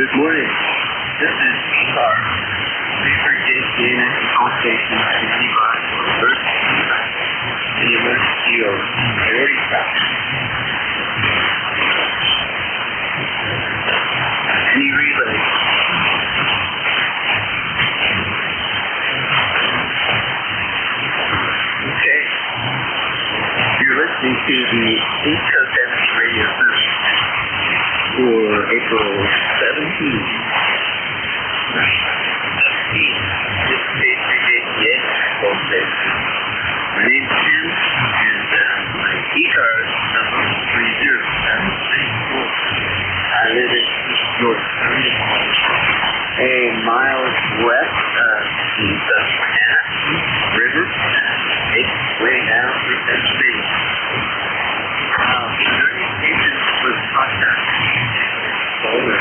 Good morning. This is ECARS. Research JTA next consultation standing by for the emergency of priority traffic. Any relay? Okay. You're listening to the East Coast Energy Radio Service for April 17th. This is JTA consultation. My name's Jim, and my ECARS number is 30734. I live in East York County, a mile west of the Susquehanna River, and it's way down through Pennsylvania. During stations was podcast solar.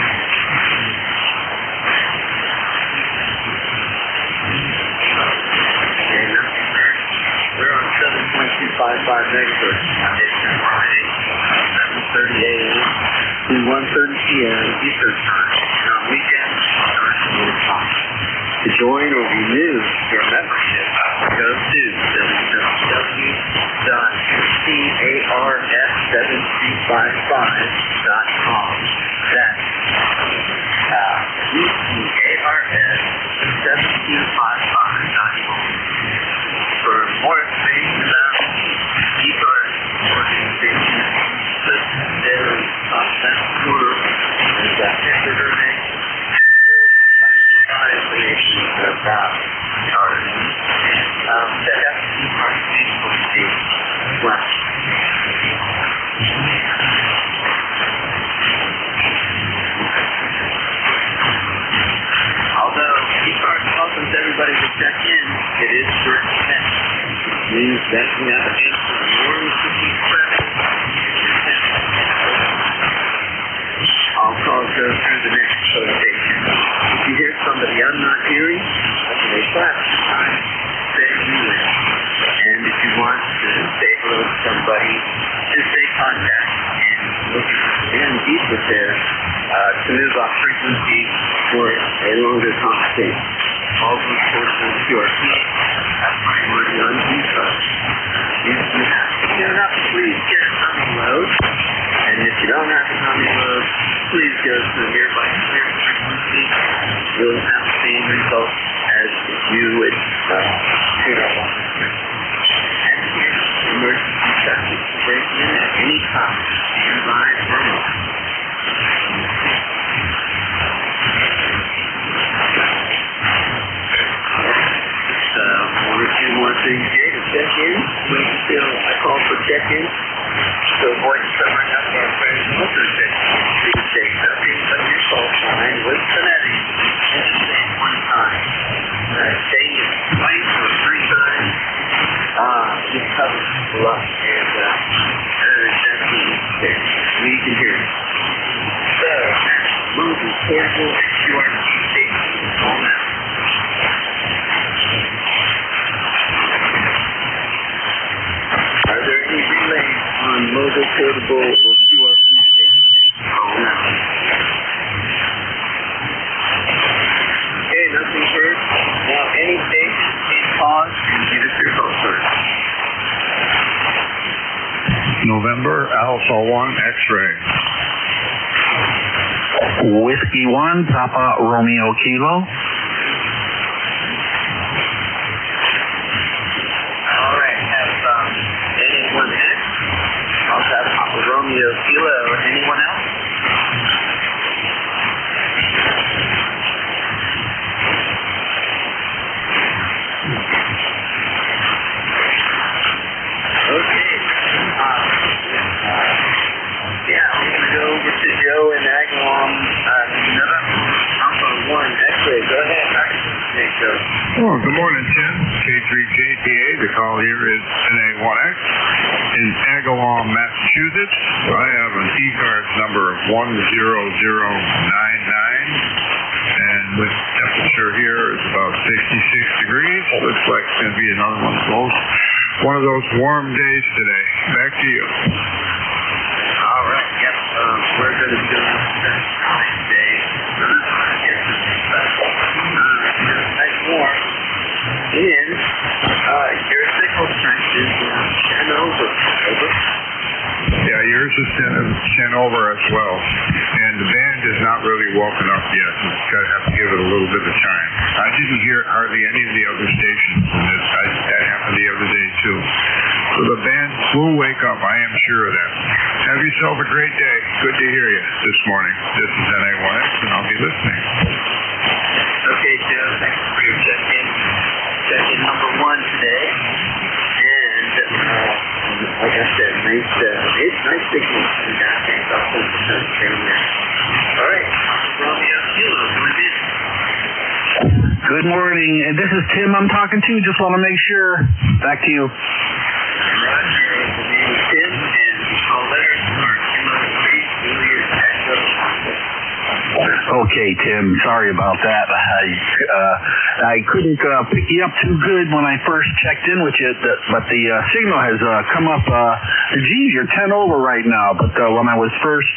We're on 7.255 megahertz. Foundation Friday, 7:30 a.m. to 1:30 p.m. Eastern Time. And on weekends, starting at 8 o'clock. To join or renew your membership, go to www.ECARS7355.com. That's ECARS7355.com. For more information about ECARS organization, listen to their tour, there's a visitor link, information about ECARS, and check out the ECARS Facebook page as well. Although ECARS welcomes everybody to check in, it is direct connect. It means that we have to answer your receiving credit. All calls go through the next station. If you hear somebody I'm not hearing, they flash the time, say you win. And if you want to say hello to somebody, just say contact. And look and deep with there to move off frequency for a longer conversation. All those portions of QRP have priority on ECARS. If you have to get it up, please get it on the load. And if you don't have it on the load, please go to the nearby clear frequency. You'll have the same result as if you would tune up on it. And here, emergency traffic to break in at any time. Stand by for a moment. One or two more things here to check in. Wait until I call for check-in. To avoid covering up our friends and listeners, please take nothing but your call sign with phonetic at the same one time. Say it twice or three times. Just cover people up and definitely there. We can hear you. So, moving portable QRT station all now. Are there any relays on mobile, portable, or QRT stations? Oh, no. Okay, nothing heard. Now, any station, please pause and give us your call first. November Alpha 1 X-ray. Whiskey 1, Papa Romeo Kilo. Anyone next? I'll have Papa Romeo Kilo. Anyone else? Okay. Yeah, I'm going to go over to Joe in Agawam, Alpha 1 X-ray. Go ahead, Dr. Joe. Oh, good morning, Tim. K3JTA. The call here is NA1X in Agawam, Massachusetts. I have an ECARS number of 10099, and with temperature here is about 66 degrees. Looks like it's going to be another one of those warm days today. Back to you. All right. Yep. We're going to be doing a sunshine day. sent over as well. And the band is not really woken up yet. Gotta have to give it a little bit of time. I didn't hear hardly any of the other stations, and that happened the other day too. So the band will wake up, I am sure of that. Have yourself a great day. Good to hear you this morning. This is NJ2US, and I'll be listening. Okay, Joe, thanks for your check-in. Check-in number 1 today. And, like I said, nice signal coming down here. About 10% staying there. All right, Romeo Kilo, join in. Good morning. This is Tim I'm talking to. Just want to make sure. Back to you. Roger, the name is Tim, and all letters are Kilo 3, Julius Echo. Okay, Tim. Sorry about that. I couldn't pick you up too good when I first checked in with you, but the signal has come up. Geez, you're 10 over right now. But when I first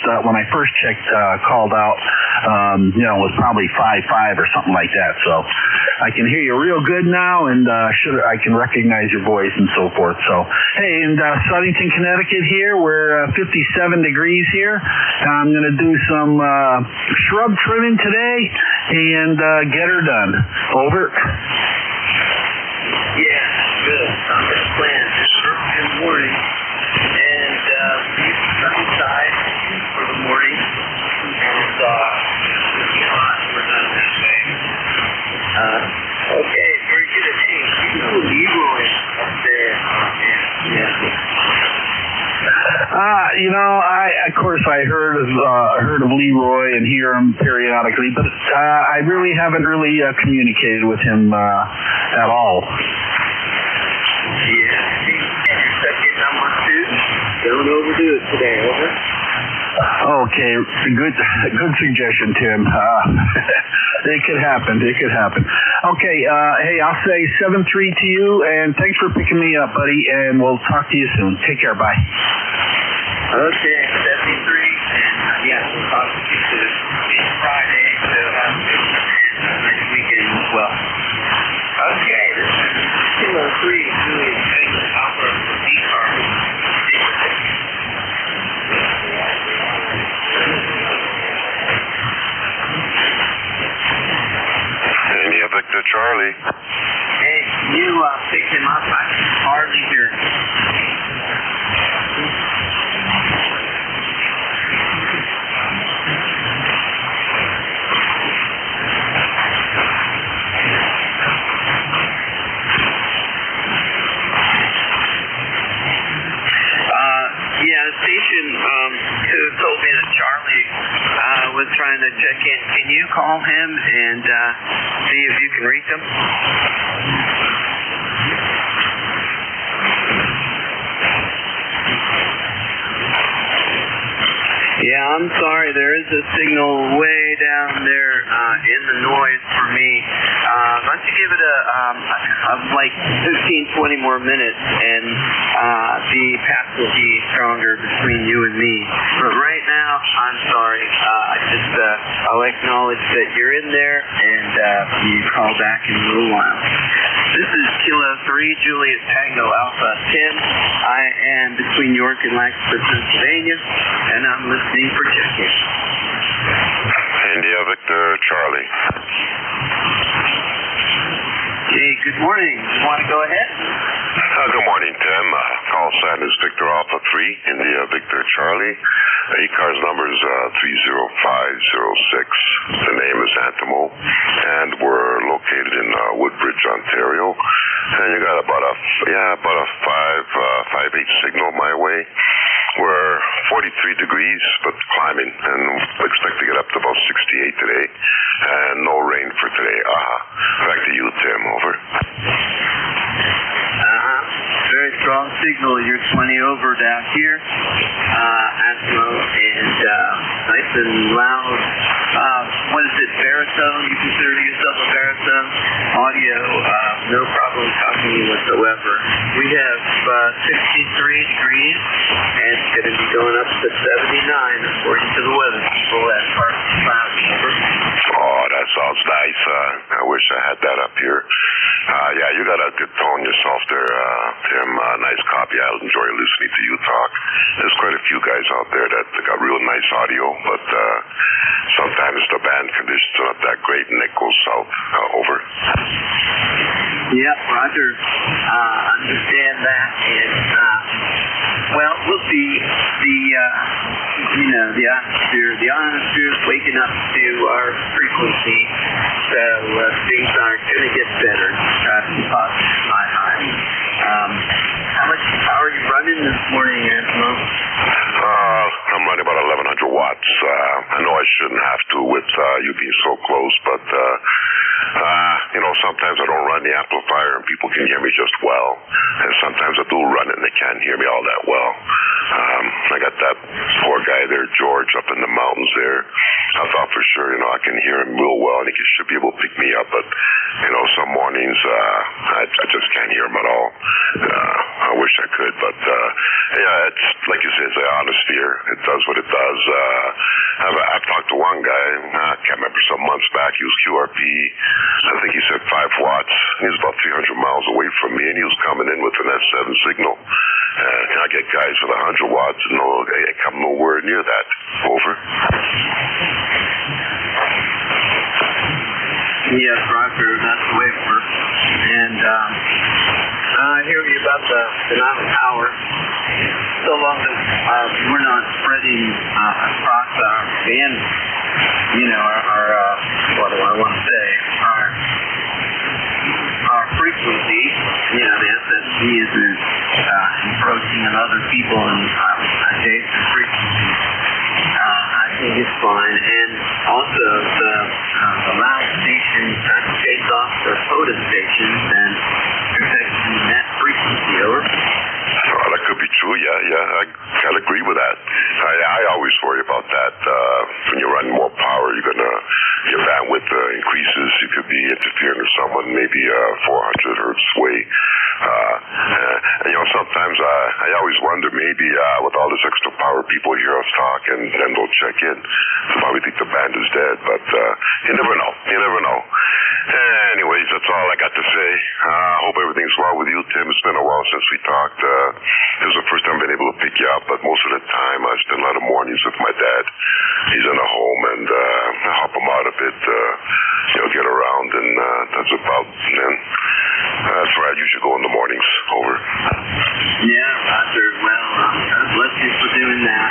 checked, called out, it was probably 5.5 or something like that. So I can hear you real good now, and I can recognize your voice and so forth. So hey, in Southington, Connecticut here, we're 57 degrees here. I'm going to do some shrub trimming today and get her done. Over. Yeah, good. I'm going to plan in the morning and leave the sunny side for the morning. And hot for none of this day. Okay, very good. Hey, you know Leroy up there. Of course I heard of Leroy and hear him periodically, but I really haven't communicated with him at all. Yeah, you're second number 2. Don't overdo it today, over. Okay, good suggestion, Tim. It could happen. Okay, hey, I'll say 7-3 to you, and thanks for picking me up, buddy, and we'll talk to you soon. Take care, bye. Okay, 73, and we'll talk to you soon. It's Friday, so have a nice weekend as well. Okay, this is Kilo 3, Julius Echo, Alpha from ECARS. India Victor Charlie. Hey, can you pick him up? I can hardly hear him. The station who told me that Charlie was trying to check in. Can you call him and see if you can reach him? Yeah, I'm sorry. There is a signal way down there in the noise for me. Why don't you give it like 15, 20 more minutes, and the path will be stronger between you and me. But right now, I'm sorry. I'll acknowledge that you're in there, and you call back in a little while. This is Kilo 3, Julius Tango Alpha 10. I am between York and Lancaster, Pennsylvania, and I'm listening for check-in. India Victor Charlie. Hey, good morning. You want to go ahead? Good morning, Tim. Call sign is Victor Alpha 3, India Victor Charlie. ECARS number is 30506. The name is Antimo, and we're located in Woodbridge, Ontario. And you got about a 5.8 signal my way. We're 43 degrees, but climbing, and we expect to get up to about 68 today, and no rain for today. Back to you, Tim. Over. Very strong signal. You're 20 over down here. Antimo, and nice and loud. What is it, baritone? You consider yourself a baritone? Audio, no problem talking to you whatsoever. We have 63 degrees, and it's going to be going up to 79 according to the weather people at Park Cloud. Oh, that sounds nice. I wish I had that up here. Yeah, you got a good tone yourself there, Tim. Nice copy. I enjoy listening to you talk. There's quite a few guys out there that got real nice audio, but sometimes the band conditions are not that great, and it goes south. Over. Yep, Roger. Understand that. And, well, we'll see. The ionosphere is waking up to our frequency, so things are going to get better. Positive, high. How much power are you running this morning, Angelo? I'm running about 1,100 watts. I know I shouldn't have to with you being so close, but sometimes I don't run the amplifier and people can hear me just well, and sometimes I do run it and they can't hear me all that well. I got that poor guy there, George, up in the mountains there. I thought for sure, I can hear him real well and he should be able to pick me up, but some mornings I just can't hear him at all. I wish I could, but yeah, it's like you say, it's the ionosphere. It does what it does. I've talked to one guy, I can't remember, some months back. He was QRP. I think he said 5 watts. He was about 300 miles away from me, and he was coming in with an S7 signal. I get guys with 100 watts, and they come nowhere near that. Over. Yes, Roger, that's the way it works. And I hear you about the amount of power. So long as we're not spreading across our band, what do I want to say? Our frequency, the SSC isn't encroaching on other people in adjacent frequencies. I think it's fine. And also, the loud station trying to chase off the POTA stations and protecting that frequency. Over. That could be true, yeah. I can't agree with that. I always worry about that. When you run more power, your bandwidth increases. You could be interfering with someone maybe 400 hertz way. And sometimes I always wonder, maybe with all this extra power, people hear us talk and then they'll check in. They'll probably think the band is dead, but you never know. Anyways, that's all I got to say. Hope everything's well with you, Tim. It's been a while since we talked. This is the first time I've been able to pick you up, but most of the time I spend a lot of mornings with my dad. He's in a home, and I help him out a bit, get around, and that's about, and then that's where I usually go in the mornings. Over. Yeah, Roger. Well, God bless you for doing that.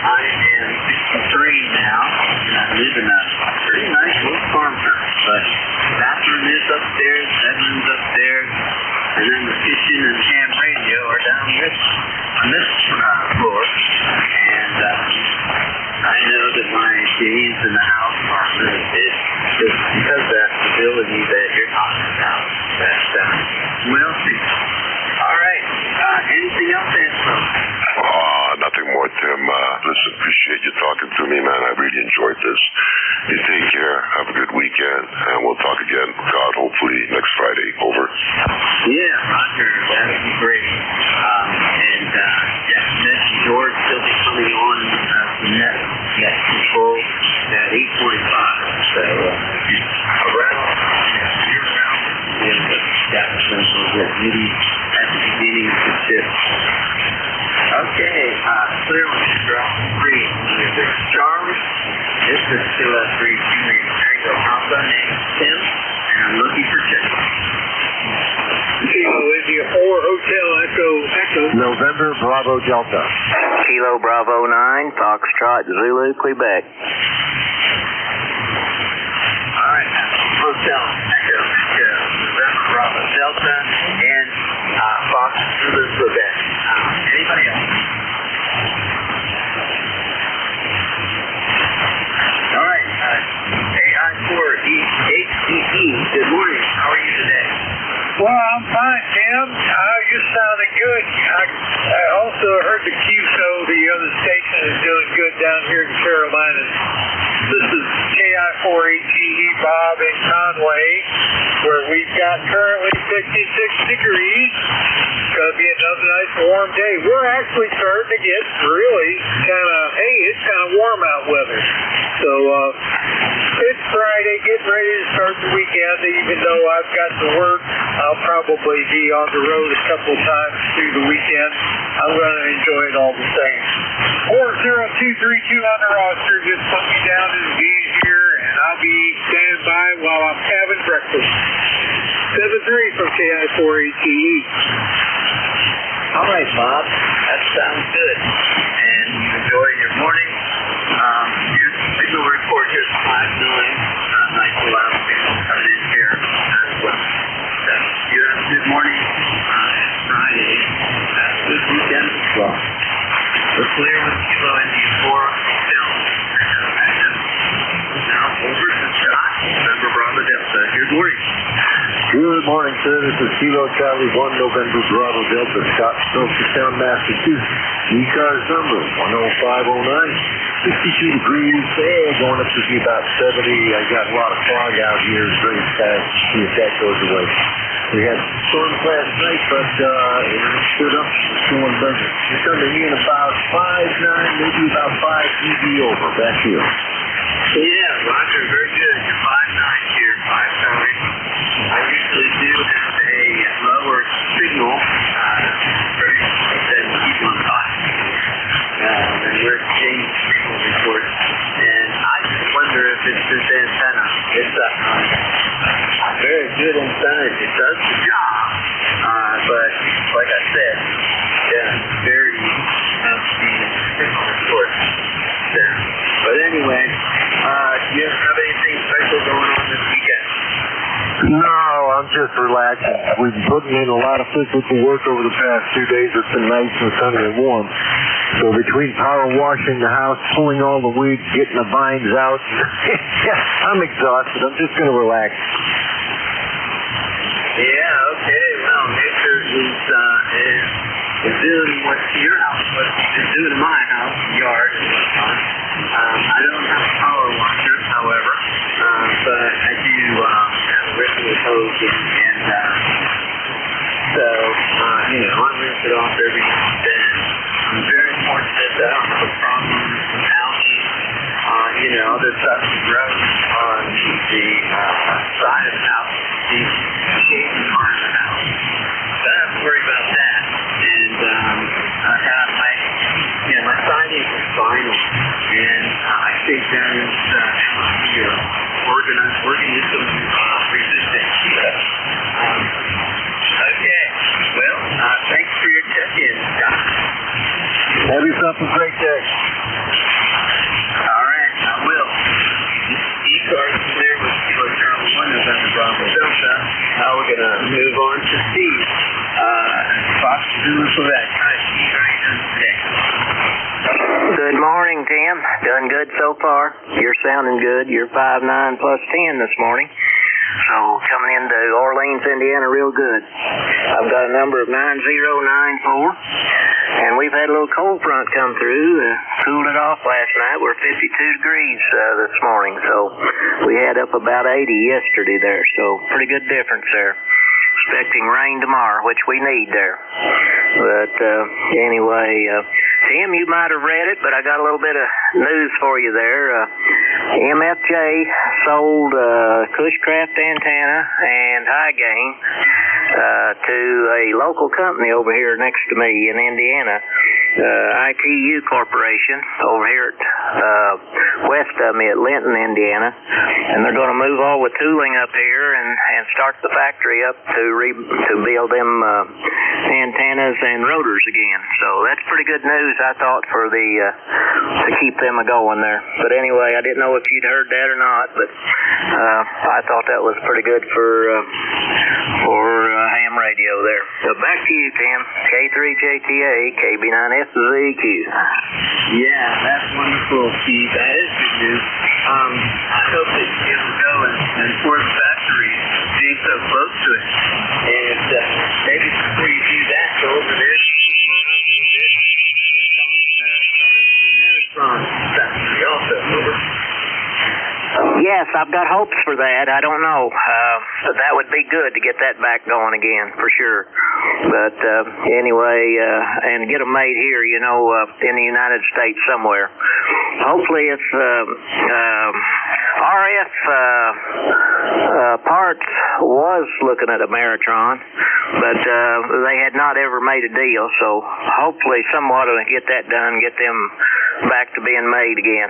I am 63 now, and I live in a pretty nice little farmhouse, but bathroom is upstairs, bedroom's upstairs, and then the kitchen and ham radio are down on this floor. And I know that my days in the house are limited just because of that stability that you're talking about. We'll see. All right. Anything else, Angelo? Nothing more, Tim. Listen, appreciate you talking to me, man. I really enjoyed this. You take care. Have a good weekend, and we'll talk again, God, hopefully next Friday. Over. Yeah, Roger. That would be great. George will be coming on net control at 8:45. So around maybe at the beginning of the shift. Okay, clear on drop 3. This is Charlie. This is 203 Tango Alpha, named Tim, and I'm looking for Tim. Kilo India 4 Hotel Echo. November Bravo Delta. Kilo Bravo 9 Foxtrot Zulu Quebec. All right, Hotel Echo. November Bravo Delta and Fox Zulu Quebec. Anybody else? All right, AI4HEE. Good morning. How are you today? Well, I'm fine, Tim. You sounded good. I also heard the QSO, the other station, is doing good down here in Carolinas. This is KI4HEE Bob in Conway, where we've got currently 56 degrees. It's going to be another nice warm day. We're actually starting to get really it's kind of warm out weather. So it's Friday, getting ready to start the weekend. Even though I've got to work, I'll probably be on the road a couple times through the weekend. I'm going to enjoy it all the same. 40232 on the roster. Just put me down as G's here, and I'll be standing by while I'm having breakfast. 7-3 from KI4ATE. All right, Bob. That sounds good. And you enjoy your morning. Your signal report here is 5-9. Nice loud coming in here as well. So you have a good morning. Friday. Good weekend as well. We're clear with Kilo NJ4 film. Now over to Scott, November Bravo Delta. Good morning. Good morning, sir. This is Kilo Charlie 1 November Bravo Delta, Scott, Soapstown, Massachusetts. ECARS number 10509. 62 degrees, going up to be about 70. I got a lot of fog out here. It's very fast. See if that goes away. We had storms last night, but it stood up. It's going better. It's coming in about 5-9, maybe about 5 dB over. Back here. Yeah, Roger, very good. You're 5-9 here, 5-9. I usually do have a lower signal than keep on talking. And we're exchanging signal reports. And I just wonder if it's this antenna. It's a very good antenna. It does the job. But like I said, very signal reports there. But anyway, do you have anything special going on this weekend? No, I'm just relaxing. We've been putting in a lot of physical work over the past 2 days. It's been nice and sunny and warm. So between power washing the house, pulling all the weeds, getting the vines out, I'm exhausted. I'm just going to relax. Yeah, okay. Well, nature is doing what your house was doing in my house, yard, and whatnot. I don't have a power washer, however, but I do have a regular hose, and so, I rinse it off every now and then. I'm very fortunate that I don't have a problem with algae, other stuff that grows on the side of the house, the shade part of the house. So I don't have to worry about that. And I have my siding is vinyl, and I think that is here organism resistant. Okay. Well, thanks for your check-in, Scott. Have yourself a great day. All right, I will. ECARS clear with Kilo Charlie 1 November Bravo Delta. Now we're going to move on to Steve. Fox Zulu Quebec. Hi, Steve. How are you doing today? Good morning, Tim. Doing good so far. You're sounding good. You're 5-9 plus 10 this morning. So coming into Orleans, Indiana real good. I've got a number of 9094, and we've had a little cold front come through, cooled it off last night. We're 52 degrees this morning, so we had up about 80 yesterday there, so pretty good difference there. Expecting rain tomorrow, which we need there. But anyway, Tim, you might have read it, but I got a little bit of news for you there. MFJ sold Cushcraft antenna and high gain to a local company over here next to me in Indiana, ITU Corporation, over here at west of me at Linton, Indiana, and they're going to move all the tooling up here and start the factory up to build them antennas and rotors again. So that's pretty good news, I thought, for to keep them going there. But anyway, I didn't know if you'd heard that or not, but I thought that was pretty good for ham radio there. So back to you, Tim. K3JTA, KB9SZQ. Yeah, that's wonderful, Steve. That is good news. I hope that you get to go and tour the factory, being so close to it. And maybe before you do that, go over there and tell them to start up the Neutron factory also. Over. Yes, I've got hopes for that. I don't know. But that would be good to get that back going again, for sure. But anyway, and get them made here, in the United States somewhere. Hopefully it's RF Parts was looking at a Meritron, but they had not ever made a deal, so hopefully somewhat will get that done, get them back to being made again.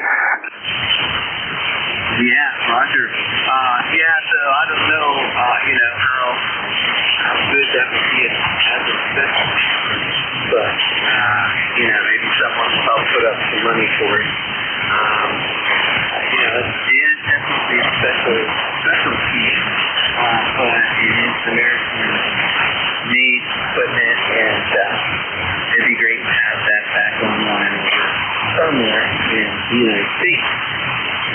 Yeah, Roger. So I don't know, how good that would be as a system, but, maybe someone will help put up some money for it. It is definitely a special piece, but it is American-made equipment, and it'd be great to have that back online somewhere in the United States.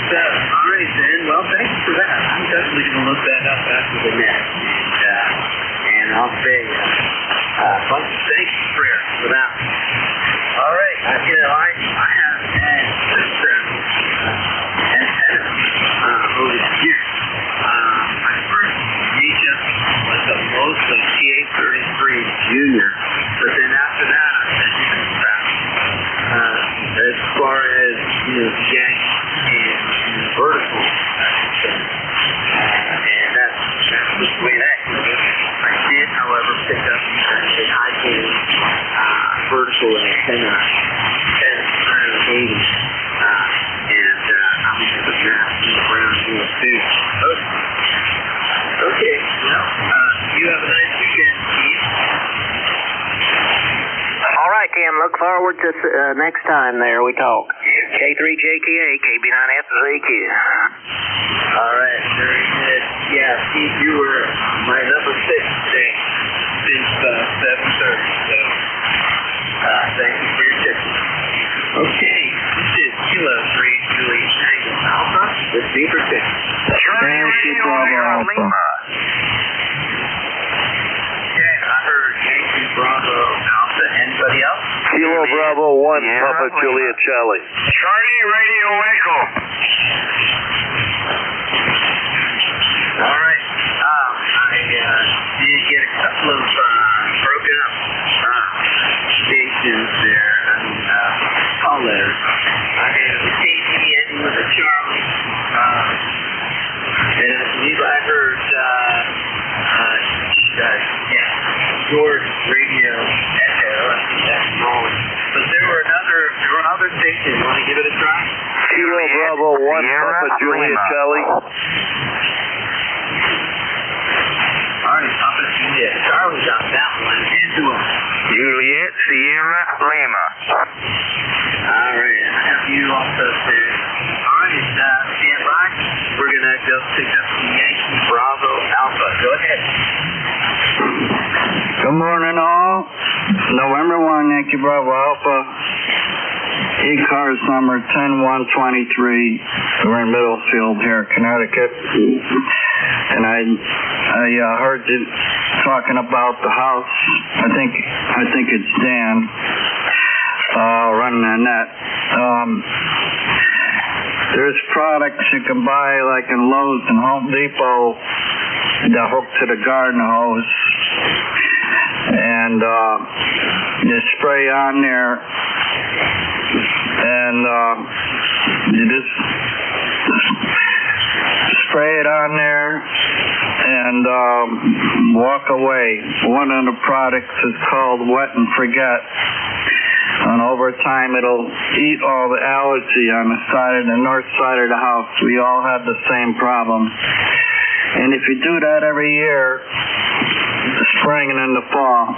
So, all right then. Well, thank you for that. I'm definitely going to look that up after the net, and I'll say bunch of thanks for that. All right. I have had this antenna over the years. My first VHF was a mostly TA-33 Junior, but then after that, I had different crap. As far as yank and vertical, and that's the way that goes. I did, however, pick up a high gain vertical antenna, 1080, and I'm going to put that around here too. Okay, well, you have a nice weekend, Steve. All right, Tim, look forward to next time there we talk. K3JKA, KB9FZQ. All right, very good. Yeah, Steve, you were my number 6 today since 7:30, so thank you for your tip. Okay, this is Kilo 3 Juliet Tango Alpha with Beaver 6. Yankee Bravo Alpha. Okay, I heard Yankee Bravo Alpha. Anybody else? Kilo Bravo 1, Papa Juliet Charlie. Charlie Radio Echo. All right. I did get a couple of broken up stations there. Call letters. I had a KG ending with a Charlie. And I believe I heard, George Radio Echo. I think that's wrong. But there were other stations. You want to give it a try? Kilo Bravo 1, Papa Juliet Charlie. All right, Papa Juliet. Charlie got that one into him. Juliet Sierra Lima. All right, I have you also there. All right, stand by. We're going to go pick up the Yankee Bravo Alpha. Go ahead. Good morning, all. November 1, Yankee Bravo Alpha. ECARS number 10123. We're in Middlefield here, Connecticut. And I heard you talking about the house. I think it's Dan running the net. There's products you can buy like in Lowe's and Home Depot that hook to the garden hose, and you spray on there, and you just spray it on there and walk away. One of the products is called Wet and Forget, and over time it'll eat all the algae on the north side of the house. We all have the same problem. And if you do that every year, spring and in the fall,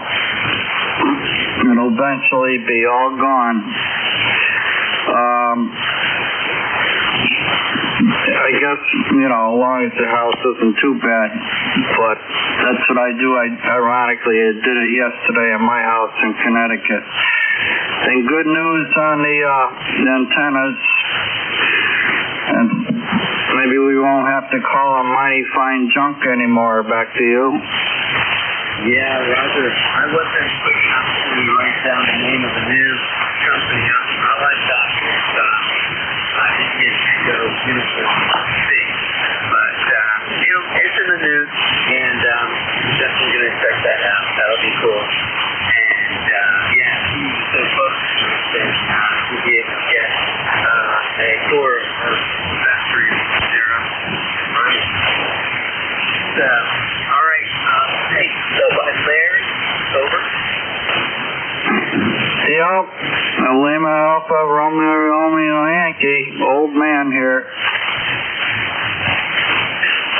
it'll eventually be all gone. I guess, as long as the house isn't too bad, but that's what I do. Ironically, I did it yesterday at my house in Connecticut. And good news on the antennas, and maybe we won't have to call them mighty fine junk anymore. Back to you. Yeah, Roger. I wasn't quick enough to write down the name of the new company. I like that. I didn't get Echo uniform thing, but it's in the news, and I'm definitely going to check that out. That'll be cool. And he's so close that we get a tour of the factory there. Alpha Romeo Yankee, old man here.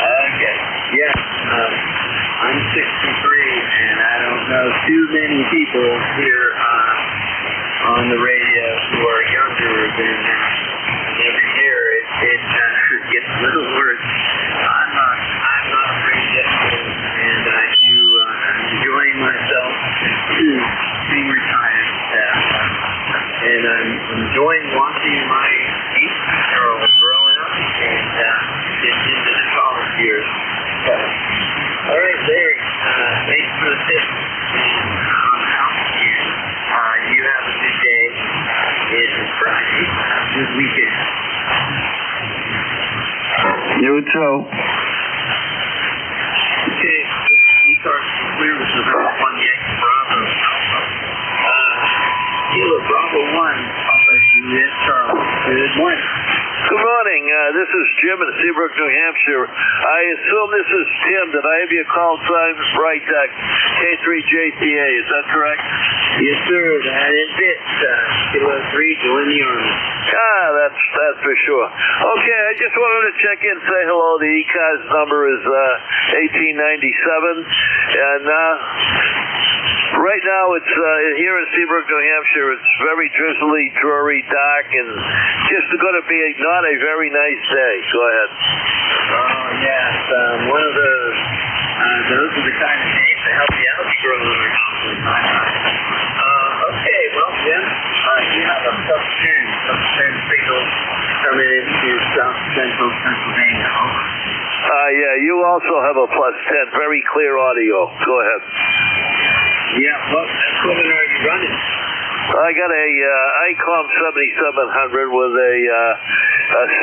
Okay. Yeah. I'm 63, and I don't know too many people here on the radio who are younger than that. Every year it gets a little worse. I'm not afraid yet, and I'm enjoying myself being retired. And I'm enjoying watching my niece girl growing up and get into the college years. All right, Larry, thanks for the tip. On the house here, you have a good day. It's Friday. Have a good weekend. You too. Okay, ECARS clear with November 1 Yankee Bravo Alpha. Kilo Bravo 1, Papa Juliet Charlie. Good morning. Good morning. This is Jim in Seabrook, New Hampshire. I assume this is Tim. Did I have your call sign right? K3JTA, is that correct? Yes, sir. That is it. Kilo 3, join the Army. That's for sure. Okay, I just wanted to check in, say hello. The ECARS number is 1897, and right now it's here in Seabrook, New Hampshire. It's very drizzly, dreary, dark, and just going to be not a very nice day. Go ahead. Oh, yes. One of those are the kind of days to help you out growing up. Okay, well, Jim, you have a sub-10 signal coming into South Central Pennsylvania. Yeah, you also have a +10, very clear audio. Go ahead. Yeah, what equipment are you running? I got a ICOM 7700 with a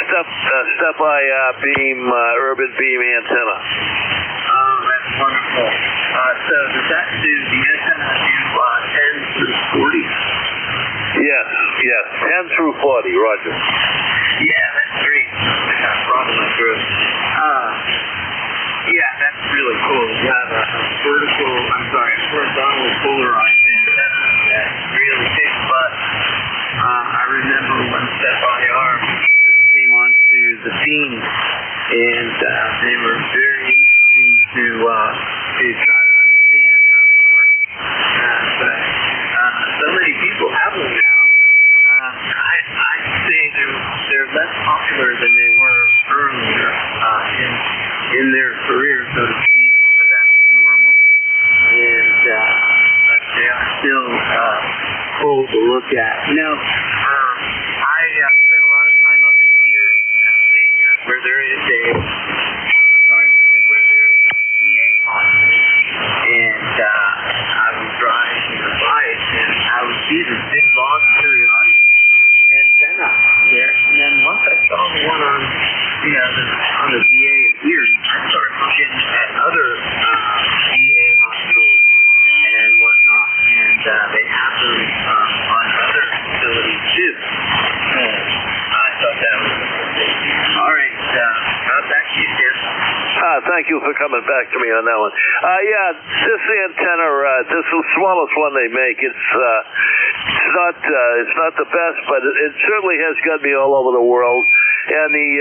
step IR beam, urban beam antenna. Oh, that's wonderful. So does that do the antenna do 10 through 40? Yes, 10 through 40, roger. Yeah, that's great. I got a frog in my throat. Yeah, that's really cool. You have a horizontal polarized antenna that really kicks butt. I remember when Step IR came onto the scene, and they were very interesting to try to understand how they work. But so many people have them now. I'd say they're less popular than they were earlier in their career, so to speak, but that's normal. And but they are still cool to look at. You know, I spent a lot of time up in here in Pennsylvania, where there is a VA hospital, and I would drive by it, and I would see this big long periodic antenna there, and then once I saw the one on the VA here, I started looking at other VA hospitals and whatnot, and they have them on other facilities too. I thought that was all right. Back to you, Tim. Thank you for coming back to me on that one. Yeah, this antenna, this is the smallest one they make. It's not the best, but it certainly has got me all over the world. And the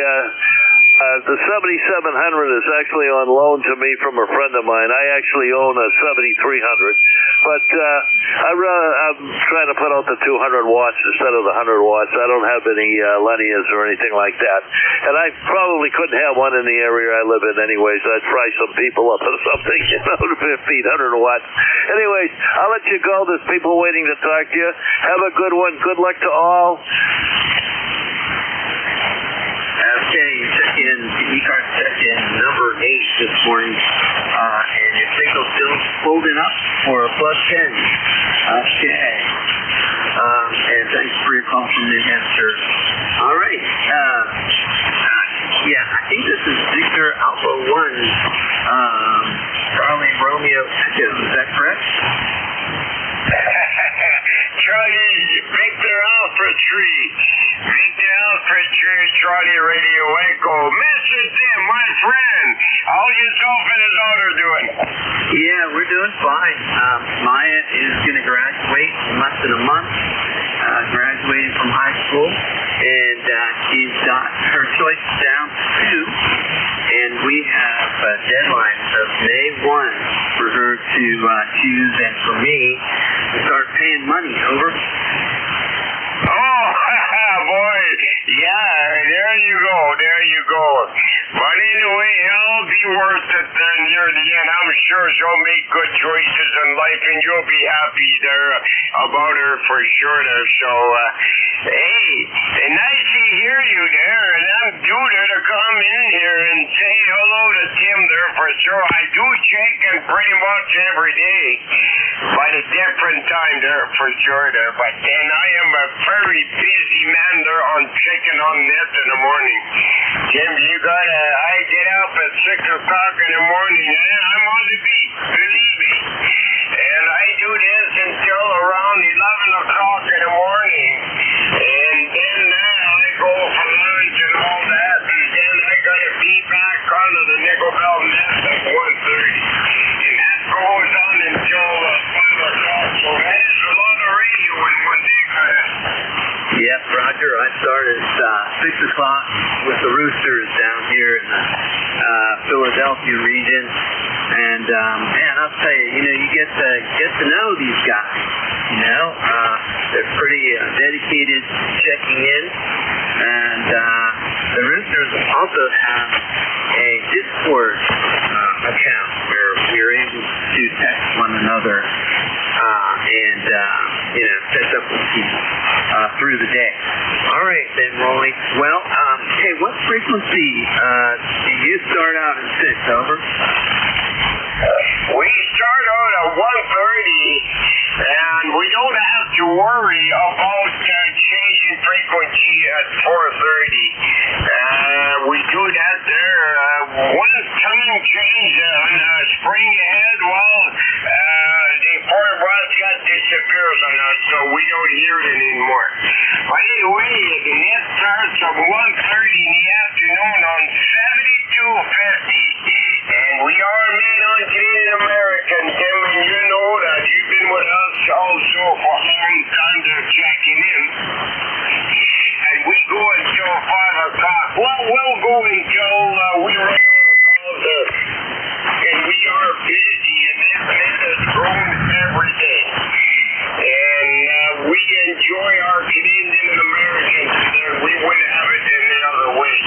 7700 is actually on loan to me from a friend of mine. I actually own a 7300, but I'm trying to put out the 200 watts instead of the 100 watts. I don't have any linears or anything like that, and I probably couldn't have one in the area I live in anyways. I'd fry some people up or something, 1,500 watts. Anyways, I'll let you go. There's people waiting to talk to you. Have a good one. Good luck to all. Okay, ECARS check-in number 8 this morning, and your signal's still holding up for a +10. Okay. And thanks for your call from New Hampshire. All right. Yeah, I think this is Victor Alpha 1, Charlie Romeo Echo. Is that correct? Charlie, Victor Alpha Tree. Victor Alpha Tree, Charlie Radio Echo. Mr. Tim, my friend, how yourself and his daughter doing? Yeah, we're doing fine. Maya is going to graduate in less than a month, graduating from available, and she's got her choices down to 2, and we have a deadline of May 1 for her to choose, and for me to start paying money. Over. Oh, boy. Yeah, there you go. But anyway, it'll be worth it there near the end. I'm sure she'll make good choices in life, and you'll be happy there about her for sure there. So, hey, nice to hear you there, and I'm due there to come in here and say hello to Tim there for sure. I do check in pretty much every day, but a different time there for sure there. But then I am a very busy man there on checking on net in the morning. Tim, I get up at 6 o'clock in the morning, and I'm on the beat, believe me. And I do this until around 11 o'clock in the morning. And then I go for lunch and all that, and then I gotta be back onto the nickel belt net at 1:30. And that goes on until 5 o'clock. So that is a lot of radio in one day, guys. Yep, Roger. I start at 6 o'clock with the Roosters down here in the Philadelphia region, and man, I'll tell you, you get to know these guys. They're pretty dedicated checking in, and the Roosters also have a Discord account where we're able to text one another and catch up with you through the day. All right, then, Rolly. Well, hey, what frequency do you start out at 6? Over. We start out at 1:30, and we don't have to worry about changing frequency at 4:30. We do that there. One time change on spring ahead, the important broadcast disappears on us, so we don't hear it anymore. But anyway, the net starts at 1:30 in the afternoon on 7250. And we are made on Canadian American, Tim, and you know that you've been with us also for a long time. They're checking in. And we go until 5 o'clock. Well, we'll go until we run out of calls. And we are busy, and this net has grown every day. And we enjoy our Canadian and Americans, and we wouldn't have it any other way.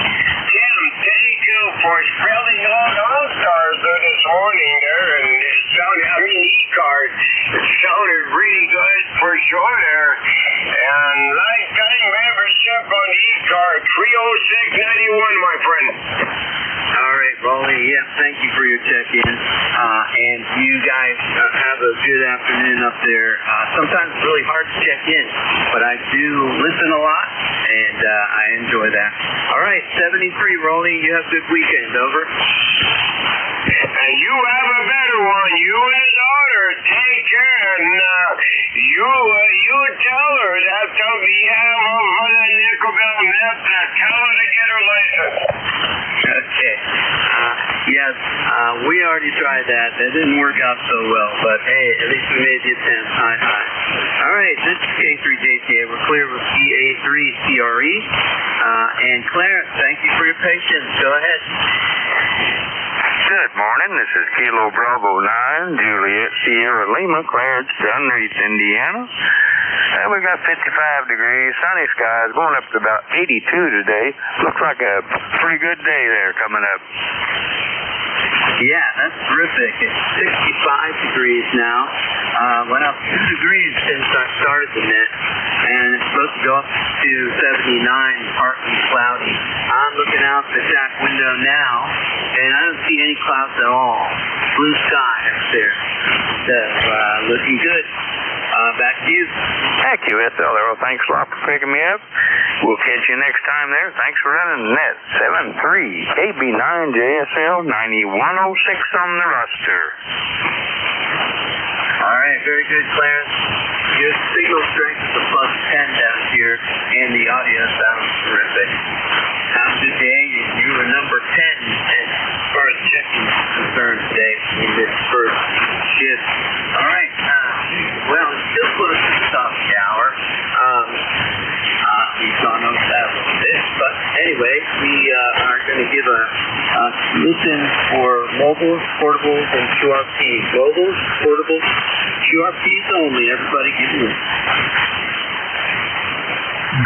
Tim, thank you for spelling out All-Stars there this morning there, and it sounded, ECARS, it sounded really good for sure there. And lifetime membership on ECARS, 30691, my friend. All right, Rolly. Yeah, thank you for your check-in. And you guys have a good afternoon up there. Sometimes it's really hard to check in, but I do listen a lot, and I enjoy that. All right, 73, Rolly. You have a good weekend. Over. And you have a better one. You and the daughter. Take care. And you tell her that on behalf of the Nickel Belt Net, tell her to get her license. Okay. Yes, we already tried that. That didn't work out so well, but hey, at least we made the attempt. Hi. All right, this is K3JTA. We're clear with EA3CRE. And Clarence, thank you for your patience. Go ahead. Good morning. This is Kilo Bravo 9, Juliet Sierra Lima, Clarence, Dunreath, Indiana. We got 55 degrees, sunny skies, going up to about 82 today. Looks like a pretty good day there coming up. Yeah, that's terrific. It's 65 degrees now. Went up 2 degrees since I started the net, and it's supposed to go up to 79, partly cloudy. I'm looking out the shack window now, and I don't see any clouds at all. Blue sky up there. So, looking good. Back to you. Thank you, SLR. Thanks a lot for picking me up. We'll catch you next time there. Thanks for running the net. 73 KB9JSL 9106 on the roster. All right, very good, Clarence. Your signal strength is a +10 down here, and the audio sounds terrific. Have a good day. You were number 10 as far as checking is concerned today in this first shift. All right. Well, it's still close to the top of the hour. We've have a solution for mobiles, portables, and QRPs. Mobiles, portables, QRPs only. Everybody give me it.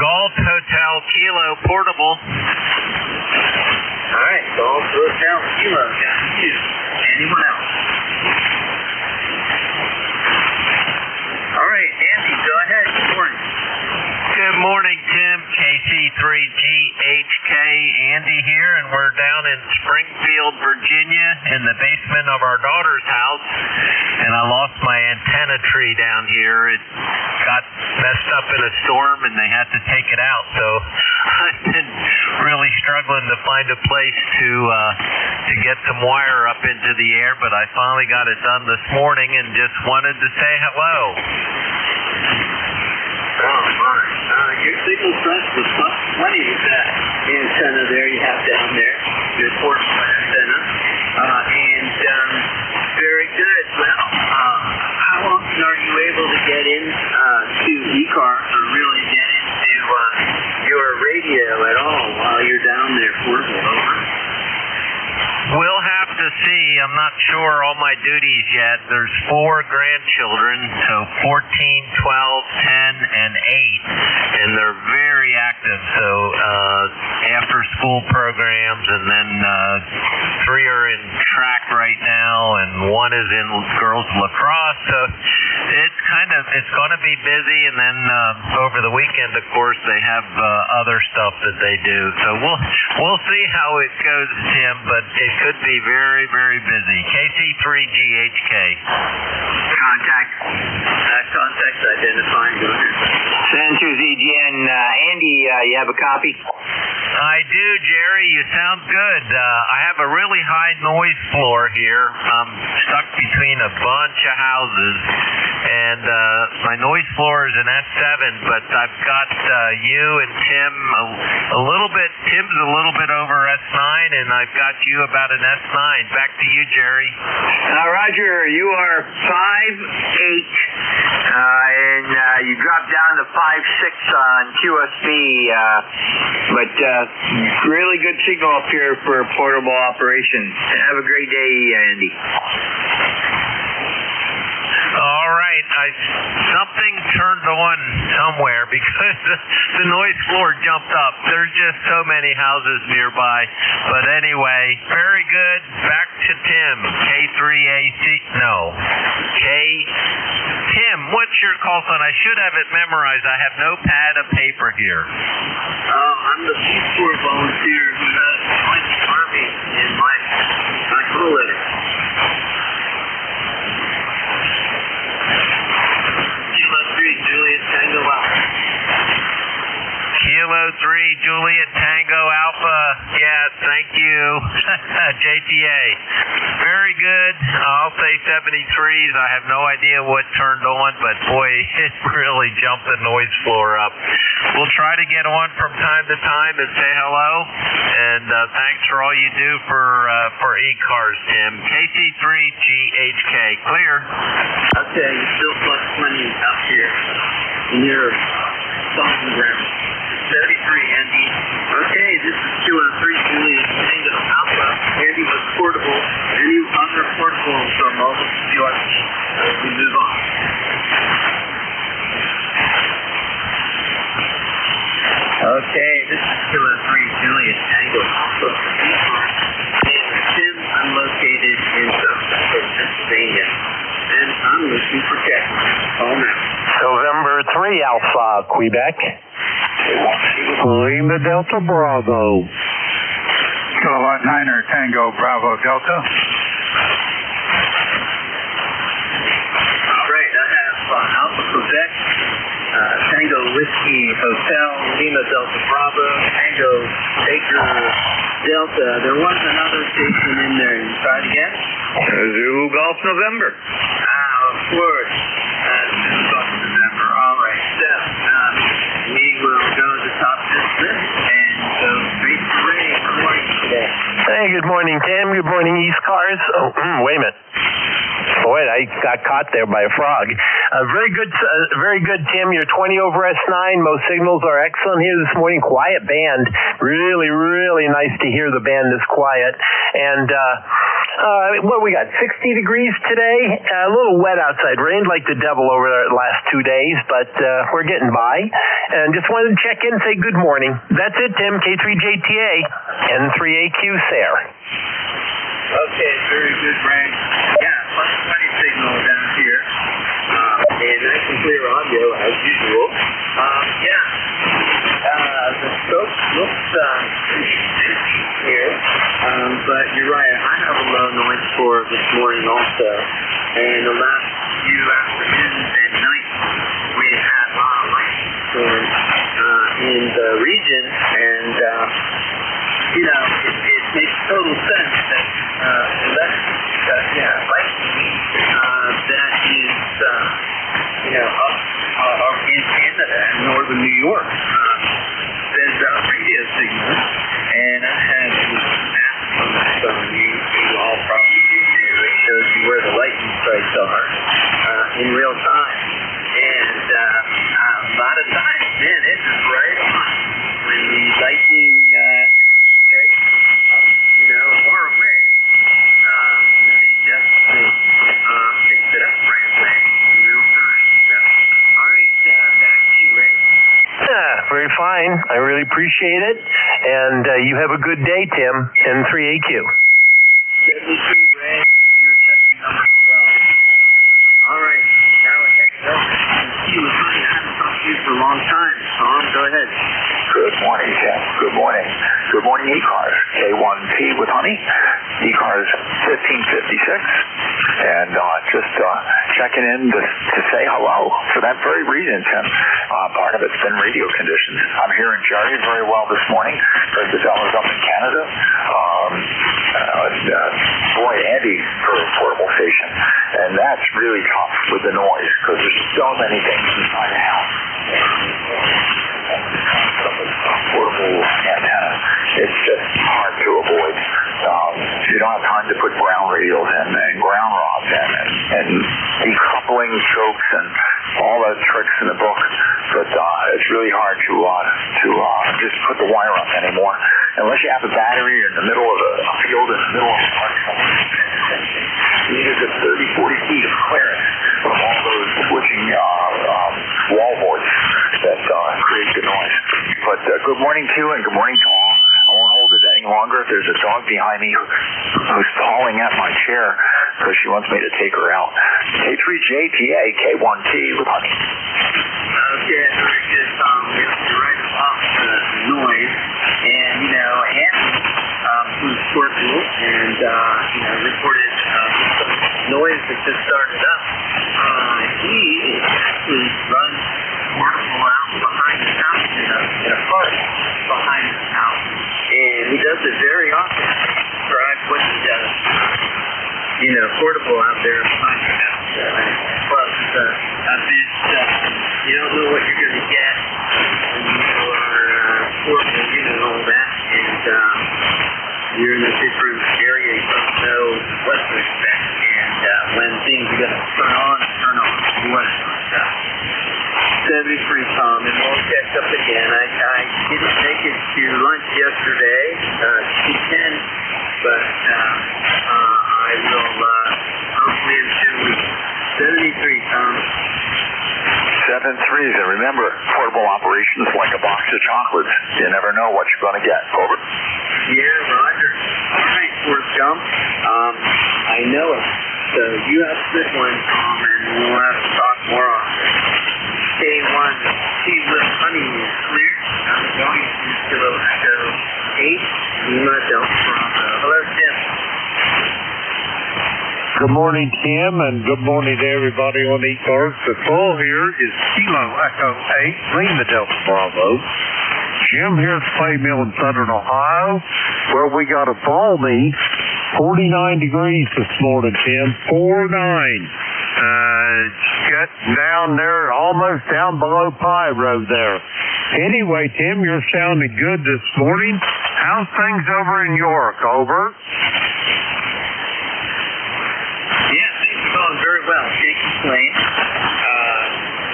Golf Hotel Kilo Portable. All right, Golf Hotel Kilo. Got you. Anyone else? All right, Andy, go ahead. Good morning. Good morning, Tim. KC3GHK, Andy here, and we're down in Springfield, Virginia, in the basement of our daughter's house, and I lost my antenna tree down here. It got messed up in a storm, and they had to take it out, so I've been really struggling to find a place to get some wire up into the air, but I finally got it done this morning and just wanted to say hello. Oh, my. Your signal strength was plenty of that antenna there you have down there. Your portable antenna. And very good. Well, how often are you able to get in to ECARS or really get into your radio at all while you're down there portable? Over? We'll have to see. I'm not sure all my duties yet. There's 4 grandchildren, so 14, 12, 10, and 8, and they're very active. So after school programs, and then 3 are in track right now, and 1 is in girls lacrosse. So it's going to be busy, and then over the weekend, of course, they have other stuff that they do. So we'll see how it goes, Tim, but it could be very, very busy. KC3GHK. Contact identifying. Go ahead. Sensor ZGN. Andy, you have a copy? I do, Jerry. You sound good. I have a really high noise floor here. I'm stuck between a bunch of houses, and my noise floor is an S7, but I've got you and Tim a little bit. Tim's a little bit over S9, and I've got you about an S9. Back to you, Jerry. Roger, you are 5'8", and you dropped down to 5'6" on QSB, but really good signal up here for a portable operation. Have a great day, Andy. All right. Something turned on somewhere because the noise floor jumped up. There's just so many houses nearby. But anyway, very good. Back to Tim. Tim, what's your call sign? I should have it memorized. I have no pad of paper here. I'm the Peace Corps volunteer who has joined the Army in my call letter. Kilo 3, Juliet Tango Alpha. Kilo 3, Juliet Tango Alpha. Yeah, thank you. JTA. Very good. I'll say 73s. I have no idea what turned on, but boy, it really jumped the noise floor up. We'll try to get on from time to time and say hello. And thanks for all you do for ECARS, Tim. KC3GHK. Clear. Okay, you still plus plenty up here in your phone ground. 33, Andy. Okay, this is Kilo 3, Juliet Tango Alpha. Andy was portable. Any other portables or mobile QRP? We move on. Okay, this is Kilo 3, Juliet Tango Alpha. And Tim, I'm located in South Central Pennsylvania, and I'm looking for Jack. Call now. November 3 Alpha, Quebec. Lima Delta Bravo. Kilowatt 9er Tango Bravo Delta. All right, I have Alpha Quebec, Tango Whiskey Hotel, Lima Delta Bravo, Tango Baker Delta. There was another station in there. You try it again? Zulu Golf November. Of course. Zulu Golf November. All right, Steph. We will go to the top of this list and go straight to Ray. Good morning today. Hey, good morning, Tim. Good morning, ECARS. Oh, wait a minute. Boy, I got caught there by a frog. Very good, Tim. You're 20 over S9. Most signals are excellent here this morning. Quiet band. Really, really nice to hear the band this quiet. And what we got? 60 degrees today. A little wet outside. Rained like the devil over there the last 2 days, but we're getting by. And just wanted to check in and say good morning. That's it, Tim. K3JTA, N3AQ, Sayre. Okay, very good, Ray. Yeah, plus 20 signal down here. And nice and clear audio, as usual. The scope looks here. But you're right, I have a low noise score this morning also. And the last few afternoons and nights, we had a lot of lightning storms in the region. And, it makes total sense that lightning that is, up in Canada and northern New York sends out radio signals. And I had maps on my phone. You all probably do too. It shows you where the lightning strikes are in real time. And a lot of times, man, it is right on. When the lightning strikes up, far away, they definitely picks it up right away in real time. So, all right, back to you, Ray. Very fine. I really appreciate it. And you have a good day, Tim, N3AQ. 73, Ray. You're testing number 12. All right. Now we're heading over to you. I haven't talked to you for a long time. Tom, go ahead. Good morning, Tim. Good morning. Good morning, ECARS. K1P with honey. ECARS 1556. And just checking in to say hello for that very reason, Tim. Part of it's been radio conditions. I'm hearing Jerry very well this morning. Heard the fellas up in Canada. Boy, Andy for a portable station. And that's really tough with the noise because there's so many things inside the house. Portable antenna. It's just hard to avoid. You don't have time to put ground radials in and ground rods in and decoupling chokes and all the tricks in the book. But it's really hard to just put the wire up anymore unless you have a battery in the middle of a field in the middle of a park somewhere. You need a good 30, 40 feet of clearance from all those switching wall boards that create the noise. But good morning to you and good morning to all. I won't hold it any longer. There's a dog behind me who's pawing at my chair because she wants me to take her out. K3JTA, K1T with honey. Okay, very good, Tom. You're right about the noise. And, Andy, who's portable and, reported some noise that just started up. He actually runs portable out behind his house in a park behind his house. And he does it very often. Describe what he does. Portable out there behind your house. Plus, a bit, you don't know what you're going to get when you are portable, all that. And you're in a different area, you don't know what to expect. And when things are going to turn on. You want to 73, Tom, and we'll catch up again. I didn't make it to lunch yesterday, 2:10, but I will hopefully in 2 weeks. 73, Tom. 7-3s, and remember, portable operations like a box of chocolates. You never know what you're going to get. Over. Yeah, Roger. All right, Forrest Gump. I know it. So you have to sit one, Tom, and we'll have to talk more often. K1T with honey is clear. I'm going to Kilo Echo 8, Lima Delta Bravo. Hello, Tim. Good morning, Tim, and good morning to everybody on ECARS. The call here is Kilo Echo 8, Lima Delta Bravo. Jim here at the Clay Mill in Southern Ohio, where we got a balmy 49 degrees this morning, Tim. 49. Get down there, almost down below Pyro there. Anyway, Tim, you're sounding good this morning. How's things over in York? Over. Yeah, things are going well. Can't complain.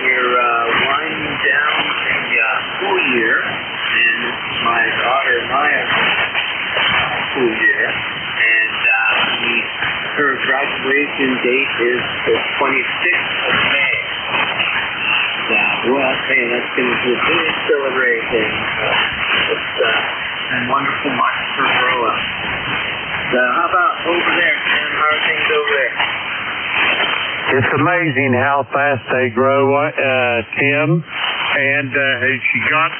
We're winding down the school year, and my daughter Maya's school year, and her graduation date is the 26th of May. Well, hey, that's going to be a big celebration. It's a wonderful march for grow up. So how about over there, Tim? How are things over there? It's amazing how fast they grow, Tim. And has she got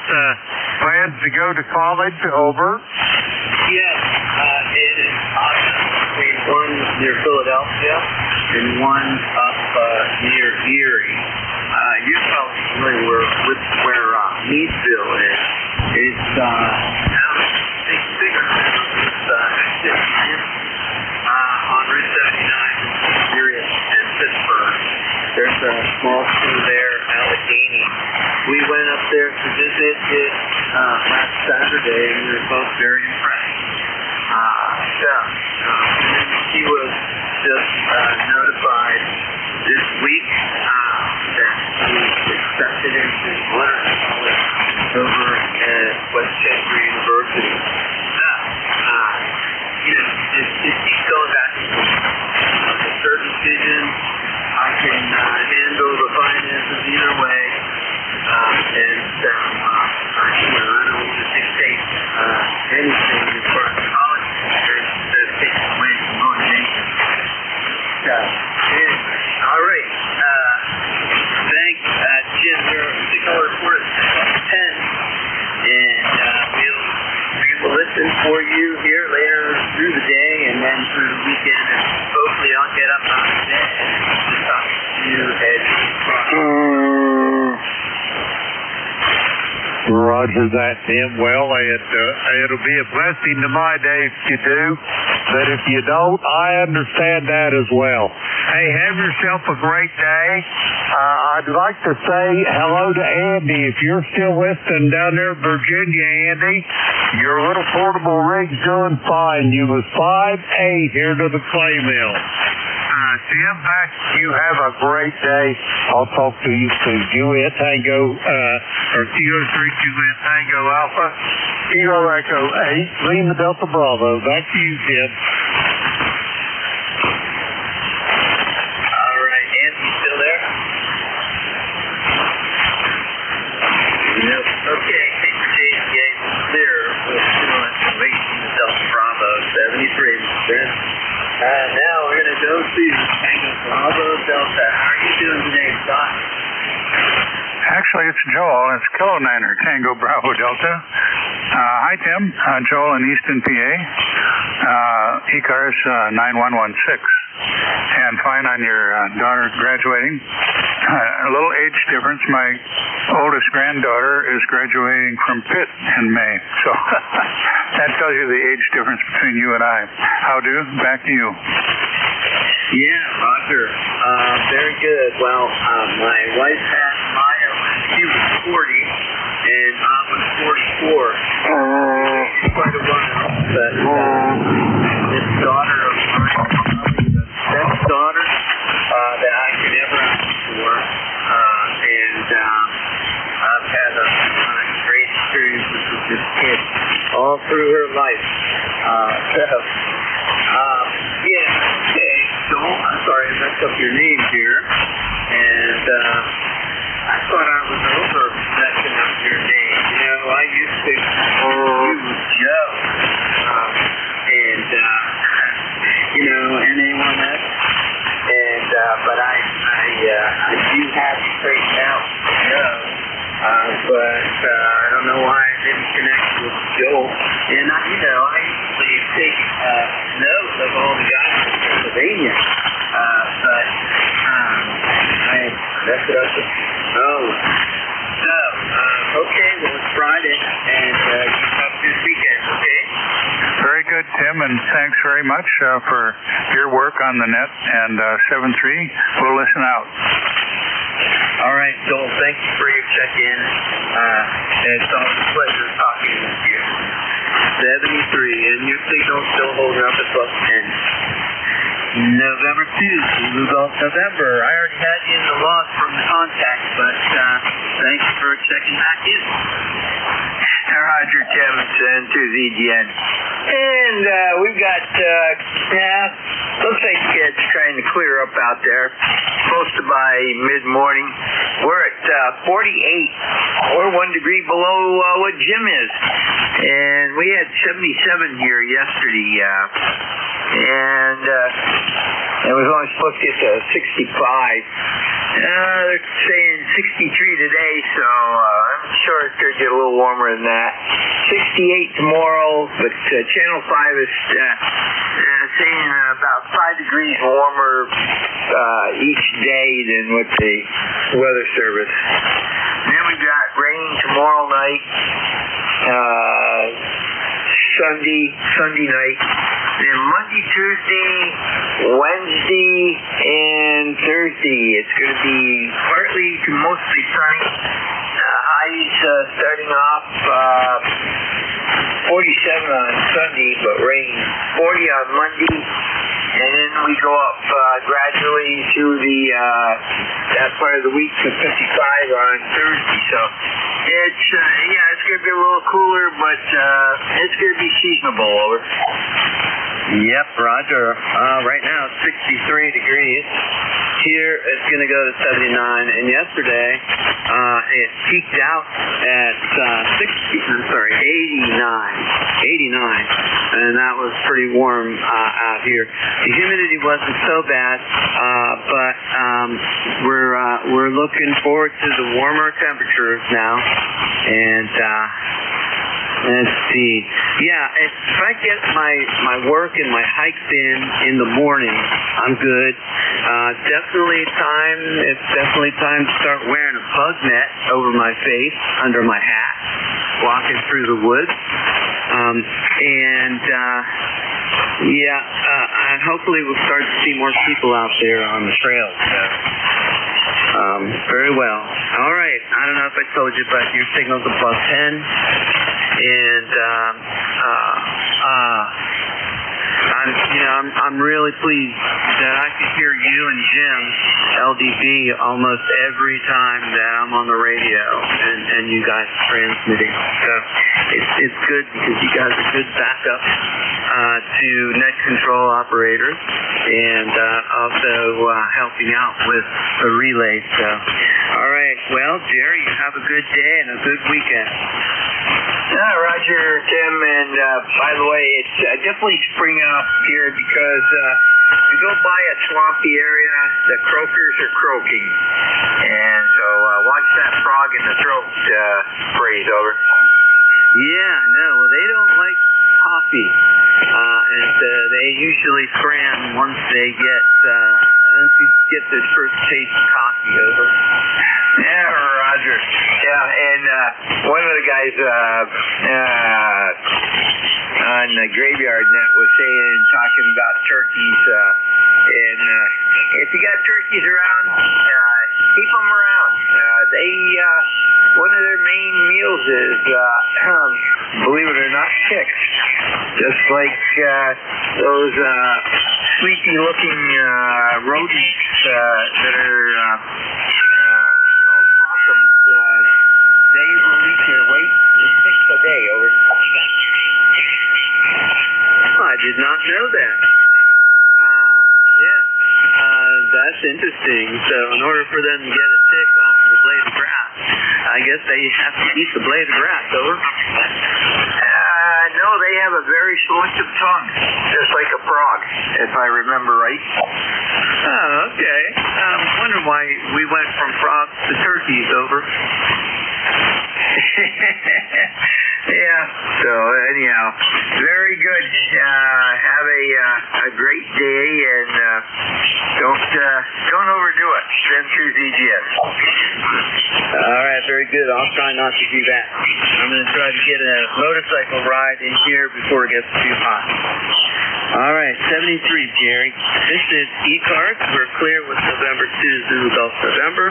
plans to go to college over? Yes, it is awesome. There's one near Philadelphia and one up near Erie. You're probably familiar with where Meadville is. It's bigger on Route 79 Erie and Pittsburgh. There's a small school there, Allegheny. We went up there to visit it last Saturday, and we were both very impressed. She was just notified this week that she accepted into honors college over at Westchester University. It keeps going back and forth. A certain vision, I can handle the finances either way, and I don't want to dictate anything as far as college that takes away from motivation. All right. Thanks, Jim. Your signal report is 10, and we will listen for you here later through the day and then through the weekend, and hopefully I'll get up on the day to talk to you at Roger that, Tim. Well, it'll be a blessing to my day if you do, but if you don't, I understand that as well. Hey, have yourself a great day. I'd like to say hello to Andy. If you're still listening down there in Virginia, Andy, your little portable rig's doing fine. You was 5'8" here to the clay mill. Tim, you have a great day. I'll talk to you soon. Juliet Tango, or Kilo 3 Juliet Tango Alpha, Kilo Echo 8, Lima Delta Bravo. Back to you, Tim. All right, Andy, still there? Nope. Okay, Paper J's gate clear with Kilo Echo 8, Lima Delta Bravo 73. Now we're going to go to Tango Bravo Delta. How are you doing today, Scott? Actually, it's Joel. It's Kilo 9er, Tango Bravo Delta. Hi, Tim. Joel in Easton, PA. ECARS 9116. And fine on your daughter graduating. A little age difference. My oldest granddaughter is graduating from Pitt in May. So that tells you the age difference between you and I. How do? Back to you. Yeah, Roger. Very good. Well, my wife had Maya when she was 40, and I was 44. Quite a while. But this daughter of mine is probably the best daughter that I could ever ask for. And I've had a great experiences with this kid all through her life. I'm sorry I messed up your name here, and I thought I was over messing up your name. You know, I used to use Joe, and NA1S, and but I do have to straighten out Joe, but I don't know why I didn't connect with Joel, and I usually take note of all the guys in Pennsylvania. But I messed it up. Okay, well, it's Friday, and you have this weekend, okay? Very good, Tim, and thanks very much for your work on the net. And 7-3, we'll listen out. All right, Joel, thank you for your check-in. It's always a pleasure talking with you. 73, and your signal's still holding up at +10. November 2, Zulu Golf November. I already had you in the log from the contact, but thanks for checking back in. Roger, Tim, it's N2ZGN. And we've got, looks like it's trying to clear up out there. Supposed to by mid-morning. We're at 48. We're 1 degree below what Jim is. And we had 77 here yesterday. And it was only supposed to get to 65. They're saying 63 today, so I'm sure it's going to get a little warmer than that. 68 tomorrow, but Channel 5 is saying about 5 degrees warmer each day than with the Weather Service. And then we've got rain tomorrow night, Sunday night. Then Monday, Tuesday, Wednesday, and Thursday, it's going to be partly to mostly sunny. Highs starting off 47 on Sunday, but rain 40 on Monday. And then we go up gradually through that part of the week to 55 on Thursday. So it's it's going to be a little cooler, but it's going to be seasonable. Over. Yep, Roger. Right now it's 63 degrees. Here it's going to go to 79, and yesterday it peaked out at 89, and that was pretty warm out here. The humidity wasn't so bad, but we're looking forward to the warmer temperatures now, and let's see. Yeah, if I get my work and my hikes in the morning, I'm good. It's definitely time to start wearing a bug net over my face, under my hat, walking through the woods. And hopefully we'll start to see more people out there on the trails. Very well. All right. I don't know if I told you, but your signal's a +10. And I'm really pleased that I can hear you and Jim, LDB, almost every time that I'm on the radio and you guys transmitting. So it's good because you guys are good backup to net control operators and also helping out with the relay. So, all right. Well, Jerry, you have a good day and a good weekend. Roger, Tim, and by the way, it's definitely springing up here because if you go by a swampy area, the croakers are croaking. And so watch that frog in the throat phrase, over. Yeah, no, well, they don't like coffee. And they usually scram once they get their first taste of coffee, over. Yeah, Roger. Yeah, and one of the guys on the Graveyard Net was talking about turkeys, and if you got turkeys around, keep them around. One of their main meals is, believe it or not, chicks. Just like those sleepy-looking rodents that are called possums. They release their weight in 6 a day, over. I did not know that. That's interesting. So in order for them to get a tick off of the blade of grass, I guess they have to eat the blade of grass, over. No, they have a very selective tongue, just like a frog, if I remember right. Oh, okay. I'm wondering why we went from frogs to turkeys, over. Yeah, so anyhow, very good. Have a great day, and don't overdo it. Send through ZGS. All right, very good. I'll try not to do that. I'm going to try to get a motorcycle ride in here before it gets too hot. All right, 73, Jerry. This is ECARS. We're clear with November 2, Zulu Golf November.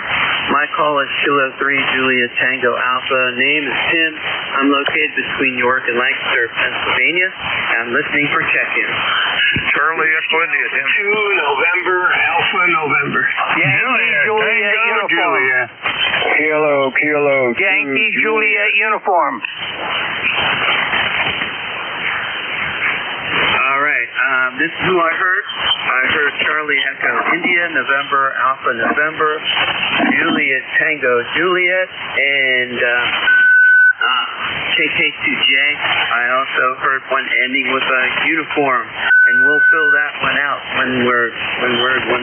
My call is Kilo 3, Julia Tango Alpha. Name is Tim. I'm located between York and Lancaster, Pennsylvania. I'm listening for check-in. Charlie, Echo India, Tim. 2 November, Alpha November. Yankee Juliet uniform. Julia. Kilo. Yankee Juliet uniform. All right, this is who I heard. I heard Charlie Echo India, November Alpha November, Juliet Tango Juliet, and KK2J. I also heard one ending with a uniform, and we'll fill that one out when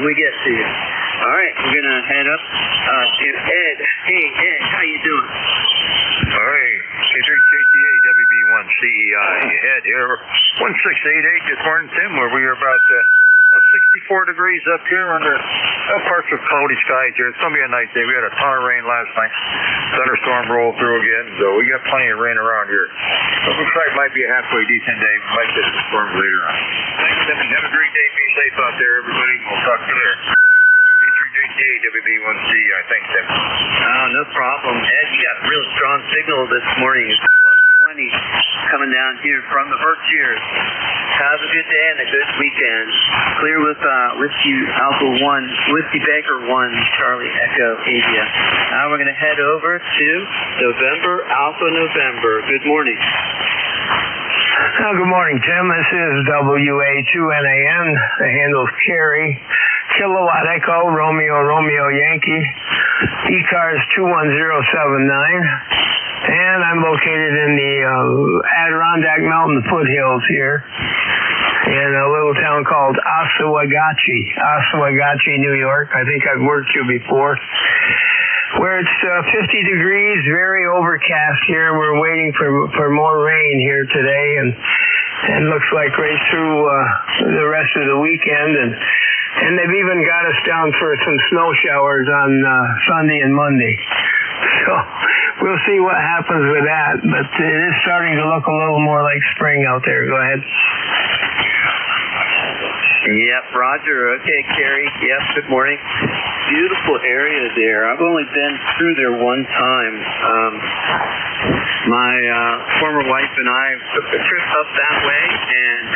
we get to you. All right, we're gonna head up to Ed. Hey Ed, how you doing? Hey, K3KTA WB1CEI ahead here. 1688 this morning, Tim, where we are about 64 degrees up here under parts of cloudy skies here. It's going to be a nice day. We had a ton of rain last night. Thunderstorm rolled through again, so we got plenty of rain around here. So it looks like it might be a halfway decent day. We might get some storms later on. Thanks, Tim. Have a great day. Be safe out there, everybody. We'll talk to you later. K3KTA WB1CEI. Thanks, Tim. No problem. Ed, you got a real strong signal this morning. It's plus 20 coming down here from the Berkshires. Have a good day and a good weekend. Clear with Whiskey Alpha 1, Whiskey Baker 1, Charlie Echo India. Now we're going to head over to November Alpha November. Good morning. Good morning, Tim. This is WA2NAN. The handle's Carrie. Kilowatt Echo, Romeo Yankee. ECARS 21079. And I'm located in the Adirondack Mountain foothills here in a little town called Oswegatchie, New York. I think I've worked here before. Where it's 50 degrees, very overcast here. We're waiting for more rain here today, and looks like right through the rest of the weekend. And they've even got us down for some snow showers on Sunday and Monday. So we'll see what happens with that. But it is starting to look a little more like spring out there. Go ahead. Yep, Roger. Okay, Carrie. Yep, good morning. Beautiful area there. I've only been through there one time. My former wife and I took a trip up that way, and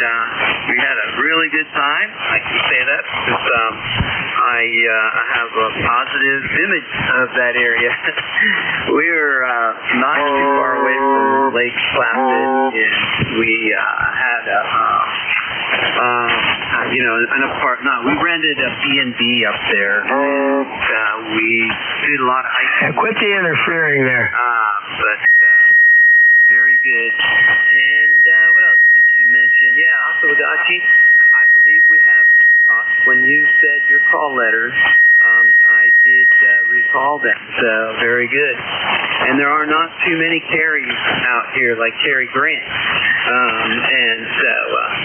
we had a really good time. I can say that because I have a positive image of that area. We were not too far away from Lake Placid, and we had we rented a B&B up there, and we did a lot of hiking. Quit the interfering there. But very good. And what else did you mention? Yeah, Oswegatchie. I believe we have talked. When you said your call letters, I did recall that. So very good. And there are not too many Carries out here like Cary Grant. And so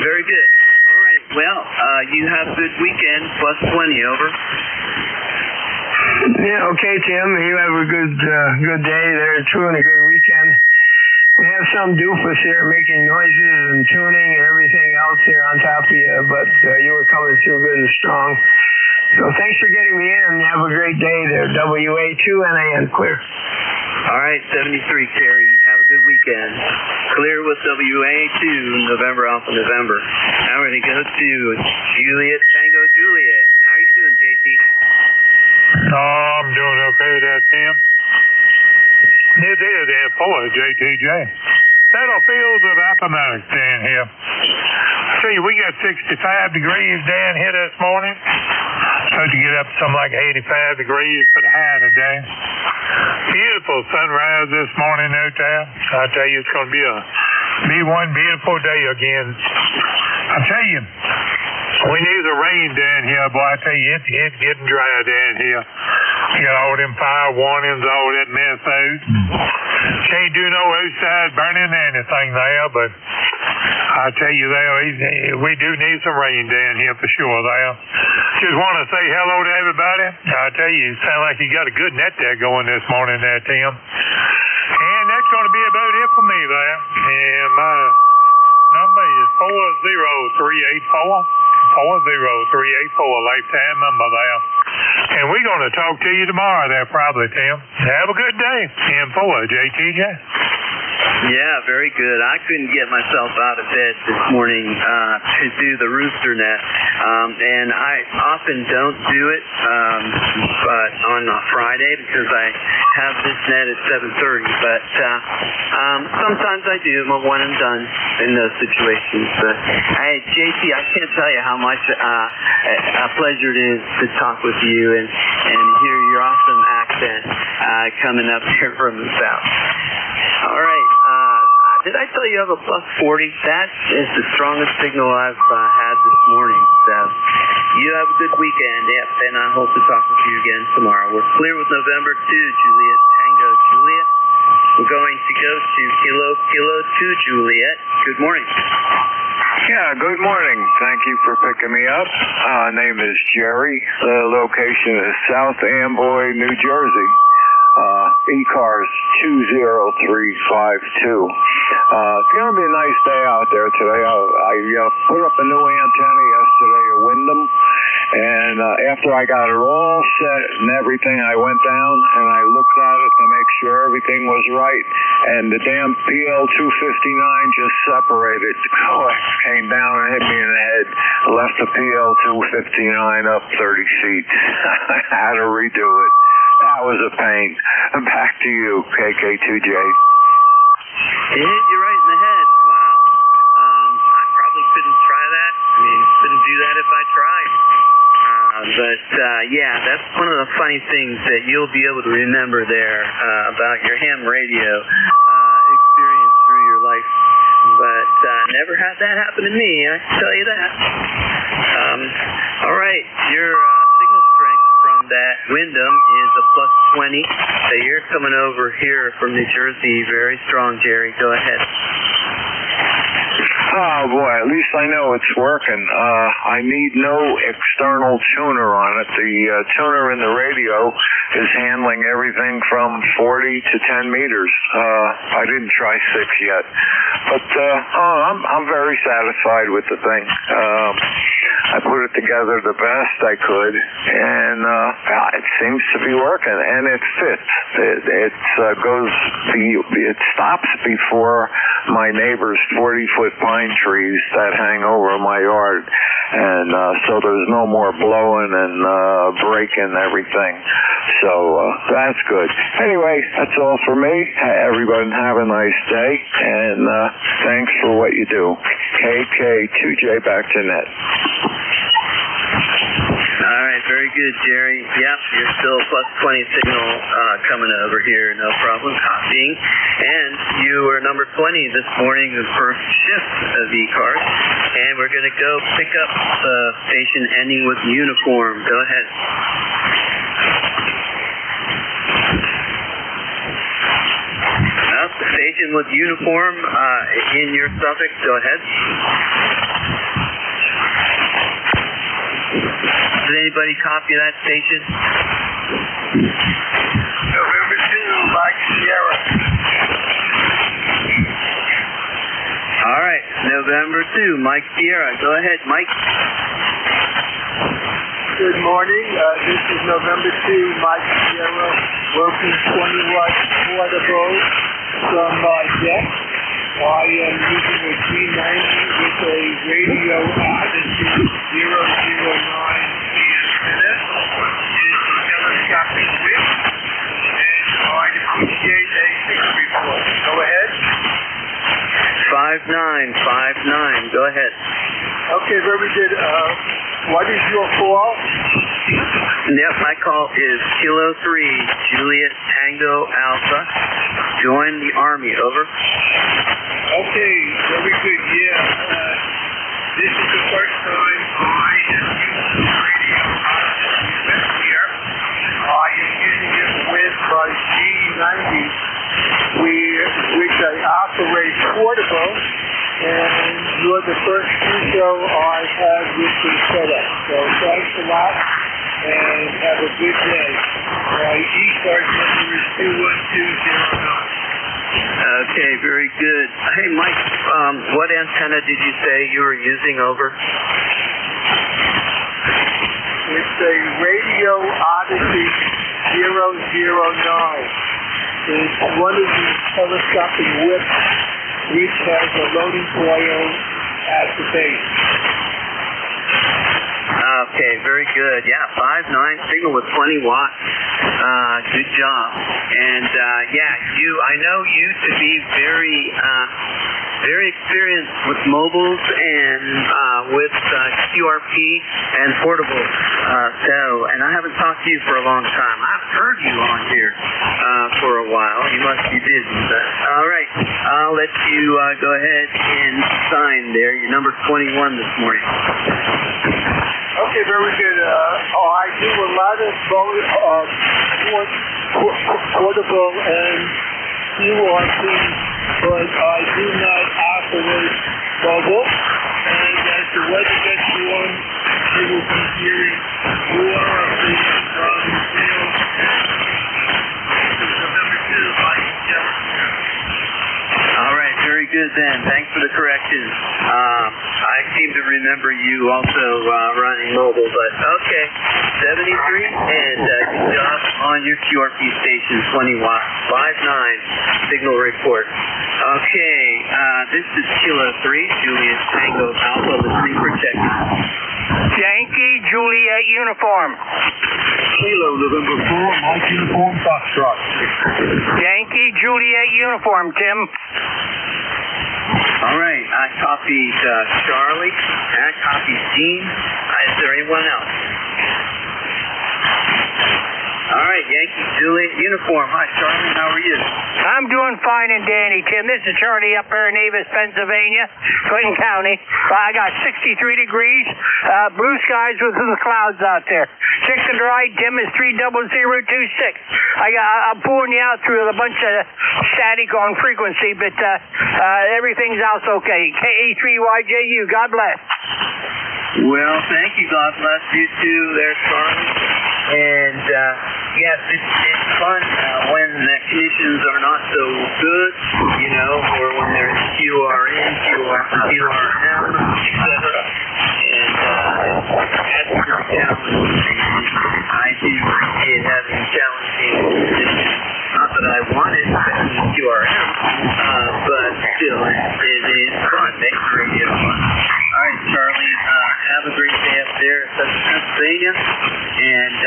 very good. All right. Well, you have a good weekend. Plus 20. Over. Yeah. Okay, Tim. You have a good day there too, and a good weekend. We have some doofus here making noises and tuning and everything else here on top of you, but you were coming through good and strong. So thanks for getting me in. Have a great day there. WA2NAN, clear. All right, 73, Carrie. Have a good weekend. Clear with WA2, November Alpha November. Now we're going to go to Juliet Tango Juliet. How are you doing, JT? Oh, I'm doing okay there, Tim. This is the for JTJ. Battlefields of Appomattox down here. See, we got 65 degrees down here this morning. Supposed to get up to something like 85 degrees for the high today. Beautiful sunrise this morning out there. I tell you, it's going to be one beautiful day again. I tell you, we need the rain down here, boy. I tell you, it's getting dry down here. You got all them fire warnings, all that mess out. Can't do no outside burning anything there, but I tell you there, we do need some rain down here for sure there. Just want to say hello to everybody. I tell you, it sounds like you got a good net there going this morning there, Tim. And that's going to be about it for me there. And my number is 40384. 40384, lifetime number there. And we're going to talk to you tomorrow there probably, Tim. Have a good day. M4, JTJ. Yeah, very good. I couldn't get myself out of bed this morning to do the rooster net, and I often don't do it, but on a Friday because I have this net at 7:30. But sometimes I do. I'm a one and done in those situations. But hey, JT, I can't tell you how much a pleasure it is to talk with you and hear your awesome accent coming up here from the south. All right. Did I tell you I have a plus 40? That is the strongest signal I've had this morning. So you have a good weekend. Yep, and I hope to talk with you again tomorrow. We're clear with November 2, Juliet, Tango, Juliet. We're going to go to Kilo 2, Juliet. Good morning. Yeah, good morning. Thank you for picking me up. Name is Jerry. The location is South Amboy, New Jersey. ECARS 20352. It's going to be a nice day out there today. I put up a new antenna yesterday at Wyndham, and after I got it all set and everything, I went down and I looked at it to make sure everything was right, and the damn PL259 just separated. The coax came down and hit me in the head, left the PL259 up 30 feet. I had to redo it. That was a pain. Back to you, KK2J. It hit you right in the head. Wow. I probably couldn't try that. I mean, couldn't do that if I tried. Yeah, that's one of the funny things that you'll be able to remember there about your ham radio experience through your life. But never had that happen to me, I can tell you that. All right, your signal strength from that Wyndham is a plus 20. So you're coming over here from New Jersey, very strong, Jerry. Go ahead. Oh boy, at least I know it's working. I need no external tuner on it. The tuner in the radio is handling everything from 40 to 10 meters. I didn't try 6 yet, but I'm very satisfied with the thing. I put it together the best I could, and it seems to be working, and it fits. It stops before my neighbor's 40-foot pine trees that hang over my yard, and so there's no more blowing and breaking everything. So that's good. Anyway, that's all for me. Everybody have a nice day, and thanks for what you do. KK2J back to net. All right, very good, Jerry. Yep, you're still plus 20 signal coming over here, no problem, copying. And you were number 20 this morning, the first shift of ECARS. And we're going to go pick up the station ending with uniform. Go ahead. The station with uniform in your suffix. Go ahead. Did anybody copy that station? November 2, Mike Sierra. All right, November 2, Mike Sierra. Go ahead, Mike. Good morning. This is November 2, Mike Sierra, working 20-watt portable from deck. I am using a G90 with a radio altitude 009 antenna. It is a telescopic width, and I'd appreciate a signal report. Go ahead. 5959. Go ahead. Okay, very good. What is your call? Yep, my call is Kilo 3, Juliet Tango Alpha. Join the Army, over. Okay, very good. Yeah, this is the first time I have used the radio here. I am using it with my G90, which I operate portable, and you're the first show I have with this setup. So thanks a lot, and have a good day. My ECARS number is 21209. Okay, very good. Hey, Mike, what antenna did you say you were using over? It's a Radio Odyssey 009. It's one of these telescopic whips which has a loading coil at the base. Okay, very good. Yeah, 5.9 signal with 20 watts. Good job. And I know you to be very experienced with mobiles and with QRP and portable. And I haven't talked to you for a long time. I've heard you on here for a while. You must be busy. But all right, I'll let you go ahead and sign there. You're number 21 this morning. Okay, very good. I do a lot of portable and QRP, but I do not operate mobile. And as the weather gets warm, you will be hearing more of the field. Number 2, Mike Jefferson. All right, very good then. Thanks for the correction. I seem to remember you also running mobile, but okay. 73, and good job on your QRP station, 20 watts, 5.9 signal report. Okay, this is Kilo 3, Juliet Tango Alpha, listening for checking. Yankee Juliet uniform. Kilo November 4, Mike uniform, Foxtrot. Yankee Juliet uniform, Tim. All right, I copied Charlie, and I copied Gene. Is there anyone else? All right, Yankee Juliet uniform. Hi, Charlie. How are you? I'm doing fine and dandy, Tim. This is Charlie up here in Avis, Pennsylvania, Clinton County. I got 63 degrees, blue skies with the clouds out there. Check the ride, Tim, is 30026. I'm pulling you out through a bunch of static on frequency, but everything's else okay. KA3YJU. God bless. Well, thank you. God bless you too there, Charlie. And yes, it's fun when the conditions are not so good, or when there's QRN, QRM, etc. And that's pretty challenging. I do appreciate having challenging conditions. Not that I wanted QRM, but still, it is fun. Makes radio fun. All right, Charlie, have a great day up there in Pennsylvania, and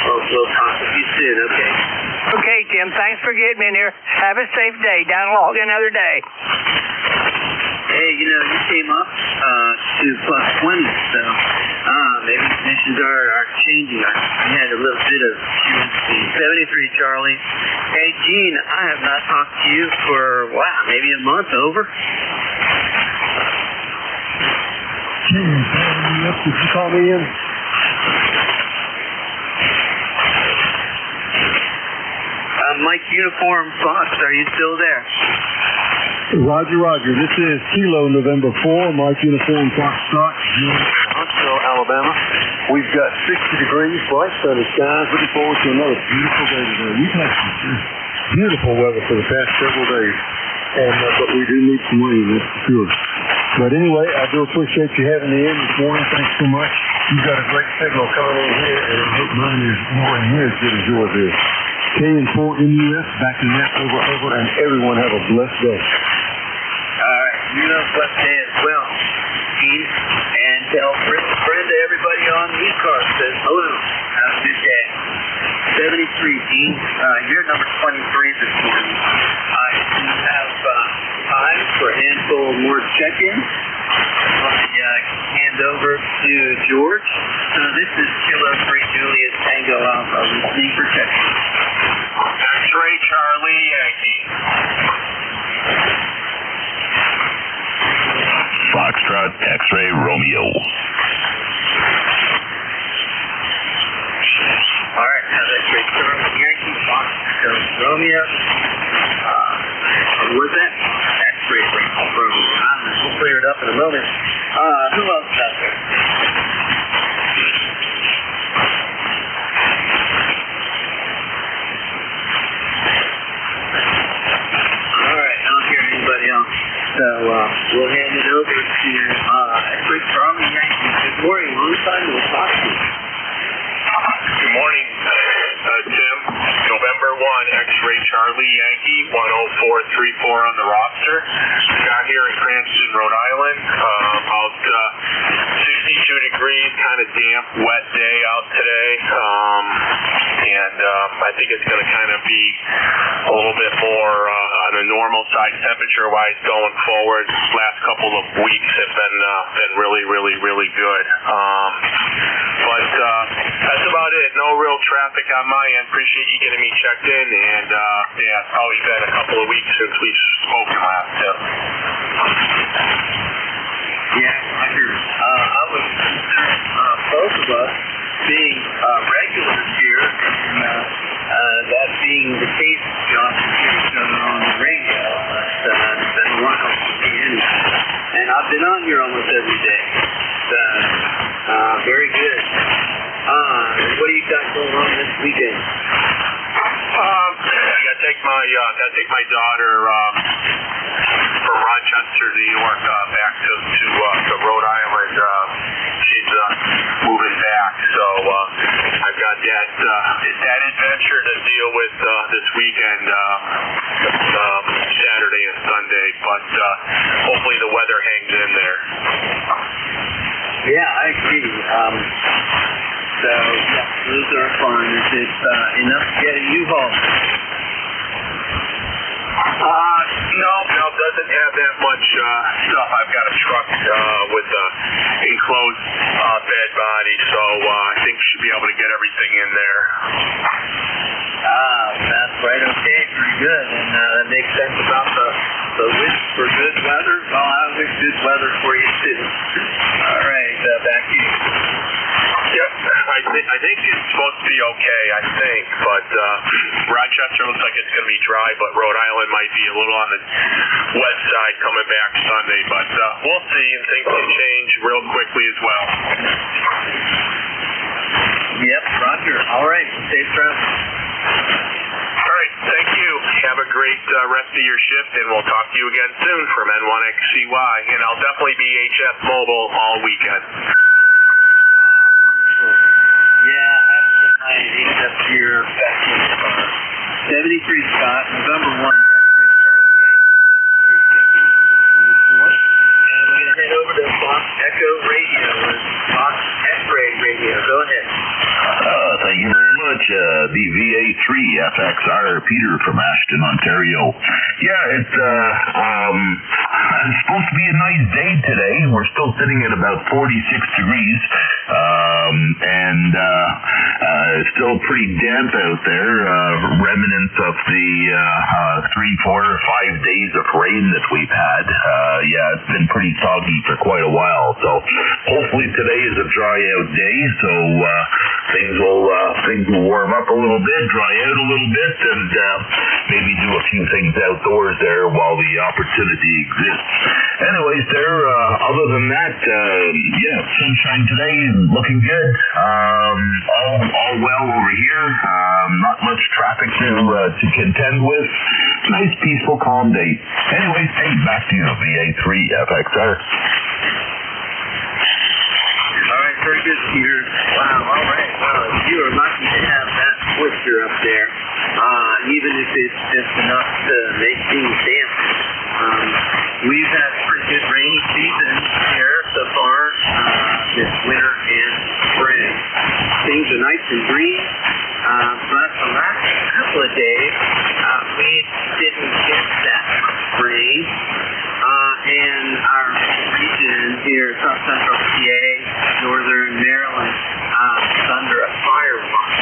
we'll talk with you soon, okay? Okay, Tim, thanks for getting me in here. Have a safe day. Down log another day. Hey, you came up to plus 20, so maybe conditions are changing. I had a little bit of QNC. 73, Charlie. Hey, Gene, I have not talked to you for, maybe a month over. Gene, did you call me in? Mike Uniform Fox, are you still there? Roger. This is Kilo November 4, Mike Uniform Foxtrot, Huntsville, Alabama. We've got 60 degrees, bright sunny skies. Looking forward to another beautiful day today. We've had some beautiful weather for the past several days, but we do need some rain, that's for sure. But anyway, I do appreciate you having me in this morning. Thanks so much. You've got a great signal coming in here, and I hope mine is nowhere near as good as yours is. K4NUS, back to net, over, and everyone have a blessed day. All right, you have a blessed day as well, Gene. And tell Brenda, everybody on the ECARS says hello. Have a good day. 73, Gene. You're number 23 this morning. I do have time for a handful more check-ins. I hand over to George. This is Kilo 3 Juliet Tango Alpha, listening for check-in. X-ray Charlie Yankee. Foxtrot X-ray Romeo. All right, now that's X-ray Charlie Yankee, Foxtrot Romeo. What was that? X-ray Romeo. We'll clear it up in a moment. Who else is out there? we'll hand it over to X-Ray Charlie Yankee. Good morning. Long time no talk to you. Good morning, Tim. November 1, X-Ray Charlie Yankee, 10434 on the roster. Got here in Cranston, Rhode Island. About 62 degrees, kind of damp, wet day out today. I think it's going to kind of be a little bit more on the normal side temperature-wise going forward. Last couple of weeks have been really, really, really good. But that's about it. No real traffic on my end. Appreciate you getting me checked in, and yeah, it's probably been a couple of weeks since we've spoken last, Tim. Yeah, Roger. I was considering both of us being regulars here, and that being the case, John, to hear each other on the radio. It's been a while for me anyway. And I've been on here almost every day. Very good. What do you got going on this weekend? I gotta take my daughter from Rochester, New York, back to Rhode Island. She's moving back, so I've got that adventure to deal with this weekend, Saturday and Sunday. But hopefully the weather hangs in there. Yeah, I agree. So, yeah, those are fun. Is it enough to get a U-Haul? No, doesn't have that much stuff. I've got a truck with a enclosed bed body, so I think should be able to get everything in there. That's right. Okay, pretty good. And that makes sense about the wish for good weather. Well, I wish good weather for you too. All right, back to you. Yep, I think it's supposed to be okay, I think, but Rochester looks like it's going to be dry, but Rhode Island might be a little on the wet side coming back Sunday, but we'll see, and things can change real quickly as well. Yep, Roger. All right, safe travel. All right, thank you. Have a great rest of your shift, and we'll talk to you again soon from N1XCY, and I'll definitely be HS Mobile all weekend. Yeah, I have to get my HS here back in 73 Scott, November 1, X-Ray Charlie Yankee, checking number 24. And we're going to head over to Fox Echo Radio with Fox X-Ray Radio. Go ahead. Thank you very much. The VA3FXR, Peter from Ashton, Ontario. Yeah, it's supposed to be a nice day today. We're still sitting at about 46 degrees. And still pretty damp out there, remnants of the 3, 4, 5 days of rain that we've had. Yeah, it's been pretty soggy for quite a while, so hopefully today is a dry out day, so things will warm up a little bit, dry out a little bit, and maybe do a few things outdoors there while the opportunity exists. Anyways, other than that, yeah, sunshine today, looking good. All well over here. Not much traffic to contend with. Nice, peaceful, calm day. Anyways, hey, back to you, VA3FXR. All right, very good, Peter. Wow, all right. Well, you are lucky to have that moisture up there, even if it's just enough to make things damp. We've had a pretty good rainy season here so far this winter and spring. Things are nice and green, but the last couple of days we didn't get that rain, and our region here, South Central PA, Northern Maryland, is under a fire watch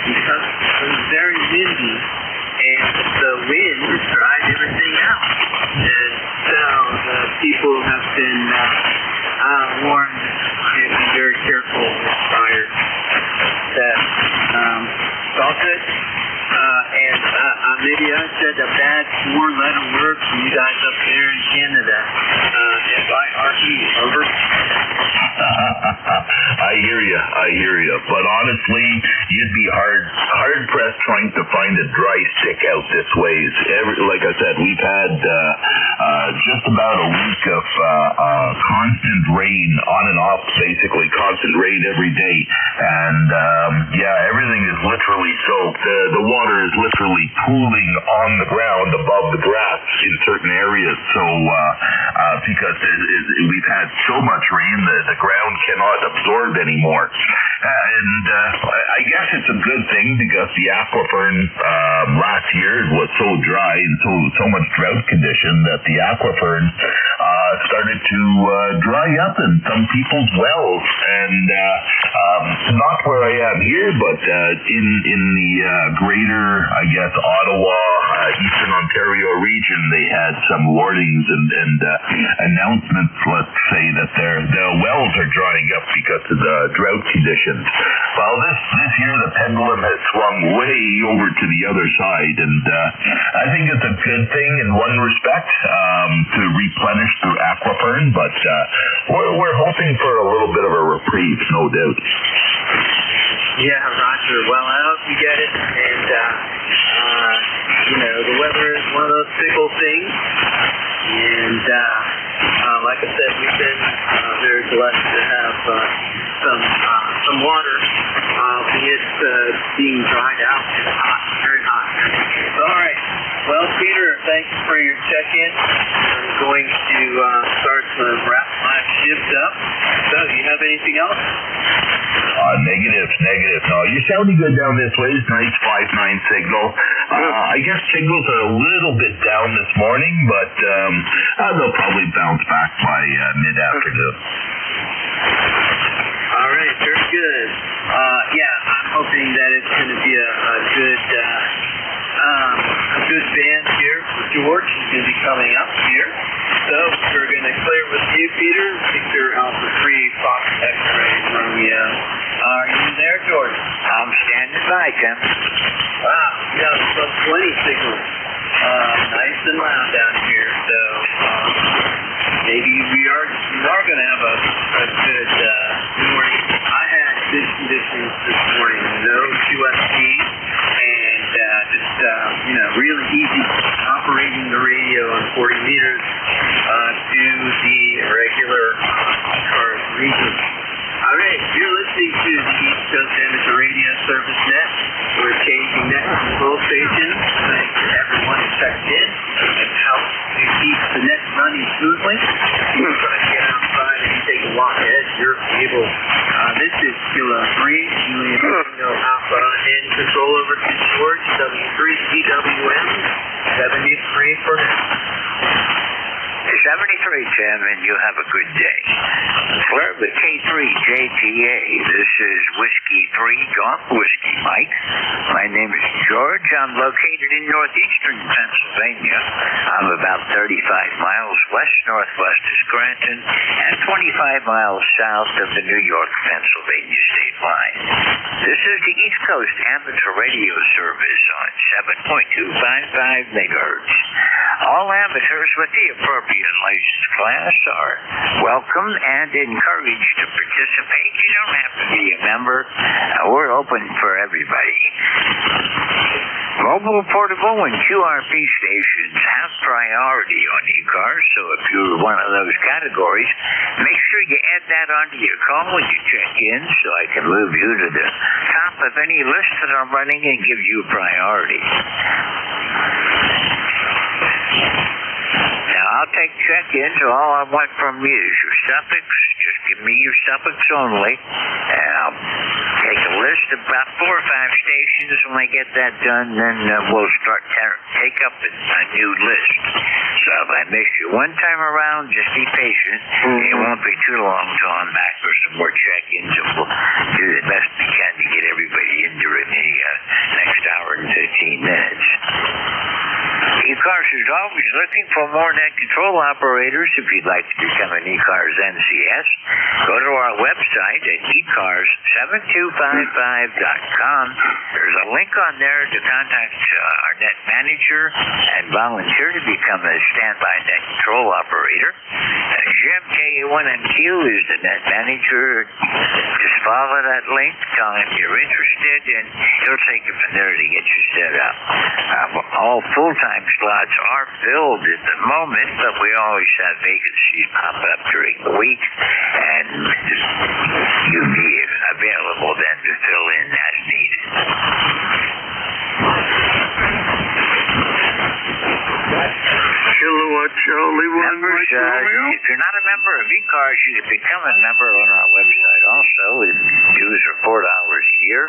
because it was very windy, and the wind dried everything out. And so the people have been warned to be very careful with fires. It's all good. And maybe I said a bad 4-letter word for you guys up there in Canada. FIRE, over. I I hear you. But honestly, you'd be hard pressed trying to find a dry stick out this way. Like I said, we've had just about a week of constant rain, on and off, basically constant rain every day, and everything is literally soaked. The water is literally pooling on the ground above the grass in certain areas. So because we've had so much rain, the ground cannot absorb anymore. And I guess it's a good thing because the aquifer last year was so dry and so much drought condition that the aquifer started to dry up in some people's wells. And not where I am here, but in the greater, I guess, Ottawa, Eastern Ontario region, they had some warnings and announcements, let's say, that the wells are drying up because of the drought conditions. Well, this year the pendulum has swung way over to the other side, and I think it's a good thing in one respect to replenish through aquifer, but we're hoping for a little bit of a reprieve, no doubt. Yeah, Roger. Well, I hope you get it, and the weather is one of those fickle things, and like I said, we've been very blessed to have some water, it's being dried out and hot, very hot. All right. Well, Peter, thank you for your check-in. I'm going to start to wrap my shift up. So, do you have anything else? Negative. No, you're sounding good down this way. It's nice 5-9 signal. I guess signals are a little bit down this morning, but they'll probably bounce back by mid-afternoon. All right, very good. I'm hoping that it's going to be a good band here for George. He's going to be coming up here. So we're going to clear with you, Peter. Victor Alpha 3 Fox X-ray Romeo. Are you there, George? I'm standing by, Tim. Wow, we got some 20 signals. Nice and loud down here. So maybe we are going to have a good morning. I had good conditions this morning. No QSP. Really easy operating the radio on 40 meters to the regular ECARS region. All right, you're listening to the East Coast Amateur Radio Service Net. We're changing net control stations. Thanks to everyone who checked in. It helps to keep the net running smoothly. We're trying to get outside and take a walk ahead. You're able. This is Kilo 3, Julian Romeo Alpha in control over to George, W3 EWM, 73 for now. 73, Tim, and you have a good day. Flirt with K3JTA. This is Whiskey 3 Golf Whiskey Mike. My name is George. I'm located in northeastern Pennsylvania. I'm about 35 miles west-northwest of Scranton and 25 miles south of the New York-Pennsylvania state line. This is the East Coast Amateur Radio Service on 7.255 megahertz. All amateurs with the appropriate license class are welcome and encouraged to participate. You don't have to be a member. We're open for everybody. Mobile, portable, and QRP stations have priority on ECARS, so if you're one of those categories, make sure you add that onto your call when you check in so I can move you to the top of any list that I'm running and give you priority. Now, I'll take check-ins. All I want from you is your suffix. Just give me your suffix only, and I'll take a list of about 4 or 5 stations. When I get that done, then we'll start take up a new list. So if I miss you one time around, just be patient. It won't be too long till I'm back for some more check-ins, and we'll do the best we can to get everybody in during the next hour and 15 minutes. ECARS is always looking for more net control operators. If you'd like to become an ECARS NCS, go to our website at ECARS7255.com. There's a link on there to contact our net manager and volunteer to become a standby net control operator. Jim, J1MQ, is the net manager. Just follow that link, tell him you're interested, and he'll take it from there to get you set up. All full-time slots are filled at the moment, but we always have vacancies pop up during the week, and you'll be available then to fill in as needed. Kilowatt Charlie 1 Members, if you're not a member of ECARS, you can become a member on our website also. Dues are $4 a year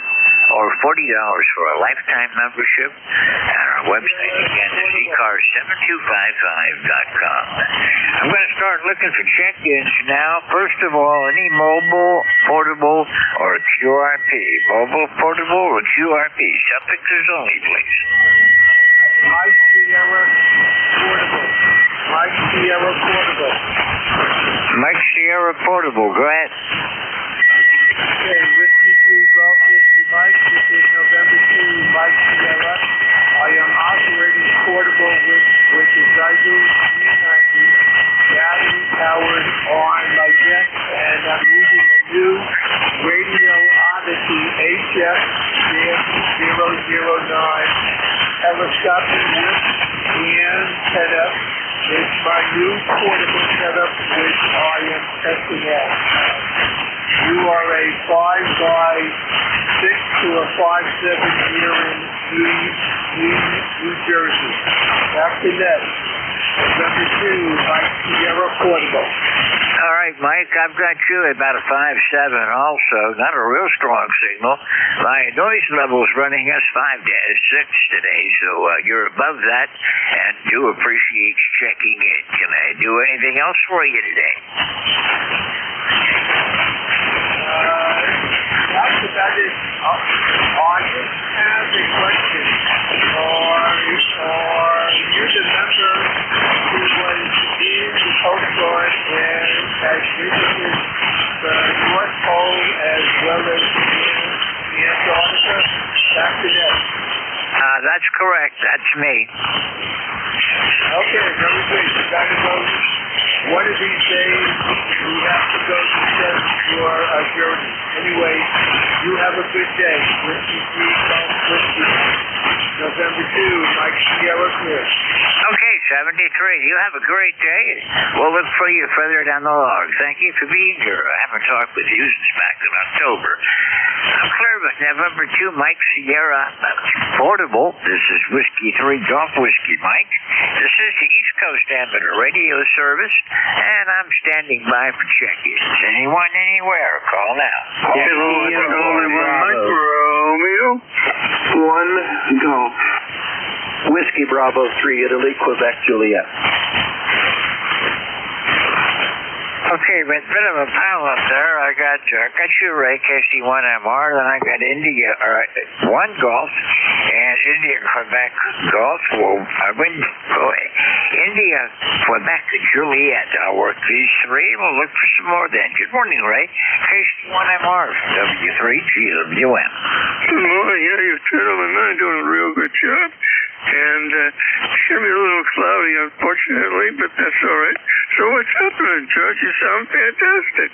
or $40 for a lifetime membership. And our website again is ECARS7255.com. I'm going to start looking for check-ins now. First of all, any mobile, portable, or QRP. Mobile, portable, or QRP. Suffixes only, please. Mike Sierra Portable. Mike Sierra Portable. Mike Sierra Portable, go ahead. Okay, Whiskey 3 Golf Whiskey Mike. This is November 2, Mike Sierra. I am operating portable with the Zygo G90 battery powered on my deck, and I'm using a new Radio Odyssey HF-009 telescopic whip and setup. It's my new portable setup which I am testing out. You are a 5x6 to a 5'7" here in New Jersey. Back to net. Number 2, Mike Sierra Portable. All right, Mike, I've got you at about a 5'7" also. Not a real strong signal. My noise level is running us 5-6 today, so you're above that, and do appreciate you checking in. Can I do anything else for you today? That's about it. I just have a question. You're the member who was in the Coast Guard and has visited the North Pole as well as the Antarctica. Back to that. That's correct. That's me. Okay, very good. You got to go. One of these days, you have to go to test your journey. Anyway, you have a good day. Whiskey 3 Golf Whiskey. November 2, Mike Sierra Clear. Okay, 73. You have a great day. We'll look for you further down the log. Thank you for being here. I haven't talked with you since back in October. I'm clear with November 2, Mike Sierra Portable. This is Whiskey 3 Golf Whiskey Mike. This is the East Coast Amateur Radio Service, and I'm standing by for check-ins. Anyone, anywhere, call now. Hello, Mike Romeo 1 Golf. Whiskey Bravo 3, Italy, Quebec, Juliet. Okay, but bit of a pile up there. I got you, Ray, KC1MR, then I got India 1 Golf, and India, Quebec, Golf. India, Quebec, Juliet. I'll work these 3. We'll look for some more then. Good morning, Ray. KC1MR, W3GWM. Good morning. Yeah, you gentlemen are doing a real good job. And it's going to be a little cloudy, unfortunately, but that's all right. So what's happening, George? You sound fantastic.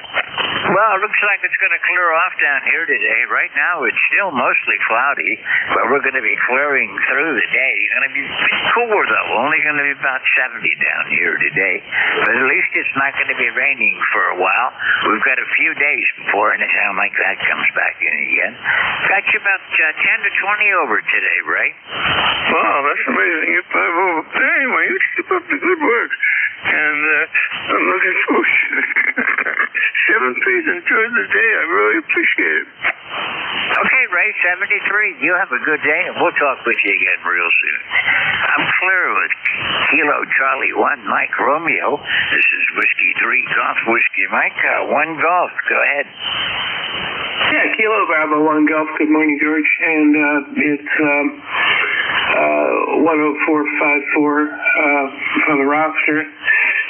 Well, it looks like it's going to clear off down here today. Right now, it's still mostly cloudy, but we're going to be clearing through the day. It's going to be a bit cooler, though. Only going to be about 70 down here today. But at least it's not going to be raining for a while. We've got a few days before anything like that comes back in again. Got you about 10 to 20 over today, Ray. Wow, that's amazing. You're 5 over. Anyway, you keep up the good work. And I'm looking forward to it. 7 please enjoy the day. I really appreciate it. Okay, Ray, 73. You have a good day, and we'll talk with you again real soon. I'm clear with Kilo Charlie 1 Mike Romeo. This is Whiskey 3 Golf Whiskey Mike. 1 Golf. Go ahead. Yeah, Kilo Bravo 1 Golf. Good morning, George. And it's 10454 from the roster.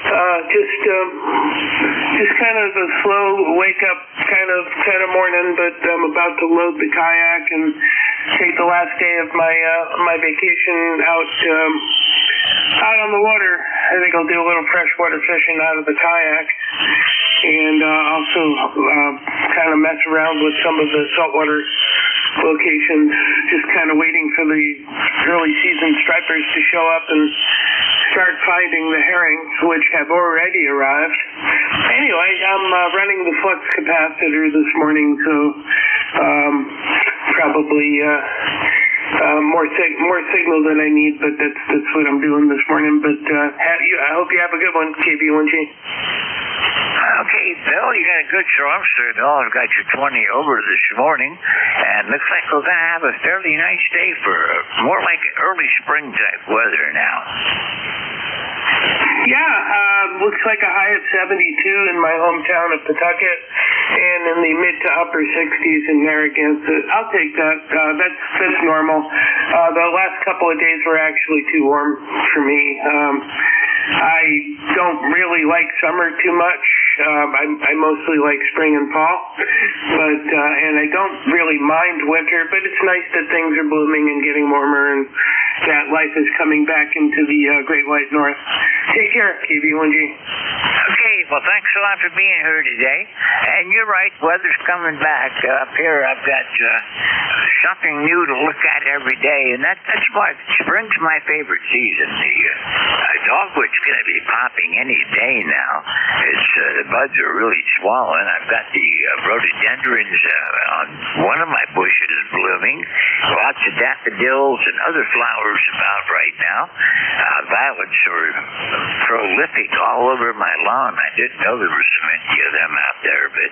Just kind of a slow wake up kind of morning, but I'm about to load the kayak and take the last day of my vacation out on the water. I think I'll do a little freshwater fishing out of the kayak, and also kind of mess around with some of the saltwater locations, just kind of waiting for the early season stripers to show up and start finding the herring, which have already arrived. Anyway, I'm running the flux capacitor this morning, so probably more signal than I need, but that's what I'm doing this morning. But I hope you have a good one, KB1G. Okay, Bill, you got a good storm, sir. Bill, I've got you 20 over this morning, and looks like we're going to have a fairly nice day for more like early spring type weather now. Yeah, looks like a high of 72 in my hometown of Pawtucket, and in the mid to upper 60s in Narragansett. I'll take that. That's normal. The last couple of days were actually too warm for me. I don't really like summer too much. I mostly like spring and fall, but and I don't really mind winter, but it's nice that things are blooming and getting warmer and that life is coming back into the Great White North. Take care, KB1G. Okay, well, thanks a lot for being here today. And you're right, weather's coming back. Up here, I've got something new to look at every day, and that's why spring's my favorite season. The dogwood's going to be popping any day now. It's the buds are really swollen. I've got the rhododendrons on one of my bushes blooming. Lots of daffodils and other flowers about right now. Violets are prolific all over my lawn. I didn't know there were so many of them out there, but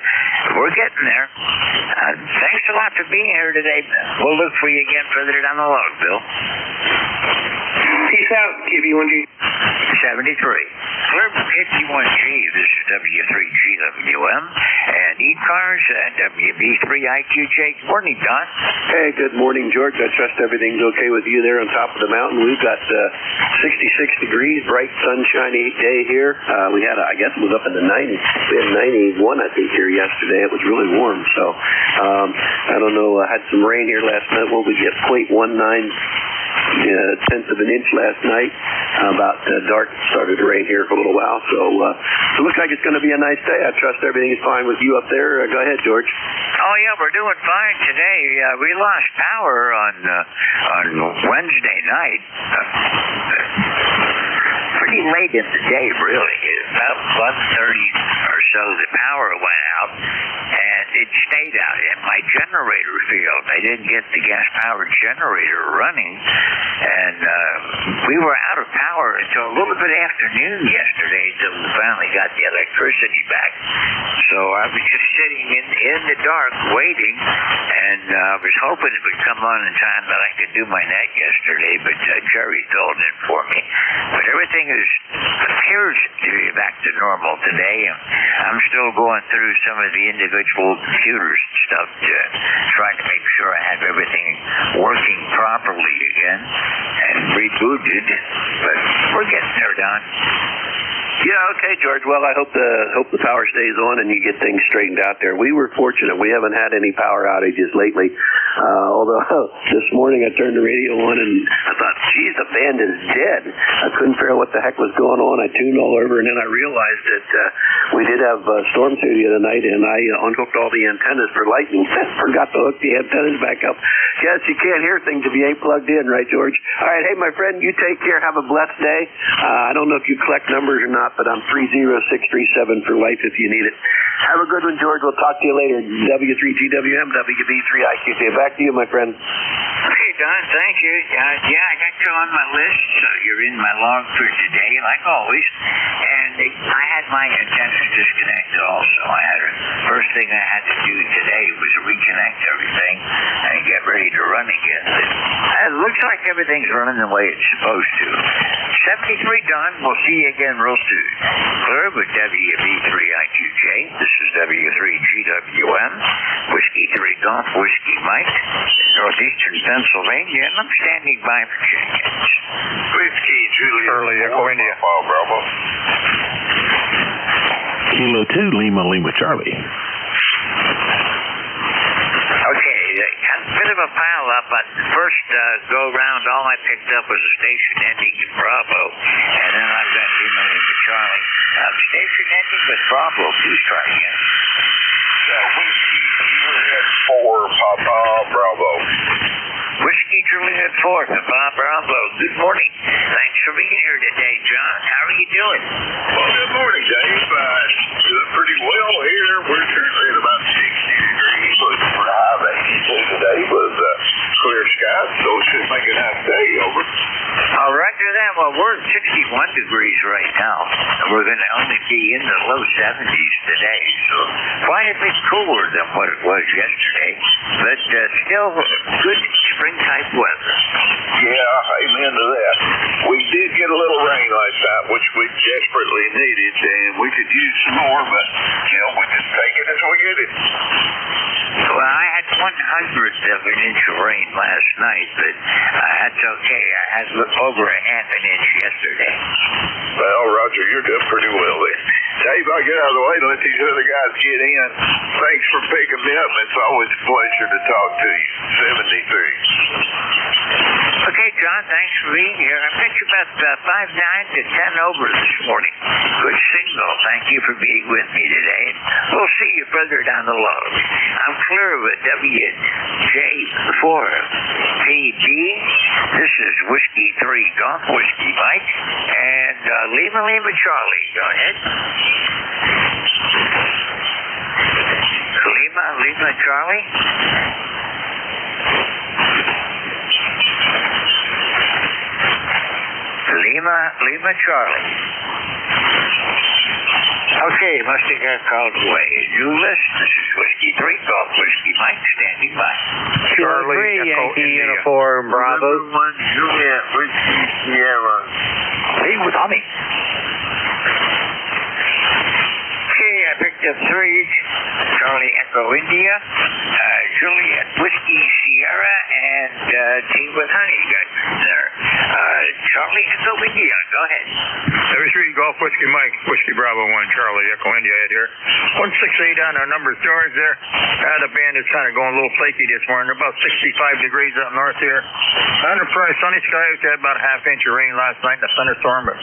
we're getting there. Thanks a lot for being here today. We'll look for you again further down the road, Bill. Peace out, KB1G. 73. Clear 51G, this is W3GWM, and ECARS and WB3IQJ. Morning, Don. Hey, good morning, George. I trust everything's okay with you there on top of the mountain. We've got 66 degrees, bright, sunshiny day here. We had, I guess it was up in the 90s. We had 91, I think, here yesterday. It was really warm, so I don't know. I had some rain here last night. What we get, 0.19 tenth of an inch last night. About dark, started to rain here for a little while, so it looks like it's going to be a nice day. I trust everything is fine with you up there. Go ahead, George. Oh yeah, we're doing fine today. We lost power on Wednesday night. Pretty late in the day, really. About 11:30 or so, the power went out, and it stayed out. And my generator failed. I didn't get the gas-powered generator running, and we were out of power until a little bit after noon yesterday, until we finally got the electricity back. So I was just sitting in the dark, waiting, and I was hoping it would come on in time that I could do my net yesterday, but Jerry filled in for me. But everything appears to be back to normal today, and I'm still going through some of the individual computers and stuff to try to make sure I have everything working properly again and rebooted, but we're getting there, Don. Yeah, okay, George. Well, I hope the power stays on and you get things straightened out there. We were fortunate. We haven't had any power outages lately. Although this morning I turned the radio on and I thought, geez, the band is dead. I couldn't figure out what the heck was going on. I tuned all over, and then I realized that we did have a storm through the other night, and I unhooked all the antennas for lightning. Forgot to hook the antennas back up. Guess you can't hear things if you ain't plugged in, right, George? All right, hey, my friend, you take care. Have a blessed day. I don't know if you collect numbers or not, but I'm 30637 for life if you need it. Have a good one, George. We'll talk to you later. W3GWM, WB3IQJ. Back to you, my friend. Okay, Don, thank you. Yeah, I got you on my list, so you're in my log for today, like always. And I had my antennas disconnected also. First thing I had to do today was reconnect everything and get ready to run again. It looks like everything's running the way it's supposed to. 73, Don. We'll see you again real soon. Clear with WB3IQJ. This is W3GWM, Whiskey 3 Golf, Whiskey Mike, northeastern Pennsylvania, and I'm standing by for check-ins. Whiskey, Juliet, Charlie, Echo India. Bravo. Kilo 2, Lima, Lima, Charlie. Okay, I'm going to of a pile up. But the first go round, all I picked up was a station ending in Bravo, and then I've got Lima Lima Charlie. Station ending with Bravo. Please try again. Whiskey Juliet 4, Papa Bravo. Whiskey Juliet 4, Papa Bravo. Good morning. Thanks for being here today, John. How are you doing? Well, good morning, Dave. Doing pretty well here. We're currently at about 60 degrees. Looking for a high of 82 today with clear skies, so it should make a nice day. Over. All right, to that. Well, we're at 61 degrees right now, and we're going to only be in the low 70s today, so quite a bit cooler than what it was yesterday, but still good spring-type weather. Yeah, amen to that. We did get a little rain last night, which we desperately needed, and we could use some more, but, we just take it as we get it. Well, I had 1/100th of an inch of rain last night, but that's okay. I had over a half an inch yesterday. Well, Roger, you're doing pretty well then. Dave, I'll get out of the way to let these other guys get in. Thanks for picking me up. It's always a pleasure to talk to you. 73. Okay, John, thanks for being here. I bet you about 5-9 to 10 over this morning. Good signal. Thank you for being with me today. And we'll see you further down the road. I'm clear with WJ4TB. This is Whiskey 3 Golf Whiskey Mike. And Lima Lima Charlie. Go ahead. Lima Lima Charlie. Lima Charlie. Okay, must have got called away. New list. This is Whiskey 3 Golf Whiskey Mike standing by. Charlie, Yankee Uniform, Bravo. 1 Juliet Whiskey Sierra. Hey, with Tommy. Okay, I picked up 3. Charlie Echo India, Juliet Whiskey Sierra, and Tea with Honey got there. Charlie Echo India, go ahead. 73 Golf Whiskey Mike, Whiskey Bravo 1, Charlie Echo India head here. 168 on our number stars there. The band is kind of going a little flaky this morning. About 65 degrees up north here. Enterprise, sunny skies, had about a half inch of rain last night in a thunderstorm, but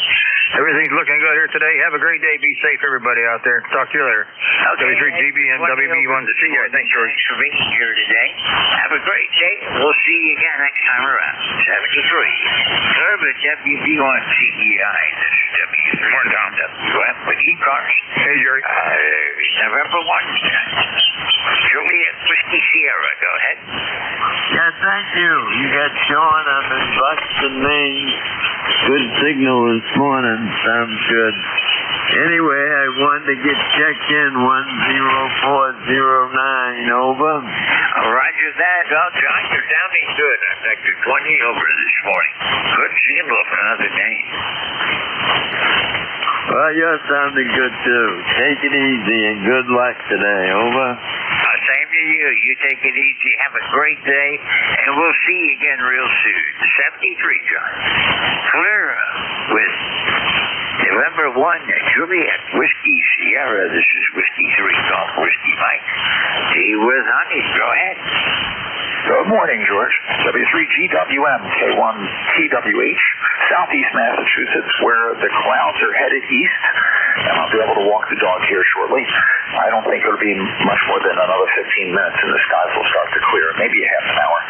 everything's looking good here today. Have a great day. Be safe, everybody out there. Talk to you later. Okay. 73GB and WB1C. Thanks, George. Thanks for being here today. Have a great day. We'll see you again next time around. 73. Serve at WB1CEI. This is W3. Morning, Tom. WM with ECARS. Hey, Jerry. November 1. Juliet Whiskey Sierra. Go ahead. Yeah, thank you. You got Sean on the bus and me. Good signal this morning. Sounds good. Anyway, I wanted to get checked in 10409 over. Roger that. Well, John, you're sounding good. I picked a 20 over this morning. Good signal for another day. Well, you're sounding good too. Take it easy and good luck today. Over. Same to you. You take it easy. Have a great day, and we'll see you again real soon. 73, John. Clear with November 1, Juliet Whiskey Sierra. This is Whiskey 3 Golf Whiskey Mike. Tea with Honey. Go ahead. Good morning, George. W3GWM, K1TWH, Southeast Massachusetts, where the clouds are headed east, and I'll be able to walk the dog here shortly. I don't think it'll be much more than another 15 minutes, and the skies will start to clear, maybe a half an hour.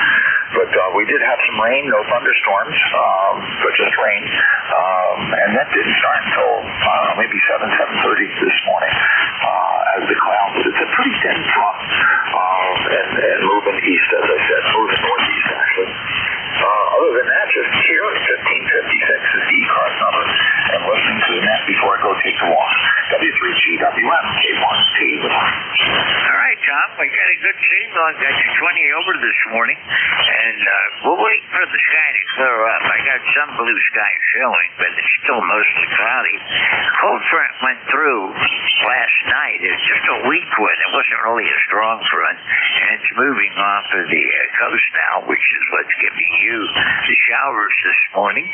But we did have some rain, no thunderstorms, but just rain. And that didn't start until, maybe 7:30 this morning, as the clouds, it's a pretty thin front, and moving east, as I said, moving northeast, actually. Other than that, just here at 1556 is the ECARS number, and listening to the net before I go take a walk. W3GWM, K1T. All right, Tom, we got a good signal. I got you 20 over this morning, and we'll wait for the sky to clear up. I got some blue sky showing, but it's still mostly cloudy. Cold front went through last night. It's just a weak one. It wasn't really a strong front, and it's moving off of the coast now, which is what's giving you the showers this morning.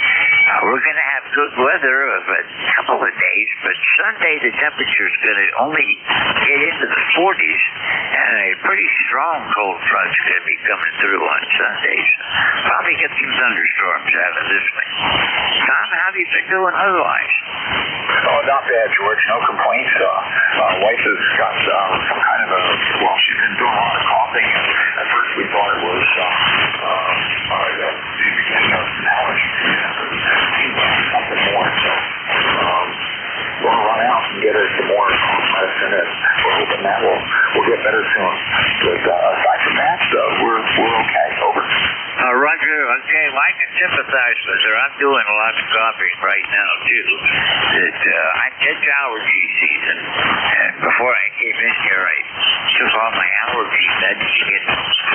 We're going to have good weather of a couple of days, but Sunday the temperature is going to only get into the 40s, and a pretty pretty strong cold front's going to be coming through on Sundays. Probably get some thunderstorms out of this one. Tom, how have you been doing otherwise? Oh, not bad, George. No complaints. Wife has got some kind of she's been doing a lot of coughing. At first we thought it was the beginning of an allergy. Something more. So, going to run out and get her some more medicine, and we're hoping that will get better soon. But aside from that, we're okay. Over. Roger, okay, well, I can sympathize with her. I'm doing a lot of coughing right now, too. It's allergy season, and before I came in here, I took all my allergy meds to get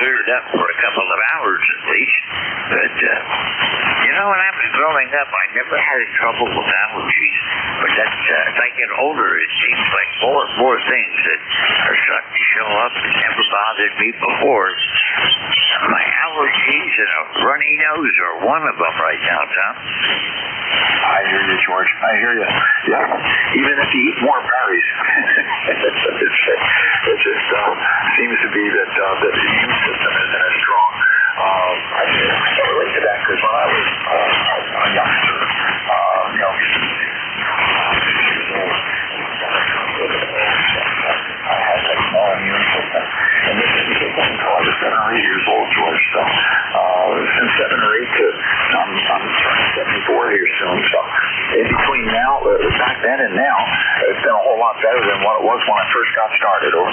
cleared up for a couple of hours at least. But, when I was growing up, I never had trouble with allergies. But as I get older, it seems like more and more things that are starting to show up that never bothered me before. My allergies and a runny nose are one of them right now, Tom. I hear you, George. I hear you. Yeah. Even if you eat more berries, it just seems to be that the immune system isn't as strong. I can relate to that because when I was a youngster, 6 years old, I had that small immune system. And this didn't take up until I was 7 or 8 years old, George. So since 7 or 8 to I'm turning 74 here soon. So in between now, back then and now, it's been a whole lot better than what it was when I first got started. Over.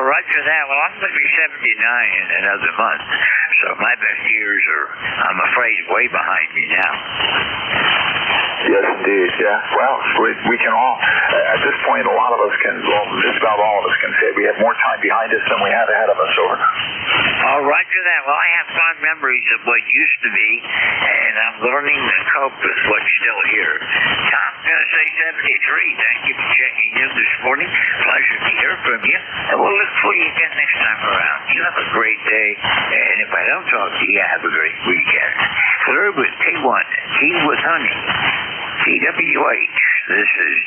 Roger that. Well, I'm going to be 79 in another month, so my best years are, I'm afraid, way behind me now. Yes, indeed. Yeah. Well, we can all, at this point, a lot of us can, just about all of us can say we have more time behind us than we have ahead of us. Over. Roger that. Well, I have fond memories of what used to be, and I'm learning to cope with what's still here. Tom's going to say 73. Thank you for checking in this morning. Pleasure to hear from you. And we'll look for you again next time around. You have a great day, and if I don't talk to you, have a great weekend. Third with K1, Tea with Honey. TWH, this is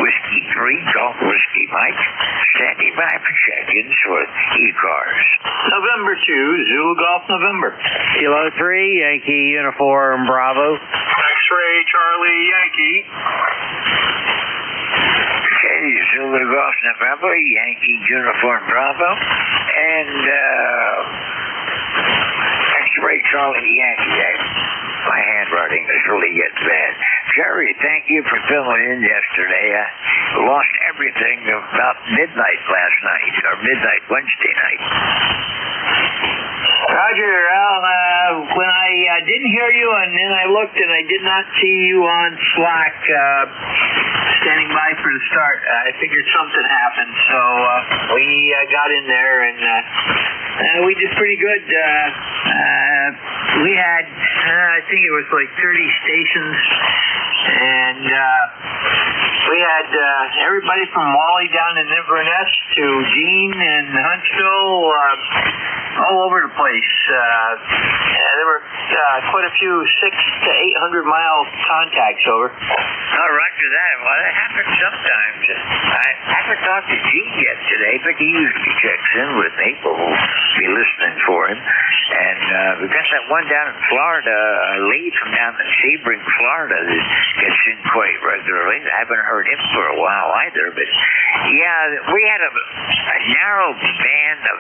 Whiskey 3, Golf Whiskey Mike, standing by for check-ins with ECARS. November 2, Zulu Golf November. Kilo 3, Yankee Uniform Bravo. X-Ray Charlie Yankee. Okay, Zulu Golf November, Yankee Uniform Bravo, and X-Ray Charlie Yankee. My handwriting is really getting bad. Jerry, thank you for filling in yesterday. I lost everything about midnight last night, or midnight Wednesday night. Roger, Al, when I didn't hear you and then I looked and I did not see you on Slack standing by for the start, I figured something happened. So we got in there and we did pretty good. We had, I think it was like 30 stations, and we had everybody from Wally down in Inverness to Jean and Huntsville, all over the place. There were quite a few 600 to 800 mile contacts over. Roger that. Well, that happens sometimes. I haven't talked to Gene yet today, but he usually checks in with me. We'll be listening for him. And we've got that one down in Florida, Lee from down in Sebring, Florida, that gets in quite regularly. I haven't heard him for a while either, but yeah, we had a narrow band of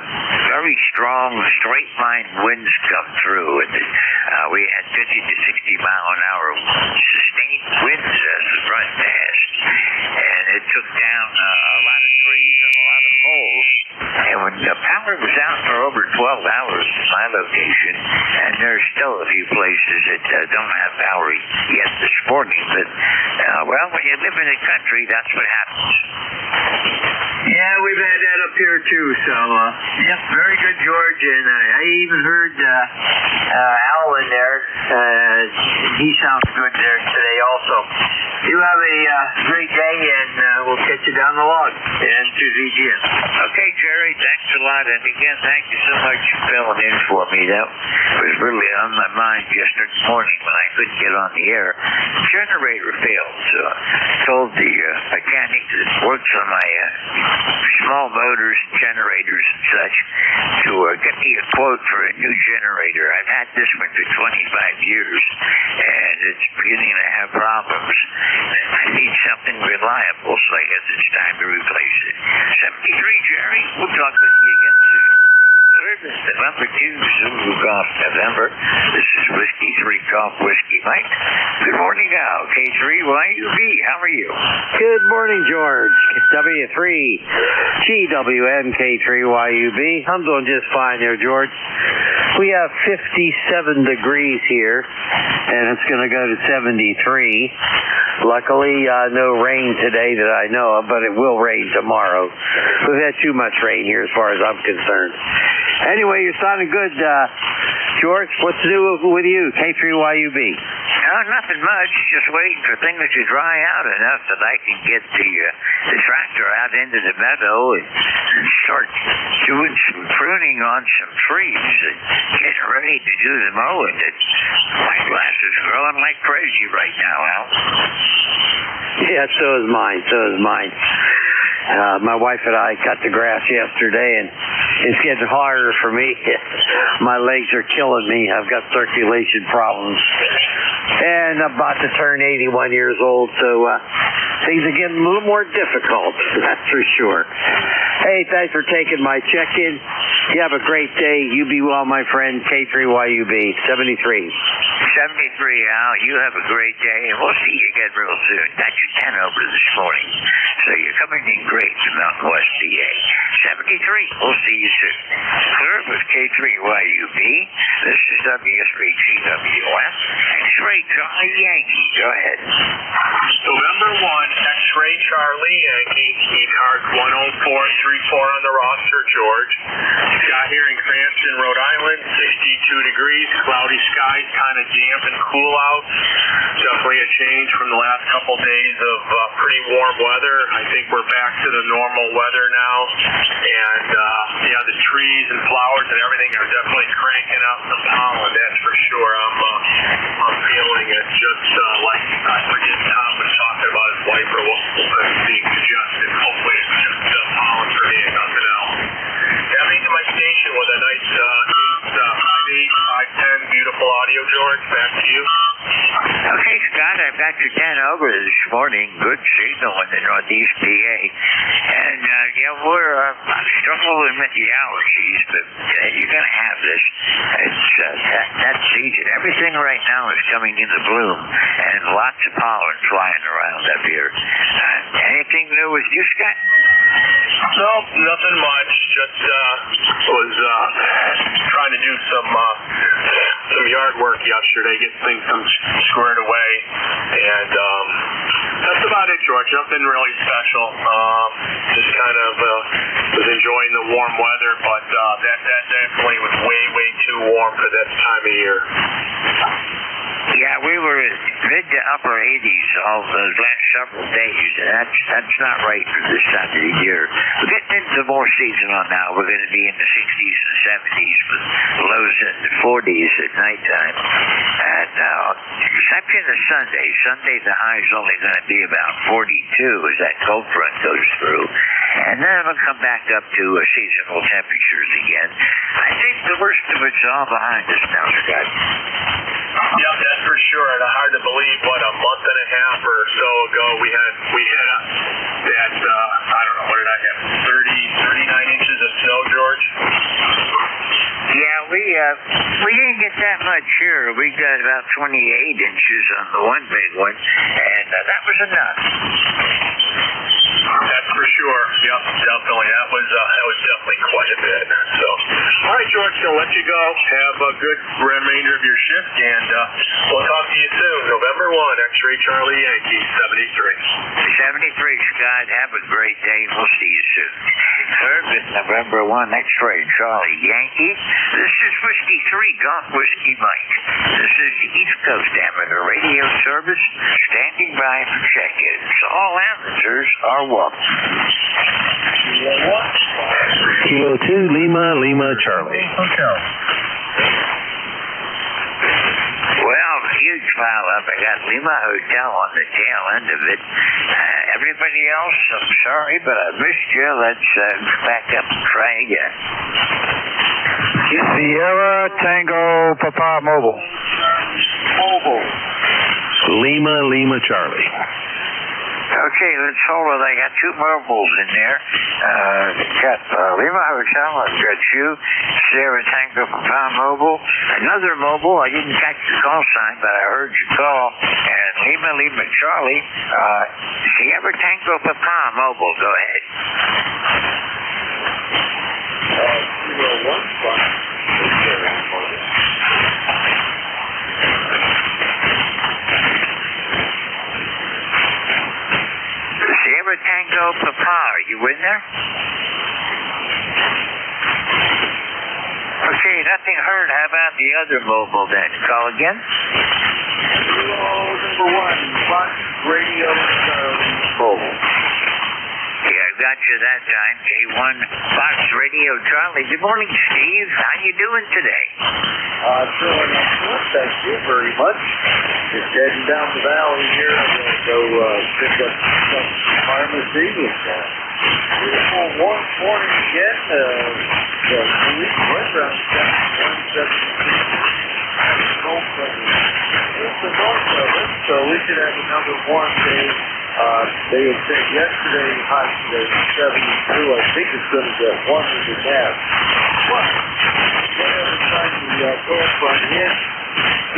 very strong straight line winds come through, and we had 50 to 60 mile an hour sustained winds as the front passed, and it took down a lot of trees and a lot of poles. And when the power was out for over 12 hours at my location, and there's still a few places that don't have power yet this morning, but when you live in the country, that's what happens. Yeah, we've had that up here too, so yep, very good, George, and I even heard Al in there. He sounds good there today also. You have a great day, and we'll catch you down the log and to ZGN. Okay, Jerry, thanks a lot. lot, and again, thank you so much for filling in for me. That was really on my mind yesterday morning when I couldn't get on the air. The generator failed, so I told the mechanic that works on my small motors, generators, and such to get me a quote for a new generator. I've had this one for 25 years, and it's beginning to have problems. I need something reliable, so I guess it's time to replace it. 73, Jerry. We'll talk with you again soon. Third is November 2, Zulu Golf November. This is Whiskey 3 Golf Whiskey Mike. Good morning now, K3YUB. How are you? Good morning, George. W3 GWN K3YUB. I'm doing just fine there, George. We have 57 degrees here, and it's going to go to 73. Luckily, no rain today that I know of, but it will rain tomorrow. We've had too much rain here as far as I'm concerned. Anyway, you're sounding good, George. What's new with you, K3YUB? Nothing much. Just waiting for things to dry out enough that I can get the tractor out into the meadow and start doing some pruning on some trees and getting ready to do the mowing. My grass is growing like crazy right now, Al. Yeah, so is mine. My wife and I cut the grass yesterday, and it's getting harder for me. My legs are killing me. I've got circulation problems. And I'm about to turn 81 years old, so things are getting a little more difficult, that's for sure. Hey, thanks for taking my check-in. You have a great day. You be well, my friend. K3YUB, 73. 73, Al. You have a great day, and we'll see you again real soon. Got your 10 over this morning, so you're coming in great to Mountain West PA. 73, we'll see you soon. Clear with K3YUB. This is W3GWS. X-Ray Charlie Yankee. Go ahead. November 1, X-Ray Charlie Yankee, ECARS 10434 on the roster, George. Got here in Cranston, Rhode Island, 62 degrees, cloudy skies, kind of damp and cool out. Definitely a change from the last couple days of pretty warm weather. I think we're back to the normal weather now. And, the trees and flowers and everything are definitely cranking out some pollen, that's for sure. I'm feeling it just like I forget Tom was talking about his wiper being congested. Hopefully it's just pollen for me and nothing else. Heading to my station with a nice 510 beautiful audio, George. Back to you. Okay, Scott, I've got your 10 over this morning. Good signal in the Northeast PA. And, we're struggling with the allergies, but you're going to have this. It's that season. Everything right now is coming into bloom, and lots of pollen flying around up here. Anything new with you, Scott? No, nothing much. Just was trying to do some yard work yesterday, get things squared away, and that's about it, George. Nothing really special. Just kind of was enjoying the warm weather, but that definitely was way too warm for this time of year. Yeah, we were in mid to upper 80s all those last several days, and that's not right for this time of the year. We're getting into more seasonal now. We're going to be in the 60s and 70s with lows in the 40s at nighttime. And exception of Sunday. Sunday, the high is only going to be about 42 as that cold front goes through. And then it'll come back up to seasonal temperatures again. I think the worst of it's all behind us now, Scott. Yep, that's for sure. And hard to believe, a month and a half or so ago, we had that, I don't know, what did I have, 39 inches of snow, George? Yeah, we didn't get that much here. We got about 28 inches on the one big one, and that was enough. That's for sure. Yep, definitely. That was definitely quite a bit. So, all right, George, I'll let you go. Have a good remainder of your shift, and we'll talk to you soon. November 1, X-Ray Charlie Yankee, 73. 73, Scott. Have a great day. We'll see you soon. Third is November 1, X-Ray Charlie Yankee. This is Whiskey 3 Golf Whiskey Mike. This is the East Coast Amateur Radio Service standing by for check-ins. All amateurs are welcome. Kilo 2, Lima, Charlie. Hotel. Well, huge pile up. I got Lima Hotel on the tail end of it. Everybody else, I'm sorry, but I missed you. Let's back up and try again. Sierra Tango Papa Mobile. Lima, Charlie. Okay, let's hold it. I got two mobiles in there. Got Lima Hotel. I've got you, Sierra Tango Papa Mobile. Another mobile. I didn't catch the call sign, but I heard you call. And Lima Charlie. Sierra Tango Papa Mobile. Go ahead. Sierra Tango Papa, are you in there? Okay, nothing heard. How about the other mobile then? Call again? Number 1, Fox Radio Mobile. Yeah, I got you that time. K1 Fox Radio Charlie. Good morning, Steve. How you doing today? Feeling excellent. Thank you very much. Just heading down the valley here. I'm going to go pick up some pharmacy. It's beautiful warm morning again. The police went around 117. It's the north of it, so we should have another warm day. They had said yesterday high today 72. I think it's going to get warmer than that. But whenever time the cold front hits,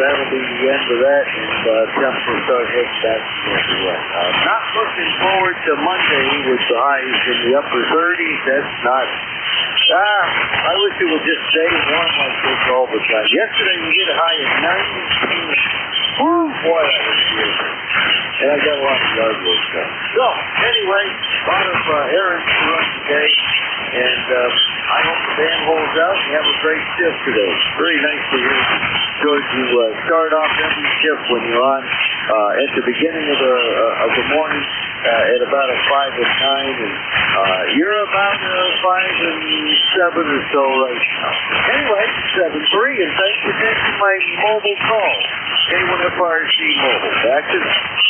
that'll be the end of that, and temps will start heading back to the west. Not looking forward to Monday with the highs in the upper 30s. That's not. I wish it would just stay warm like this all the time. Yesterday we hit a high of 92. Woo, boy, that was beautiful. And I got a lot of yard work done. So, anyway, a lot of errands to run today. And I hope the band holds out and have a great shift today. Very nice to hear George, you start off every shift when you're on at the beginning of the morning at about a 5 and 9, and you're about 5 and 7 or so right now. Anyway, 7-3, and thanks for taking my mobile call. K1FRC Mobile. Back to that.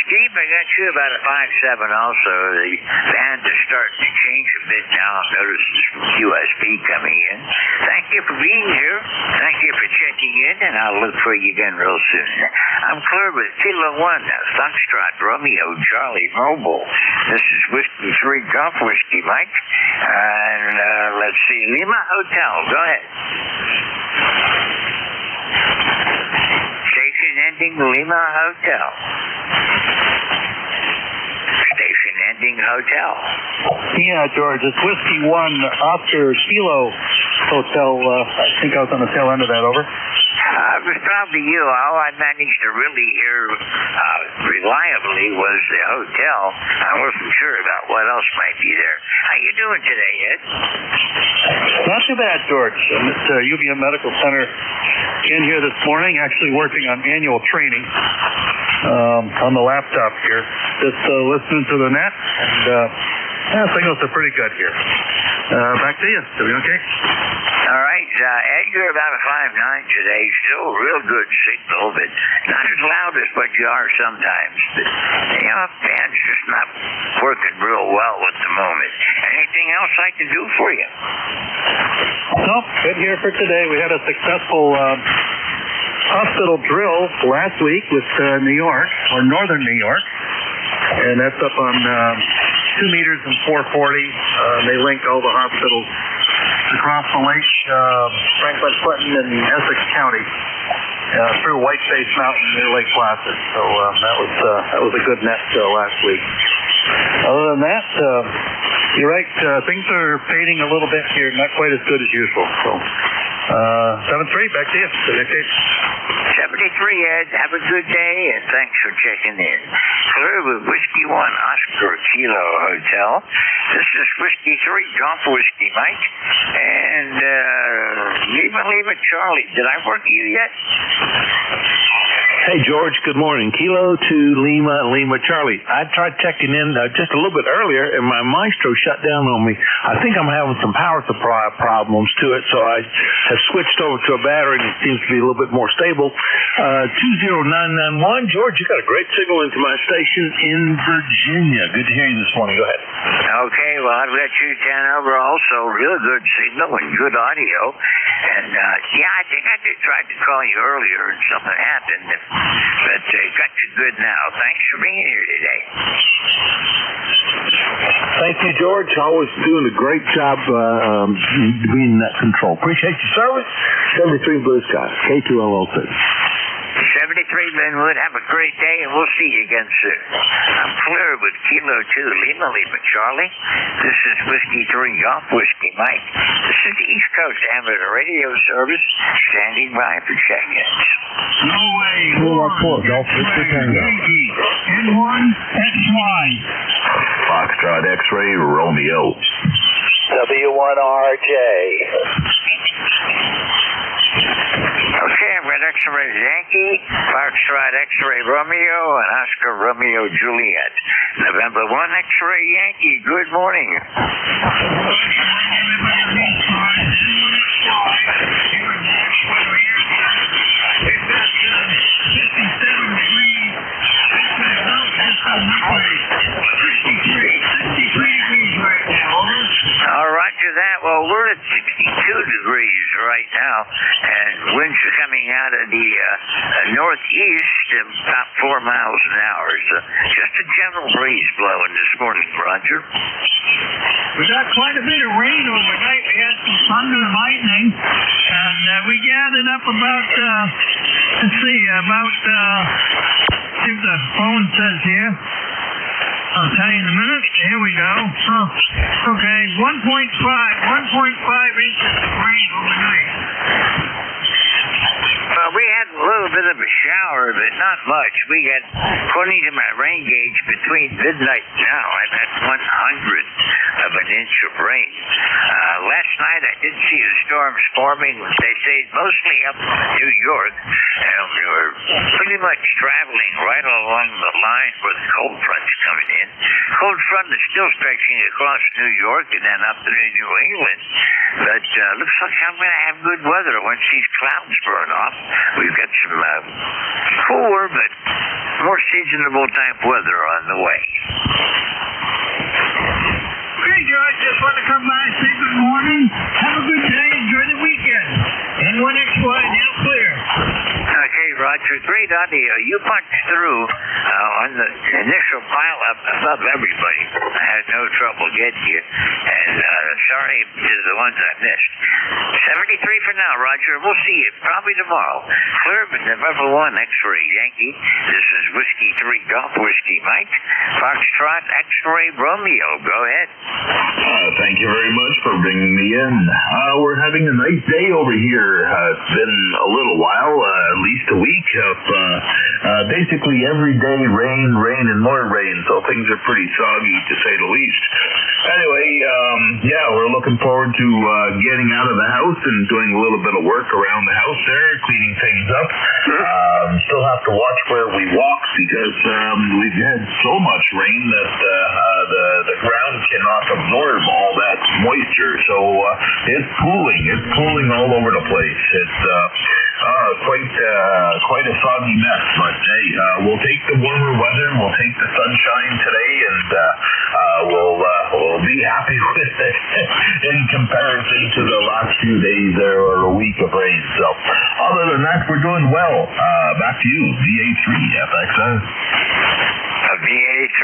Steve, I got you about a 5-7 also. The band is starting to change a bit now. I've noticed some USB coming in. Thank you for being here. Thank you for checking in, and I'll look for you again real soon. I'm clear with Kilo 1, Foxtrot, Romeo, Charlie, Mobile. This is Whiskey 3 Golf Whiskey, Mike. And let's see, Lima Hotel. Go ahead. Station ending Lima Hotel. Station ending Hotel. Yeah, George, it's Whiskey 1 Oscar Kilo Hotel. I think I was on the tail end of that, over. It was probably you. All I managed to really hear reliably was the hotel. I wasn't sure about what else might be there. How you doing today, Ed? Not too bad, George. I'm at UVM Medical Center in here this morning, actually working on annual training on the laptop here. Just listening to the net, and signals are pretty good here. Back to you. Doing okay? All right. Ed, you're about a 5'9" today. Still real good signal, but not as loud as what you are sometimes. But, you know, band's just not working real well at the moment. Anything else I can do for you? No, good here for today. We had a successful hospital drill last week with New York, or northern New York, and that's up on 2 meters and 440. They link all the hospitals across the lake, Franklin, Clinton, and Essex County through Whiteface Mountain near Lake Placid. So that was a good net last week. Other than that, you're right. Things are fading a little bit here, not quite as good as usual. So 7-3, back to you. 73, Ed. Have a good day, and thanks for checking in. Clear with Whiskey 1 Oscar Kilo Hotel. This is Whiskey 3 Golf Whiskey, Mike. And Lima Charlie. Did I work you yet? Hey, George, good morning. Kilo to Lima, Lima, Charlie. I tried checking in just a little bit earlier, and my Maestro shut down on me. I think I'm having some power supply problems to it, so I have switched over to a battery, and it seems to be a little bit more stable. 20991, George, you got a great signal into my station in Virginia. Good to hear you this morning. Go ahead. Okay, well, I've got you 10 over also. Real good signal and good audio. And, I think I did try to call you earlier and something happened. But got you good now. Thanks for being here today. Thank you, George. Always doing a great job being in that control. Appreciate your service. 73 Blue Sky, K2LO6. 73 Linwood, have a great day, and we'll see you again soon. I'm clear with Kilo 2, Lima, Lima, Charlie. This is Whiskey 3, Golf Whiskey Mike. This is the East Coast Amateur Radio Service, standing by for check-ins. No way. 414, Golf Whiskey Tango. N1, XY. Foxtrot X-Ray, Romeo. W1RJ. Okay, I've got X-Ray Yankee, Foxtrot X-Ray Romeo, and Oscar Romeo Juliet. November 1 X-Ray Yankee, good morning. Roger that. Well, we're at 62 degrees right now, and winds are coming out of the northeast about 4 miles an hour. So just a gentle breeze blowing this morning, Roger. We got quite a bit of rain overnight. We had some thunder and lightning, and we gathered up about, see what the phone says here. I'll tell you in a minute. Here we go. Okay, 1.5 inches of rain overnight. Well, we had a little bit of a shower, but not much. We got, according to my rain gauge, between midnight and now, I've had 1/100 of an inch of rain. Last night I did see the storms forming. They say mostly up New York, and we were pretty much traveling right along the line where the cold front's coming in. Cold front is still stretching across New York and then up through New England. But looks like I'm going to have good weather once these clouds burn off. We've got some cooler but more seasonable type weather on the way. Hey, George, just want to come by and say good morning. Have a good day. Enjoy the weekend. N1XY, now clear. Okay, Roger, great audio. You punched through on the initial pile-up above everybody. I had no trouble getting you, and sorry to the ones I missed. 73 for now, Roger. We'll see you probably tomorrow. Clear with November 1 X-Ray Yankee. This is Whiskey 3 Golf Whiskey Mike. Foxtrot X-Ray Romeo. Go ahead. Thank you very much for bringing me in. We're having a nice day over here. It's been a little while, at least a week of basically every day rain, and more rain, so things are pretty soggy to say the least. Anyway, we're looking forward to getting out of the house and doing a little bit of work around the house there, cleaning things up. Still have to watch where we walk because we've had so much rain that the ground cannot absorb all that moisture, so it's pooling all over the place. It's quite a soggy mess, but hey, we'll take the warmer weather, we'll take the sunshine today, and we'll be happy with it in comparison to the last few days there or a week of rain. So other than that, we're doing well. Back to you, VA3 FXS. VA3,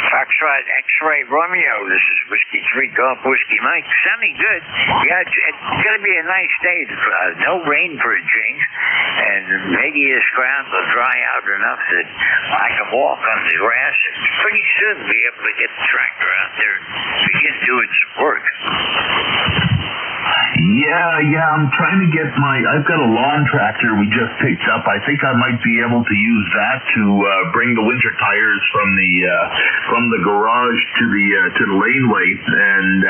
Foxtrot X-Ray Romeo. This is Whiskey 3 Golf Whiskey Mike. Sounding good. Yeah, it's going to be a nice day. No rain for a change, and maybe this ground will dry out enough that I can walk on the grass and pretty soon be able to get the tractor out there and begin doing some work. Yeah, I'm trying to get I've got a lawn tractor we just picked up. I think I might be able to use that to bring the winter tires from the garage to the laneway, and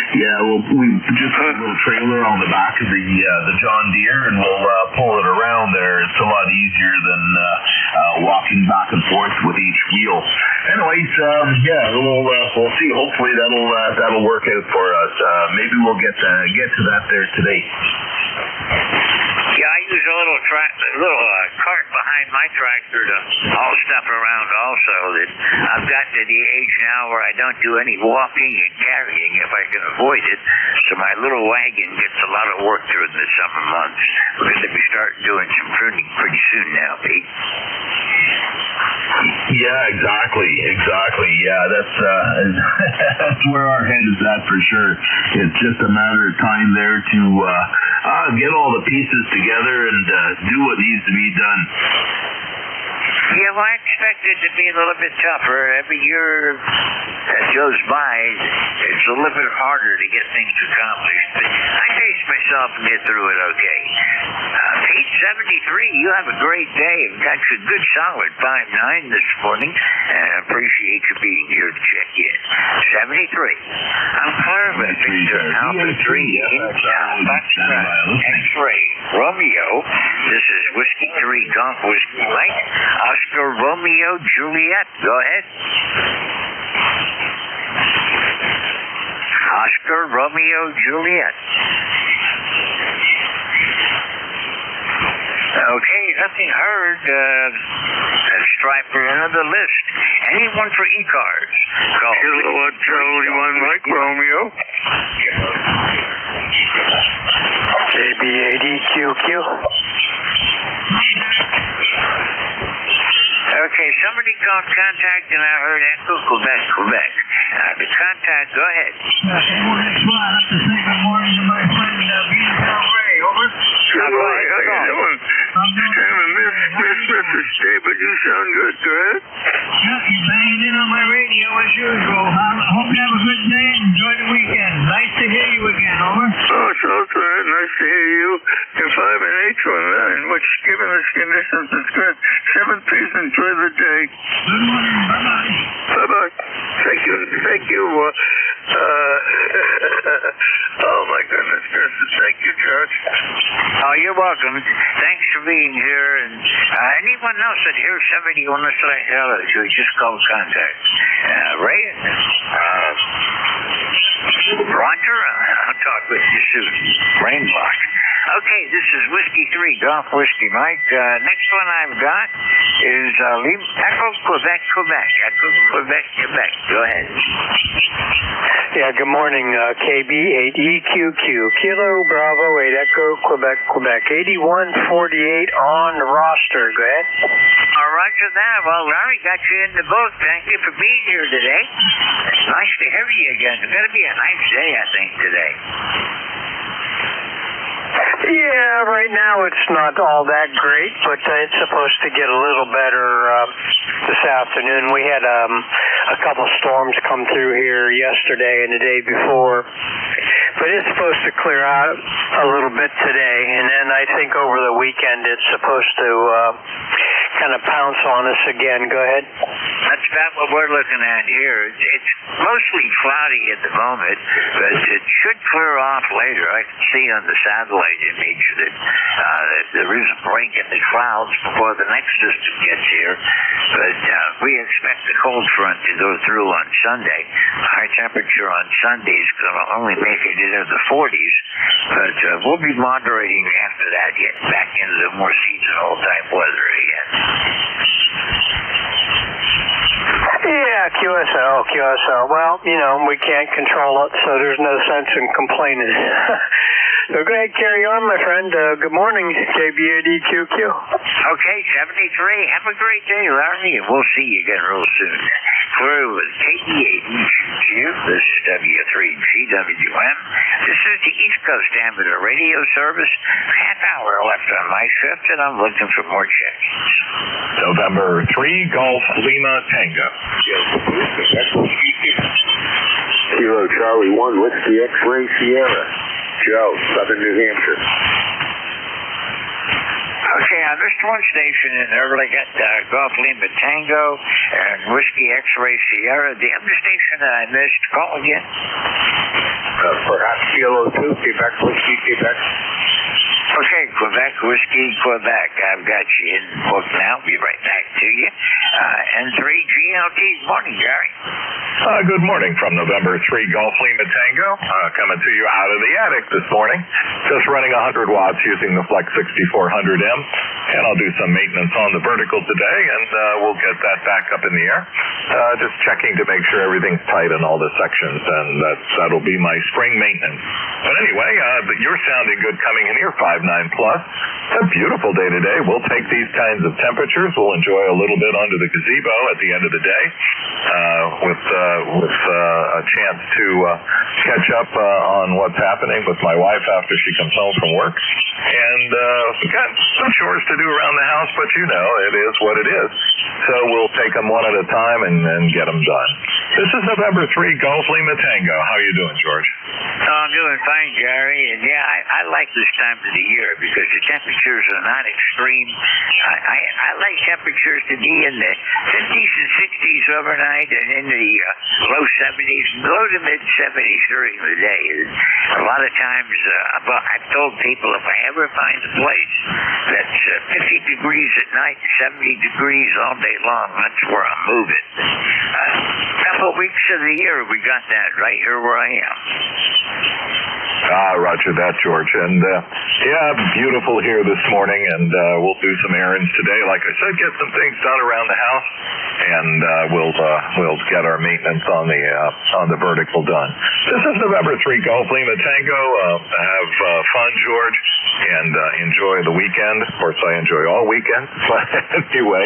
Yeah, we just put a little trailer on the back of the John Deere, and we'll pull it around there. It's a lot easier than walking back and forth with each wheel. Anyways, we'll see. Hopefully that'll work out for us. Maybe we'll get to that there today. Yeah, I use a little cart behind my tractor to haul stuff around also. That I've gotten to the age now where I don't do any walking and carrying if I can avoid it. So my little wagon gets a lot of work during the summer months. We're going to be starting doing some pruning pretty soon now, Pete. Yeah, exactly. Yeah, that's where our head is at for sure. It's just a matter of time there to get all the pieces together and do what needs to be done. Yeah, well, I expect it to be a little bit tougher. Every year that goes by, it's a little bit harder to get things accomplished. But I pace myself and get through it okay. Page 73, you have a great day. Got you a good solid 5.9 this morning, and I appreciate you being here to check in. 73. I'm Clarva, Victor Alpha 3, X-Ray, Romeo. This is Whiskey 3, Golf Whiskey Mike. Oscar Romeo Juliet. Go ahead. Oscar Romeo Juliet. Okay, nothing heard. Let's try for another list. Anyone for ECARS? Call Kilo Charlie 1 Mike Romeo. JB80QQ. Okay, somebody called contact and I heard Echo Quebec. The contact, go ahead. Good morning to my friend B-Town Ray, over. Good morning, how you doing? I'm a Mr. Stable, you sound good, go ahead. Yeah, you're banging in on my radio as usual. I hope you have a good day and enjoy the weekend. Nice to hear you again, over. Oh, it's all right, nice to hear you. You're 5 and 8 which given the conditions is good. 7 please enjoy the day. Good morning, bye-bye. Bye-bye. Thank you. Oh my goodness gracious, thank you, George. Oh, you're welcome. Thanks for being here. And anyone else that hears somebody you want to say hello to, just call contact. Ray? Roger? I'll talk with you soon. Brain block. Okay, this is Whiskey 3, Golf Whiskey Mike. Next one I've got is Echo Quebec. Echo Quebec. Go ahead. Yeah, good morning, KB8EQQ. Kilo Bravo 8 Echo Quebec. 8148 on the roster. Go ahead. Roger that. Well, Larry got you in the boat. Thank you for being here today. It's nice to hear you again. It's going to be a nice day, I think, today. Yeah, right now it's not all that great, but it's supposed to get a little better this afternoon. We had a couple storms come through here yesterday and the day before, but it's supposed to clear out a little bit today, and then I think over the weekend it's supposed to kind of pounce on us again. Go ahead. That's about what we're looking at here. It's mostly cloudy at the moment, but it should clear off later. I can see on the satellite image that there is a break in the clouds before the next system gets here. But we expect the cold front to go through on Sunday. High temperature on Sunday is going to only make it into the 40s, but we'll be moderating after that, getting back into the more seasonal type weather again. Yeah, QSL. Well, we can't control it, so there's no sense in complaining. So go ahead, carry on, my friend. Good morning, JB80QQ. Okay, 73. Have a great day, Larry, and we'll see you again real soon. Clear with KD8EQ. This is W3GWM. This is the East Coast Amateur Radio Service. Half hour left on my shift, and I'm looking for more check-ins. November 3, Golf Lima Tango. Kilo Charlie 1, Whiskey X-Ray Sierra. Joe, Southern New Hampshire. Okay, I missed one station in there, but I got Golf Lima Tango and Whiskey X-Ray Sierra. The other station that I missed, call again. Go perhaps Kilo 2, Quebec Whiskey, Quebec. Okay, Quebec Whiskey, Quebec. I've got you in book now. Be right back to you. N3 GLT. Morning, Gary. Good morning from November 3 Golf Lima Tango. Coming to you out of the attic this morning. Just running 100 watts using the Flex 6400M. And I'll do some maintenance on the vertical today, and we'll get that back up in the air. Just checking to make sure everything's tight in all the sections, and that'll be my spring maintenance. But anyway, you're sounding good coming in here, 5.9 plus. A beautiful day today. We'll take these kinds of temperatures. We'll enjoy a little bit under the gazebo at the end of the day, with a chance to catch up on what's happening with my wife after she comes home from work. And we've got some chores to do around the house, but you know, it is what it is. So we'll take them one at a time and get them done. This is November 3 Golf Lima Tango. How are you doing, George? I'm doing fine, Gary. And yeah, I like this time of the year because the temperatures are not extreme. I like temperatures to be in the 50s and 60s overnight and in the low 70s, low to mid 70s during the day. A lot of times, I've told people if I ever find a place that's 50 degrees at night, 70 degrees all day long, that's where I'm moving. Couple weeks of the year, we got that right here where I am. Roger that, George. And yeah, beautiful here this morning, and we'll do some errands today. Like I said, get some things done around the house, and we'll get our maintenance on the vertical done. This is November 3 Golf Lima Tango. Have fun, George, and enjoy the weekend. Of course, I enjoy all weekends, but anyway,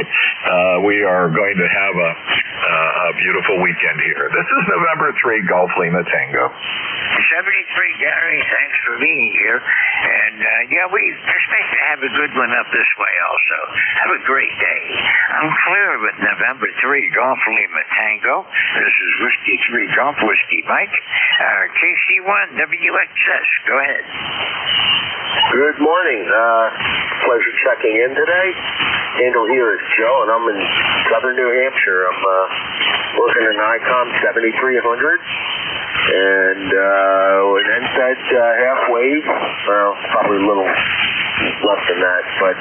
we are going to have a beautiful weekend here. This is November 3 Golf Lima Tango. 73, Gary. Thanks for being here. And yeah, we expect to have a good one up this way also. Have a great day. I'm clear with November 3 Golf Lima Tango. This is Whiskey 3 Golf Whiskey Mike. KC1 WXS. Go ahead. Good morning. Pleasure checking in today. Handle here is Joe, and I'm in southern New Hampshire. I'm working an ICOM 7300. And an NSET half wave, well, probably a little less than that, but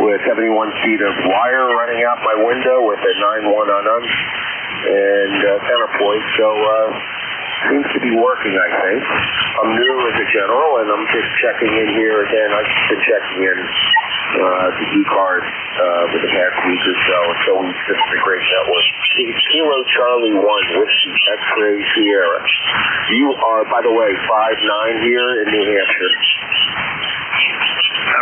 with 71 feet of wire running out my window with a 9-1 on them and counterpoint, so seems to be working, I think. I'm new as a general, and I'm just checking in here again. I've been checking in the ECARS for the past week or so. So this is a great network. Kilo Charlie 1 Whiskey X-Ray Sierra. You are, by the way, 5'9" here in New Hampshire.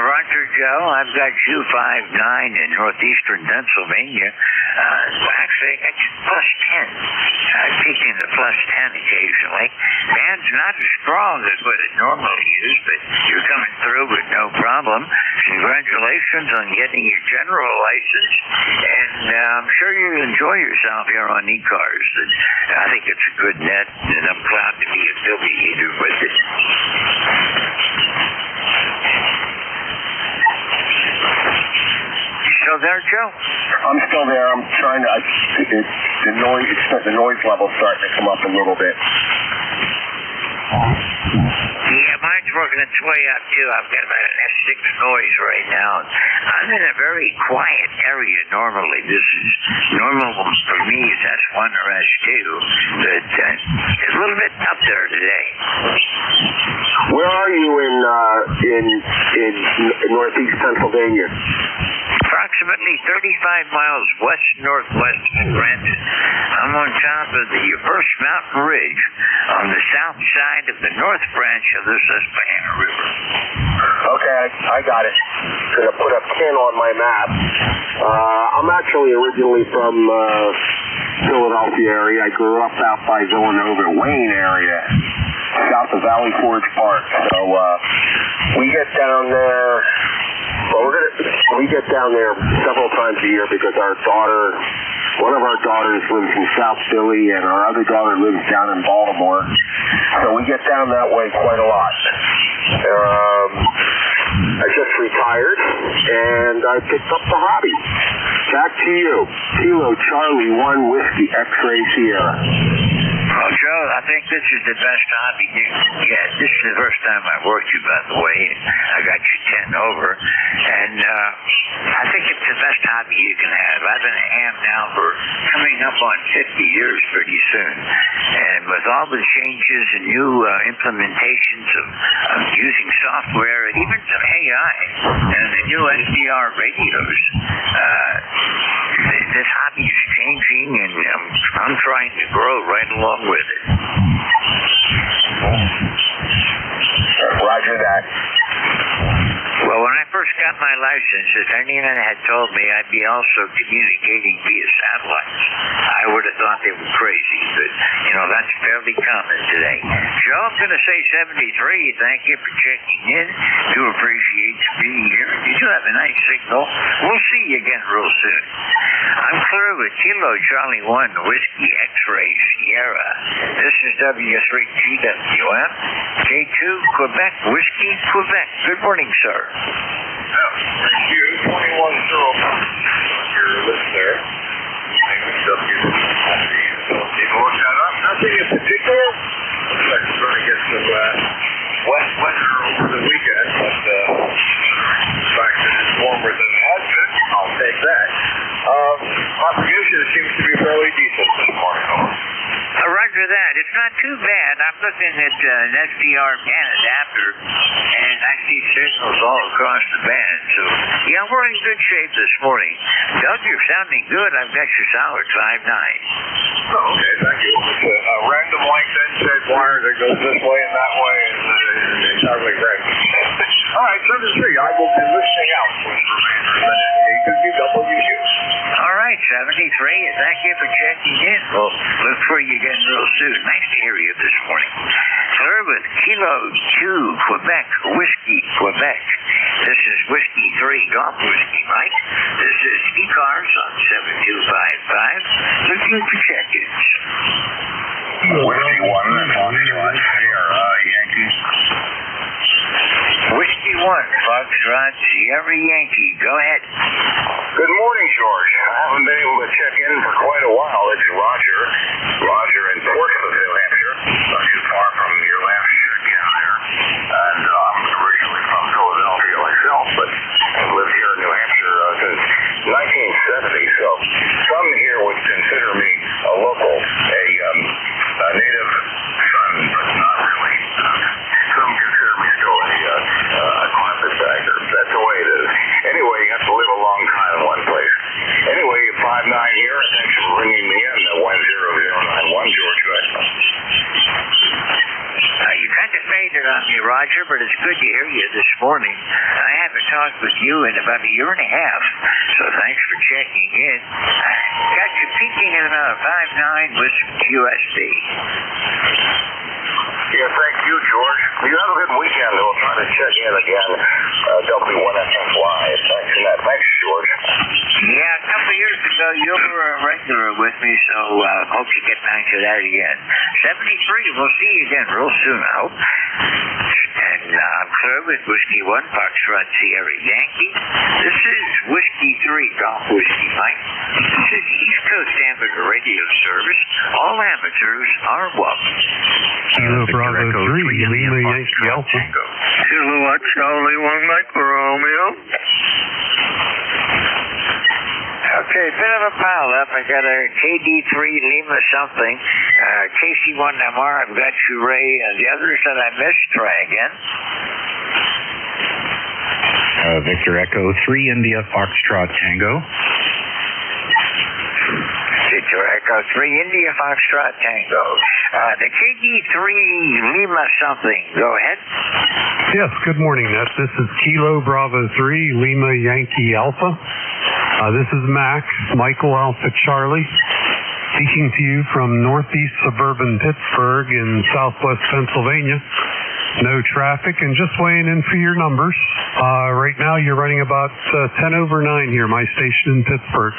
Roger, Joe. I've got you 5'9" in northeastern Pennsylvania. Actually, it's plus 10. I peak into plus 10 occasionally. Band's not as strong as what it normally is, but you're coming through with no problem. Congratulations on getting your general license, and I'm sure you enjoy yourself here on ECARS. And I think it's a good net, and I'm proud to be affiliated with it. Still there, Joe? I'm still there. I'm trying to. The noise level's starting to come up a little bit. Yeah, mine's working its way up too. I've got about an S6 noise right now. I'm in a very quiet area normally. This is normal for me. Is S1 or S2, but it's a little bit up there today. Where are you in northeast Pennsylvania? Approximately 35 miles west-northwest of Granton. I'm on top of the First Mountain Ridge on the south side of the north branch of the Susquehanna River. Okay, I got it. Gonna put a pin on my map. I'm actually originally from Philadelphia area. I grew up out by Villanova, Wayne area, south of Valley Forge Park. So we get down there. Well, we get down there several times a year because one of our daughters lives in South Philly, and our other daughter lives down in Baltimore. So we get down that way quite a lot. I just retired, and I picked up the hobby. Back to you. Kilo Charlie 1 Whiskey X-Ray Sierra. Well, Joe, I think this is the best hobby you can get. This is the first time I've worked you, by the way, and I got you 10 over. And I think it's the best hobby you can have. I've been a ham now for coming up on 50 years pretty soon. And with all the changes and new implementations of using software and even some AI and the new SDR radios, this hobby is changing, and I'm trying to grow right along with it. Roger that. Well, when I first got my license, if anyone had told me I'd be also communicating via satellites, I would have thought they were crazy, but, that's fairly common today. Joe, I'm going to say 73. Thank you for checking in. Do appreciate you being here. You do have a nice signal. We'll see you again real soon. I'm clear with Kilo Charlie 1 Whiskey X-Ray Sierra. This is W3GWM, K2 Quebec Whiskey Quebec. Good morning, sir. Thank you. 21-0 your list there. Maybe you look that up. Nothing in particular. Looks like we're going to get some wet weather over the weekend, but the fact that it's warmer than it has been, I'll take that. Contribution seems to be fairly decent this morning. Roger that. It's not too bad. I'm looking at an SDR band adapter, and I see signals all across the band. So, yeah, we're in good shape this morning. Doug, you're sounding good. I've got your solid 5.9. Oh, okay, thank you. It's a random length NJ wire that goes this way and that way, and entirely random. All right, 73. I will be listening out for the remainder of the NJ2US. All right, 73. Thank you for checking in. We'll look for you again real soon. Nice to hear you this morning. Sir, with Kilo 2 Quebec Whiskey Quebec. This is Whiskey 3 Golf Whiskey Mike. This is ECARS on 7255. Looking for check-ins. Whiskey 1, Foxtrot Sierra, Yankee. Whiskey 1, Foxtrot Sierra Yankee. Go ahead. Good morning, George. I haven't been able to check in for quite a while. It's Roger. Roger in Portsmouth, New Hampshire. Not too far from your Lancashire town there. And I'm originally from Philadelphia myself, but I've lived here in New Hampshire since 1970. So some here would consider me a local, a native son, but not really. Some consider me still a carpetbagger. That's the way it is. Anyway, you have to live a long time in one place. Anyway, 5.9 here, and thanks for bringing me in. 10091, George. You kind of faded on me, Roger, but it's good to hear you this morning. I haven't talked with you in about a year and a half, so thanks for checking in. Got you peaking at about 5.9 with QSB. Yeah, thank you, George. You have a good weekend. We'll try to check in again. W1FM Live. Thanks for that. Thanks, George. Yeah, a couple of years ago, you were a regular with me, so hope you get back to that again. 73, we'll see you again real soon, I hope. And I'm clear with Whiskey 1, Foxtrot Sierra Yankee. This is Whiskey 3, Golf Whiskey Mike. This is East Coast Amateur Radio Service. All amateurs are welcome. Kilo Bravo 3, Lima Yankee Alpha. Kilo Charlie 1 Mike Romeo. Okay, bit of a pile up. I got a KD3 Lima something, KC1MR. I've got you, Ray, and the others that I missed. Try again. Victor Echo 3 India Foxtrot Tango. Victor Echo 3 India Foxtrot Tango. The KD3 Lima something. Go ahead. Yes, good morning, Ned. This is Kilo Bravo 3 Lima Yankee Alpha. This is Max, Michael Alpha Charlie, speaking to you from northeast suburban Pittsburgh in southwest Pennsylvania. No traffic and just weighing in for your numbers. Right now you're running about 10 over 9 here, my station in Pittsburgh.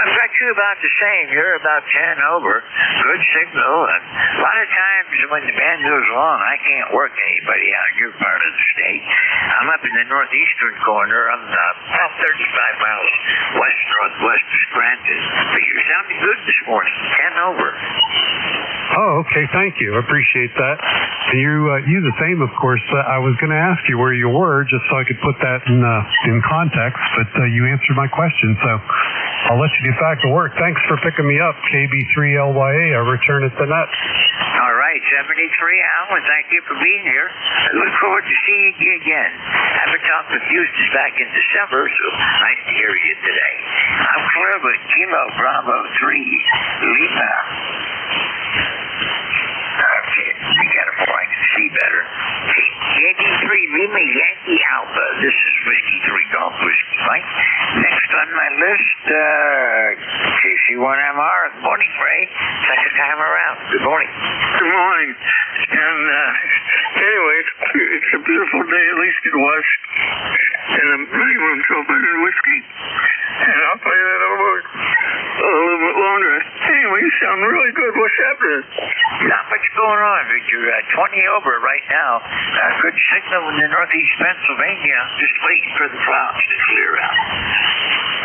I've got you about the same. You're about 10 over. Good signal. And a lot of times when the band goes long, I can't work anybody out in your part of the state. I'm up in the northeastern corner. I'm about 35 miles west-northwest of Scranton. But you're sounding good this morning. 10 over. Oh, Oh, okay. Thank you. I appreciate that. And you the same, of course. I was going to ask you where you were just so I could put that in context, but you answered my question, so I'll let you get back to work. Thanks for picking me up, KB3LYA. I return it to net. All right, 73, Alan, thank you for being here. I look forward to seeing you again. Haven't talked with you since back in December, so nice to hear you today. I'm clear with Kilo Bravo 3, Lima. Okay, we got it before I can see better. JD3 Lima Yankee Alpha. This is Whiskey 3 Golf Whiskey Mike. Next on my list, KC1MR. Good morning, Ray. Second time around. Good morning. Good morning. And anyway, it's a beautiful day, at least it was. And the living room's open in whiskey. And I'll play that over a little bit longer. Anyway, you sound really good. What's happening? Not much going on, Victor. 20 over right now. Good signal in the northeast Pennsylvania. Just waiting for the clouds to clear out.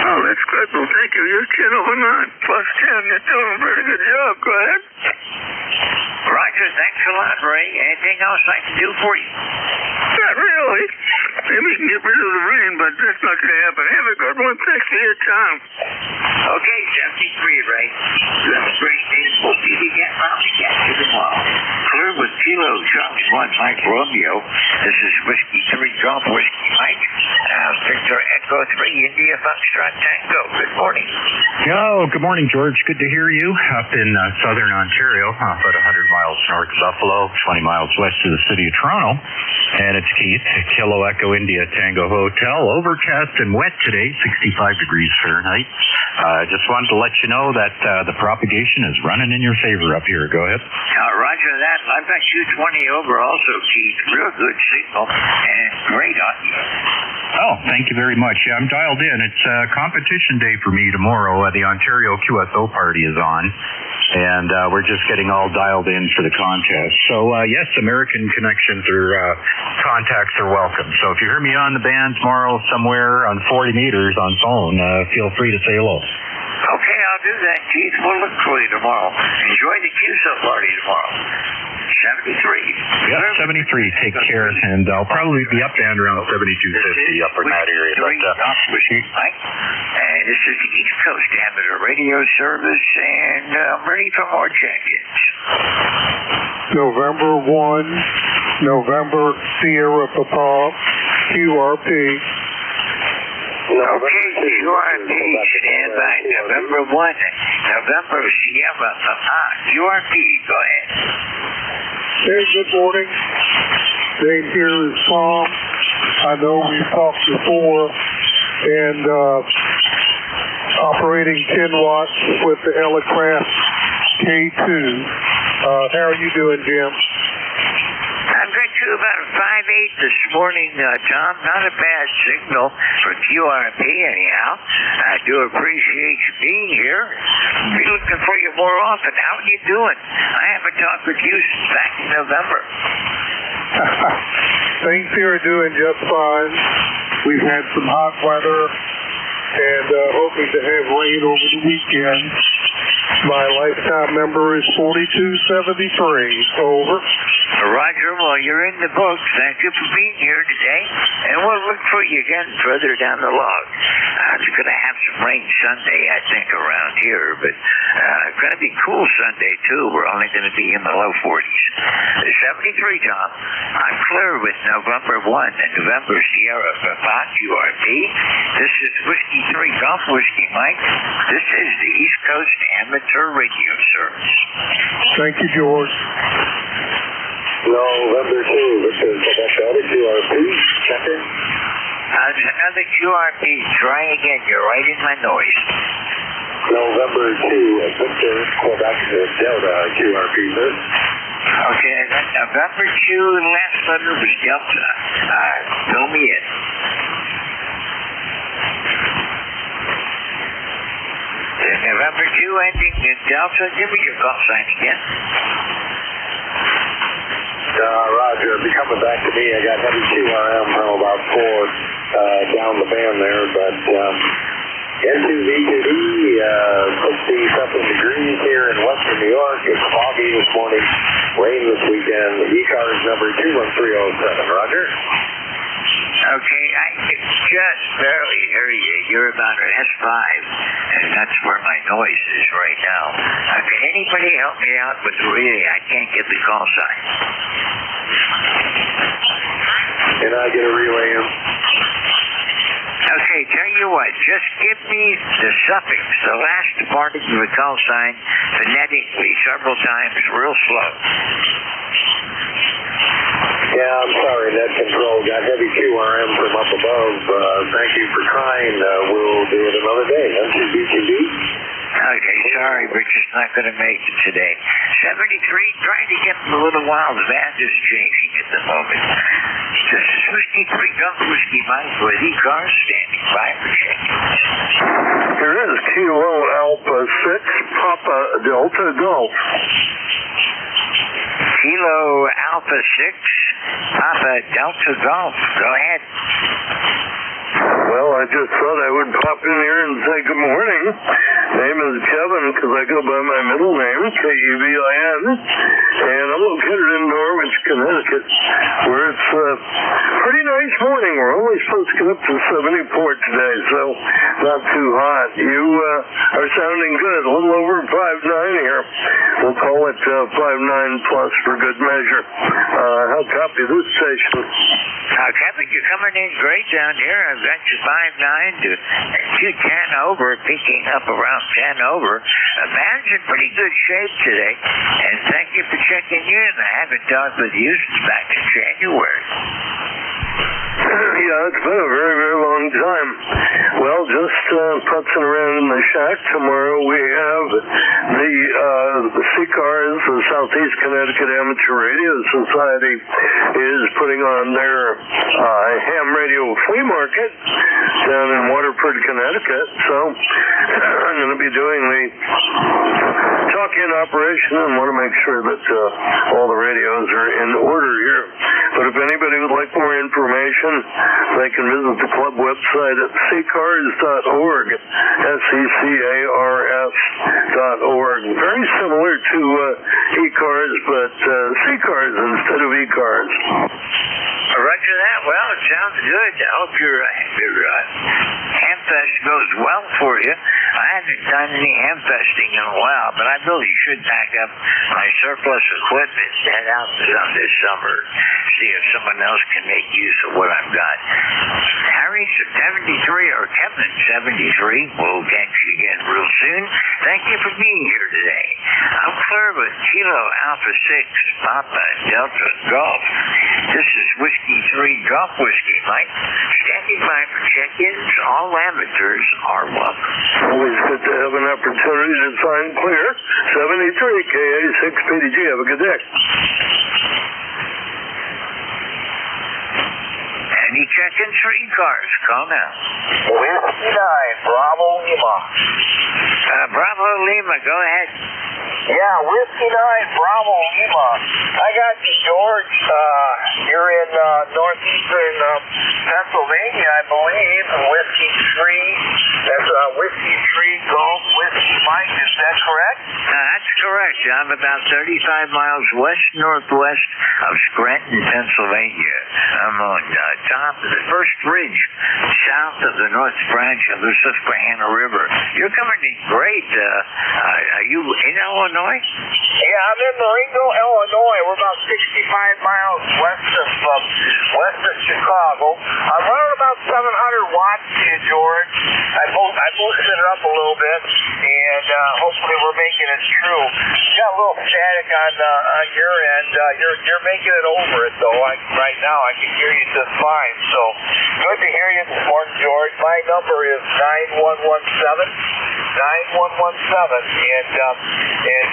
Oh, that's good. Well, thank you. You're 10 over 9 plus 10. You're doing a pretty good job. Go ahead. Roger. Thanks a lot, Ray. Anything else I can do for you? Not really. Maybe we can get rid of the rain, but that's not going to happen. Have a good one. Thanks for your time. Okay, 73, Ray. You have a great day. We'll see you again. Probably catch you tomorrow. Clear with Kilo Charlie 1 Mike Romeo. This is Whiskey 3 Golf Whiskey Mike. Victor Echo 3 India Foxtrot Tango. Good morning. Oh, good morning, George. Good to hear you up in southern Ontario, about 100 miles north of Buffalo, 20 miles west of the city of Toronto. And it's Keith, Kilo Echo India Tango Hotel. Overcast and wet today, 65 degrees Fahrenheit. Just wanted to let you know that the propagation is running in your favor up here. Go ahead. Roger that. I've got you 20 over also, Keith. Real good signal and great on you. Oh, thank you very much. Yeah, I'm dialed in. It's competition day for me tomorrow. The Ontario QSO party is on, and we're just getting all dialed in for the contest. So, yes, American connections or contacts are welcome. So if you hear me on the band tomorrow somewhere on 40 meters on phone, feel free to say hello. Okay, I'll do that, Keith. We'll look for you tomorrow. Enjoy the QSO party tomorrow. 73. Yeah, 73. Take care, and I'll probably be up and around 7250 up in that area. And this is the East Coast Amateur Radio Service, and I'm ready for more check-ins. November 1, November Sierra Papa, QRP. Okay, QRP, stand by. November 1, November Sierra Papa, QRP, go ahead. Hey, good morning. Name here is Tom. I know we've talked before, and operating 10 watts with the Elecraft K2. How are you doing, Jim? I've got you about a 5.8 this morning, Tom. Not a bad signal for QRP, anyhow. I do appreciate you being here. I'll be looking for you more often. How are you doing? I haven't talked with you since back in November. Things here are doing just fine. We've had some hot weather and hoping to have rain over the weekend. My lifetime number is 4273. Over. Roger, well, you're in the books. Thank you for being here today. And we'll look for you again further down the log. It's going to have some rain Sunday, I think, around here. But it's going to be cool Sunday, too. We're only going to be in the low 40s. 73, Tom. I'm clear with November 1 and November Sierra Papa, QRP. This is Whiskey 3 Golf Whiskey Mike. This is the East Coast Amateur Radio Service. Thank you, George. November 2, this is Quebec QRP. Check in. Another QRP. Try again. You're right in my noise. November 2, Victor, Quebec Delta QRP, sir. Okay, I got November 2, last letter will be Delta. Fill me in. November 2 ending in Delta. Give me your call sign again. Roger, be coming back to me. I got heavy QRM from about 4 down the band there, but N2V2D, 60-something degrees here in western New York. It's foggy with this morning. Rain this weekend. ECARS number 21307. Roger. Okay, I can just barely hear you. You're about an S5, and that's where my noise is right now. Can anybody help me out with the relay? I can't get the call sign. Can I get a relay in? Okay, tell you what, just give me the suffix, the last part of the call sign, phonetically, several times, real slow. Yeah, I'm sorry, net control got heavy QRM from up above. Thank you for trying. We'll do it another day. MTBTB. Okay, sorry, we're just not going to make it today. 73, trying to get him a little while. The band is changing at the moment. This is Whiskey 3 Golf Whiskey Mike with ECARS standing by for checking. Here is Kilo Alpha 6, Papa Delta Golf. Kilo Alpha 6, Papa Delta Golf. Go ahead. Well, I just thought I would pop in here and say good morning. Name is Kevin because I go by my middle name, Kevin, and I'm located in Norwich, Connecticut, where it's a pretty nice morning. We're only supposed to get up to 74 today, so not too hot. You are sounding good, a little over 5'9" here. We'll call it 5'9" plus for good measure. How copy this station? Kevin, you're coming in great down here. I've got you 5'9" to 210 over, peaking up around 10 over. Man's in pretty good shape today, and thank you for checking in. I haven't talked with you since back in January. Yeah, it's been a very, very long time. Well, just putzing around in the shack. Tomorrow we have the ECARS, the Southeast Connecticut Amateur Radio Society, is putting on their ham radio flea market down in Waterford, Connecticut. So I'm going to be doing the talk-in operation and want to make sure that all the radios are in order here. But if anybody would like more information, they can visit the club website at secars.org, SECARS.org. Very similar to ECARS, but ECARS instead of ECARS. Roger that. Well, it sounds good. I hope your hamfest goes well for you. I haven't done any hamfesting in a while, but I really should pack up my surplus equipment and head out some this summer. See if someone else can make use of what I've got. Harry 73 or Kevin 73. We'll catch you again real soon. Thank you for being here today. I'm clear with Kilo Alpha 6, Papa Delta Golf. This is Whiskey 3 Golf Whiskey Mike. Standing by for check-ins. All amateurs are welcome. Always good to have an opportunity to sign clear. 73 KA 6PDG. Have a good day. Any check-ins for ECARS? Call now. Whiskey 9, Bravo Lima. Bravo Lima, go ahead. Yeah, Whiskey 9, Bravo Lima. I got you, George. You're in northeastern Pennsylvania, I believe. Whiskey 3. That's Whiskey 3 Golf Whiskey Mike. Is that correct? That's correct. I'm about 35 miles west-northwest of Scranton, Pennsylvania. I'm on top of the first ridge south of the north branch of the Susquehanna River. You're coming in great. Are you in Illinois? Yeah, I'm in Marengo, Illinois. We're about 65 miles west of Chicago. I'm running about 700 watts here, George. I boosted it up a little bit, and hopefully we're making it true. Got a little static on your end. You're making it over it, though. Right now, I can hear you just fine. So good to hear you this morning, George. My number is 9117, and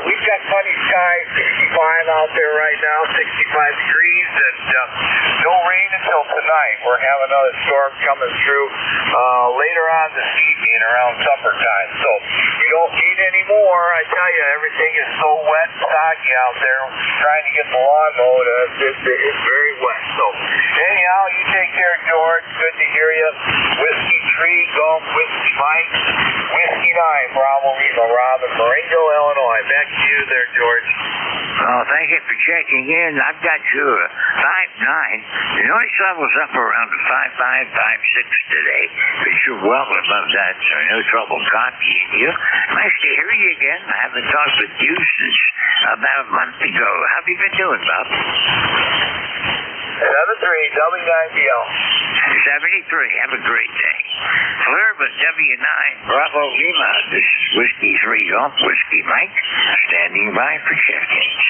we've got sunny skies, 65 out there right now, 65 degrees, and no rain until tonight. We're having another storm coming through later on this evening around summertime. So you don't need any more. I tell you, everything is so wet and soggy out there. Trying to get the lawn mowed, it's very wet. So anyhow, you take care, George. Good to hear you. Whiskey 3, Golf Whiskey Mike, Whiskey 9, Bravo Lima, Robin, Marengo, Illinois. Back to you there, George. Oh, thank you for checking in. I've got you 5.9. The noise level's up around 5.5, 5.6 today, but you're well above that, so no trouble copying you. Nice to hear you again. I haven't talked with you since about a month ago. How have you been doing, Bob? 73, W9BL. 73. Have a great day. Fleur, W9, Bravo Lima. This is Whiskey 3 Golf Whiskey Mike, standing by for check-ins.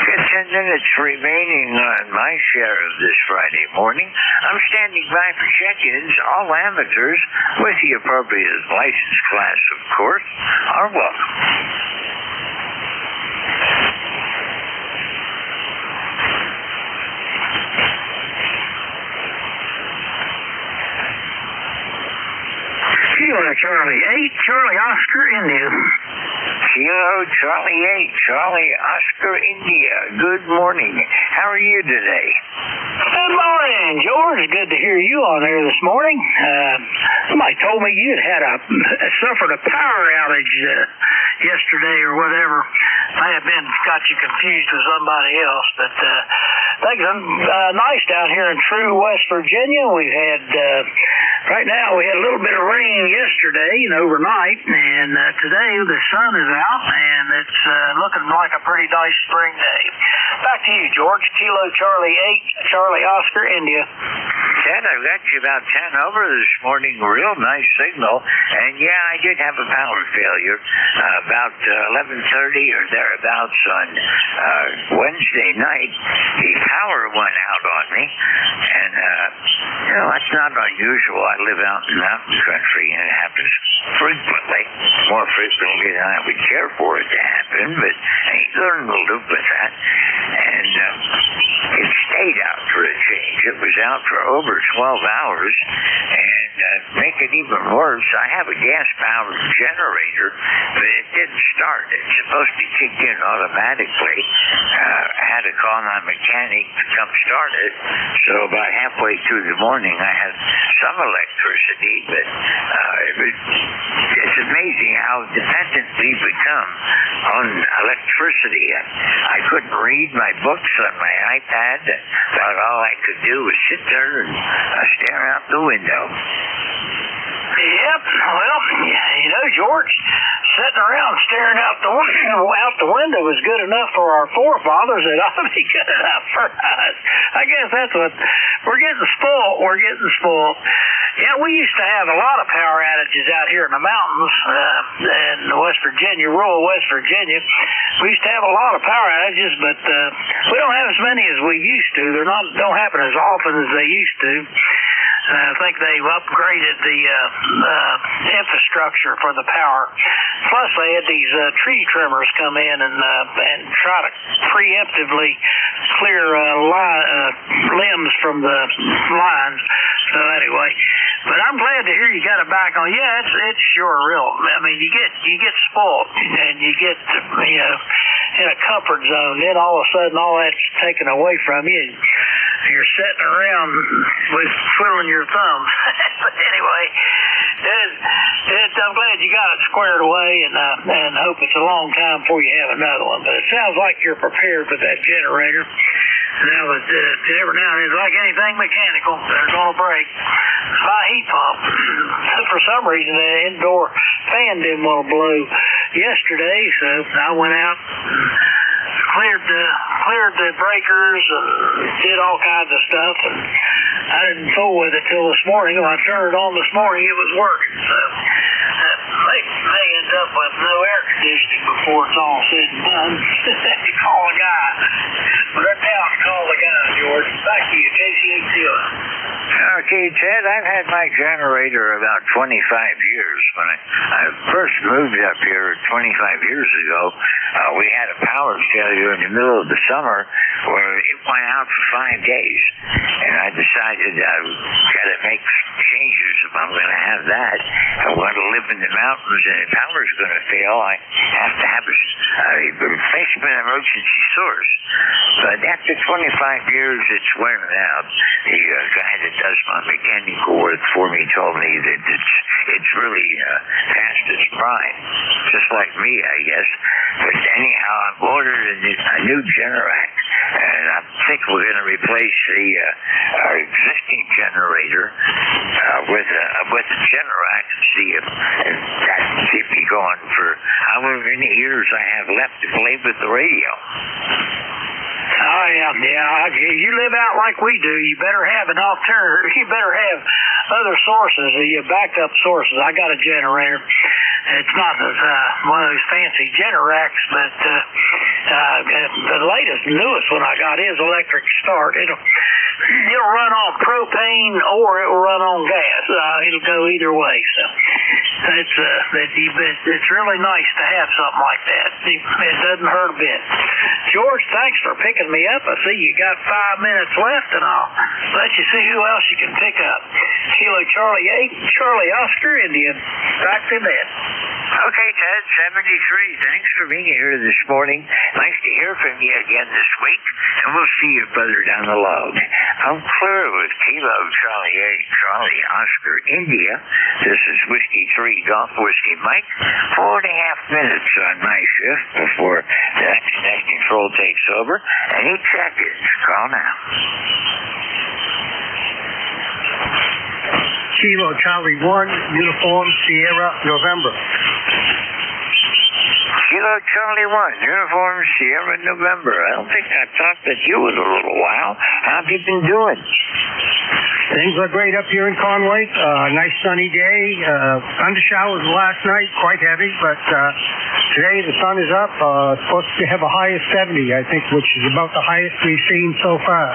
Got 10 minutes remaining on my share of this Friday morning. I'm standing by for check-ins. All amateurs, with the appropriate license class, of course, are welcome. Kilo Charlie 8, Charlie Oscar, India. Kilo Charlie 8, Charlie Oscar, India. Good morning. How are you today? Good morning, George. Good to hear you on there this morning. Somebody told me you had suffered a power outage yesterday or whatever. May have got you confused with somebody else, but things are nice down here in True, West Virginia. We've had right now we had a little bit of rain yesterday and overnight, and today the sun is out and it's looking like a pretty nice spring day. Back to you, George. Kilo Charlie 8, Charlie Oscar, India. Ted, I've got you about 10 over this morning. Real nice signal. And yeah, I did have a power failure about 11:30 or thereabouts on Wednesday night. The power went out on me. And, that's not unusual. I live out in the mountain country and it happens frequently. More frequently than I would care for it to happen, but I ain't learned to live with that. And it stayed out for a change. It was out for over 12 hours, and make it even worse, I have a gas-powered generator, but it didn't start. It's supposed to kick in automatically. I had to call my mechanic to come start it, so about halfway through the morning I had some electricity, but it's amazing how dependent we become on electricity. I couldn't read my books on my iPad. About all I could do was sit there and stare out the window. Yep. Well, George, sitting around staring out the window was good enough for our forefathers. It ought to be good enough for us. I guess that's what we're getting spoiled. We're getting spoiled. Yeah, we used to have a lot of power outages out here in the mountains in West Virginia, rural West Virginia. We used to have a lot of power outages, but we don't have as many as we used to. Don't happen as often as they used to. I think they've upgraded the infrastructure for the power. Plus, they had these tree trimmers come in and try to preemptively clear limbs from the lines. So anyway, but I'm glad to hear you got it back on. Yeah, it's sure real. I mean, you get spoiled and you get in a comfort zone. Then all of a sudden, all that's taken away from you. You're sitting around with twiddling your thumbs. But anyway, I'm glad you got it squared away, and hope it's a long time before you have another one. But it sounds like you're prepared with that generator. Now, but every now and then, it's like anything mechanical, they're going to break. My heat pump, for some reason, the indoor fan didn't want to blow yesterday, so I went out and cleared the breakers and did all kinds of stuff, and I didn't fool with it till this morning. When I turned it on this morning, it was working. So may end up with no air conditioning before it's all said and done. Call a guy. But right now, call the guy, George. Back to you, KC8CO. Okay, Okay, Ted, I've had my generator about 25 years. When I first moved up here 25 years ago, we had a power failure in the middle of the summer where it went out for 5 days. And I decided I've got to make changes if I'm going to have that. I want to live in the mountains, and if power's going to fail, I have to have a replacement emergency source. But after 25 years, it's wearing out. The guy that does my mechanical work for me told me that it's really past its prime, just like me, I guess. But anyhow, I've ordered a new Generac, and I think we're going to replace our existing generator with a Generac and see if that can keep me going for however many years I have left to play with the radio. Oh, yeah. You live out like we do. You better have an alternative. You better have other sources, your backup sources. I got a generator. It's not one of those fancy Generacs, but the latest, newest one I got is electric start. It'll run on propane or it will run on gas. It'll go either way. So it's really nice to have something like that. It doesn't hurt a bit. George, thanks for picking me up. I see you got 5 minutes left, and I'll let you see who else you can pick up. Kilo Charlie 8, Charlie Oscar, India. Back to bed. Okay, Ted, 73. Thanks for being here this morning. Nice to hear from you again this week, and we'll see you further down the road. I'm clear with Kilo Charlie 8, Charlie Oscar, India. This is Whiskey 3 Golf Whiskey Mike. 4.5 minutes on my shift before the next control takes over. Any check-ins, call now. Kilo Charlie 1, Uniform Sierra, November. Kilo Charlie 1, Uniform Sierra, November. I don't think I've talked to you in a little while. How have you been doing? Things are great up here in Conway. Nice sunny day. Thunder showers last night, quite heavy, but today the sun is up. Supposed to have a high of 70, I think, which is about the highest we've seen so far.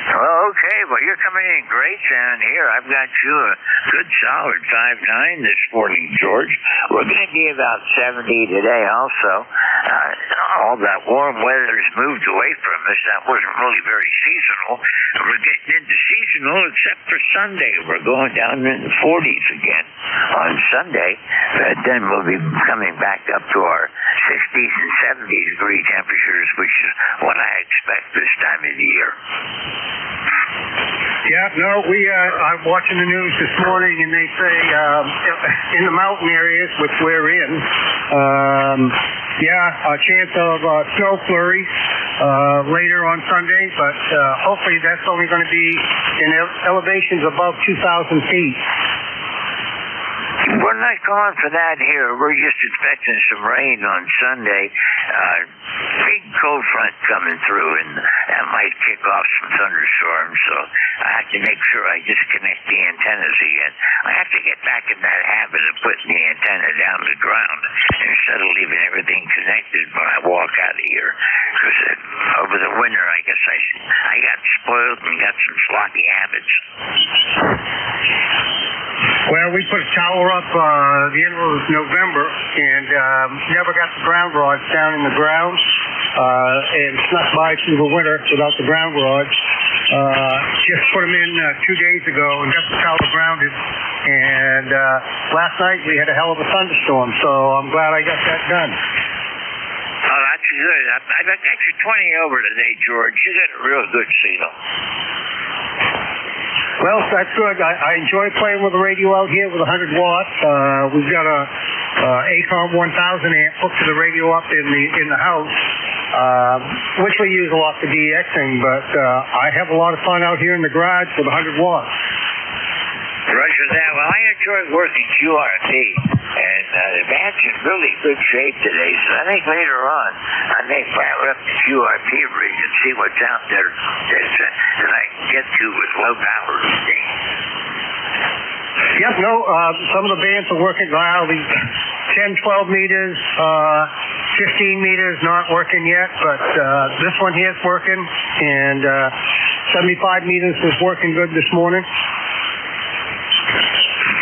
Well, okay. Well, you're coming in great down here. I've got you a good solid 5.9 this morning, George. We're going to be about 70 today also. All that warm weather's moved away from us. That wasn't really very seasonal. We're getting into seasonal except for Sunday. We're going down in the 40s again on Sunday. But then we'll be coming back up to our 60s and 70 degree temperatures, which is what I expect this time of the year. Yeah, no, I'm watching the news this morning, and they say in the mountain areas, which we're in, a chance of snow flurries later on Sunday, but hopefully that's only going to be in elevations above 2,000 feet. We're not going for that here. We're just expecting some rain on Sunday. Big cold front coming through, and that might kick off some thunderstorms. So I have to make sure I disconnect the antennas again. I have to get back in that habit of putting the antenna down to the ground instead of leaving everything connected when I walk out of here. Because over the winter, I guess I got spoiled and got some sloppy habits. Well, we put a tower up the end of November and never got the ground rods down in the ground and snuck by through the winter without the ground rods. Just put them in 2 days ago and got the tower grounded. And last night we had a hell of a thunderstorm, so I'm glad I got that done. Oh, that's good. I got you 20 over today, George. You got a real good signal. Well, that's good. I enjoy playing with the radio out here with 100 watts. We've got a ECARS 1000 amp hooked to the radio up in the house, which we use a lot for DXing, but I have a lot of fun out here in the garage with 100 watts. Roger that. Well, I enjoy working QRP, and the band's in really good shape today, so I think later on I may fire up the QRP rig and see what's out there that I can get to with low power today. Yep, no, some of the bands are working now. The 10, 12 meters, 15 meters not working yet, but this one here is working, and 75 meters was working good this morning?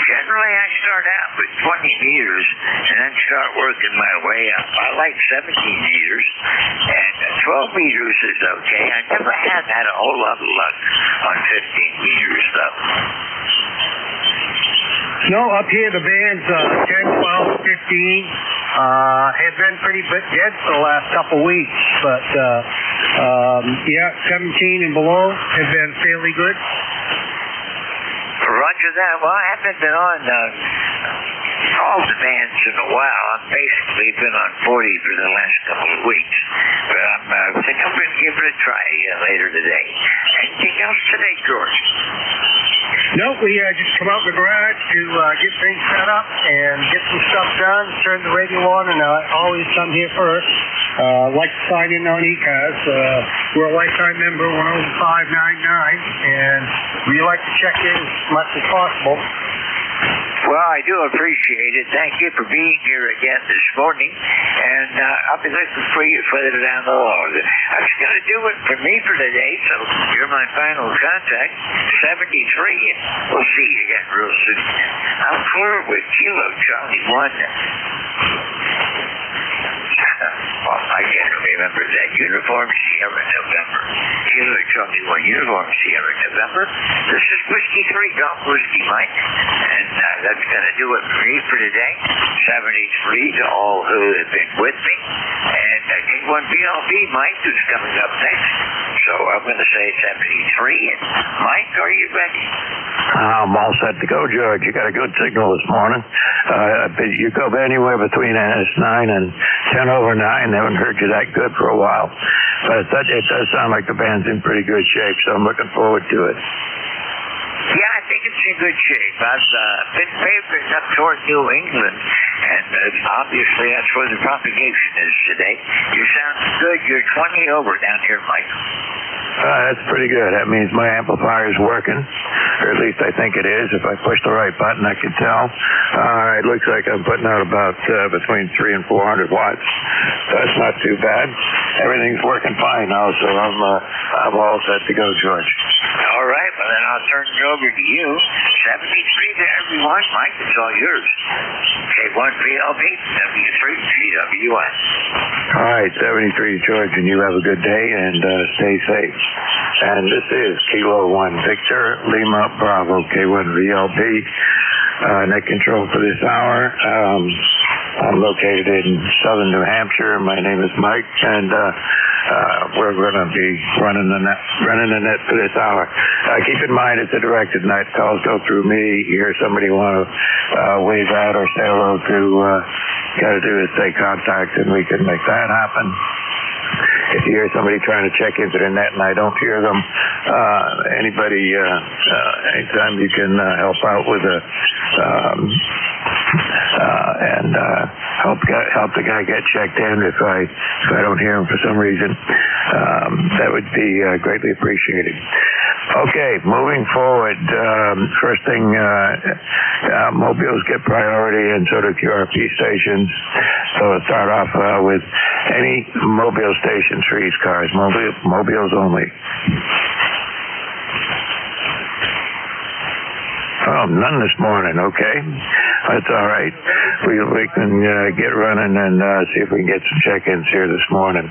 Generally, I start out with 20 meters and then start working my way up. I like 17 meters, and 12 meters is okay. I never have had a whole lot of luck on 15 meters, though. No, up here the band's 10, 12, 15. Had been pretty dead for the last couple weeks, but yeah, 17 and below have been fairly good. Roger that. Well, I haven't been on all the bands in a while. I've basically been on 40 for the last couple of weeks. But I think I'm going to give it a try later today. Anything else today, George? No, we just come out in the garage to get things set up and get some stuff done, turn the radio on, and always come here first. Like to sign in on ECARS. We're a lifetime member, 10599, and we like to check in as much as possible. Well, I do appreciate it. Thank you for being here again this morning, and I'll be looking for you further down the road. That's going to do it for me for today, so you're my final contact, 73, and we'll see you again real soon. I'm clear with Kilo Charlie 1. Well, I can't remember that. Uniform Sierra November. Kilo Charlie 1, Uniform Sierra November. This is Whiskey 3, Golf Whiskey Mike, and that's going to do it for me for today. 73 to all who have been with me. And K1BLB Mike is coming up next. So I'm going to say 73. And Mike, are you ready? I'm all set to go, George. You got a good signal this morning. You go anywhere between 9 and 10 over 9. Haven't heard you that good for a while. But it does sound like the band's in pretty good shape, so I'm looking forward to it. Yeah, I think it's in good shape. I've been favoring up toward New England, and obviously that's where the propagation is today. You sound good. You're 20 over down here, Mike. That's pretty good. That means my amplifier is working, or at least I think it is. If I push the right button, I can tell. It looks like I'm putting out about between 300 and 400 watts. That's not too bad. Everything's working fine now, so I'm all set to go, George. All right, well then I'll turn it over to you. 73 to everyone. Mike, it's all yours. K1BLB, W3GWS. All right, 73, George, and you have a good day, and stay safe. And this is Kilo 1 Victor, Lima Bravo, K1VLB, net control for this hour. I'm located in southern New Hampshire. My name is Mike, and we're going to be running the net for this hour. Keep in mind, it's a directed net. Calls go through me. You hear somebody want to wave out or say hello to, got to do is take contact, and we can make that happen. If you hear somebody trying to check into the net and I don't hear them, anytime you can help out with and help the guy get checked in if I don't hear him for some reason, that would be greatly appreciated. Okay, moving forward, first thing, mobiles get priority and so do QRP stations. So we'll start off with any mobile stations for ECARS, mobiles only. Oh, none this morning, okay. That's all right. We can get running and see if we can get some check-ins here this morning.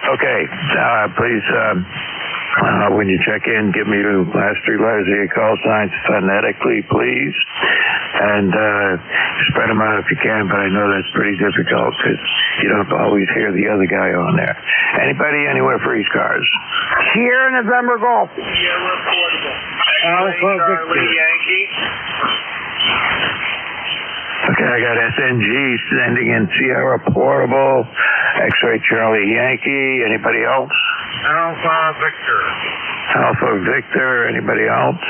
Okay, please, when you check in, give me the last three letters of your call signs phonetically, please. And spread them out if you can, but I know that's pretty difficult because you don't always hear the other guy on there. Anybody anywhere for ECARS? Sierra November Golf. Sierra Portable. Alpha Charlie Yankee. Okay, I got SNG sending in Sierra Portable, X-Ray Charlie Yankee. Anybody else? Alpha Victor. Alpha Victor. Anybody else?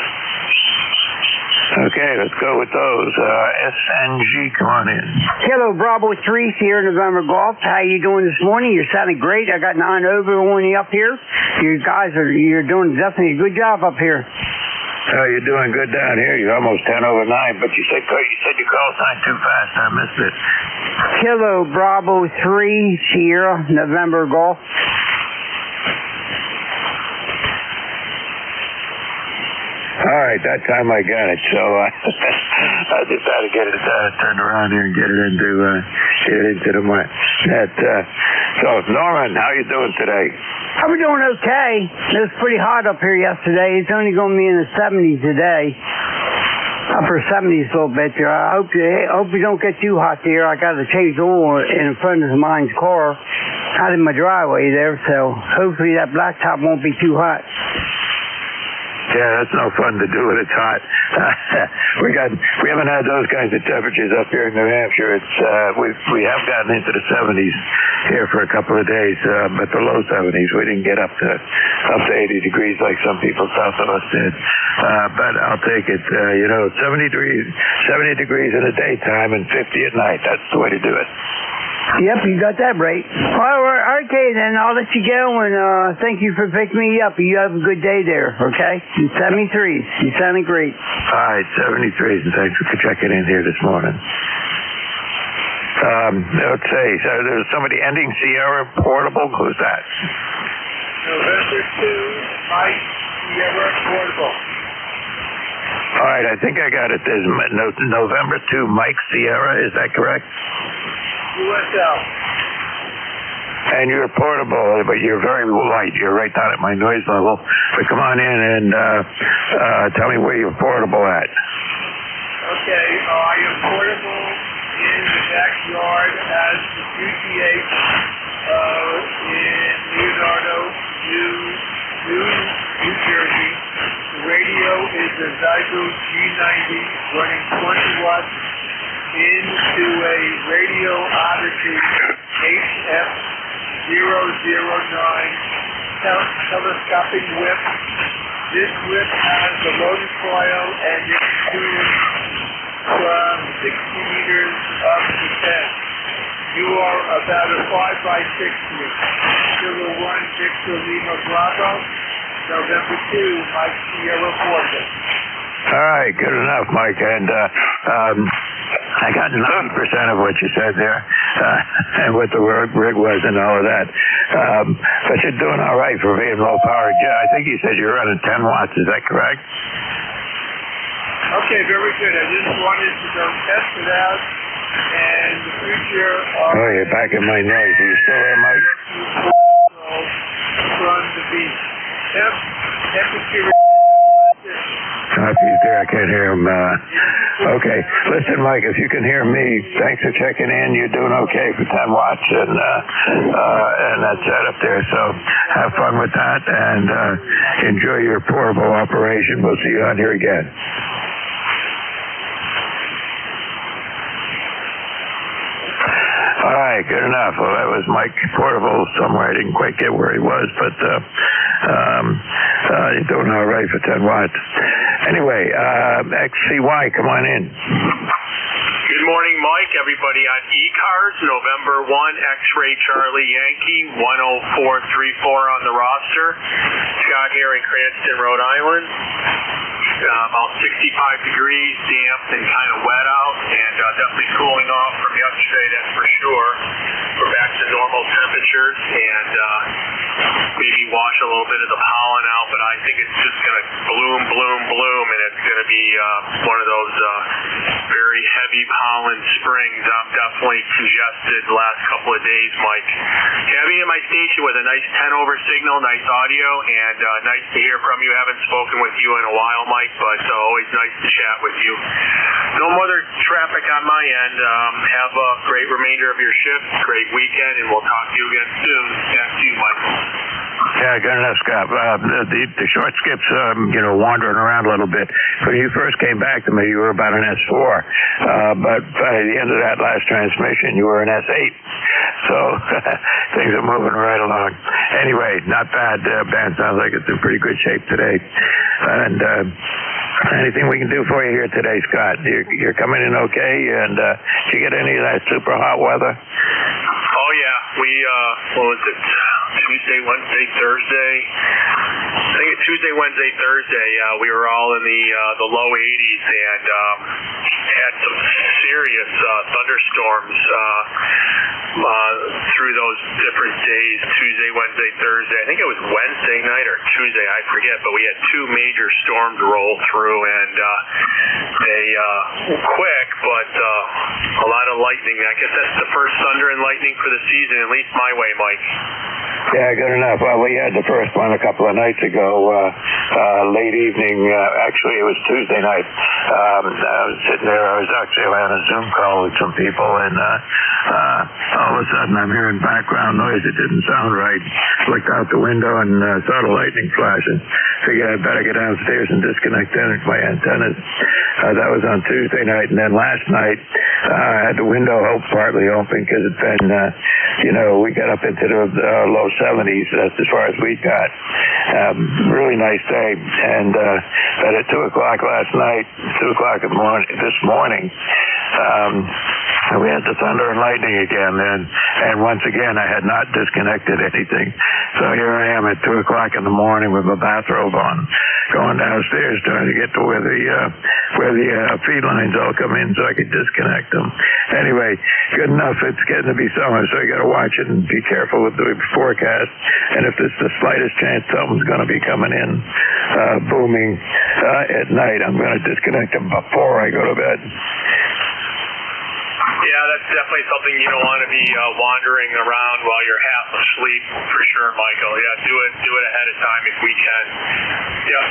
Okay, let's go with those. SNG, come on in. Kilo Bravo 3, Sierra November Golf. How you doing this morning? You're sounding great. I got 9 over on you up here. You guys you're doing definitely a good job up here. You're doing good down here. You're almost 10 over 9, but you said your call sign too fast. I missed it. Kilo Bravo 3, Sierra November Golf. right, that time I got it. So I just had to get it turned around here and get it into the net. So Norman, how you doing today? I'm doing okay. It was pretty hot up here yesterday. It's only going to be in the 70s today. Upper 70s a little bit there. I hope you don't get too hot there. I got to change oil in a friend of mine's car out in my driveway there, so hopefully that blacktop won't be too hot. Yeah, that's no fun to do when it's hot. We haven't had those kinds of temperatures up here in New Hampshire. It's we have gotten into the 70s here for a couple of days, but the low 70s. We didn't get up to 80 degrees like some people south of us did. But I'll take it. 70 degrees in the daytime and 50 at night. That's the way to do it. Yep, you got that right. Well, okay, then I'll let you go, and thank you for picking me up. You have a good day there, okay? 73s. You sounded great. All right, 73s, and thanks for checking in here this morning. Let's see. So there's somebody ending Sierra Portable. Who's that? November 2, Mike Sierra Portable. All right, I think I got it. There's November 2, Mike Sierra. Is that correct? USL. And you're portable, but you're very light. You're right down at my noise level. But come on in and tell me where you're portable at. Okay, I am portable in the backyard as the QTH in Leonardo, New Jersey. The radio is a Zygo G90 running 20 watts into a Radio Odyssey HF009 telescopic whip. This whip has a loaded coil and it's tuned from 60 meters up to 10. You are about a 5x6 here. Kilo 1 Victor Lima Bravo, November 2, Mike Sierra Portable. All right, good enough, Mike. And I got 90% of what you said there, and what the rig was and all of that. But you're doing all right for being low power. I think you said you're running 10 watts. Is that correct? Okay, very good. I just wanted to go test it out. And the future of... Oh, you're back in my noise. Are you still there, Mike? From the beach. Temperature... If he's there, I can't hear him. Okay. Listen, Mike, if you can hear me, thanks for checking in. You're doing okay for 10 watts, and that's that up there. So have fun with that, and enjoy your portable operation. We'll see you on here again. All right, good enough. Well, that was Mike Portable somewhere. I didn't quite get where he was, but he's doing all right for 10 watts. Anyway, XCY, come on in. Good morning, Mike. Everybody on ECARS, November 1, X-Ray Charlie Yankee, 10434 on the roster. Scott here in Cranston, Rhode Island. About 65 degrees, damp and kind of wet out, and definitely cooling off from yesterday, that's for sure. We're back to normal temperatures, and maybe wash a little bit of the pollen out, but I think it's just going to bloom, and it's going to be one of those very heavy pollen springs. I'm definitely congested the last couple of days, Mike. Having in my station with a nice 10 over signal, nice audio, and nice to hear from you. Haven't spoken with you in a while, Mike, but always nice to chat with you. No other traffic on my end. Have a great remainder of your shift, great weekend, and we'll talk to you again soon. Back to you, Mike. Yeah, good enough, Scott. The short skips, wandering around a little bit. When you first came back to me, you were about an S4. But by the end of that last transmission, you were an S8. So things are moving right along. Anyway, not bad. Band sounds like it's in pretty good shape today. And anything we can do for you here today, Scott? You're coming in okay? And did you get any of that super hot weather? Oh, yeah. We, what was it? Tuesday, Wednesday, Thursday. I think it's Tuesday, Wednesday, Thursday. We were all in the low 80s and had some serious thunderstorms through those different days, Tuesday, Wednesday, Thursday. I think it was Wednesday night or Tuesday, I forget, but we had two major storms roll through, and they quick, but a lot of lightning. I guess that's the first thunder and lightning for the season, at least my way, Mike. Yeah, good enough. Well, we had the first one a couple of nights ago, late evening. Actually, it was Tuesday night. I was sitting there. I was actually on a Zoom call with some people, and all of a sudden I'm hearing background noise. It didn't sound right. Looked out the window and saw the lightning flashing. Figured I'd better get downstairs and disconnect my antennas. That was on Tuesday night, and then last night I had the window partly open because it's been, we got up into the low 70s. That's as far as we got. Really nice day, and but at 2 o'clock last night, 2 o'clock this morning, we had the thunder and lightning again, and once again I had not disconnected anything. So here I am at 2 o'clock in the morning with my bathrobe on, going downstairs trying to get to where the feed lines all come in so I could disconnect them. Anyway, good enough. It's getting to be summer, so you got to watch it and be careful with the forecast. And if there's the slightest chance something's going to be coming in booming at night, I'm going to disconnect them before I go to bed. Yeah, that's definitely something you don't want to be wandering around while you're half asleep, for sure, Michael. Yeah, do it ahead of time if we can. Yeah,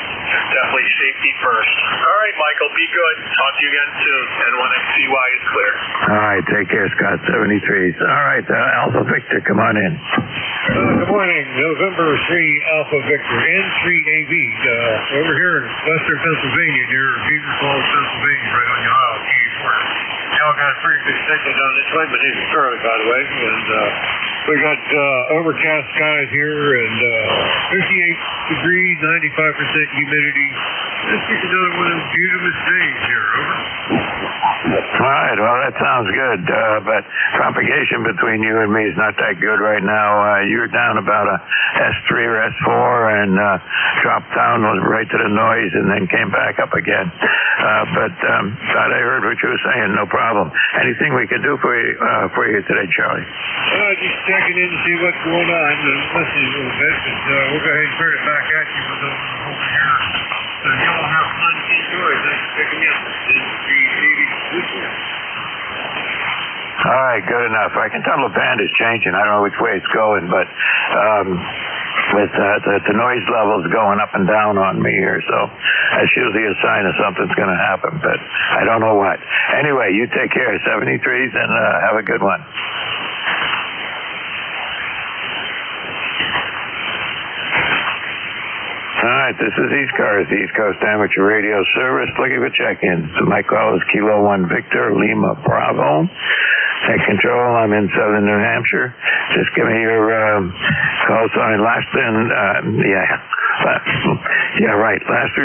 definitely safety first. All right, Michael, be good. Talk to you again soon, and when CY is clear. All right, take care, Scott. 73s. All right, Alpha Victor, come on in. Good morning, November 3 Alpha Victor, N3AV, over here in western Pennsylvania, near Beaver Falls, Pennsylvania, right on your Ohio Keys border. Y'all got a pretty good signal down this way. My name's Charlie, by the way, and we got overcast skies here, and 58 degrees, 95% humidity. This is another one of those beautiful days here, over. All right, well, that sounds good, but propagation between you and me is not that good right now. You're down about a S3 or S4 and dropped down right to the noise and then came back up again. But thought I heard what you were saying, no problem. Anything we can do for you today, Charlie? Just checking in to see what's going on and listening a little bit, but we'll go ahead and turn it back at you with over here. So y'all have fun and enjoy. Thanks for picking me up. All right, good enough. I can tell the band is changing. I don't know which way it's going, but with the noise levels going up and down on me here, so that's usually a sign of something's going to happen, but I don't know what. Anyway, you take care of 73s and have a good one. All right, this is ECARS, the East Coast Amateur Radio Service, looking for check-ins. My call is Kilo 1 Victor, Lima Bravo. Take control. I'm in southern New Hampshire. Just give me your call sign. Last three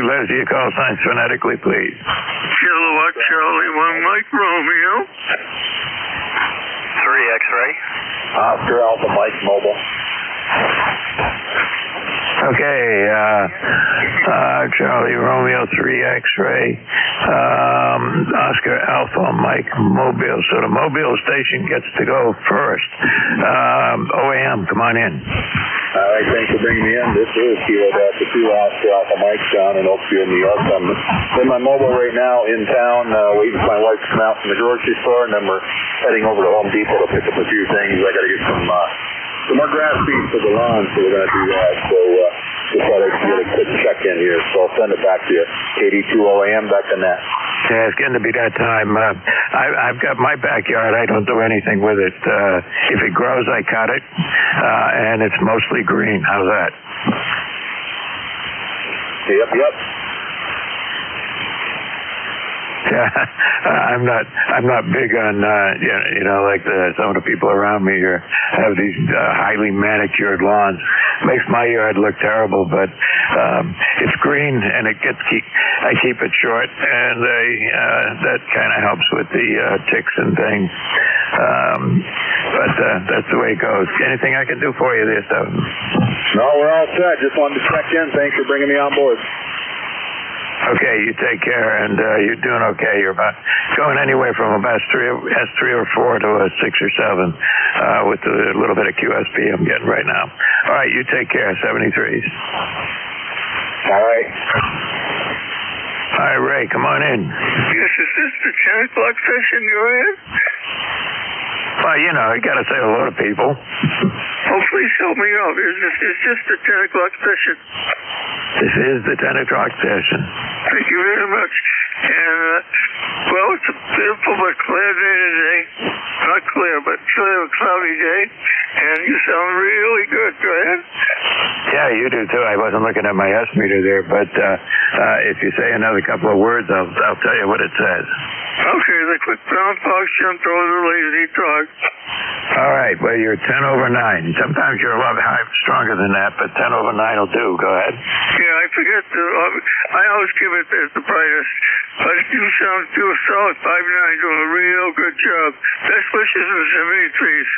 letters of your call sign phonetically, please. Kilowatt Charlie 1 Mike Romeo. 3 X-ray. Oscar Alpha Mike Mobile. Okay, Charlie Romeo 3 X-ray, Oscar Alpha Mike Mobile. So the Mobile station gets to go first. OAM, come on in. All right, thanks for bringing me in. This is Kilo Delta 2 Oscar Alpha Mike down in Oakville, New York. I'm in my mobile right now in town, waiting for my wife to come out from the grocery store, and then we're heading over to Home Depot to pick up a few things. I got to get some more grass seed for the lawn, so we're going to do that. So just thought I'd get a quick check-in here, so I'll send it back to you. 82 OAM, back to net. Yeah, it's getting to be that time. I've got my backyard. I don't do anything with it. If it grows, I cut it, and it's mostly green. How's that? Yep. Yeah, I'm not big on like some of the people around me here have these highly manicured lawns. Makes my yard look terrible, but it's green and I keep it short, and that kind of helps with the ticks and things. But that's the way it goes. Anything I can do for you this time? No, we're all set. Just wanted to check in. Thanks for bringing me on board. Okay, you take care, and you're doing okay. You're about going anywhere from about S3 or 4 to a 6 or 7 with a little bit of QSP I'm getting right now. All right, you take care, 73s. All right. All right, Ray, come on in. Yes, is this the 10 o'clock session you're in? Well, you know, you got to say hello to people. Oh, please help me out. Is this the 10 o'clock session? This is the 10 o'clock session. Thank you very much. And, well, it's a beautiful but clear day today. Not clear, but clear, cloudy day. And you sound really good. Go ahead. Yeah, you do too. I wasn't looking at my S meter there, but if you say another couple of words, I'll tell you what it says. Okay, the quick brown fox jumped over the lazy dog. All right, well, you're 10 over 9. Sometimes you're a lot stronger than that, but 10 over 9 will do. Go ahead. Yeah, I forget to, I always give it as the brightest. But you sound solid 5'9", doing a real good job. Best wishes in the 73s.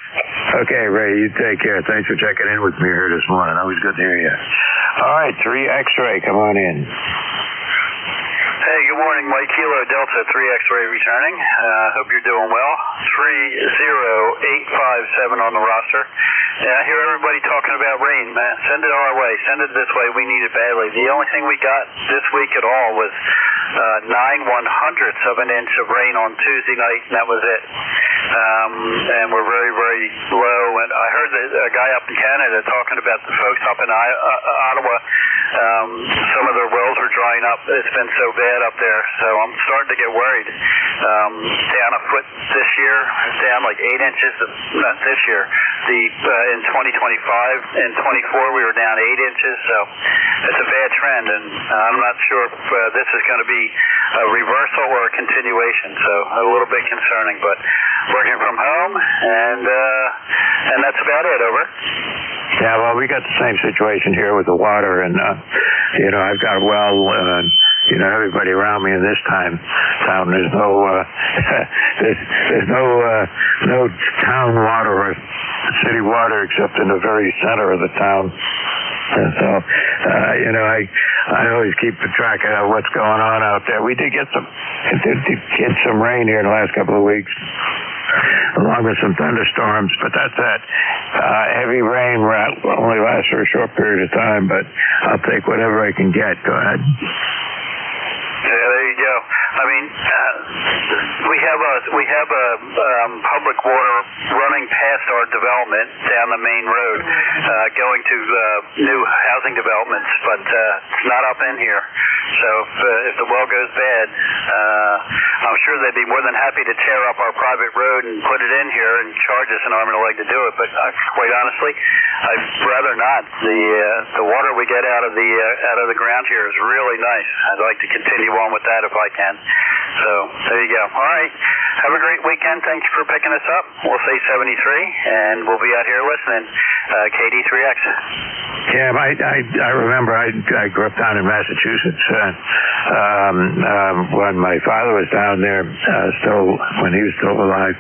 Okay, Ray, you take care. Thanks for checking in with me here this morning. Always good to hear you. All right, 3 X-ray, come on in. Hey, good morning, Mike Kilo Delta 3 X-ray returning. Hope you're doing well. 30857 on the roster. Yeah, I hear everybody talking about rain, man. Send it our way. Send it this way. We need it badly. The only thing we got this week at all was 9/100ths of an inch of rain on Tuesday night, and that was it. And we're very, very low. And I heard a guy up in Canada talking about the folks up in Ottawa. Some of their wells are drying up. It's been so bad up there, so I'm starting to get worried. Down a foot this year, down like 8 inches. Not this year. In 2025 and 24, we were down 8 inches. So it's a bad trend, and I'm not sure if this is going to be a reversal or a continuation. So a little bit concerning, but working from home, and that's about it. Over. Yeah, well, we got the same situation here with the water, and you know, I've got a well. You know, everybody around me in this town, there's no there's no town water or city water except in the very center of the town. And so, you know, I always keep track of what's going on out there. We did get some rain here in the last couple of weeks, along with some thunderstorms, but that's it. Heavy rain only lasts for a short period of time, but I'll take whatever I can get. Go ahead. Yeah, there you go. I mean, we have a public water running past our development down the main road, going to new housing developments, but it's not up in here. So if the well goes bad, I'm sure they'd be more than happy to tear up our private road and put it in here and charge us an arm and a leg to do it. But quite honestly, I'd rather not. The water we get out of the ground here is really nice. I'd like to continue on with that if I can. So there you go. All right. Have a great weekend. Thank you for picking us up. We'll say 73, and we'll be out here listening. KD3X. Yeah, I remember I grew up down in Massachusetts when my father was down there, when he was still alive.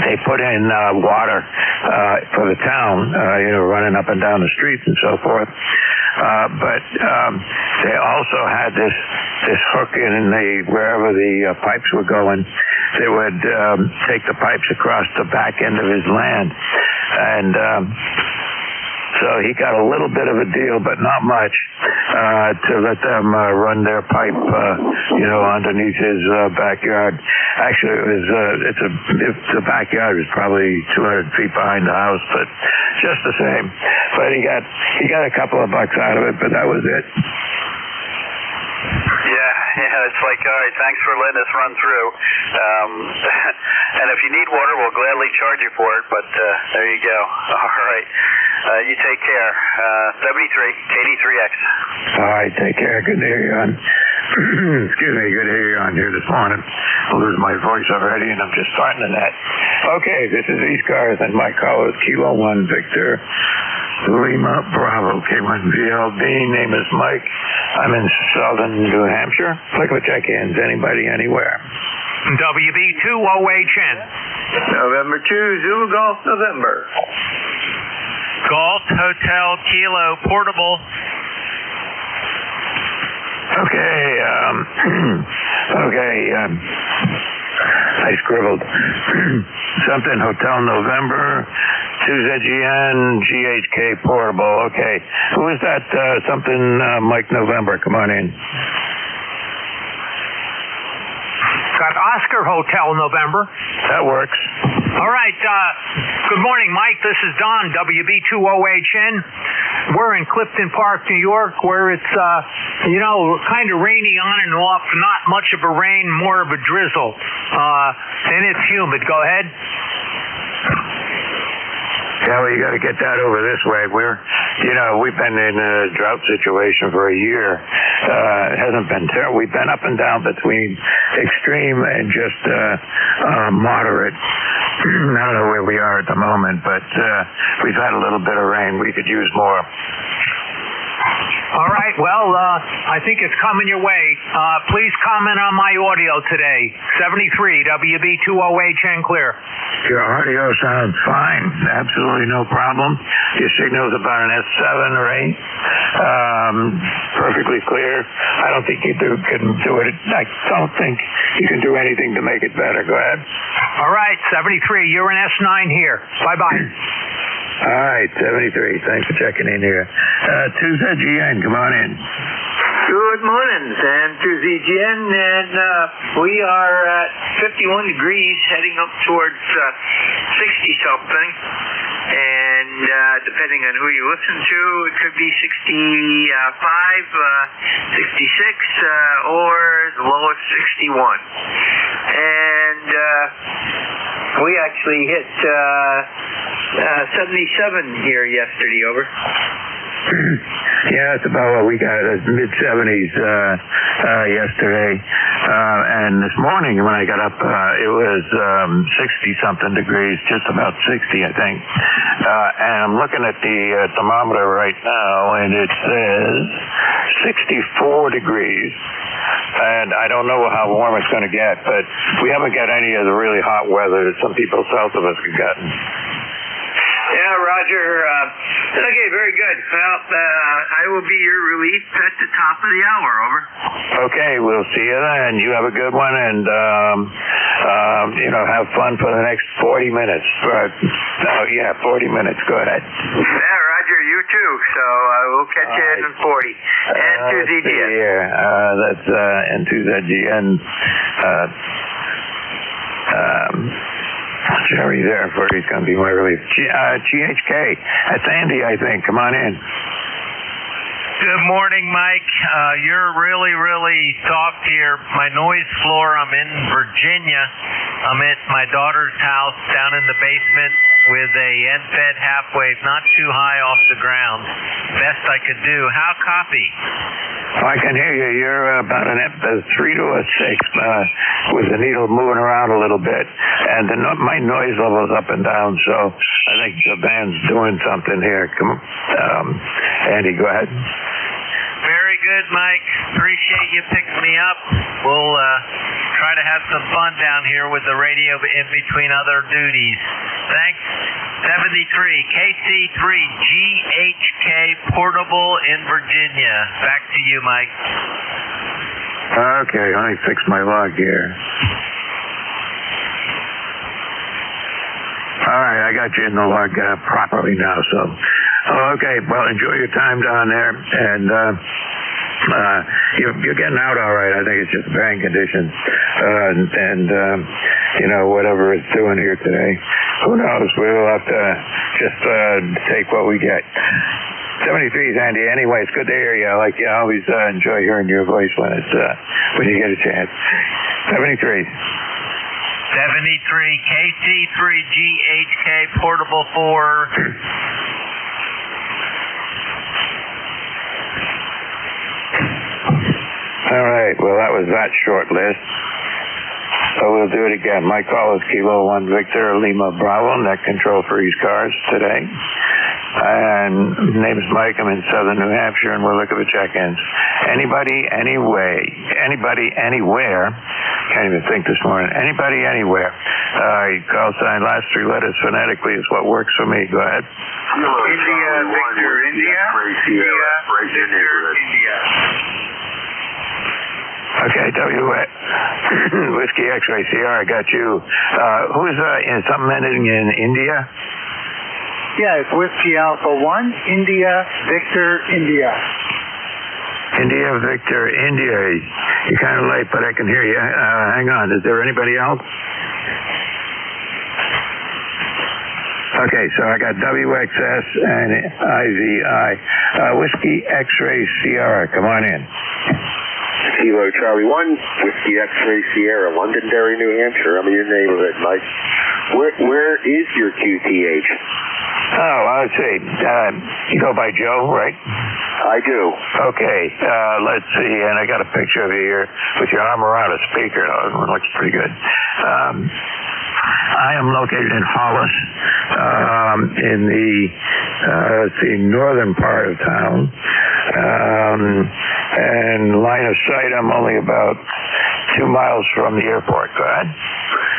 They put in water for the town, you know, running up and down the streets and so forth. But they also had this hook in wherever the pipes were going. They would take the pipes across the back end of his land, and so he got a little bit of a deal, but not much, to let them run their pipe, you know, underneath his backyard. Actually, the backyard was probably 200 feet behind the house, but just the same. But he got a couple of bucks out of it, but that was it. Yeah, it's like, all right, thanks for letting us run through. And if you need water, we'll gladly charge you for it, but there you go. All right. You take care. 73, KD3X. All right, take care. Good to hear you on. Excuse me, good to hear you on here this morning. I'll lose my voice already, and I'm just starting to net. Okay, this is ECARS, and my call is Kilo 1 Victor Lima Bravo K1VLB. Name is Mike. I'm in southern New Hampshire. Click with check-ins. Anybody, anywhere. WB2OHN. November 2, Zulu Golf, November. Golf Hotel Kilo Portable. Okay, I scribbled something Hotel November, 2ZGN, GHK Portable. Okay, who is that? Something Mike November. Come on in. Got Oscar Hotel November. That works. All right. Good morning, Mike. This is Don, WB2OHN. We're in Clifton Park, New York, where it's, kind of rainy on and off. Not much of a rain, more of a drizzle. And it's humid. Go ahead. Yeah, well, you got to get that over this way. We've been in a drought situation for a year. It hasn't been terrible. We've been up and down between extreme and just moderate. I don't know where we are at the moment, but we've had a little bit of rain. We could use more. All right. Well, I think it's coming your way. Please comment on my audio today. 73 WB2OHN clear. Your audio sounds fine. Absolutely no problem. Your signal's about an S7 or 8. Perfectly clear. I don't think you can do it. I don't think you can do anything to make it better. Go ahead. All right. 73. You're an S9 here. Bye-bye. All right, 73. Thanks for checking in here. 2ZGN, come on in. Good morning, Sam 2ZGN, and we are at 51 degrees, heading up towards 60-something, and depending on who you listen to, it could be 65, 66, or as low as 61. And we actually hit 77 here yesterday, over. Yeah, it's about what we got, mid-70s yesterday. And this morning when I got up, it was 60-something degrees, just about 60, I think. And I'm looking at the thermometer right now, and it says 64 degrees. And I don't know how warm it's going to get, but we haven't got any of the really hot weather that some people south of us have gotten. Yeah, Roger. Okay, very good. Well, I will be your relief at the top of the hour, over. Okay, we'll see you then. You have a good one, and, have fun for the next 40 minutes. 40 minutes. Go ahead. Yeah, Roger, you too. So we'll catch you in 40. And 2ZGN. That's and 2ZGN. Jerry there for he's going to be my relief. GHK. That's Andy, I think. Come on in. Good morning, Mike. You're really, really soft here. My noise floor, I'm in Virginia. I'm at my daughter's house down in the basement with a end-fed half wave, not too high off the ground. Best I could do. How copy? I can hear you. You're about a 3 to a 6 with the needle moving around a little bit. And my noise level's up and down, so I think the band's doing something here. Come on. Andy, go ahead. Very good, Mike. Appreciate you picking me up. We'll try to have some fun down here with the radio in between other duties. Thanks. 73 KC3 GHK Portable in Virginia. Back to you, Mike. Okay, let me fix my log here. All right, I got you in the log properly now, so. Okay, well, enjoy your time down there, and you're getting out all right. I think it's just bad conditions, whatever it's doing here today. Who knows? We'll have to just take what we get. 73's Andy. Anyway, it's good to hear you. I always enjoy hearing your voice when you get a chance. 73. 73 KC3 GHK Portable 4. All right. Well, that was that short list. So we'll do it again. My call is Kilo 1 Victor Lima Bravo, net control for ECARS today. And his name is Mike. I'm in southern New Hampshire, and we're looking for check-ins. Anybody, anywhere can't even think this morning. Anybody, anywhere. Call sign, last three letters phonetically is what works for me. Go ahead. India, Victor, India. India, Victor, India. Okay, Whiskey X-Ray Sierra, I got you. Who's in something ending in India? Yeah, it's Whiskey Alpha 1, India, Victor, India. India, Victor, India. You're kind of late, but I can hear you. Hang on. Is there anybody else? Okay, so I got WXS and IVI. Whiskey X-Ray Sierra, come on in. Kilo Charlie 1, Whiskey X-Ray Sierra, Londonderry, New Hampshire. I'm in your neighborhood, Mike. Where is your QTH? Oh, let's see. You go by Joe, right? I do. Okay, let's see. And I got a picture of you here with your arm around a speaker. It looks pretty good. I am located in Hollis, in the northern part of town. And line of sight, I'm only about 2 miles from the airport. Go ahead.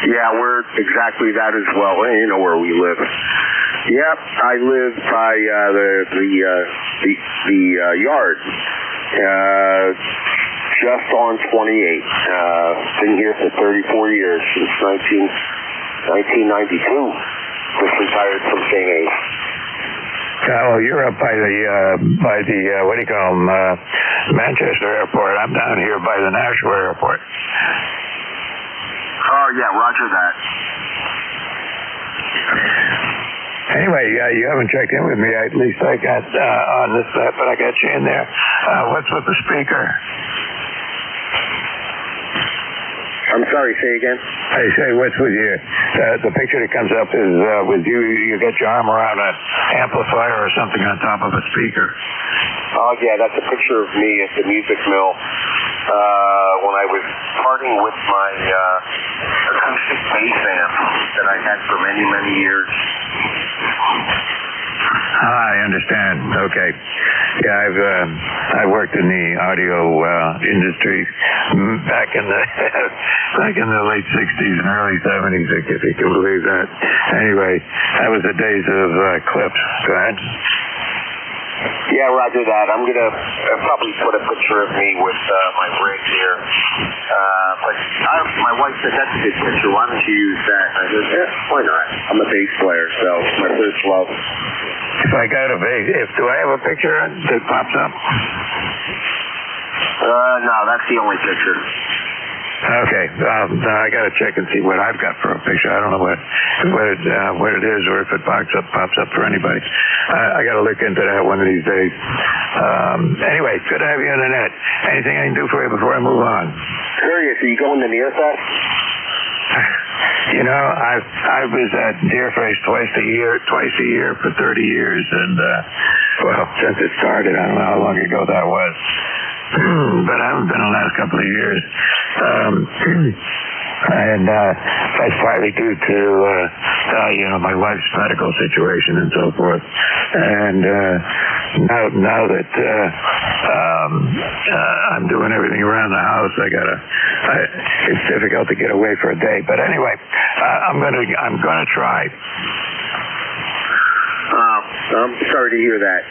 Yeah, we're exactly that as well. You know where we live. Yep, I live by the yard, just on 28. Been here for 34 years, since 1992. Just retired from singing. Well, you're up by the what do you call them, Manchester Airport. I'm down here by the Nashua Airport. Oh yeah, roger that. Anyway, you haven't checked in with me. At least I got on this set, but I got you in there. What's with the speaker? I'm sorry, say again? I say, what's with you? The picture that comes up is with you. You got your arm around an amplifier or something on top of a speaker. Oh, yeah, that's a picture of me at the music mill when I was parting with my acoustic bass amp that I had for many, many years. I understand. Okay. Yeah, I worked in the audio industry back in the late 60s and early 70s, if you can believe that. Anyway, that was the days of clips. Go ahead. Yeah, roger that. I'm going to probably put a picture of me with my rig here. But my wife said, that's a good picture. Why don't you use that? I said, why not? I'm a bass player, so it's my first love. If I got a bass, do I have a picture that pops up? No, that's the only picture. Okay, I got to check and see what I've got for a picture. I don't know what it is, or if it pops up for anybody. I got to look into that one of these days. Anyway, it's good to have you on the net. Anything I can do for you before I move on? Curious, are you going to Nearfest? You know, I was at Deerface twice a year for 30 years, and well, since it started, I don't know how long ago that was. But I haven't been the last couple of years. And that's partly due to, my wife's medical situation and so forth. And now that I'm doing everything around the house, it's difficult to get away for a day. But anyway, I'm gonna try. I'm sorry to hear that.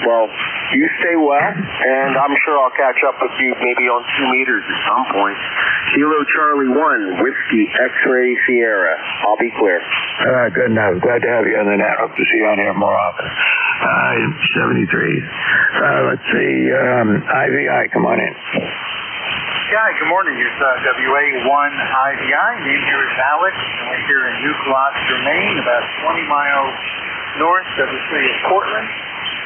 Well, you stay well, and I'm sure I'll catch up with you maybe on 2 meters at some point. Kilo Charlie 1, Whiskey X-Ray Sierra. I'll be clear. Good enough. Glad to have you on the net. Hope to see you on here more often. 73. Let's see. IVI, come on in. Yeah, good morning. It's WA1 IVI. Name here is Alex, and we're here in New Gloucester, Maine, about 20 miles north of the city of Portland.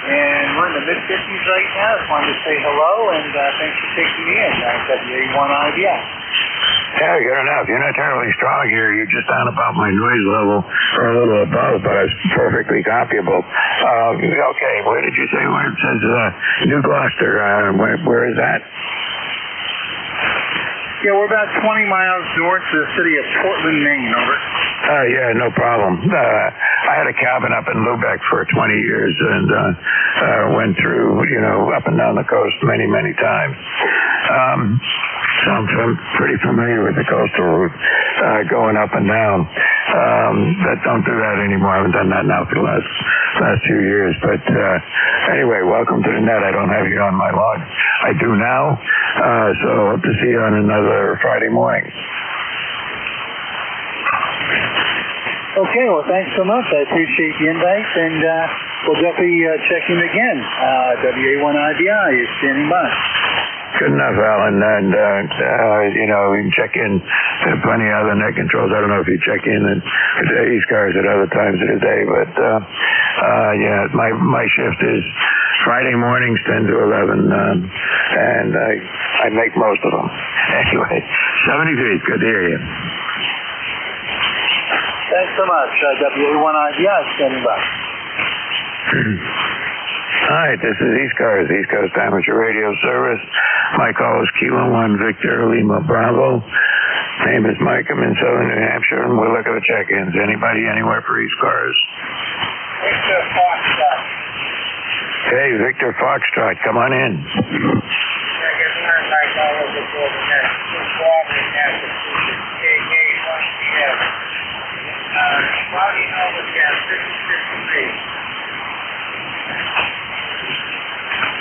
And we're in the mid-50s right now. Just wanted to say hello, and thanks for taking me in. WA1 IVI. Yeah, good enough. You're not terribly strong here. You're just down about my noise level, or a little above, but it's perfectly copyable. Okay, where did you say where it says New Gloucester? Where is that? Yeah, we're about 20 miles north of the city of Portland, Maine. Over. Yeah, no problem. I had a cabin up in Lubeck for 20 years and went through, up and down the coast many, many times. so I'm pretty familiar with the coastal route going up and down. But don't do that anymore. I haven't done that now for the last few years. But anyway, welcome to the net. I don't have you on my log. I do now. So hope to see you on another Friday morning. Okay, well, thanks so much. I appreciate the invite, and we'll definitely check in again. WA1IBI is standing by. Good enough, Alan. And, you can check in. There are plenty of other net controls. I don't know if you check in at ECARS at other times of the day, but, my shift is Friday mornings, 10 to 11, and I make most of them. Anyway, 73, good to hear you. Thanks so much. WA1IBI standing by. Hi, this is ECARS, East Coast Amateur Radio Service. My call is Kilo 1 Victor Lima Bravo. Name is Mike. I'm in southern New Hampshire, and we're looking at check-ins. Anybody anywhere for ECARS? Victor Foxtrot. Hey, Victor Foxtrot, come on in.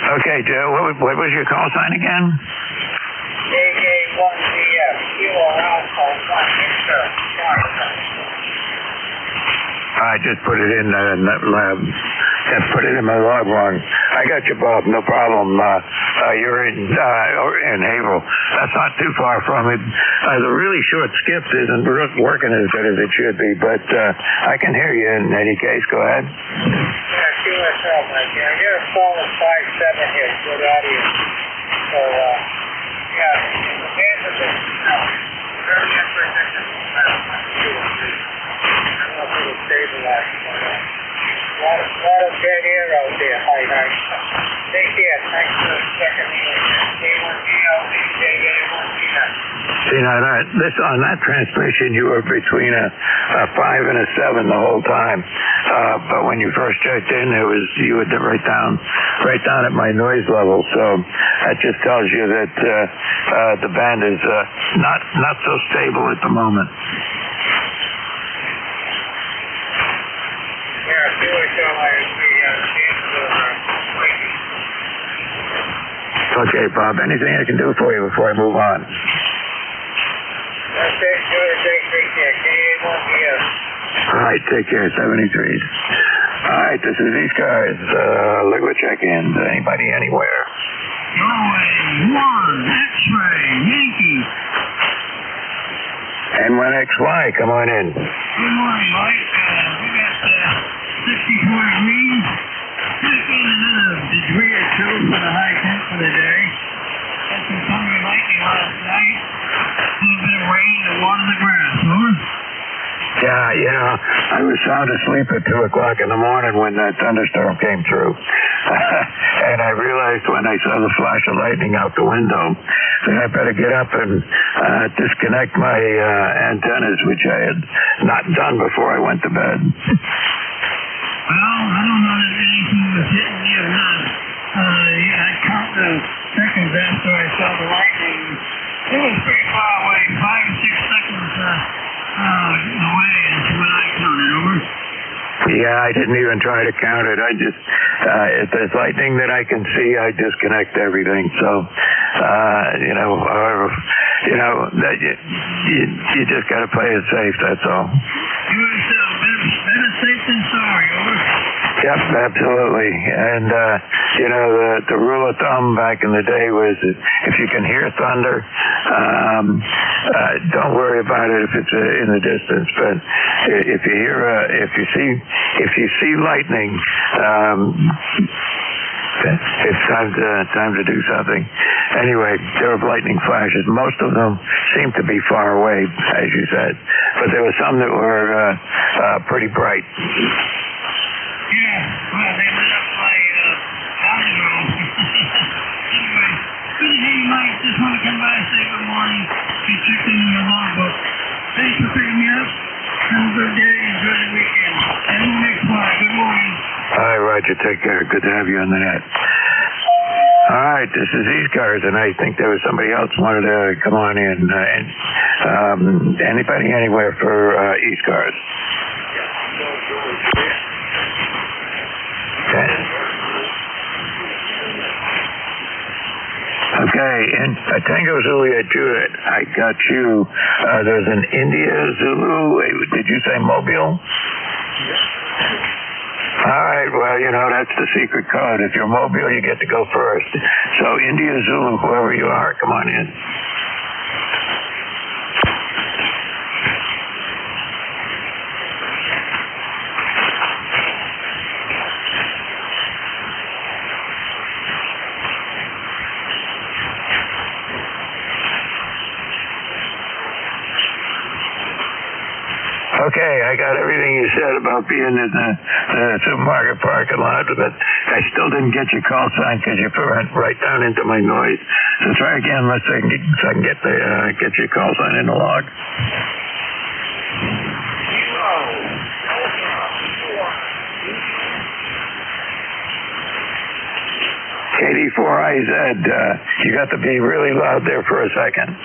Okay, Joe, what was your call sign again? NJ2US, Kilo Alpha 1 Victor Foxtrot. I just put it in put it in my log wrong. I got you, Bob. No problem. You're in Haverhill. That's not too far from it. The really short skips isn't working as good as it should be, but I can hear you in any case. Go ahead. Yeah, QSL, Mike. Yeah, you're a solid 5-7 here. Good audio. So, the bands have been very unpredictable. I don't know if it'll stabilize, but a lot of dead air out there. Hi. Take care. Thanks for checking me in. A1GL, JA1GL. See, now on that transmission, you were between a 5 and a 7 the whole time. But when you first checked in, you were right down at my noise level. So that just tells you that the band is not so stable at the moment. Okay, Bob, anything I can do for you before I move on? That's it. Take care. JA1GL. All right, take care, 73s. All right, this is ECARS. Liquid check-ins. Anybody anywhere? Norway 1 X-ray Yankee. N1XY, come on in. Good morning, Mike. We got 64 degrees. Just in another degree or two for the high temp for the day. Had some thunder and lightning last night. A little bit of rain to water the grass, over. Yeah. I was sound asleep at 2 o'clock in the morning when that thunderstorm came through. And I realized when I saw the flash of lightning out the window that I better get up and disconnect my antennas, which I had not done before I went to bed. Well, I don't know if anything was hitting me or not. I caught the seconds after I saw the lightning. It was pretty far away, 5 and 6 seconds away into what I counted, over. Yeah, I didn't even try to count it. I just, if there's lightning that I can see, I disconnect everything. So, you just got to play it safe, that's all. Better safe than sorry, over. Yep, absolutely. And, the rule of thumb back in the day was that if you can hear thunder, don't worry about it if it's in the distance. But if you see lightning, it's time to do something. Anyway, there were lightning flashes. Most of them seemed to be far away, as you said, but there were some that were pretty bright. Yeah, well, they lit up my housing room. Anyway, good to hear you, Mike. Just want to come by and say good morning. Be checking in your logbook. Thanks for picking me up. Have a good day. Enjoy the weekend. And the next one. Good morning. All right, Roger. Take care. Good to have you on the net. All right, this is ECARS, and I think there was somebody else wanted to come on in. Anybody, anywhere for ECARS? Okay, and Tango Juliet Juliet, I got you. There's an India Zulu. Did you say Mobile? All right, well, that's the secret code. If you're Mobile, you get to go first. So India Zulu, whoever you are, come on in. Okay, I got everything you said about being in the supermarket parking lot, but I still didn't get your call sign because you went right down into my noise. So try again, so I can get your call sign in the log. KD4IZ, you got to be really loud there for a second.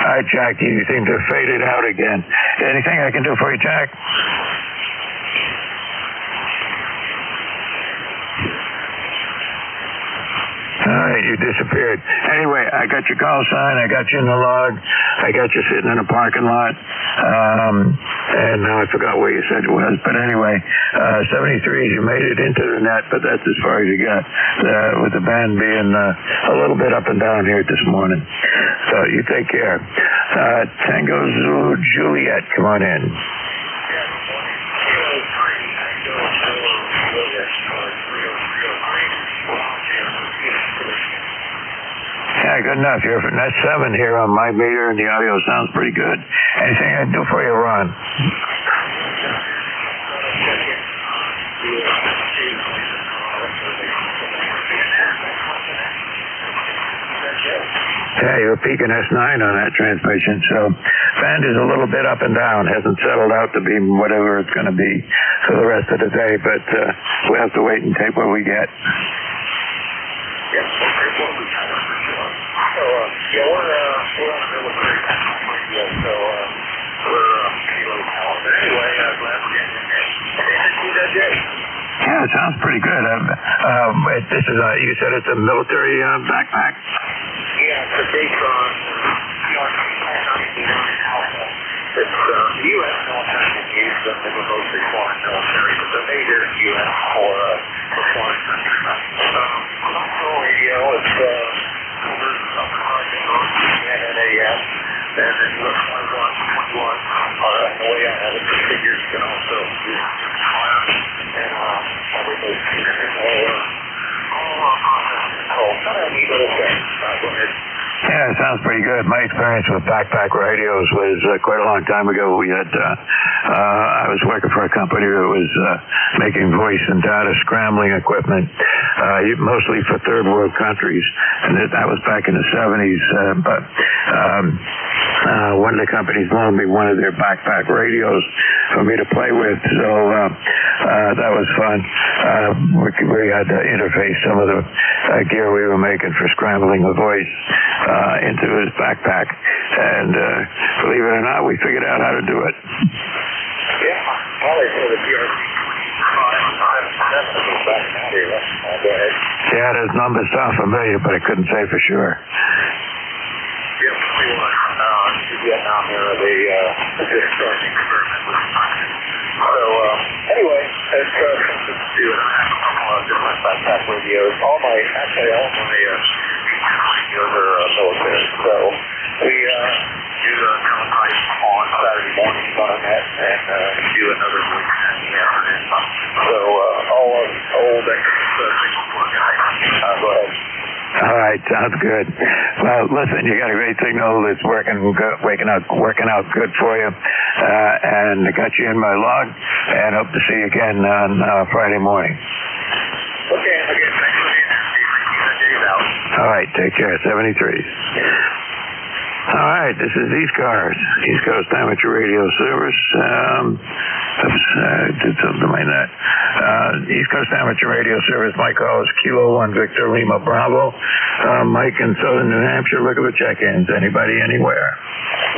All right, Jack, you seem to have faded out again. Anything I can do for you, Jack? All right, you disappeared. Anyway, I got your call sign. I got you in the log. I got you sitting in a parking lot. And now I forgot where you said it was. But anyway, 73s, you made it into the net, but that's as far as you got, with the band being a little bit up and down here this morning. So you take care. Tango Zulu Juliet, come on in. Yeah, good enough. You're net 7 here on my meter, and the audio sounds pretty good. Anything I can do for you, Ron? Yeah, you're peaking S9 on that transmission, so band is a little bit up and down. Hasn't settled out to be whatever it's going to be for the rest of the day, but we'll have to wait and take what we get. Yeah, it sounds pretty good. This is you said it's a military backpack? Yeah, it's based on it's U.S. military use them. They were mostly foreign military, but they're made here in the U.S. for foreign countries. Coastal radio, it's NNAS, and then U.S. 21. The way I have it configured, you can also use and everybody's Yeah, it sounds pretty good. My experience with backpack radios was quite a long time ago. We had, I was working for a company that was making voice and data scrambling equipment, mostly for third world countries, and that was back in the 70s. But one of the companies loaned me one of their backpack radios for me to play with, so that was fun. We had to interface some of the gear we were making for scrambling the voice into his backpack, and believe it or not, we figured out how to do it. Yeah, probably for the PRC. Go ahead. Yeah, those numbers sound familiar, but I couldn't say for sure. Yep, 21. Vietnam era, they did start an experiment with science. So, anyway, it's something to do, and I have a couple of different backpack radios. All my radios are military, so we do the teletype on Saturday mornings on a net, and do another week in the afternoon. So, all of old signal plug guys. Go ahead. All right, sounds good. Well, listen, you got a great signal that's working out good for you, and I got you in my log, and hope to see you again on Friday morning. Okay, again, thanks for being here. All right, take care. 73s. All right, this is ECARS, East Coast Amateur Radio Service. Did something like that. East Coast Amateur Radio Service. My call is Kilo 1 Victor Lima Bravo. Mike in Southern New Hampshire. Look at the check-ins. Anybody, anywhere?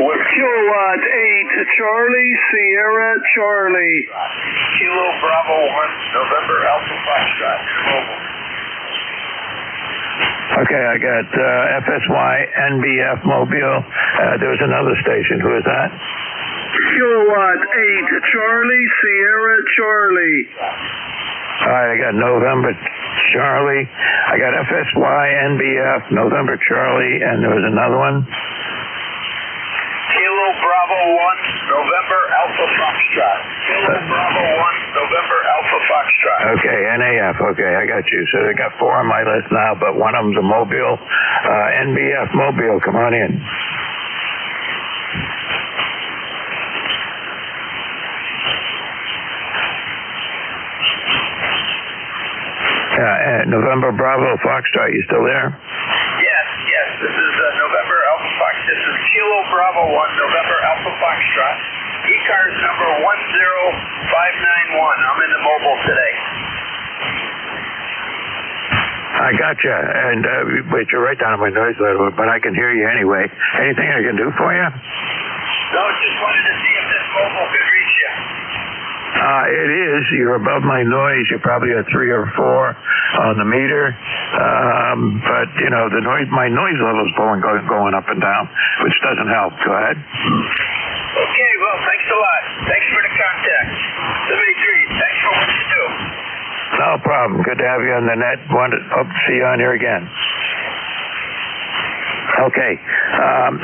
With Kilowatt 8, Charlie, Sierra, Charlie. Kilo Bravo 1, November Alpha Foxtrot. Okay, I got FSY, NBF Mobile. There was another station. Who is that? Kilowatt 8, Charlie, Sierra, Charlie. All right, I got November Charlie. I got FSY, NBF, November Charlie, and there was another one. Kilo Bravo 1, November Alpha Foxtrot. Kilo Bravo 1, November Alpha Foxtrot. Okay, NAF. Okay, I got you. So I got 4 on my list now, but one of them's a Mobile. NBF Mobile, come on in. November Bravo Foxtrot, you still there? Yes, this is November Alpha Fox. This is Kilo Bravo 1, November Alpha Foxtrot. ECARS number 10591. I'm in the mobile today. I gotcha. And wait, you're right down on my noise level, but I can hear you anyway. Anything I can do for you? No, just wanted to see if this mobile could reach you. It is. You're above my noise. You're probably at 3 or 4 on the meter. But you know, my noise level's going up and down, which doesn't help. Go ahead. Okay, well, thanks a lot. Thanks for the contact. 73, thanks for what you do. No problem. Good to have you on the net. Hope to see you on here again. Okay.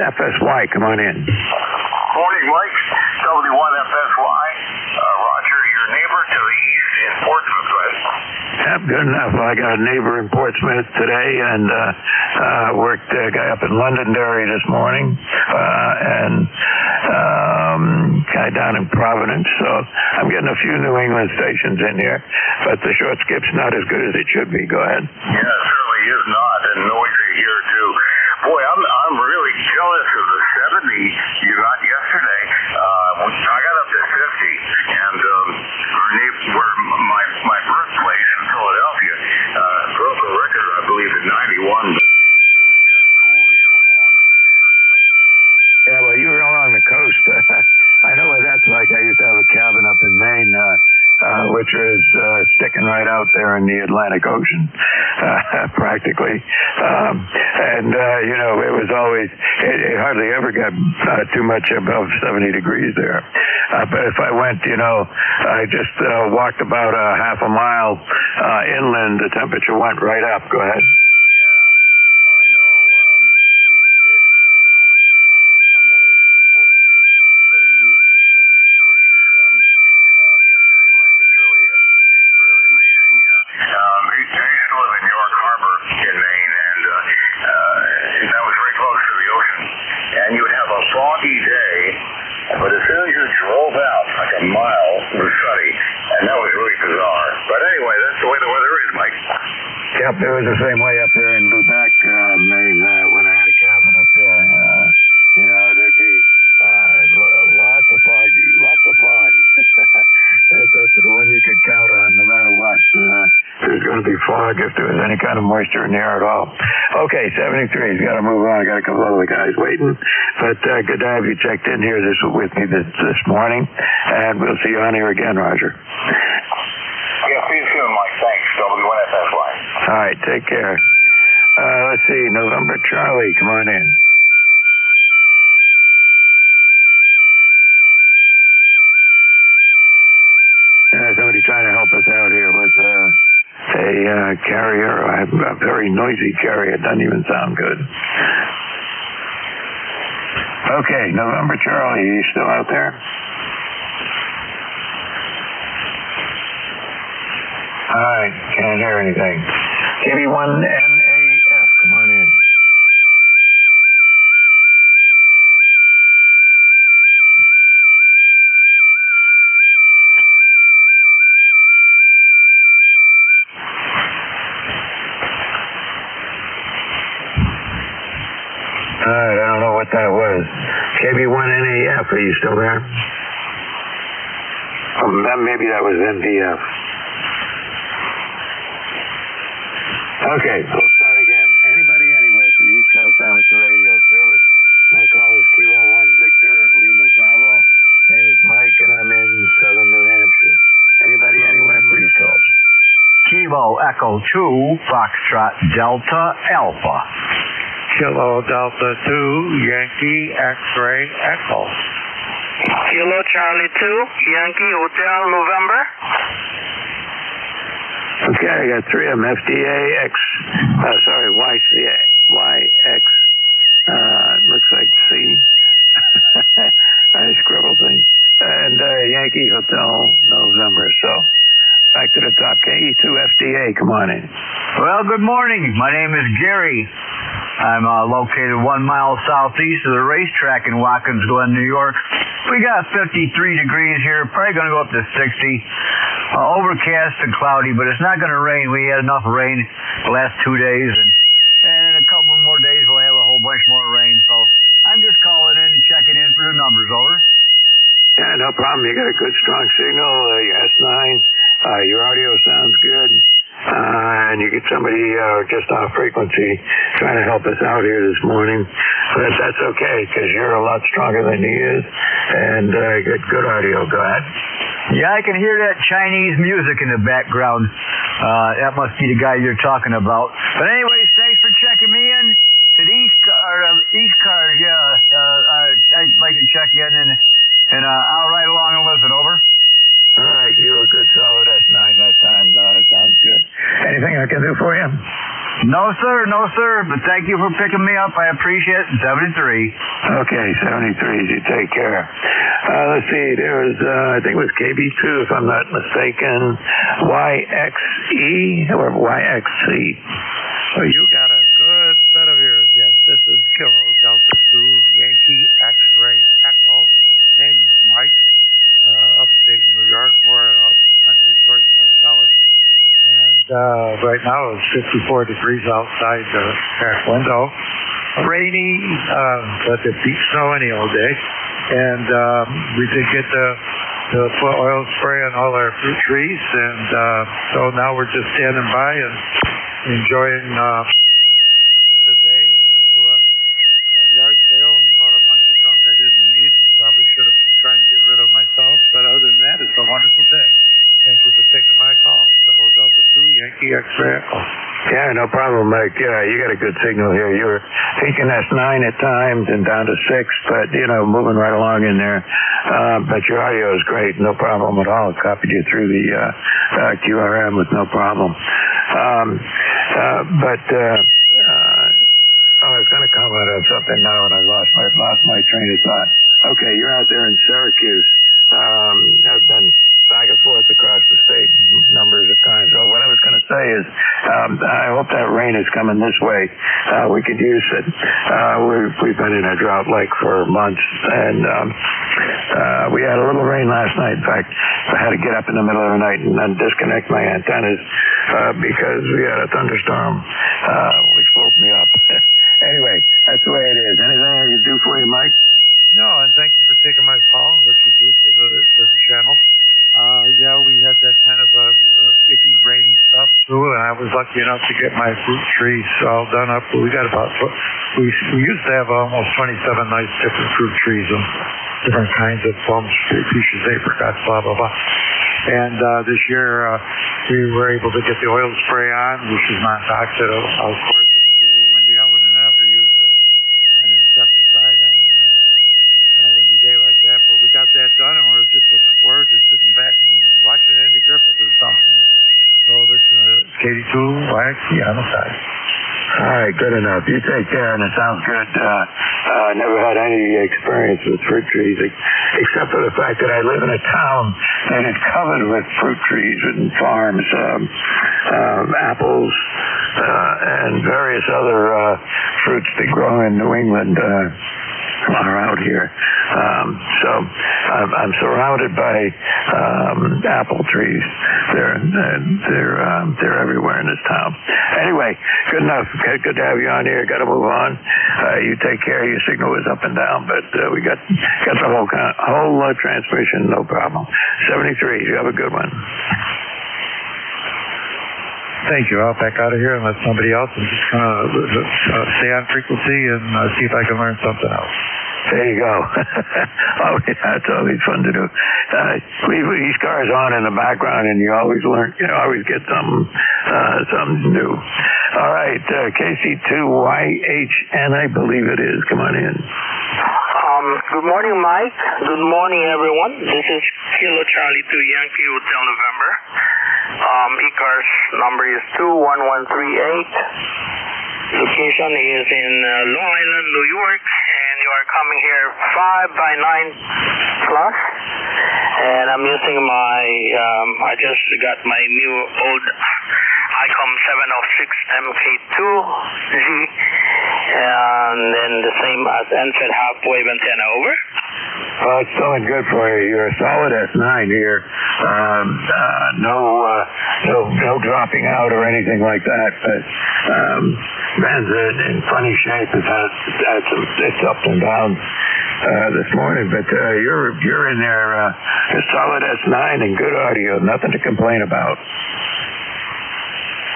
FSY, come on in. Morning, Mike. W1FSY. Roger, your neighbor to the east in Portsmouth, right? Yep, good enough. I got a neighbor in Portsmouth today and worked a guy up in Londonderry this morning and guy down in Providence. So I'm getting a few New England stations in here, but the short skip's not as good as it should be. Go ahead. Yeah, it certainly is not, and noisy here too. Boy, I'm really jealous of the 70 you got yesterday. I got up to 50, and where my birthplace in Philadelphia broke a record, I believe, at 91. But it was just cool here with long sleeve shirts like that. Yeah, well, you were along the coast. I know what that's like. I used to have a cabin up in Maine, which was sticking right out there in the Atlantic Ocean, practically. You know, it was always, it hardly ever got too much above 70 degrees there. But if I went, you know, I just walked about a half a mile inland, the temperature went right up. Go ahead. Foggy day, but as soon as you drove out like a mile, it was sunny, and that was really bizarre. But anyway, that's the way the weather is, Mike. Yep, it was the same way up there in Lubec, Maine, when I had a cabin up there. You know, there'd be lots of fog. That's the one you could count on no matter what. There's going to be fog if there was any kind of moisture in the air at all. Okay, 73's got to move on. I got a couple other guys waiting. But good to have you checked in here with me this morning. And we'll see you on here again, Roger. Yeah, see you soon, Mike. Thanks. W1FSY. All right, take care. Let's see, November Charlie, come on in. Somebody trying to help us out here with a carrier, a very noisy carrier. It doesn't even sound good. Okay, November Charlie, are you still out there? All right, can't hear anything. KB1NAF, come on in. All right, I don't know what that was. you still there? Maybe that was NDF. Okay, we'll start again. Anybody anywhere from the East Coast Amateur Radio Service? My call is Kilo 1 Victor Lima Bravo. Name is Mike, and I'm in southern New Hampshire. Anybody anywhere, please call. Kilo Echo 2 Foxtrot Delta Alpha. Kilo Delta 2 Yankee X-Ray Echo. Kilo Charlie 2 Yankee Hotel November. Okay, I got 3 of them. YX. Looks like C. I scribbled things. And Yankee Hotel November. So, back to the top. KE2FDA, come on in. Well, good morning. My name is Gary. I'm located 1 mile southeast of the racetrack in Watkins Glen, New York. We got 53 degrees here, probably going to go up to 60. Overcast and cloudy, but it's not going to rain. We had enough rain the last 2 days, and in a couple more days we'll have a whole bunch more rain. So I'm just calling in and checking in for the numbers. Over. Yeah, no problem. You got a good, strong signal. Your S9. Your audio sounds good. And you get somebody just off frequency trying to help us out here this morning. But that's okay, because you're a lot stronger than he is. And get good audio. Go ahead. Yeah, I can hear that Chinese music in the background. That must be the guy you're talking about. But anyways, thanks for checking me in. To the ECARS, I'd like to check you in, and I'll ride along and listen. Over. All right, you were a good solid S9 that time. It sounds good. Anything I can do for you? No, sir. But thank you for picking me up. I appreciate it. 73. Okay, 73. You take care. Let's see. There was, I think it was KB2, if I'm not mistaken. YXE or YXC. Oh, you got a good set of ears. Yes, this is Kilo Delta 2 Yankee X-Ray Echo. Name is Mike. Upstate New York, more out the country towards Marcellus. And right now it's 54 degrees outside the back window. Rainy, but it beats snow any old day. And we did get the put oil spray on all our fruit trees. And so now we're just standing by and enjoying the day. Went to a yard sale and bought a bunch of junk I didn't need and probably should have been trying to get rid of myself. But other than that, it's a wonderful day. Thank you for taking my call. Kilo Delta 2 Yankee X-Ray Echo. Yeah, no problem, Mike. You got a good signal here. You were peaking S9 at times and down to 6, but, moving right along in there. But your audio is great. No problem at all. Copied you through the QRM with no problem. I was going to comment on something now, and I lost my train of thought. Okay, you're out there in Syracuse. I've been back and forth across the state numbers of times. So what I was going to say is, I hope that rain is coming this way. We could use it. We've been in a drought like for months, and we had a little rain last night. In fact, I had to get up in the middle of the night and then disconnect my antennas because we had a thunderstorm, which woke me up. Anyway, that's the way it is. Anything I can do for you, Mike? No, and thank you for taking my call, what you do for the channel. Yeah, we had that kind of icky rainy stuff too, and I was lucky enough to get my fruit trees all done up. We got we used to have almost 27 nice different fruit trees and different kinds of plums, peaches, apricots, blah, blah, blah. And this year we were able to get the oil spray on, which is non-toxic. Of course, it was a little windy. I wouldn't have ever used an insecticide on a windy day like that, but we got that done, and we're just looking forward to sitting back and watching Andy Griffith or something. So this is KD2 YXC on the side. All right, good enough. You take care, and it sounds good. I never had any experience with fruit trees, except for the fact that I live in a town that is covered with fruit trees and farms, apples, and various other fruits that grow in New England. are out here. So I'm surrounded by apple trees. They're everywhere in this town. Anyway, good enough. Good to have you on here. Got to move on. You take care. Your signal is up and down, but we got the whole transmission, no problem. 73. You have a good one. Thank you. I'll back out of here and let somebody else. I'm just going to stay on frequency and see if I can learn something else. There you go. Oh, that's always fun to do. Leave ECARS on in the background, and you always learn. You always get something new. All right, KC2YHN, I believe it is. Come on in. Good morning, Mike. Good morning, everyone. This is Kilo Charlie 2 Yankee Hotel November. ECARS number is 21138. Location is in Long Island, New York, and you are coming here 5 by 9 plus. And I'm using I just got my new old ICOM 706 MK2G, and then the same as NFED half-wave antenna. Over. Well, it's going good for you. You're a solid S9 here. No dropping out or anything like that. But man's in funny shape. It's up and down this morning. But you're in there, a solid S9 and good audio. Nothing to complain about.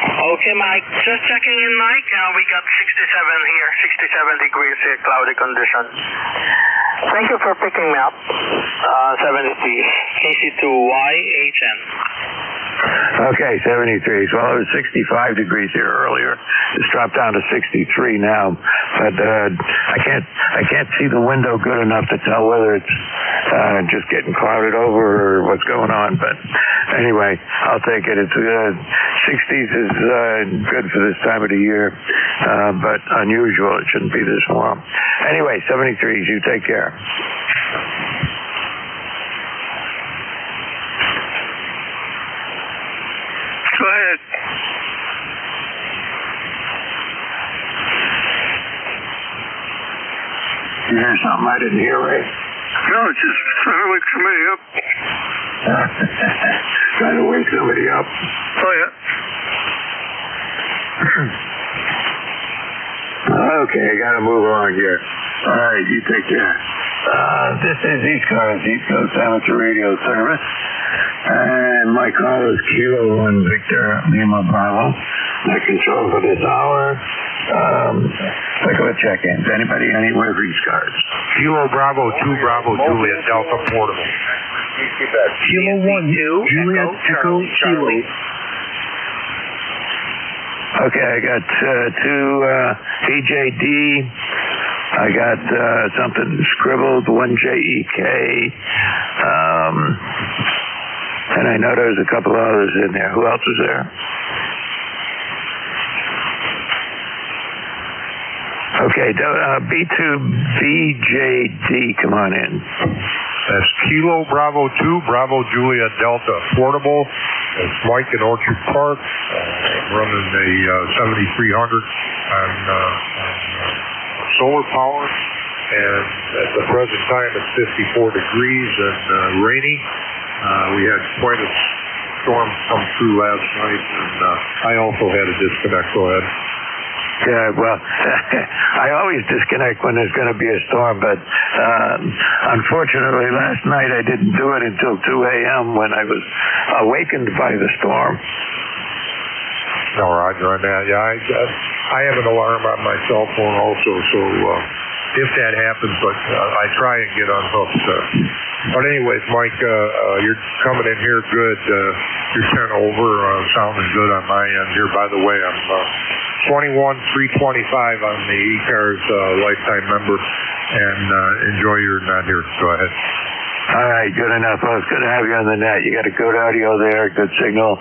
Okay, Mike. Just checking in, Mike. We got 67 here, 67 degrees here, cloudy condition. Thank you for picking me up. 73, KC2YHN. Okay, 73. Well, it was 65 degrees here earlier. It's dropped down to 63 now. But I can't see the window good enough to tell whether it's just getting clouded over or what's going on. But anyway, I'll take it. It's 60s is good for this time of the year, but unusual. It shouldn't be this warm. Anyway, 73s. You take care. Go ahead. You hear something I didn't hear, Ray? No, it's just trying to wake somebody up. Trying to wake somebody up. Oh, yeah. Okay, I gotta move on here. All right, you take care. This is ECARS, East Coast Amateur Radio Service. And my call is Kilo 1 Victor Lima Bravo. My control for this hour. Let's go check-ins. Anybody anywhere for ECARS? Kilo Bravo 2 Bravo Juliet Delta Portable. Kilo 1 Juliet Echo Kilo. Okay, I got two EJD. I got something scribbled, 1JEK. And I know there's a couple others in there. Who else is there? Okay, B2BJD, come on in. That's Kilo Bravo 2 Bravo Juliet Delta Portable. It's Mike in Orchard Park. Running a 7300 on solar power. And at the present time, it's 54 degrees and rainy. We had quite a storm come through last night, and I also had a disconnect. Go ahead. Yeah, well, I always disconnect when there's going to be a storm, but unfortunately last night I didn't do it until 2 a.m. when I was awakened by the storm. No, Roger, on that. Yeah, I have an alarm on my cell phone also, so if that happens, but I try and get unhooked. But anyways, Mike, you're coming in here good. You're 10 over, sounding good on my end here. By the way, I'm 21,325 on the ECARS lifetime member, and enjoy your night here. Go ahead. All right, good enough. Well, it's good to have you on the net. You got a good audio there, good signal.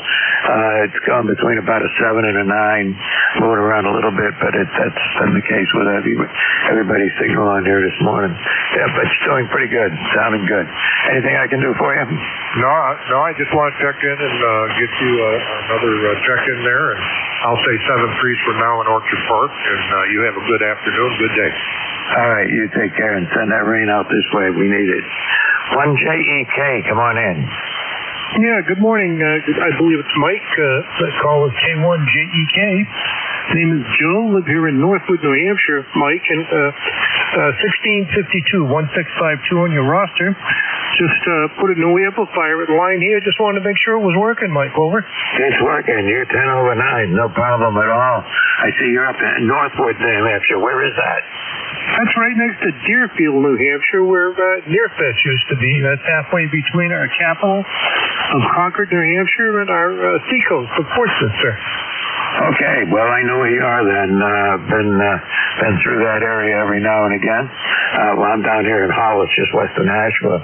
It's gone between about a 7 and a 9, moving around a little bit, but that's been the case with everybody's signal on here this morning. Yeah, but it's doing pretty good, sounding good. Anything I can do for you? No, I just want to check in and get you another check-in there, and I'll say 7-3 for now in Orchard Park, and you have a good afternoon, good day. All right, you take care and send that rain out this way. We need it. 1JEK, come on in. Yeah, good morning. I believe it's Mike. The call is K1JEK. Name is Joe. Live here in Northwood, New Hampshire, Mike. And 1652-1652 on your roster. Just put a new amplifier in line here. Just wanted to make sure it was working, Mike. Over. It's working. You're 10/9. No problem at all. I see you're up in Northwood, New Hampshire. Where is that? That's right next to Deerfield, New Hampshire, where Nearfest used to be. That's halfway between our capital of Concord, New Hampshire, and our seacoast, the Portchester. Okay, well, I know where you are then. Been through that area every now and again. Well, I'm down here in Hollis, just west of Nashville.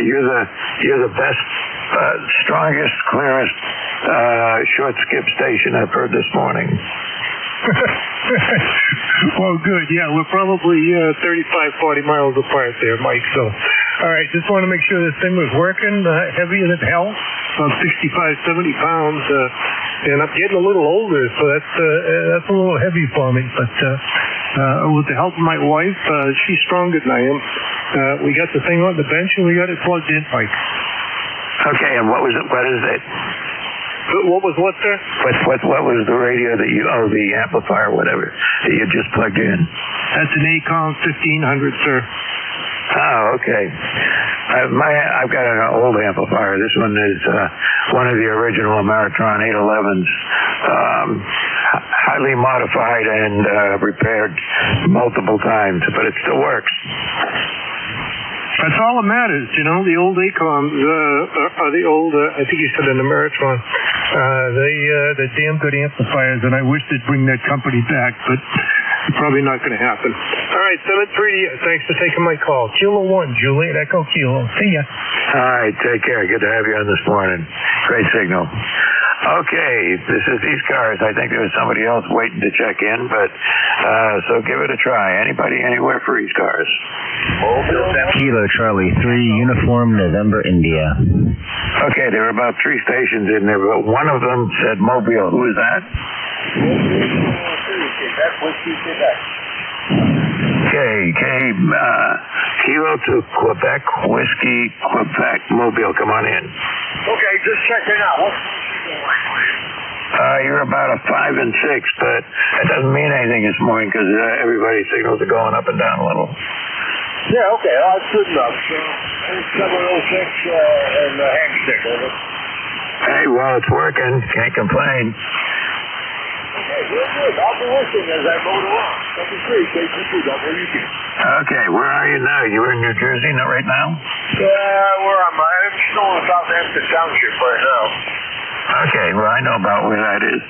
You're the best, strongest, clearest short skip station I've heard this morning. Well, good. Yeah, we're probably 35-40 miles apart there, Mike. So, all right, just want to make sure this thing was working. Heavier than hell, about 65-70 pounds, and I'm getting a little older, so that's a little heavy for me. But with the help of my wife, she's stronger than I am. We got the thing on the bench and we got it plugged in, Mike. Okay, and what was it? What is it? What was what, sir? What was the radio that you, the amplifier, whatever, that you just plugged in? That's an ACOM 1500, sir. Oh, okay. I've got an old amplifier. This one is one of the original Ameritron 811s, highly modified and repaired multiple times, but it still works. That's all that matters, you know. The old ACOMs are the old, I think you said an Ameritron. They're damn good amplifiers, and I wish they'd bring that company back, but probably not going to happen. All right, 730. Thanks for taking my call. Kilo 1, Juliet Echo Kilo. See ya. All right, take care. Good to have you on this morning. Great signal. Okay, this is ECARS. I think there was somebody else waiting to check in, but so give it a try. Anybody, anywhere for ECARS? Kilo Charlie 3, Uniform November, India. Okay, there were about 3 stations in there, but one of them said Mobile. Who is that? Okay, Kilo to Quebec, Whiskey, Quebec, Mobile. Come on in. Okay, just checking out. You're about a 5 and 6, but it doesn't mean anything this morning because everybody's signals are going up and down a little. Yeah, okay, that's good enough. So, 706 and the hand stick, over. Hey, well, it's working. Can't complain. Okay, real good. I'll be listening as I motor along. 73, KC2, Okay, where are you now? You in New Jersey right now? Yeah, where am I? I'm still in Southampton Township right now. Okay, well, I know about where that is.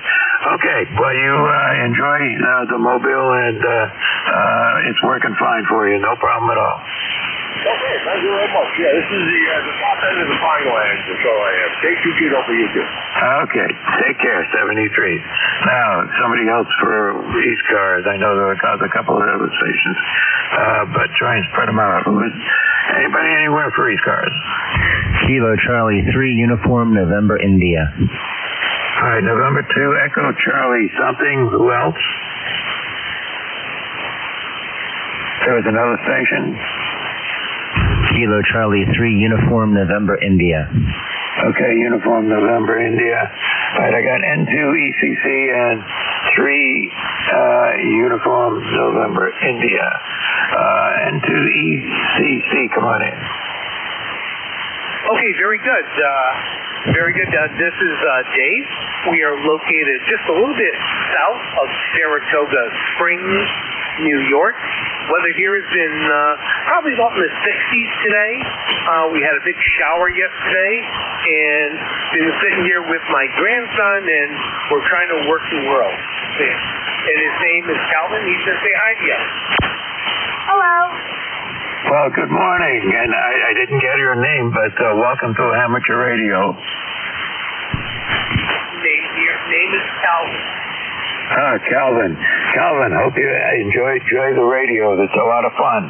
Okay, well, you enjoy the Mobile, and it's working fine for you. No problem at all. Okay, thank you very much. Yeah, this is the top end of the Pine Lands. That's all I have. Take 2 feet over you, too. Okay, take care, 73. Now, somebody else for ECARS. I know there are a couple of other stations, but try and spread them out. Anybody anywhere for ECARS? Kilo Charlie 3, Uniform November, India. All right, November 2, Echo Charlie something. Who else? There was another station. Kilo Charlie 3, Uniform November, India. Okay, Uniform November, India. All right, I got N2 ECC and 3 Uniform November, India. N2 ECC, come on in. Okay, very good. Very good. This is Dave. We are located just a little bit south of Saratoga Springs, New York. Weather here has been probably about in the 60s today. We had a big shower yesterday, and been sitting here with my grandson, and we're trying to work the world. And his name is Calvin. He's going to say hi to you. Hello. Well, good morning, and I didn't get your name, but welcome to Amateur Radio. Name is Calvin. Calvin. Calvin, hope you enjoy the radio. That's a lot of fun.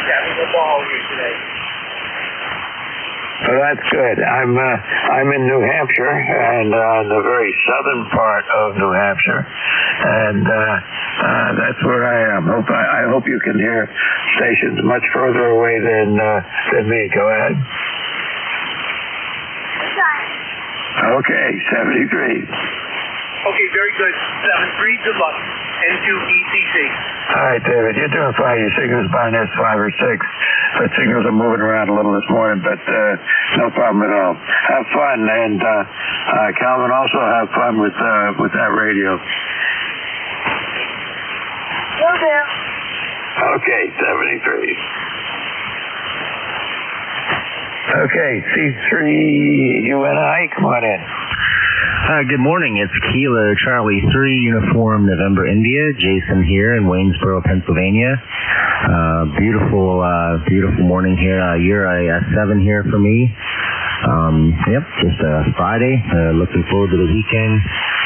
Having a ball here today. Well, that's good. I'm in New Hampshire, and the very southern part of New Hampshire, and that's where I am. I hope you can hear stations much further away than me. Go ahead. Okay, 73. Okay, very good. 7-3, good luck. N2ECC. All right, David, you're doing fine. Your signal's behind us 5 or 6. The signals are moving around a little this morning, but no problem at all. Have fun, and Calvin, also have fun with that radio. Will do. Okay, 73. Okay, C3UNI, come on in. Good morning. It's Kilo Charlie 3 Uniform November India. Jason here in Waynesboro, Pennsylvania. Beautiful morning here. You're a 7 here for me. Yep, just Friday. Looking forward to the weekend.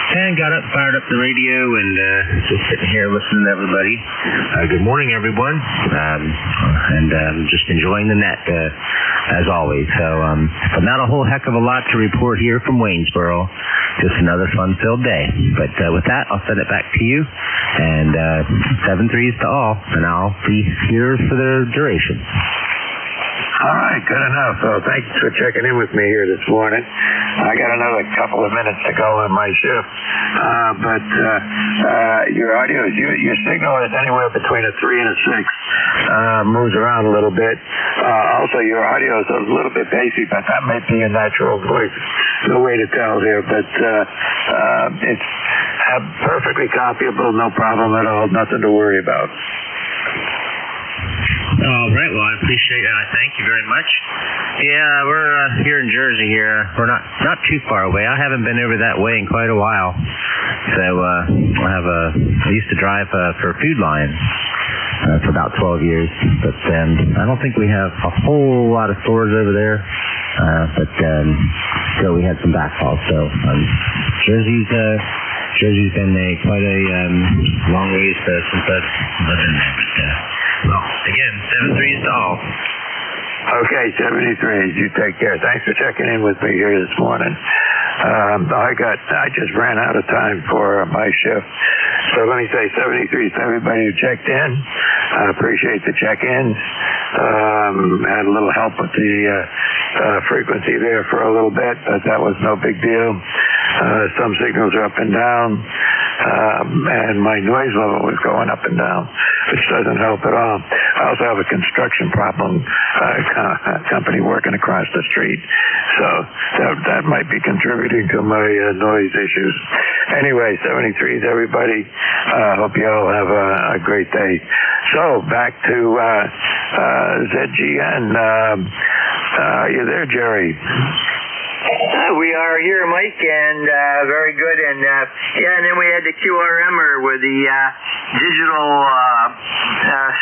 And got up, fired up the radio, and just sitting here listening to everybody. Good morning, everyone. And just enjoying the net, as always. So, but not a whole heck of a lot to report here from Waynesboro. Just another fun-filled day. But with that, I'll send it back to you. And 7-3s to all, and I'll be here for the duration. All right, good enough. Well, thanks for checking in with me here this morning. I got another couple of minutes to go on my shift. But your audio, your signal is anywhere between a 3 and a 6. Moves around a little bit. Also, your audio is a little bit bassy, but that might be a natural voice. No way to tell here, but it's perfectly copyable, no problem at all, nothing to worry about. All right. Well, I appreciate it. Thank you very much. Yeah, we're here in Jersey here. We're not too far away. I haven't been over that way in quite a while. So I used to drive for Food Lion for about 12 years. But I don't think we have a whole lot of stores over there. But still, we had some backhauls. So Jersey's been quite a long ways since I've lived in there. But, well, again, 7-3s to all. Okay, 73s. You take care. Thanks for checking in with me here this morning. I just ran out of time for my shift. So let me say 73s to everybody who checked in. I appreciate the check-ins. Had a little help with the frequency there for a little bit, but that was no big deal. Some signals are up and down, and my noise level was going up and down, which doesn't help at all. I also have a construction problem company working across the street, so that might be contributing to my noise issues. Anyway, 73s, everybody. Hope you all have a great day. So back to ZGN. Are you there, Jerry? We are here, Mike, and very good. And and then we had the QRMer with the digital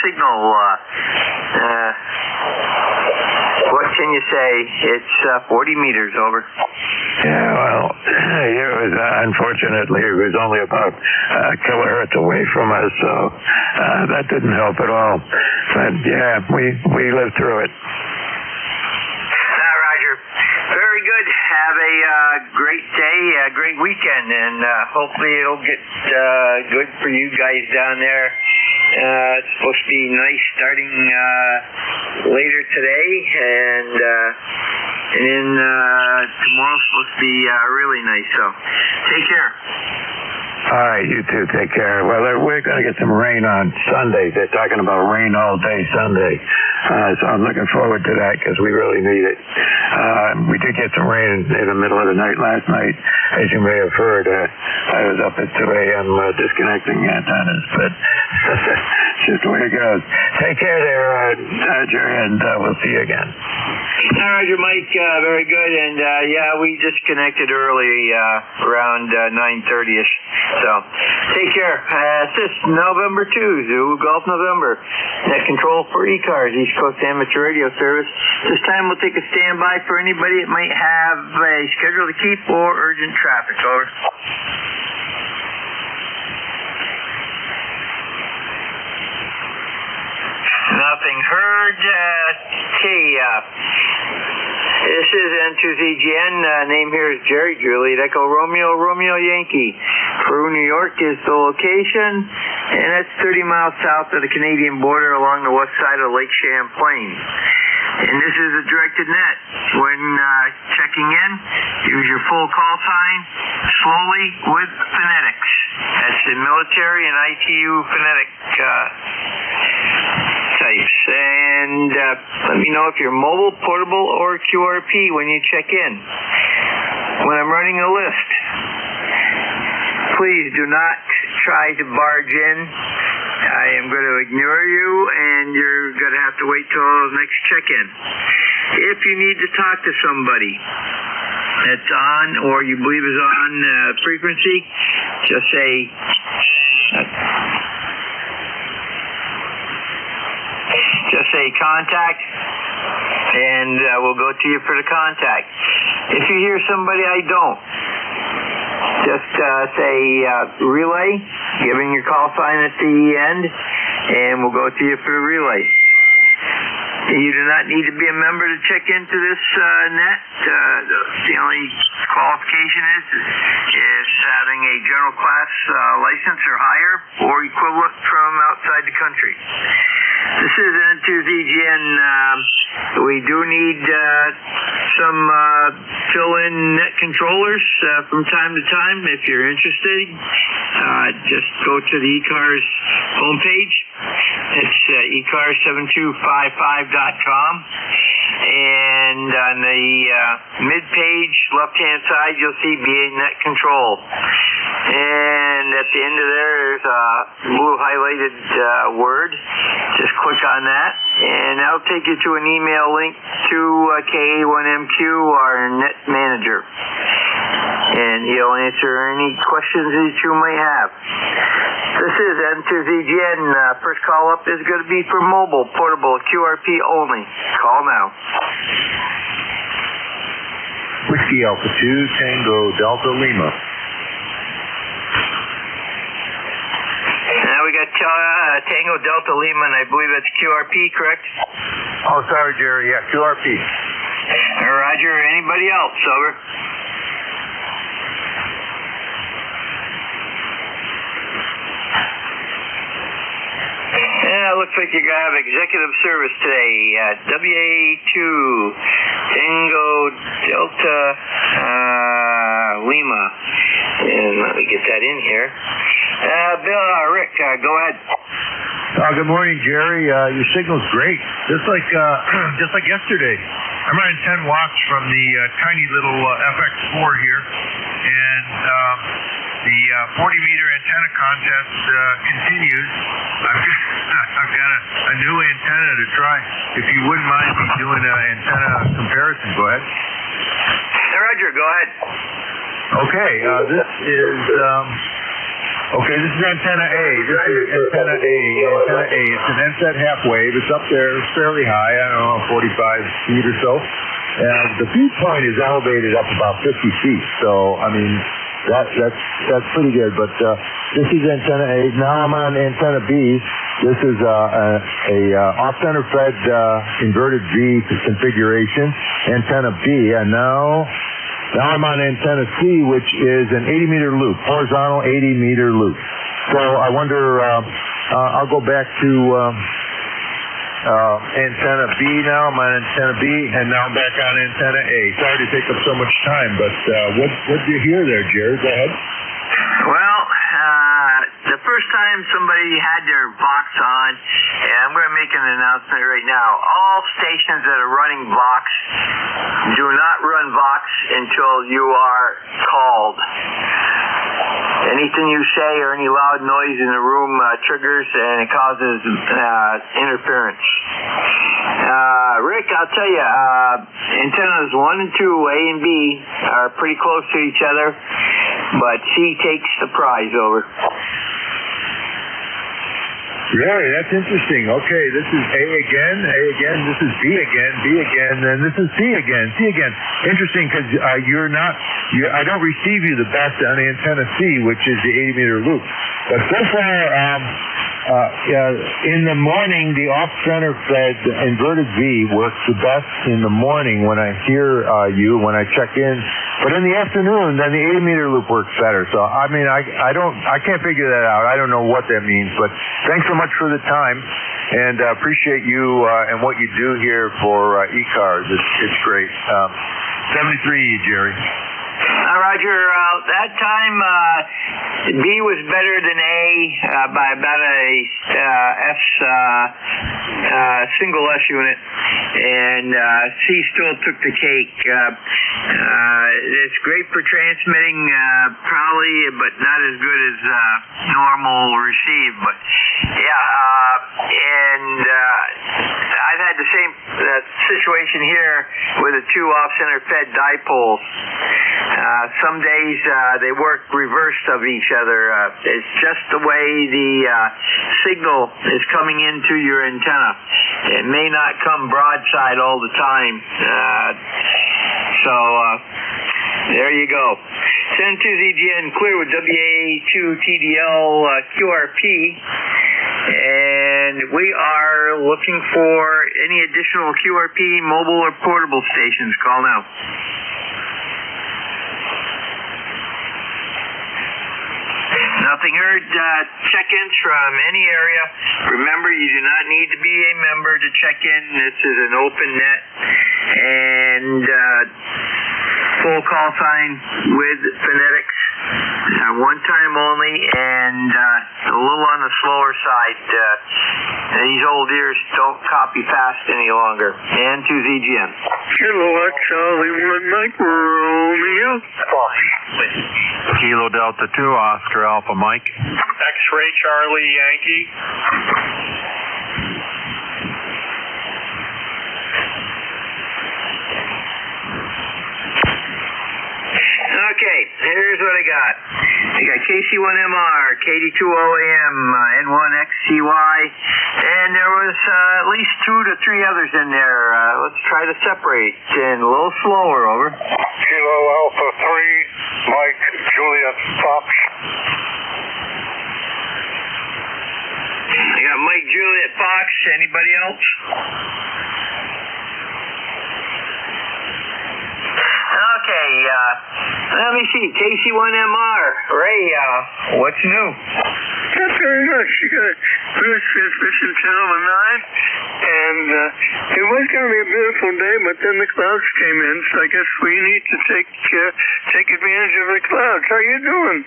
signal. What can you say? It's 40 meters over. Yeah, well, unfortunately, it was only about a kilohertz away from us, so that didn't help at all. But yeah, we lived through it. Roger. Very good. Have a great day, a great weekend, and hopefully it'll get good for you guys down there. It's supposed to be nice starting later today, and then tomorrow's supposed to be really nice. So take care. All right, you too. Take care. Well, we're going to get some rain on Sunday. They're talking about rain all day Sunday. So I'm looking forward to that because we really need it. We did get some rain in the middle of the night last night. As you may have heard, I was up at 2 a.m. Disconnecting antennas, but it's just the way it goes. Take care there, Jerry, and we'll see you again. All right, Mike. Very good. And yeah, we disconnected early around 9:30ish. So take care. This is November 2, Zulu Golf November. Net control for ECARS, East Coast Amateur Radio Service. This time we'll take a standby for anybody that might have a schedule to keep or urgent traffic. Over. Nothing heard. This is N2ZGN. Name here is Jerry. Juliet Echo Romeo, Romeo Yankee. Peru, New York is the location, and that's 30 miles south of the Canadian border along the west side of Lake Champlain. And this is a directed net. When checking in, use your full call sign slowly with phonetics. That's the military and ITU phonetic types. And let me know if you're mobile, portable, or QRP when you check in. When I'm running a list, please do not try to barge in. I am going to ignore you, and you're going to have to wait till the next check-in. If you need to talk to somebody that's on or you believe is on frequency, just say, contact, and we'll go to you for the contact. If you hear somebody I don't, just say relay, giving your call sign at the end, and we'll go to you for the relay. You do not need to be a member to check into this net. The only qualification is having a general class license or higher or equivalent from outside the country. This is N2ZGN. We do need some fill-in net controllers from time to time. If you're interested, just go to the ECARS homepage. It's ECARS7255.com. And on the mid-page, left-hand side, you'll see BA Net Control. And at the end of there, there's a blue highlighted word. Just click on that, and that'll take you to an email link to KA1MQ, our net manager. And he'll answer any questions that you may have. This is N2ZGN. First call up is going to be for mobile, portable, QRP only. Call now. Whiskey Alpha 2, Tango Delta Lima. Now we got Tango Delta Lima, and I believe that's QRP, correct? Oh, sorry, Jerry. Yeah, QRP. Roger. Anybody else? Over. Yeah, looks like you're going to have executive service today. WA2 Tango Delta Lima. And let me get that in here. Rick, go ahead. Good morning, Jerry. Your signal's great. Just like yesterday. I'm running 10 watts from the tiny little FX4 here, and the 40-meter antenna contest continues. I've got a new antenna to try. If you wouldn't mind me doing an antenna comparison, go ahead. Roger, go ahead. Okay, this is antenna A. This is antenna A. Antenna A. It's an NSET half wave. It's up there. It's fairly high. I don't know, 45 feet or so. And the feed point is elevated up about 50 feet. So, I mean, that's pretty good. But this is antenna A. Now I'm on antenna B. This is a off-center fed inverted V configuration. Antenna B. And now I'm on antenna C, which is an 80-meter loop, horizontal 80-meter loop. So I wonder, I'll go back to antenna B now. I'm on antenna B, and now I'm back on antenna A. Sorry to take up so much time, but what did you hear there, Jerry? Go ahead. Well, the first time somebody had their Vox on, and I'm going to make an announcement right now. All stations that are running Vox do not run Vox until you are called. Anything you say or any loud noise in the room triggers and it causes interference. Rick, I'll tell you, antennas 1 and 2, A and B, are pretty close to each other, but C takes the prize over. Really, that's interesting. Okay, this is A again, this is B again, and this is C again. Interesting, because I don't receive you the best on antenna C, which is the 80-meter loop. But so far, In the morning, the off-center fed inverted V works the best in the morning when I hear you, when I check in. But in the afternoon, then the 80-meter loop works better. So, I mean, I can't figure that out. I don't know what that means. But thanks so much for the time, and appreciate you and what you do here for ECARS. It's great. 73, Jerry. Roger, that time B was better than A by about a single S unit, and C still took the cake. It's great for transmitting, probably, but not as good as normal receive. But yeah, and I've had the same situation here with the two off-center fed dipoles. Some days they work reversed of each other. It's just the way the signal is coming into your antenna. It may not come broadside all the time. So there you go. Send to ZGN clear with WA2TDL QRP. And we are looking for any additional QRP mobile or portable stations. Call now. Nothing heard. Check-ins from any area. Remember, you do not need to be a member to check in. This is an open net. And full call sign with phonetics. One time only, and a little on the slower side. These old ears don't copy fast any longer. And to ZGN. Kilowatt Charlie 1 Mike Romeo. Kilo Delta 2 Oscar Alpha Mike. X-Ray Charlie Yankee. Okay, here's what I got. I got KC1MR, KD2OAM, N1XCY, and there was at least 2 to 3 others in there. Let's try to separate. And a little slower, over. Kilo Alpha 3, Mike Juliet Fox. I got Mike Juliet Fox. Anybody else? Okay, let me see. KC1MR. Ray, what's new? Not very much. You got a first transmission channel 9, and it was going to be a beautiful day, but then the clouds came in, so I guess we need to take advantage of the clouds. How you doing?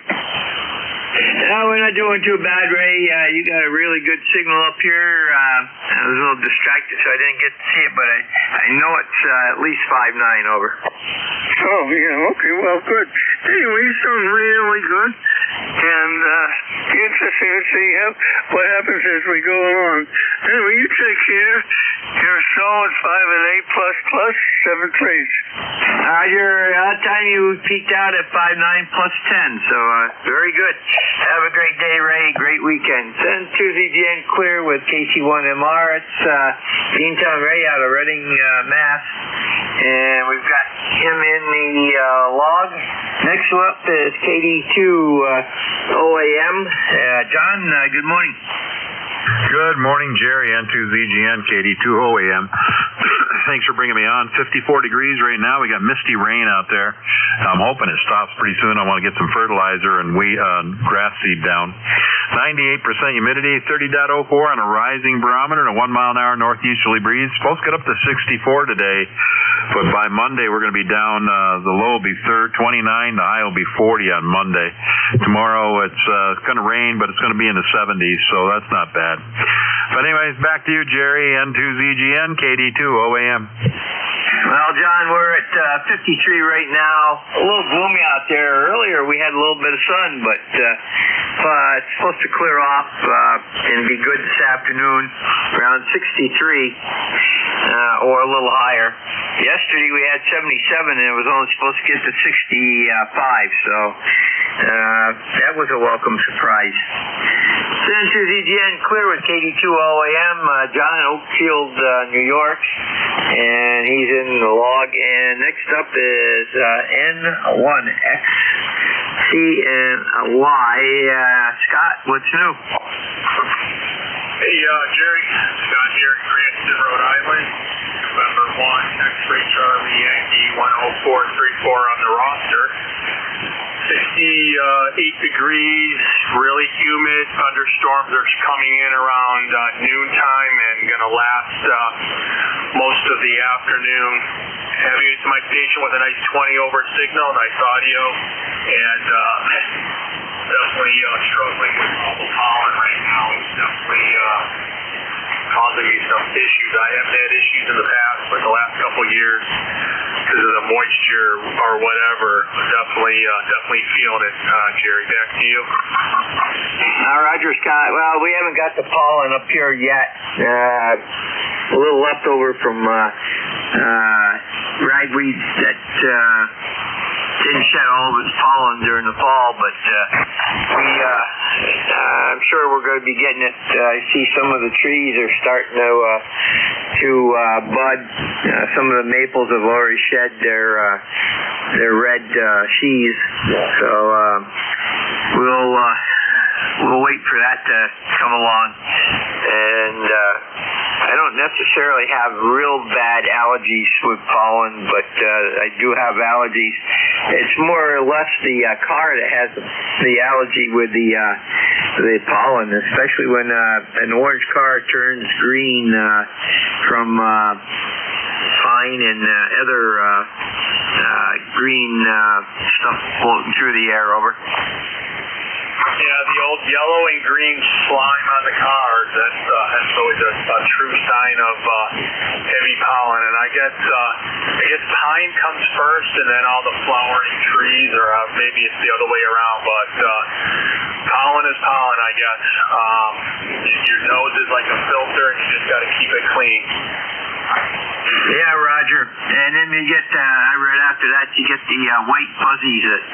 No, we're not doing too bad, Ray. You got a really good signal up here. I was a little distracted, so I didn't get to see it, but I know it's at least 5.9, over. Oh, yeah, okay, well, good. Anyway, you sound really good, and be interesting to see what happens as we go along. Anyway, you take care. Your show is 5 and 8 plus 7 threes. That time you peaked out at 5.9 plus 10, so very good. Have a great day, Ray. Great weekend. Send to ZGN clear with KC1MR. It's Beantown Ray out of Reading, Mass. And we've got him in the log. Next up is KD2OAM. John, good morning. Good morning, Jerry, N2ZGN, KD2OAM. Thanks for bringing me on. 54 degrees right now. We got misty rain out there. I'm hoping it stops pretty soon. I want to get some fertilizer and grass seed down. 98% humidity, 30.04 on a rising barometer, and a 1 mile an hour northeasterly breeze. Supposed to get up to 64 today, but by Monday we're going to be down. The low will be 29, the high will be 40 on Monday. Tomorrow it's going to rain, but it's going to be in the 70s, so that's not bad. But anyways, back to you, Jerry, N2ZGN, KD2OAM. Well, John, we're at 53 right now. A little gloomy out there. Earlier we had a little bit of sun, but it's supposed to clear off and be good this afternoon, around 63 or a little higher. Yesterday we had 77 and it was only supposed to get to 65, so that was a welcome surprise. Send to ZGN clear with KD2OAM, John in Oakfield, New York, and he's in the log. And next up is N1XCY. Scott, what's new? Hey, Jerry, Scott here in Cranston, Rhode Island. November 1, X-Ray Charlie Yankee 10434 on the roster. 68 degrees, really humid. Thunderstorms are coming in around noontime and going to last most of the afternoon. Having my patient with a nice 20 over signal, nice audio, and definitely struggling with all the pollen right now. It's definitely causing me some issues. I haven't had issues in the past, but the last couple of years, because of the moisture or whatever, definitely feeling it. Jerry, back to you. Roger, Scott. Well, we haven't got the pollen up here yet. A little leftover from ragweeds that didn't shed all of its pollen during the fall, but I'm sure we're going to be getting it. I see some of the trees are starting to bud. Some of the maples have already shed their red sheaths, so we'll wait for that to come along. And I don't necessarily have real bad allergies with pollen, but I do have allergies. It's more or less the car that has the allergy with the pollen, especially when an orange car turns green from pine and other green stuff floating through the air over. Yeah, the old yellow and green slime on the cars, that's always a true sign of heavy pollen. And I guess pine comes first and then all the flowering trees, or maybe it's the other way around, but pollen is pollen, I guess. Your nose is like a filter and you just got to keep it clean. Yeah, Roger. And then you get, right after that, you get the white fuzzies that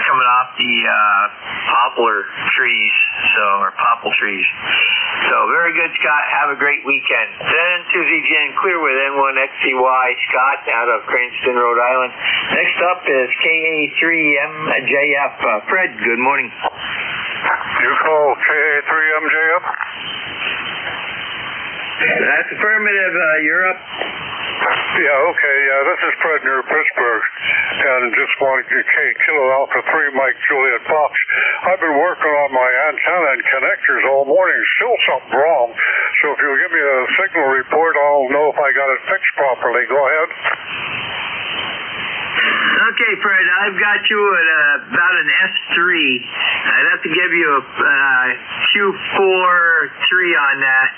coming off the poplar trees, or popple trees. So very good, Scott. Have a great weekend. Then to ZGN Clearwood, N1XCY, Scott out of Cranston, Rhode Island. Next up is KA3MJF. Fred, good morning. You call KA3MJF? That's affirmative. You're up. Yeah, okay. This is Fred near Pittsburgh, and just wanted to Kilo Alpha 3 Mike Juliet Fox. I've been working on my antenna and connectors all morning. Still something wrong. So if you'll give me a signal report, I'll know if I got it fixed properly. Go ahead. Okay, Fred, I've got you at about an S3. I'd have to give you a Q4-3 on that.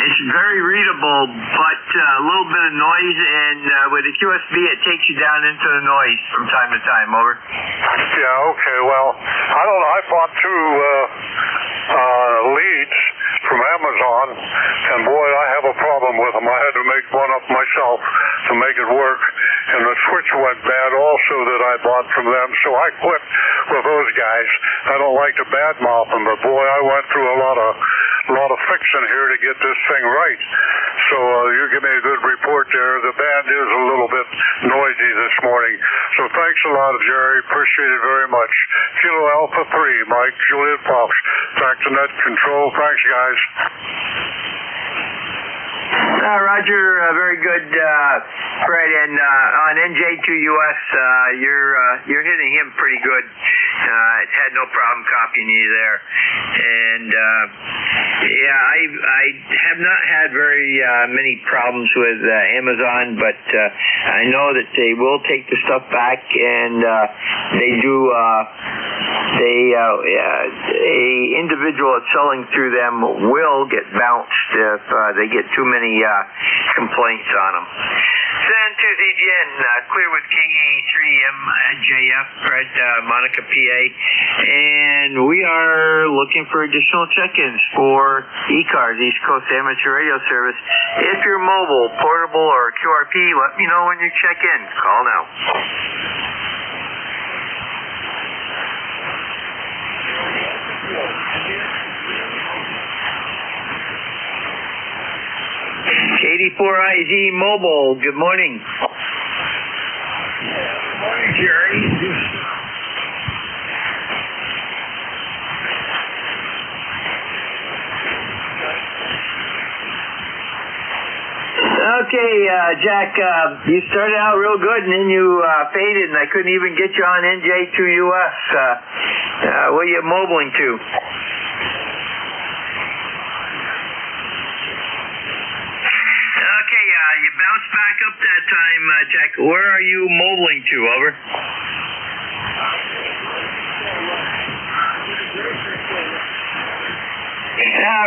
It's very readable, but a little bit of noise, and with the QSB, it takes you down into the noise from time to time. Over. Yeah, okay, well, I don't know. I bought two leads from Amazon, and boy, I have a problem with them. I had to make one up myself to make it work, and the switch went bad also that I bought from them, so I quit with those guys. I don't like to badmouth them, but boy, I went through a lot of fixing here to get this thing right. So you give me a good report there. The band is a little bit noisy this morning. So thanks a lot, Jerry. Appreciate it very much. Kilo Alpha 3, Mike Juliet Fox. Back to net control. Thanks, guys. Roger, very good, Fred. And on NJ2US, you're hitting him pretty good. Had no problem copying you there. And yeah, I have not had very many problems with Amazon, but I know that they will take the stuff back, and they do. A individual that's selling through them will get bounced if they get too many complaints on them. Send to ZGN, clear with KA3MJF, Fred, Monica, PA, and we are looking for additional check-ins for ECARS, East Coast Amateur Radio Service. If you're mobile, portable, or QRP, let me know when you check in. Call now. KD4IZ Mobile, good morning. Good morning, Jerry. Okay, Jack, you started out real good and then you faded and I couldn't even get you on NJ2US. What are you mobiling to? Okay, you bounced back up that time, Jack. Where are you mobiling to? Over.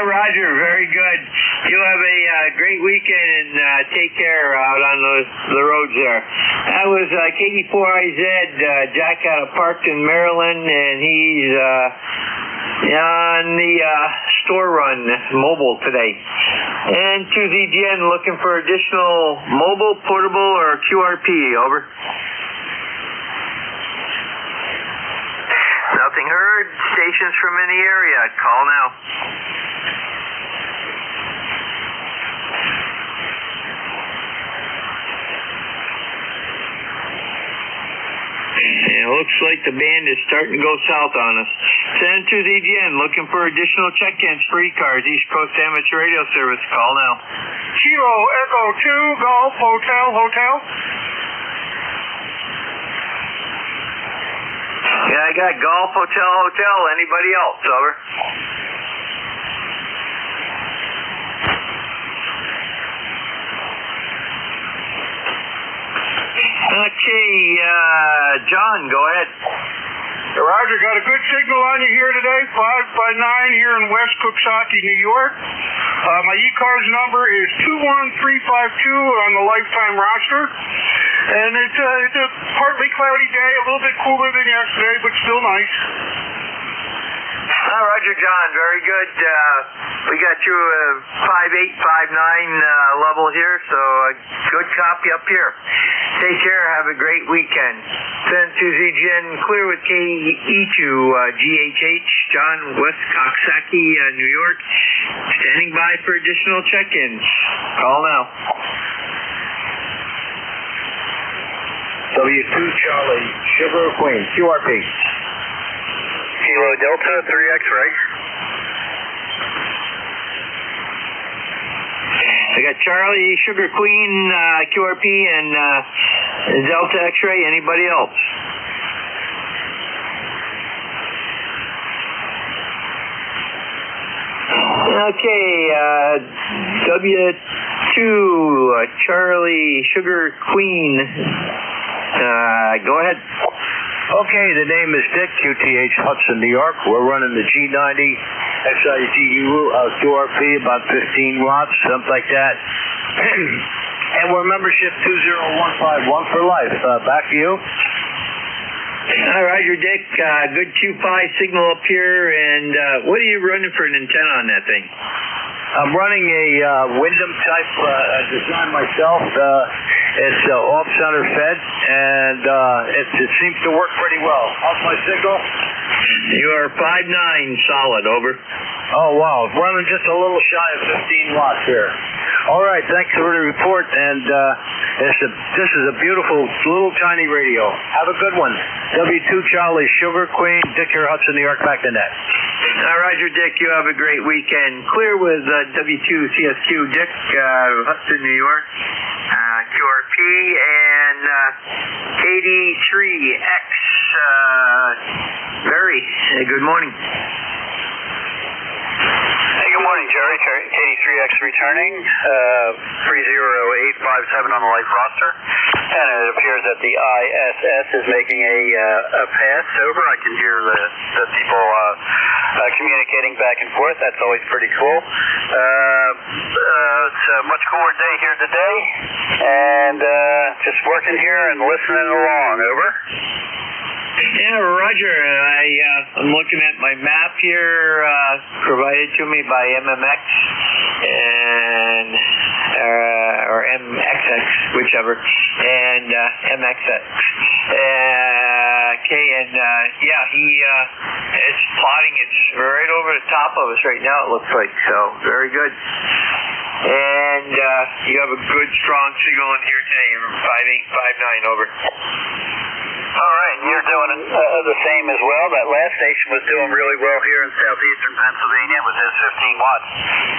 Roger, very good. You have a great weekend and take care out on the roads there. That was KD4IZ. Jack got a parked in Maryland and he's on the store run mobile today. And to ZGN looking for additional mobile, portable, or QRP. Over. Nothing heard. Stations from any area. Call now. It looks like the band is starting to go south on us. Send to ZGN looking for additional check-ins for ECARS, East Coast Amateur Radio Service. Call now. Kilo Echo 2, Golf Hotel. Yeah, I got Golf Hotel. Anybody else? Over. Okay, John, go ahead. Roger, got a good signal on you here today, 5x9 here in West Cooksaki, New York. My ECARS number is 21352 on the lifetime roster. And it's a partly cloudy day, a little bit cooler than yesterday, but still nice. Roger, John, very good. We got you a 5859 level here, so a good copy up here. Take care. Have a great weekend. Send to ZGN clear with KE2 GHH, John, West Coxsackie, New York. Standing by for additional check-ins. Call now. W2 Charlie, Sugar Queen, QRP. Kilo Delta, 3 X-ray. I got Charlie, Sugar Queen, QRP, and Delta X-ray. Anybody else? Okay, W2, Charlie, Sugar Queen. Go ahead. Okay, the name is Dick, QTH Hudson, New York. We're running the G90 XIGU QRP, about 15 watts, something like that. And we're membership 20151 for life. Back to you. All right, Roger, Dick. Good Q5 signal up here. And what are you running for an antenna on that thing? I'm running a Wyndham type design myself. It's off-center fed, and it seems to work pretty well. How's my signal? You are 5.9 solid, over. Oh, wow. Running just a little shy of 15 watts here. All right, thanks for the report, and this is a beautiful little tiny radio. Have a good one. W2 Charlie, Sugar Queen, Dick here, Hudson, New York, back to net. Roger, Dick, you have a great weekend. Clear with W2 CSQ, Dick, Hudson, New York, QRP, and KD3X, Barry. Good morning. Hey, good morning, Jerry. KD3X returning, 30857 on the life roster. And it appears that the ISS is making a pass over. I can hear the people communicating back and forth. That's always pretty cool. It's a much cooler day here today. And just working here and listening along. Over. Yeah, Roger. I'm looking at my map here, provided to me by MMX and or MXX, whichever, and MXX. Okay, and it's plotting. It's right over the top of us right now. It looks like so. Very good. And you have a good strong signal in here today. 5859, over. All right, you're doing the same as well. That last station was doing really well here in southeastern Pennsylvania with his 15 watts.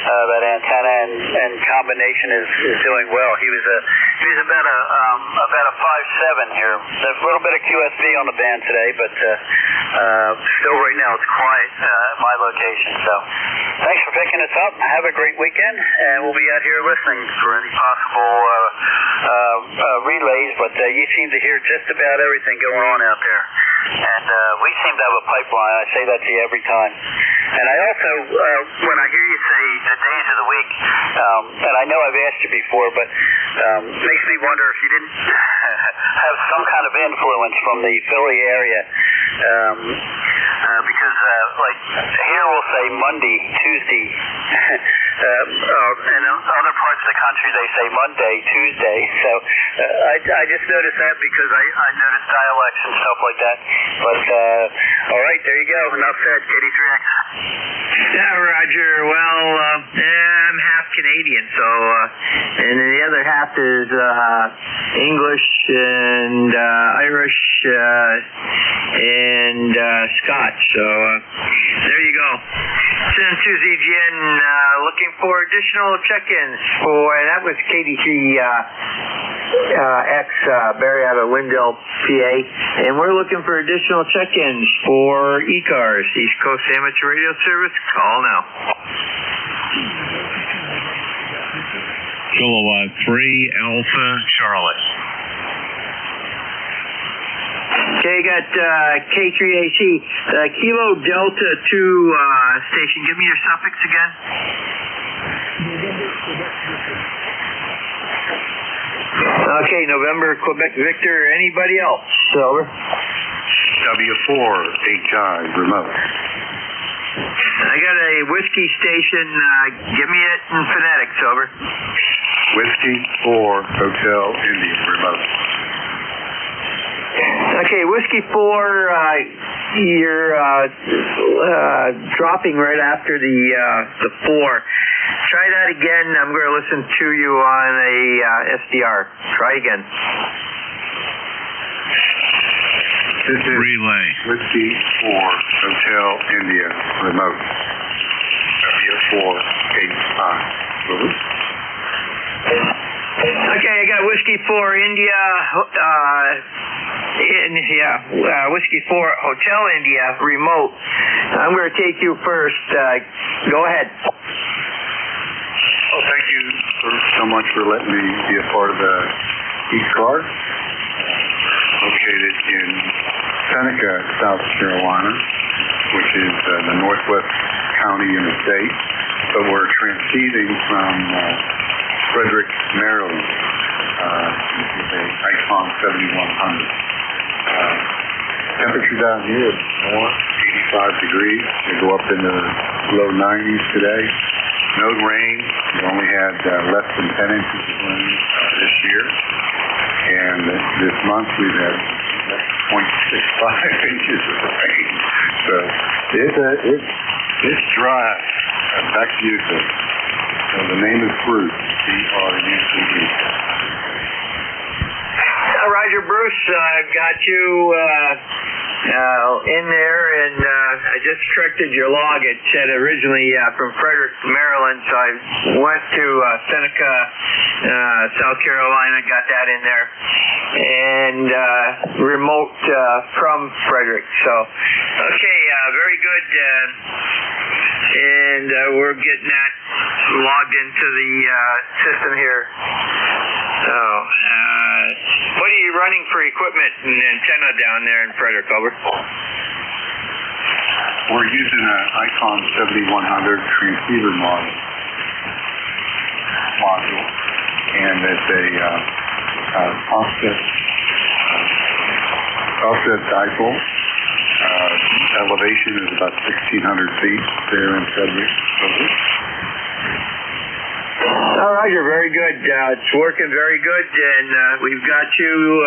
That antenna and combination is doing well. He was about a 5.7 here. There's a little bit of QSB on the band today, but still right now it's quiet at my location. So thanks for picking us up. Have a great weekend, and we'll be out here listening for any possible relays. But you seem to hear just about everything going on out there. And we seem to have a pipeline. I say that to you every time. And I also, when I hear you say the days of the week, and I know I've asked you before, but makes me wonder if you didn't have some kind of influence from the Philly area. Because, like, here we'll say Monday, Tuesday, and in other parts of the country they say Monday, Tuesday. So I just noticed that because I noticed dialects and stuff like that. But, all right, there you go. Enough said. KD3X. Yeah, Roger. Well, I'm half Canadian, so, and the other half is English and Irish and Scotch. So there you go. Send to ZGN looking for additional check-ins for, and that was KD3X Barry out of Lindell, PA, and we're looking for additional check-ins for ECARS, East Coast Amateur Radio Service. Call now. Kilowatt 3 Alpha Charlie. Okay, got K3AC, Kilo Delta 2 station. Give me your suffix again. Okay, November, Quebec Victor. Anybody else? Over. W4 HI remote. I got a whiskey station. Give me it in phonetics. Over. Whiskey 4 Hotel India remote. Okay, Whiskey 4, you're dropping right after the 4. Try that again. I'm going to listen to you on a SDR. Try again. This is Relay. Whiskey 4 Hotel India remote. W4HI. Okay, I got Whiskey 4 India, Whiskey 4 Hotel India remote. I'm going to take you first. Go ahead. Oh, thank you so much for letting me be a part of the ECARS, located in Seneca, South Carolina, which is the northwest county in the state. But we're transceiving from Frederick, Maryland. This is a Icon 7100. Temperature down here is warm, 85 degrees. They go up in the low 90s today. No rain. We only had less than 10 inches of rain this year. And this month we've had 0.65 inches of rain. So it's dry. Back to you, sir. So the name is Bruce, B-R-U-C-E. Roger, Bruce, I've got you in there, and I just corrected your log. It said originally from Frederick, Maryland, so I went to Seneca, South Carolina, got that in there, and remote from Frederick. So, okay, very good. And we're getting that logged into the system here. So, what are you running for equipment and antenna down there in Frederick? Over. We're using an Icon 7100 transceiver module, and it's a offset dipole. Elevation is about 1,600 feet there in Frederick. All right. Roger, very good. It's working very good, and we've got you.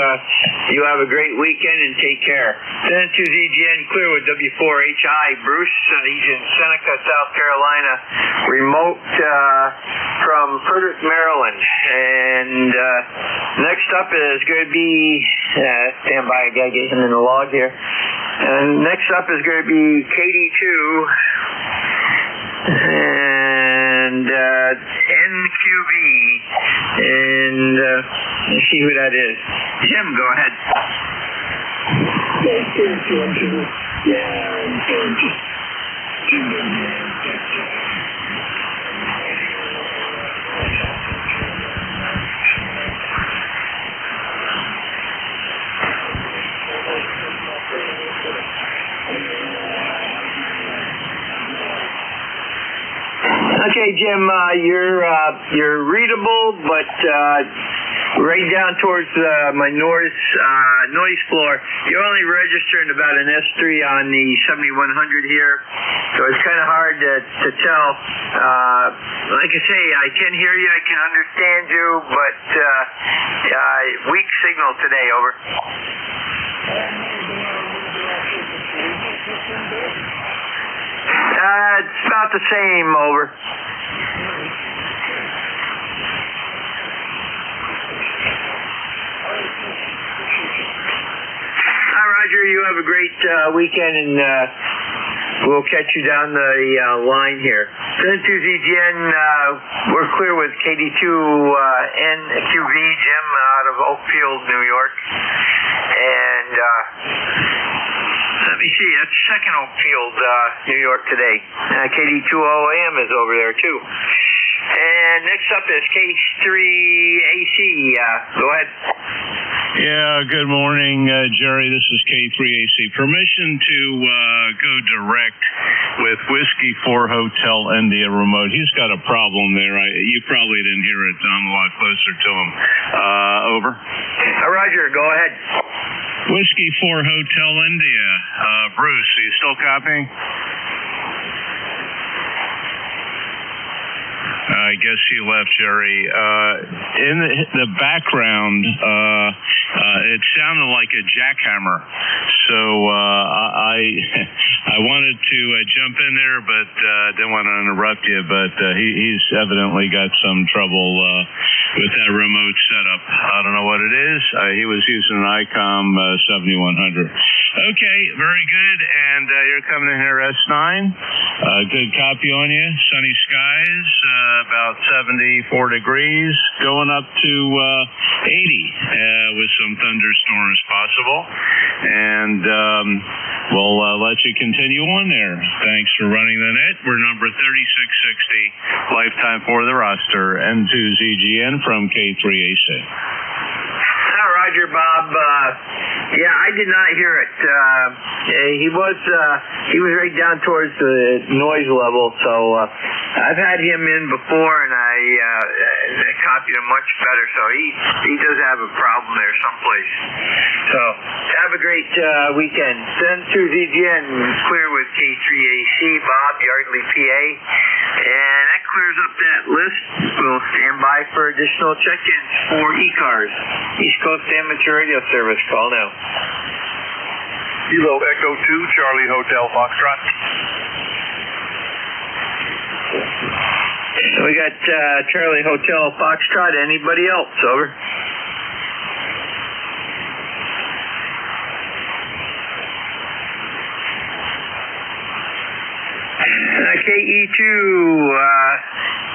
You have a great weekend, and take care. Send it to ZGN Clear with W4HI. Bruce, he's in Seneca, South Carolina, remote from Frederick, Maryland. And next up is going to be, stand by, I got to get him in the log here. And next up is going to be KD2 and NQV. And let's see who that is. Jim, go ahead. Okay, Jim, you're readable, but right down towards my noise floor, you're only registering about an S3 on the 7100 here, so it's kind of hard to tell. Like I say, I can hear you, I can understand you, but weak signal today, over. It's about the same, over. Hi, Roger. You have a great weekend, and we'll catch you down the line here. Send to ZGN. We're clear with KD2 NQV, Jim, out of Oakfield, New York. And let me see, that's second Oakfield, New York today. KD2OAM is over there, too. And next up is K3AC. Go ahead. Yeah, good morning, Jerry. This is K3AC. Permission to go direct with Whiskey 4 Hotel India remote. He's got a problem there. You probably didn't hear it. I'm a lot closer to him. Over. Roger, go ahead. Whiskey 4 Hotel India. Bruce, are you still copying? I guess he left, Jerry. In the background, it sounded like a jackhammer. So I wanted to jump in there, but didn't want to interrupt you. But he's evidently got some trouble with that remote setup. I don't know what it is. He was using an ICOM 7100. Okay, very good. And you're coming in here S9. Good copy on you. Sunny skies. About 74 degrees, going up to 80 with some thunderstorms possible. And we'll let you continue on there. Thanks for running the net. We're number 3660, lifetime for the roster, N2ZGN from K3AC. Roger, Bob. Yeah, I did not hear it. He was right down towards the noise level, so I've had him in before, and I copied him much better. So he does have a problem there someplace. So have a great weekend. Send to ZGN clear with K3AC, Bob, Yardley, PA, and that clears up that list. We'll stand by for additional check-ins for ECARS, East Coast Amateur Radio Service. Call now. Kilo Echo 2, Charlie Hotel Foxtrot. We got Charlie Hotel Foxtrot. Anybody else? Over. KE2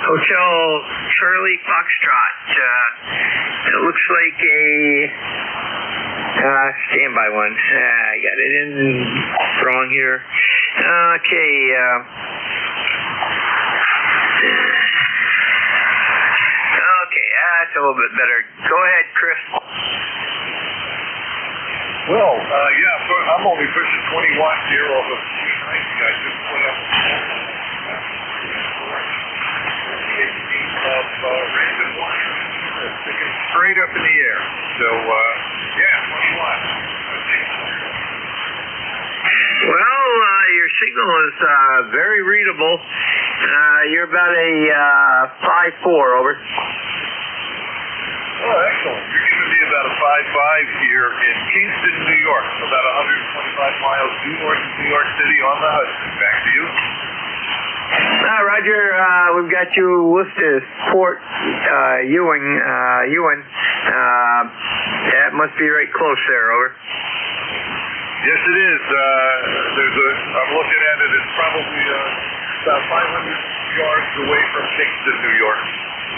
Hotel Charlie Foxtrot. It looks like a standby one. I got it in wrong here. Okay. Okay, that's a little bit better. Go ahead, Chris. Well, yeah, I'm only pushing 20 watts here off of nice guys just put up random wire sticking straight up in the air. So, yeah, 20 watts. Well, your signal is very readable. You're about a 5.4, over. Oh, excellent. You're giving me about a 5.5 here in Kingston, New York, about 125 miles due north of New York City on the Hudson. Back to you. Roger, we've got you listed as Fort Ewing. That must be right close there, over. Yes, it is. I'm looking at it. It's probably about 500 yards away from Kingston, New York.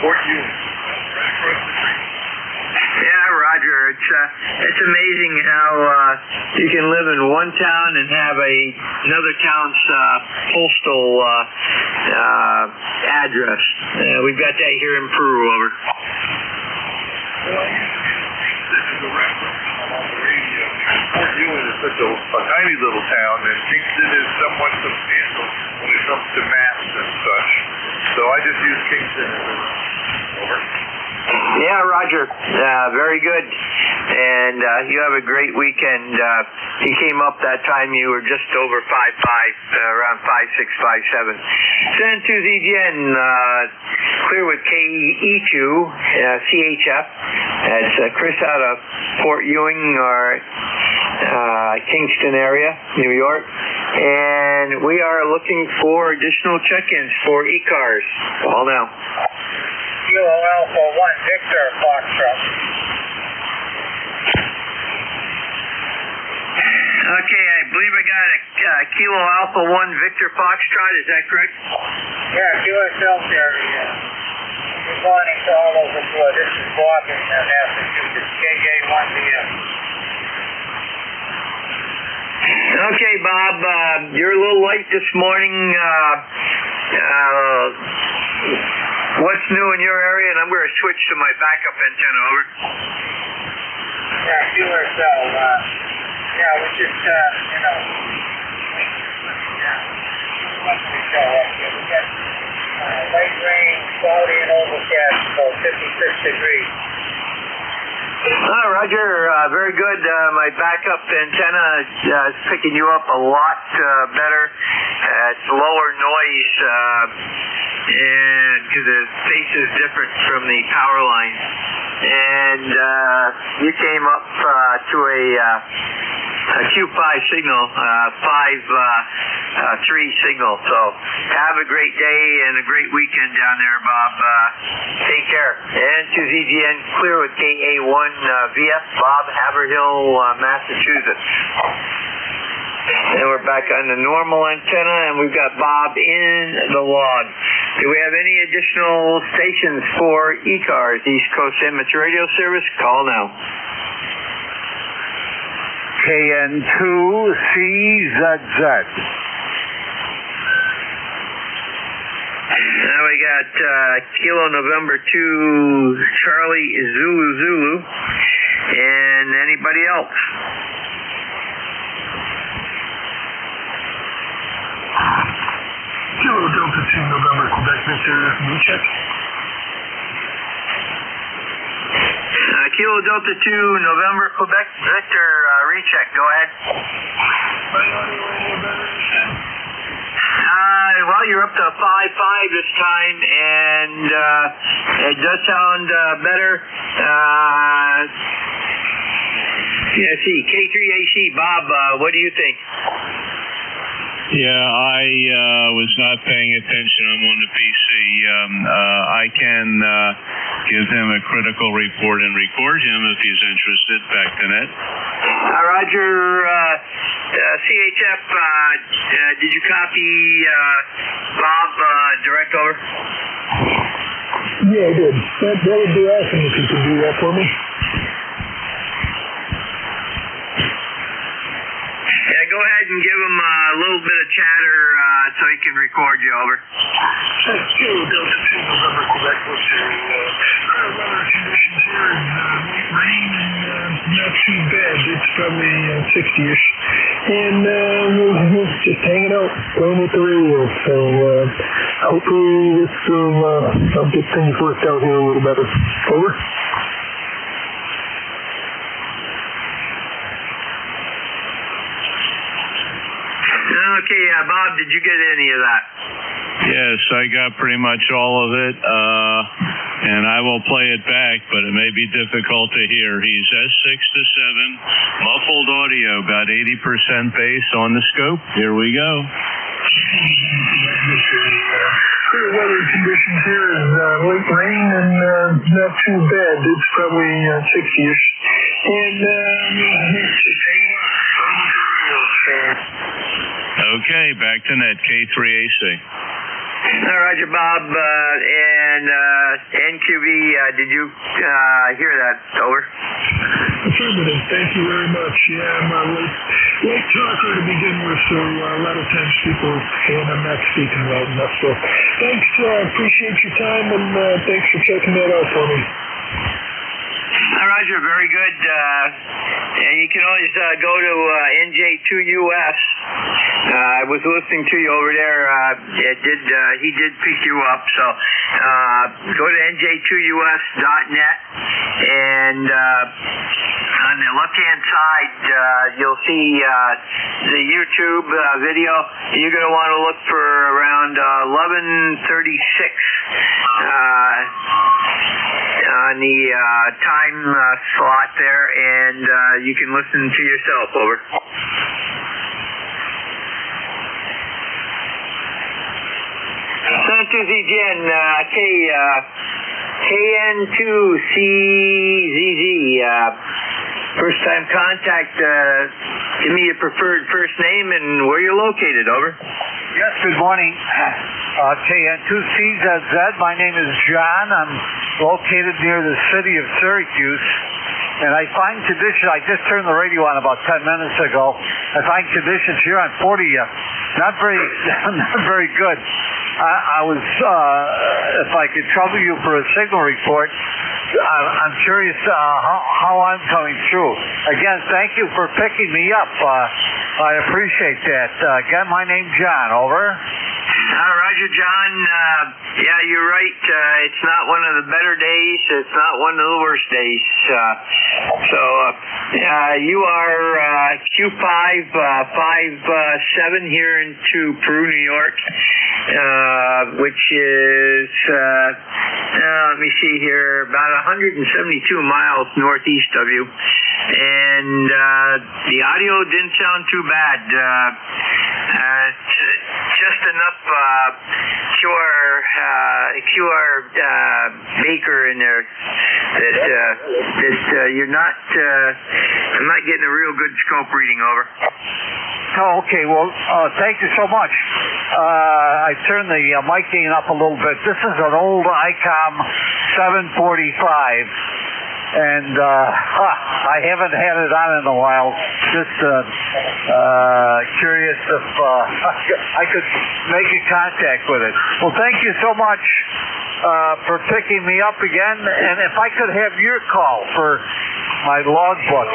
Fort Ewing, right across the street. Yeah, Roger. It's amazing how you can live in one town and have another town's postal address. We've got that here in Peru, over. Well, this is a reference on the radio. Fort Ewing is such a tiny little town, and Kingston is somewhat substantial when it comes to maps and such. So I just use Kingston as a over. Yeah, Roger. Very good. And you have a great weekend. You came up that time, you were just over 5.5, around 5.6, 5.7. Send to ZGN, clear with KE2, CHF. That's Chris out of Fort Ewing or Kingston area, New York. And we are looking for additional check-ins for ECARS. Call now. Kilo Alpha 1 Victor Foxtrot. Okay, I believe I got a Kilo Alpha 1 Victor Foxtrot, is that correct? Yeah, QSL carry. Good morning to all over Florida. This is Bob in Massachusetts, KJ1BM. Okay, Bob, you're a little late this morning. What's new in your area? And I'm going to switch to my backup antenna, over. Yeah, QSL. Yeah, we just, what did we show up here? We got light rain, cloudy and overcast, about 56 degrees. Roger, very good. My backup antenna is picking you up a lot better. It's lower noise, and because the face is different from the power line. And you came up to a Q5 signal, 5.3 signal. So have a great day and a great weekend down there, Bob. Take care. And to ZGN, clear with KA1 VF, Bob, Haverhill, Massachusetts. And we're back on the normal antenna, and we've got Bob in the log. Do we have any additional stations for ECARS, East Coast Amateur Radio Service? Call now. KN2CZZ. Now we got Kilo November 2 Charlie Zulu. And anybody else? Kilo Delta 2 November Quebec Victor recheck. Kilo Delta 2 November Quebec Victor recheck. Go ahead. Well, you're up to 5.5 this time, and it does sound better. Yeah, see, K3AC, Bob, what do you think? Yeah, I was not paying attention. I'm on the PC. I can give him a critical report and record him if he's interested. Back to net. Roger, CHF, did you copy Bob direct over? Yeah, I did. That would be awesome if you could do that for me. Yeah, go ahead and give him a little bit of chatter so he can record you, over. Kilo Delta 2 November Quebec Victor. Weather conditions here and rain and not too bad. It's probably 60-ish. And we're just hanging out, playing with the radio. So hopefully this will get things worked out here a little better. Over. Okay, Bob, did you get any of that? Yes, I got pretty much all of it, and I will play it back, but it may be difficult to hear. He's S6 to 7, muffled audio, about 80% bass on the scope. Here we go. Clear weather conditions here is late rain and not too bad. It's probably 60-ish. And Okay, back to net, K3AC. Roger, Bob, and NQB, did you hear that? Over. Affirmative. Thank you very much. Yeah, I'm a late talker to begin with, so a lot of times people say I'm not speaking loud enough. So thanks. Appreciate your time, and thanks for checking that out for me. Roger, very good. And you can always go to NJ2US. I was listening to you over there. He did pick you up. So go to NJ2US.net, and on the left-hand side, you'll see the YouTube video. You're going to want to look for around 11:36 on the time slot there, and you can listen to yourself. Over. ZGN, KN2CZZ, first time contact, give me your preferred first name and where you're located. Over. Yes, good morning. KN2CZZ, my name is John. I'm located near the city of Syracuse, and I find conditions, I just turned the radio on about 10 minutes ago, I find conditions here on 40 not very good. I was, if I could trouble you for a signal report, I'm curious how I'm coming through. Again, thank you for picking me up. I appreciate that. Again, my name's John. Over. Roger, John. Yeah, you're right. It's not one of the better days. It's not one of the worst days. So you are Q557 here into Peru, New York, which is, let me see here, about 172 miles northeast of you. And the audio didn't sound too bad. Just enough QR maker in there that you're not. I'm not getting a real good scope reading. Over. Oh, okay. Well, thank you so much. I turned the mic gain up a little bit. This is an old ICOM 745. And I haven't had it on in a while. Just curious if I could make a contact with it. Well, thank you so much for picking me up again. And if I could have your call for my logbook.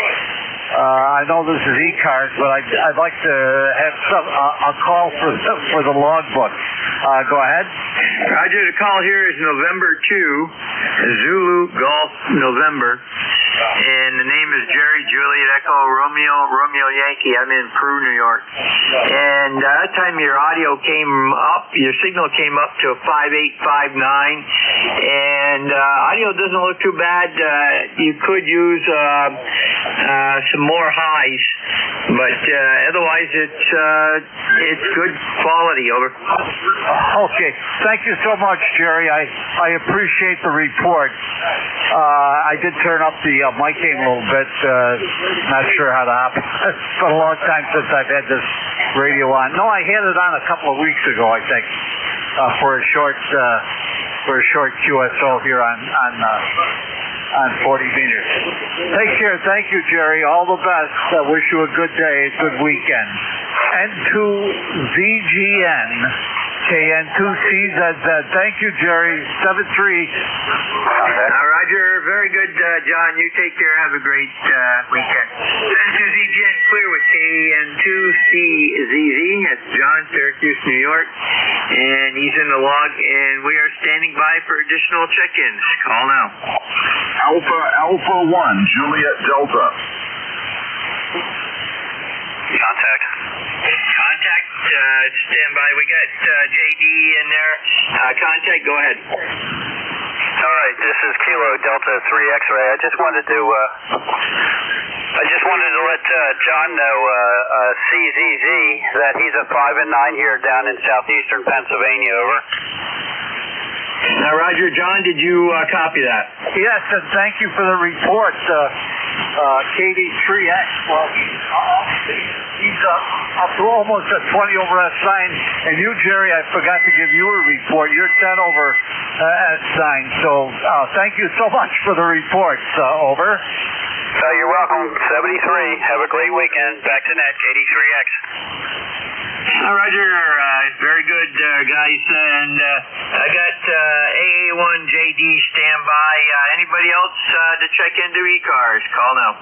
I know this is ECARS, but I'd like to have a call for the logbook. Go ahead. Roger, the call here is November 2, Zulu Golf November, and the name is Jerry Juliet Echo Romeo Yankee. I'm in Peru, New York. And that time your audio came up, your signal came up to 5859, and audio doesn't look too bad. You could use some more highs, but otherwise it's good quality. Over. Okay, thank you so much, Jerry. I appreciate the report. I did turn up the mic gain a little bit. Not sure how to operate. It's been a long time since I've had this radio on. No, I had it on a couple of weeks ago, I think, for a short QSO here on 40 meters. Take care. Thank you, Jerry. All the best. I wish you a good day, a good weekend. N2ZGN, KN2CZZ. Thank you, Jerry. 73. Roger. Very good, John. You take care. Have a great weekend. N2ZGN clear with KN2CZZ. That's John, Syracuse, New York. And he's in the log, and we are standing by for additional check-ins. Call now. Alpha 1, Juliet Delta. Contact stand by. We got JD in there. Contact, go ahead. All right, this is Kilo Delta 3 X-ray. I just wanted to let John know, CZZ, that he's a 5 and 9 here down in southeastern Pennsylvania. Over. Now, Roger, John, did you copy that? Yes, and thank you for the report, KD3X. Well, he's up to almost a 20 over S9. And you, Jerry, I forgot to give you a report. You're 10 over S9. So thank you so much for the reports. Over. You're welcome. 73. Have a great weekend. Back to net, KD3X. Roger, very good, guys. And I got AA1JD standby. Anybody else to check into ECARS? Call now.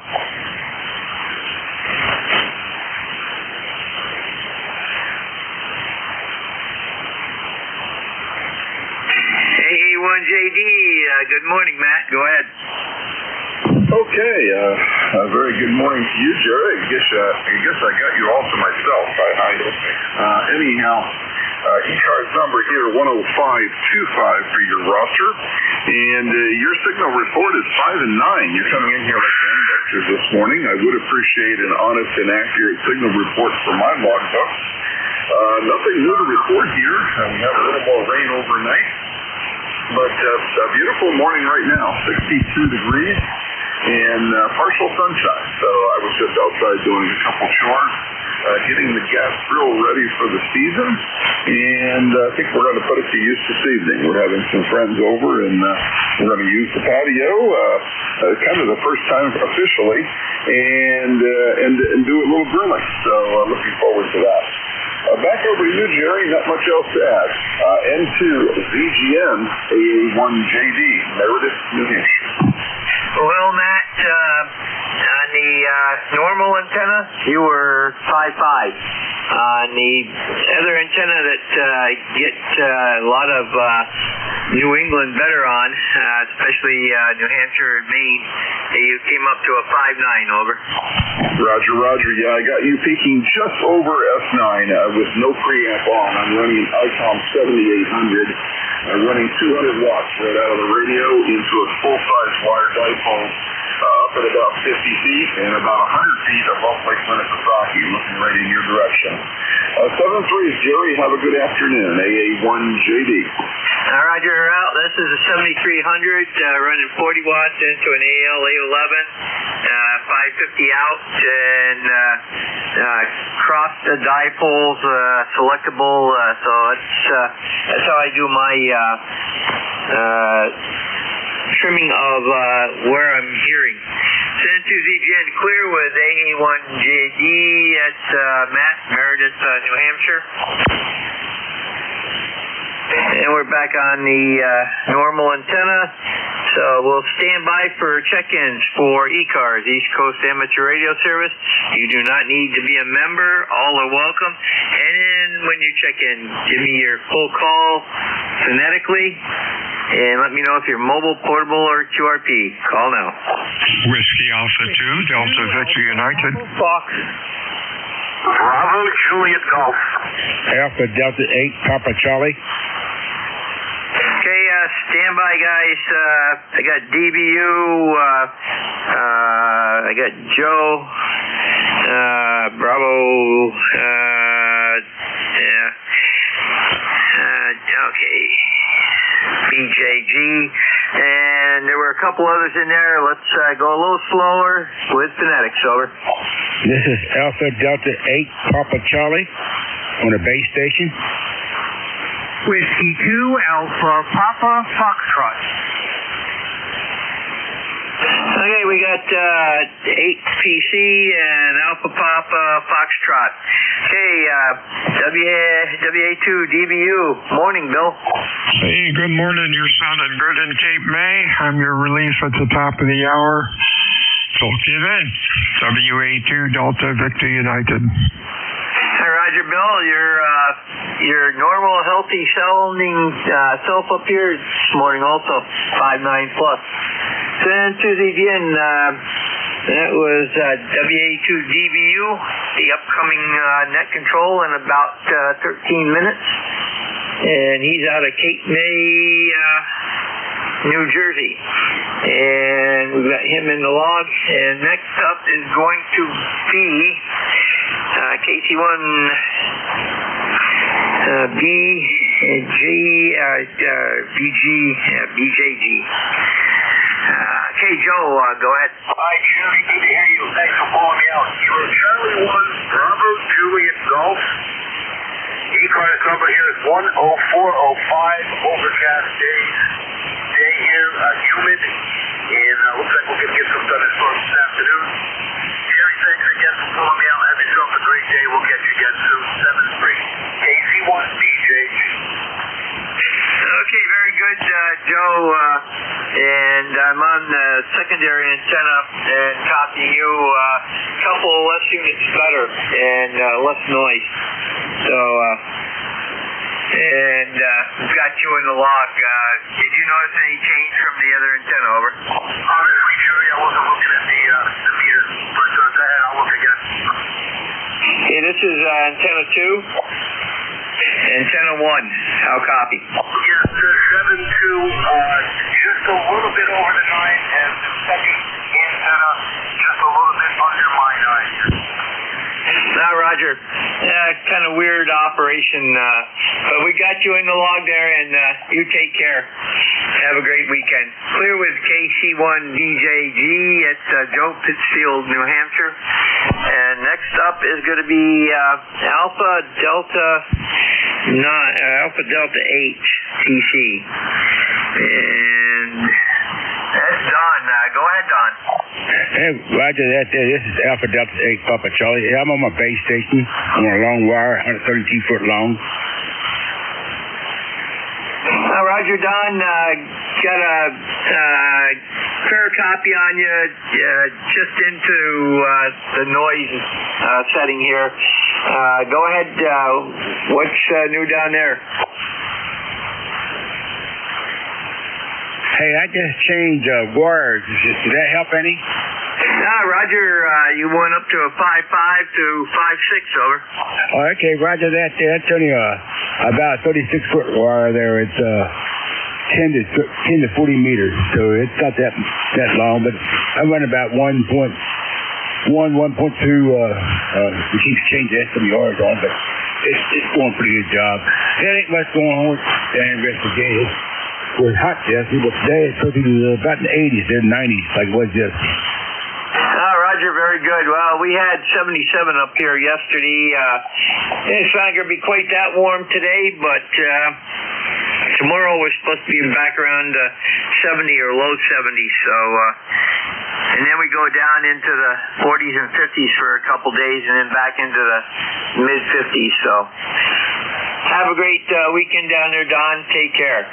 AA1JD, good morning, Matt. Go ahead. Okay, very good morning to you, Jerry. I guess I got you all to myself. Anyhow, ECARS number here, 10525 for your roster. And your signal report is 5 and 9. You're coming in here like gangbusters this morning. I would appreciate an honest and accurate signal report for my logbook. Nothing new to report here. We have a little more rain overnight. But a beautiful morning right now, 62 degrees. And partial sunshine. So I was just outside doing a couple chores, getting the gas grill ready for the season, and I think we're going to put it to use this evening. We're having some friends over, and we're going to use the patio, kind of the first time officially, and do a little grilling. So looking forward to that. Back over to you, Jerry. Not much else to add. N2 VGN AA1JD, Meredith, New Hampshire. Well, Matt, on the normal antenna, you were 5.5. On the other antenna that get a lot of New England better on, especially New Hampshire and Maine, you came up to a 5.9, over. Roger. Yeah, I got you peaking just over S9 with no preamp on. I'm running an ICOM 7800. I'm running 200 watts right out of the radio into a full-size wire dipole up at about 50 feet and about 100 feet above Lake Winnipesaukee, looking right in your direction. 7-3 is Jerry. Have a good afternoon. AA1JD. Roger, out. This is a 7300 running 40 watts into an AL 811, 550 out, and cross the dipoles, selectable. So that's how I do my trimming of where I'm hearing. Send to ZGN clear with AA1JD. That's Matt, Meredith, New Hampshire. And we're back on the normal antenna. So we'll stand by for check-ins for ECARS, East Coast Amateur Radio Service. You do not need to be a member. All are welcome. And then when you check in, give me your full call phonetically. And let me know if you're mobile, portable, or QRP. Call now. Whiskey Alpha 2, Delta Victor United. Fox. Bravo Juliet Golf. Alpha Delta 8, Papa Charlie. Okay, stand by, guys. I got DBU. I got Joe. Bravo. Okay. BJG. And there were a couple others in there. Let's go a little slower with phonetics, over. This is Alpha Delta 8, Papa Charlie on the base station. Whiskey 2, Alpha Papa Foxtrot. Okay, we got 8PC and Alpha Papa Foxtrot. Okay, WA2 DBU. Morning, Bill. Hey, good morning. You're sounding good in Cape May. I'm your relief at the top of the hour. Talk to you then. WA2 Delta Victor United. Hi, Roger, Bill. Your normal, healthy sounding self up here this morning also, 5.9 plus. Send to the again. That was WA2 DBU, the upcoming incoming net control in about 13 minutes. And he's out of Cape May, New Jersey. And we've got him in the log. And next up is going to be KC1 BJG. Okay, Joe, go ahead. Hi, Jerry. Good to hear you. Thanks for pulling me out. You're Charlie 1, Bravo Juliet Golf. ECARS number here is 10405. Overcast days. Day here, humid. And looks like we're going to get some thunderstorms this afternoon. Jerry, thanks again for pulling me out. Have yourself a great day. We'll catch you again soon. 7-3. KC1 BJG. Okay, very good, Joe. And I'm on the secondary antenna and copying you a couple less units better and less noise. So, we've got you in the log. Did you notice any change from the other antenna? Over. Honestly, Jerry, I wasn't looking at the meter, but I'll look again. Okay, this is antenna 2. Antenna 1, how copy? Yes, 7-2, just a little bit over the 9, and the second antenna just a little bit under my 9. Roger. Kind of weird operation, but we got you in the log there, and you take care. Have a great weekend. Clear with KC1 DJG at Joe Pittsfield, New Hampshire. And next up is going to be Alpha Delta 8 TC. And that's Don. Go ahead, Don. Hey, Roger that. This is Alpha Delta 8 Papa Charlie. I'm on my base station. I'm on a long wire, 132 foot long. Roger, Don. Got a fair copy on you. Just into the noise setting here. Go ahead. What's new down there? Hey, I just changed wires. Did that help any? Roger, you went up to a 5.5 to 5.6, over. Oh, okay, Roger that. That's only about a 36 foot wire there. It's 10 to 40 meters, so it's not that long, but I run about 1.2. We keep changing SWRs on, but it's doing a pretty good job. There ain't much going on with the rest of the day. It was hot yesterday, but today it's supposed to be about in the 80s, they're 90s, like it was yesterday. Roger, very good. Well, we had 77 up here yesterday. It's not going to be quite that warm today, but tomorrow we're supposed to be back around 70 or low 70s. So, and then we go down into the 40s and 50s for a couple days, and then back into the mid 50s. So, have a great weekend down there, Don. Take care.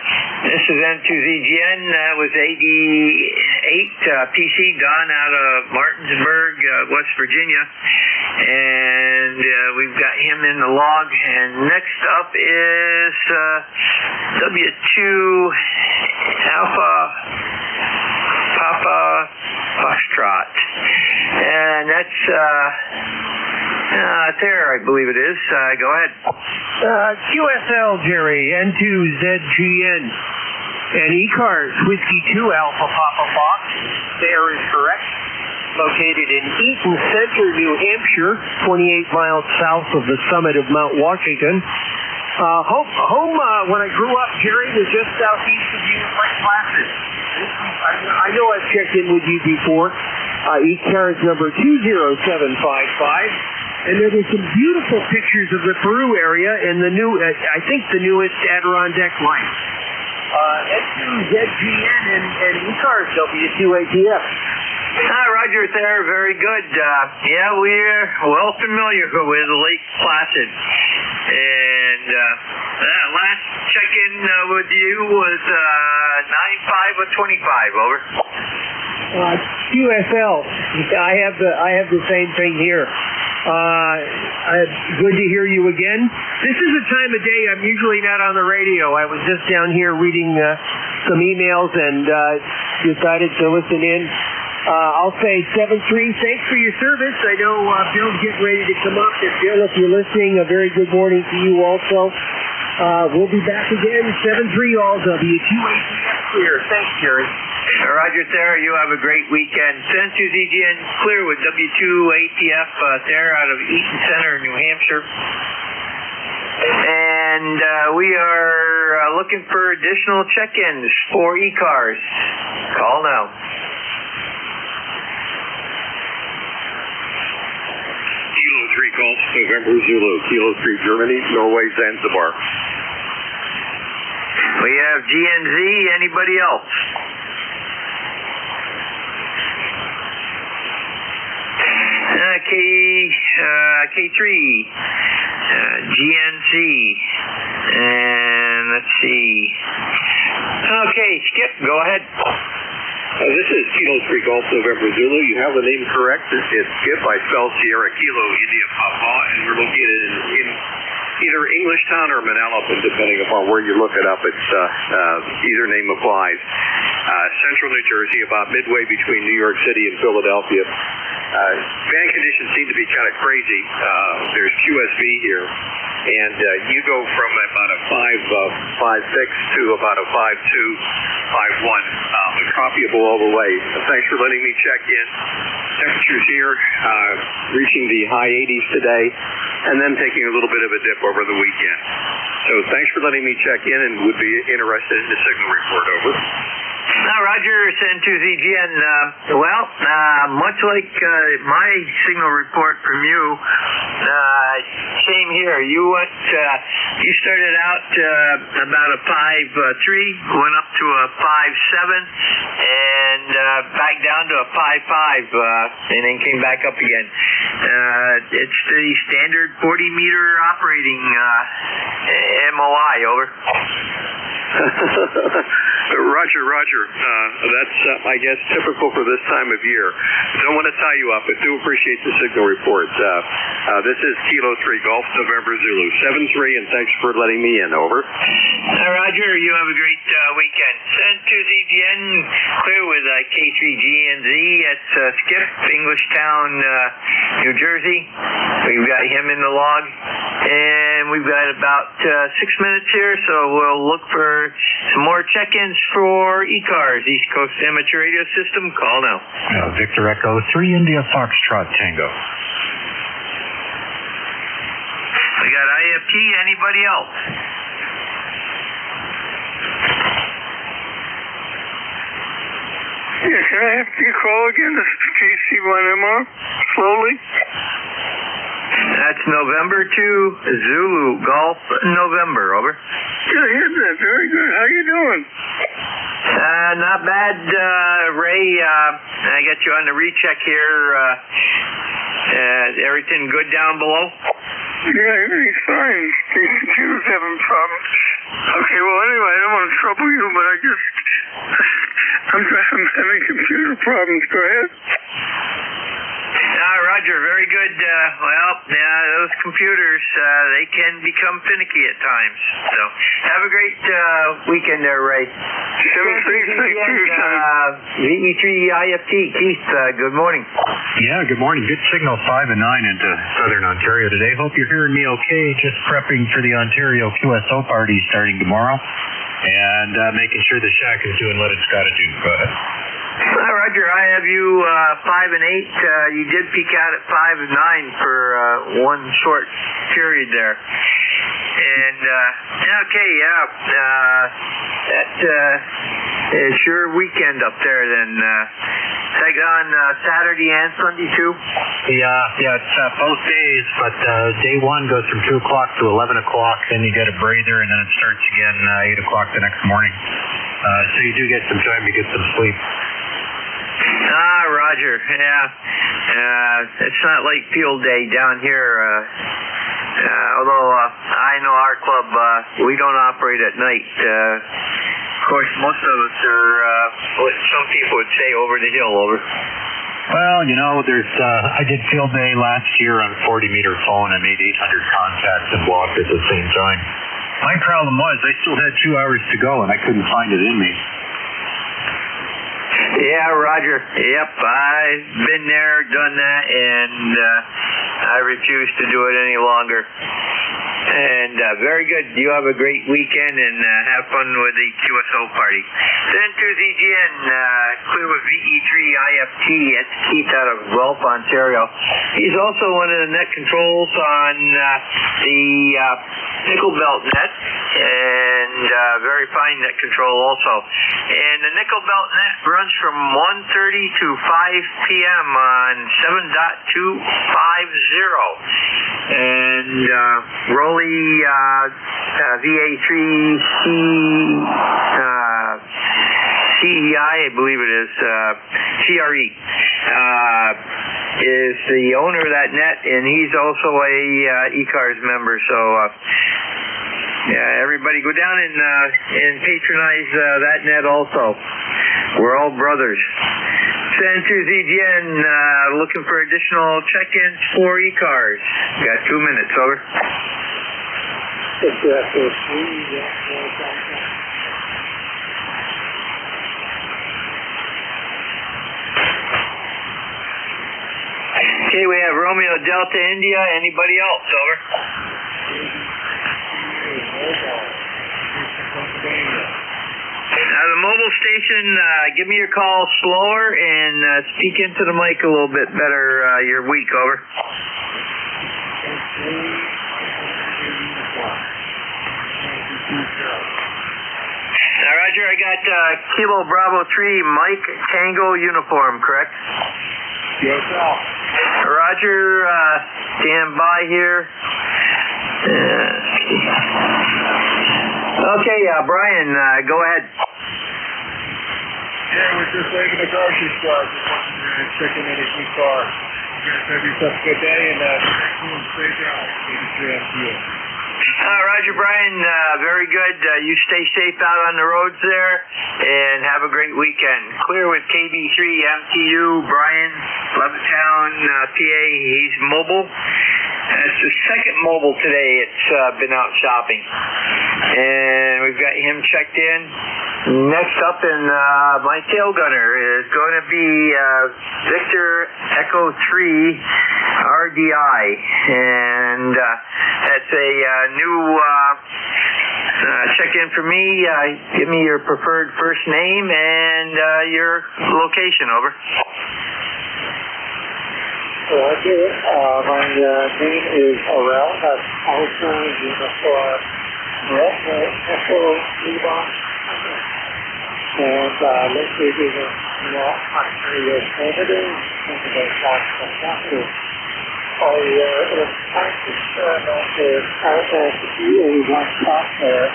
This is N2ZGN with 88 PC, Don out of Martinsburg, West Virginia. And we've got him in the log. And next up is W2 Alpha Papa Foxtrot. And that's there, I believe it is. Go ahead. QSL, Jerry, N2ZGN, and ECARS, Whiskey 2 Alpha Papa Fox. There is correct. Located in Eaton Center, New Hampshire, 28 miles south of the summit of Mount Washington. Home when I grew up, Jerry, was just southeast of you in Lake Placid. I know I've checked in with you before. ECARS number 20755. And there were some beautiful pictures of the Peru area and the new, I think the newest Adirondack Lights. N2ZGN and ECARS W2ATF. Roger there, very good. Yeah, we're well familiar with Lake Placid. And last check-in with you was 95 of 25, over. QSL, I have the same thing here. Good to hear you again. This is a time of day I'm usually not on the radio. I was just down here reading some emails and decided to listen in. I'll say 7-3. Thanks for your service. I know Bill's getting ready to come up. Bill, if you're listening, a very good morning to you also. We'll be back again, 7-3 all W2ATF clear. Thanks, Jerry. Roger, Sarah, you have a great weekend. Send to ZGN clear with W2ATF there out of Eaton Center, New Hampshire. And we are looking for additional check-ins for ECARS. Call now. Kilo 3 Golf, November Zulu. Kilo 3 Germany, Norway, Zanzibar. We have GNZ. Anybody else? K3, GNC, and let's see. Okay, Skip, go ahead. This is Kilo 3 Golf, November Zulu. You have the name correct. It's Skip. I spell Sierra Kilo, India Papa, and we're located in either Englishtown or Manalapan, depending upon where you look it up. It's either name applies. Central New Jersey, about midway between New York City and Philadelphia. Band conditions seem to be kind of crazy. There's QSV here, and you go from about a 5.6 to about a 5.2, 5.1. A copy below the way. Thanks for letting me check in. Temperatures here reaching the high 80s today, and then taking a little bit of a dip over the weekend. So thanks for letting me check in, and would be interested in the signal report. Over. Roger, send to ZGN. Much like my signal report from you, same here. You started out about a 5.3, went up to a 5.7, and back down to a 5.5, and then came back up again. It's the standard 40-meter operating MOI. Over. Roger. That's, I guess, typical for this time of year. Don't want to tie you up, but do appreciate the signal report. This is Kilo 3 Golf, November Zulu, 7-3, and thanks for letting me in. Over. Roger, you have a great weekend. Send to ZGN, clear with K3GNZ at Skip, Englishtown, New Jersey. We've got him in the log, and we've got about 6 minutes here, so we'll look for some more check-ins for ECARS, East Coast Amateur Radio System. Call now. Victor Echo 3 India Foxtrot Tango. We got IFT. Anybody else? Yeah, can I have you call again? This is KC1MR. Slowly. That's November 2, Zulu, Golf, November. Over. Good, hear that. Very good. How you doing? Not bad, Ray. I got you on the recheck here. Everything good down below? Yeah, everything's fine. The computer's having problems. Okay, well, anyway, I don't want to trouble you, but I'm having computer problems. Go ahead. Roger, very good. Those computers, they can become finicky at times. So, have a great weekend there, Ray. 7-3, thank you, VE3IFT, Keith, good morning. Yeah, good morning. Good signal 5 and 9 into southern Ontario today. Hope you're hearing me okay. Just prepping for the Ontario QSO party starting tomorrow, and making sure the shack is doing what it's got to do. Go ahead. Roger, I have you 5 and 8. You did peak out at 5 and 9 for one short period there. And, that is your weekend up there then. Tag on Saturday and Sunday too? Yeah, it's both days, but day one goes from 2 o'clock to 11 o'clock, then you get a breather, and then it starts again 8 o'clock the next morning. So you do get some time to get some sleep. Roger. Yeah. It's not like field day down here. Although I know our club, we don't operate at night. Of course, most of us are what some people would say over the hill. Over. Well, there's I did field day last year on a 40-meter phone. I made 800 contacts and walked at the same time. My problem was I still had 2 hours to go, and I couldn't find it in me. Yeah, Roger. Yep, I've been there, done that, and I refuse to do it any longer. And very good. You have a great weekend and have fun with the QSO party. Then to ZGN, clear with VE3IFT. It's Keith out of Guelph, Ontario. He's also one of the net controls on the nickel belt net, and very fine net control also. And the nickel belt net runs from 1:30 to 5 p.m. on 7.250. And Rolly VA3C CEI, I believe it is, CRE, is the owner of that net, and he's also a ECARS member. So yeah, everybody go down and patronize that net also. We're all brothers. Send to ZGN, looking for additional check-ins for ECARS. Got 2 minutes, over. Okay, we have Romeo Delta India. Anybody else, over? The mobile station, give me your call slower and speak into the mic a little bit better. You're weak, over. Roger, I got Kilo Bravo 3 Mike Tango uniform, correct? Yes, sir. Roger, stand by here. Okay, Brian, go ahead. Yeah, we're just leaving the grocery store. Just checking in a new car. You guys have yourself a good day, and stay dry. Roger, Brian, very good. You stay safe out on the roads there, and have a great weekend. Clear with KB3 MTU, Brian, Levittown, PA. He's mobile. It's the second mobile today. It's been out shopping, and we've got him checked in. Next up in my tail gunner is going to be Victor Echo 3 RDI, and that's a new check-in for me. Give me your preferred first name and your location, over. Roger, my name is Orel. That's also uniform Echo Lima. And located in North Ontario, Canada, in the South Capital. In practice, I have DA1 software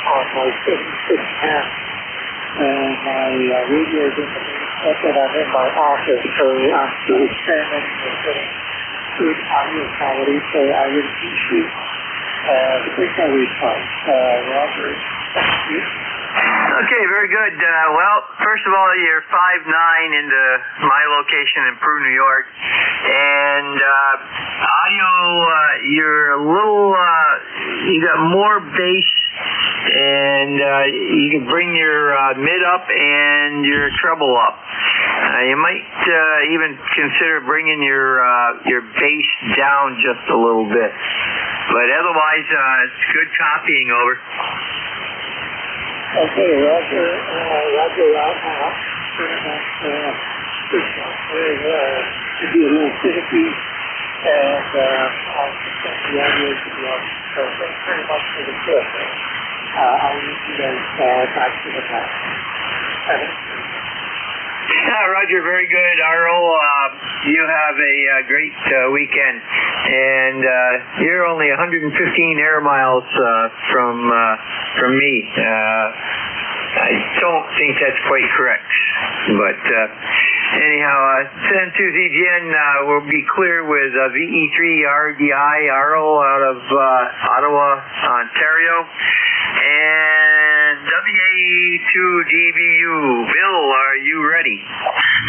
on my 7610, and my radio is that I'm in my office, so I'm still experimenting with getting good audio quality, so I would appreciate the quick response. Roger, thank you. Okay, very good. Well, first of all, you're 5'9" into my location in Peru, New York, and audio, you're a little, you got more bass, and you can bring your mid up and your treble up. You might even consider bringing your bass down just a little bit, but otherwise, it's good copying, over. Okay, Roger, out now. To be a little finicky, and I'll send the audio to the audience. So thanks very much for the tip. I'll leave you guys back to the back. Roger, very good. Arlo, you have a great weekend, and you're only 115 air miles from me. I don't think that's quite correct, but anyhow, send to ZGN. We'll be clear with VE3 RDI Arlo out of Ottawa, Ontario, and WA2DBU. Bill, are you ready?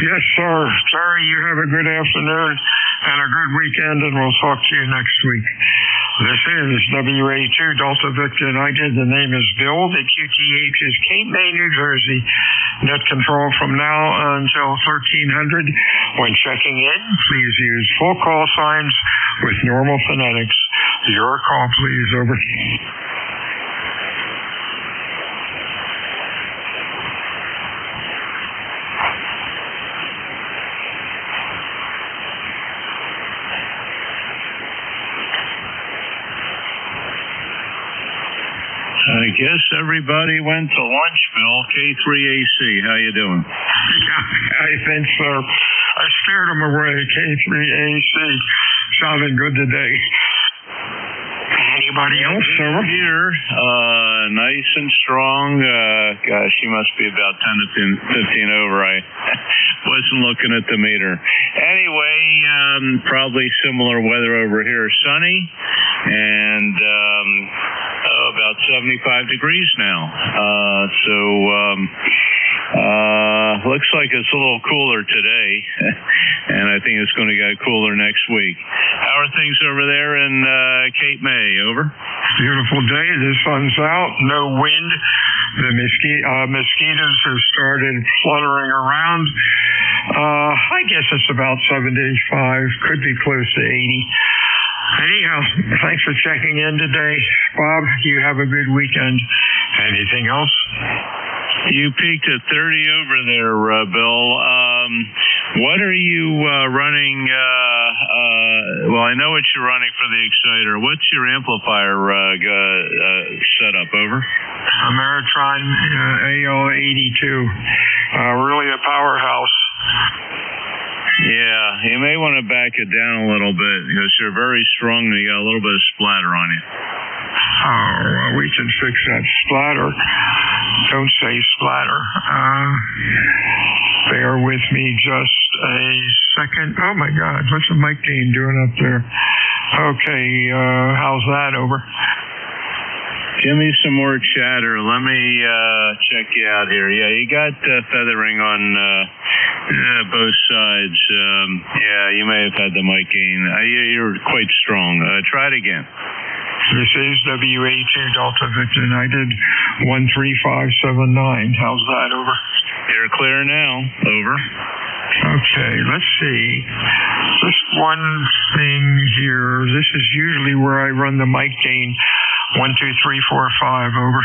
Yes, sir. Sorry, you have a good afternoon and a good weekend, and we'll talk to you next week. This is WA2 Delta Victor United. The name is Bill. The QTH is Cape May, New Jersey. Net control from now until 1300. When checking in, please use full call signs with normal phonetics. Your call, please. Over. I guess everybody went to lunch, Bill. K3AC, how you doing? Yeah, I think so. I scared them away. K3AC sounding good today. Anybody else over here? Nice and strong. Gosh, you must be about 10 to 15 over. I wasn't looking at the meter. Anyway, probably similar weather over here. Sunny and about 75 degrees now. Looks like it's a little cooler today, and I think it's going to get cooler next week. How are things over there in Cape May? Over. Beautiful day. The sun's out. No wind. The mosquitoes have started fluttering around. I guess it's about 75. Could be close to 80. Anyhow, thanks for checking in today. Bob, you have a good weekend. Anything else? You peaked at 30 over there, Bill. What are you running? Well, I know what you're running for the exciter. What's your amplifier setup? Over. Ameritron AL82. Really a powerhouse. Yeah, you may want to back it down a little bit because you're very strong and you got a little bit of splatter on you. Oh, we can fix that splatter. Don't say splatter. Bear with me just a second. Oh my God, what's the mic gain doing up there? Okay, how's that? Over. Give me some more chatter. Let me check you out here. Yeah, you got feathering on both sides. Yeah, you may have had the mic gain. You're quite strong. Try it again. This is WA2 Delta Victor United 13579. How's that? Over. You're clear now. Over. Okay, let's see. Just one thing here. This is usually where I run the mic gain. 1, 2, 3, 4, 5. Over.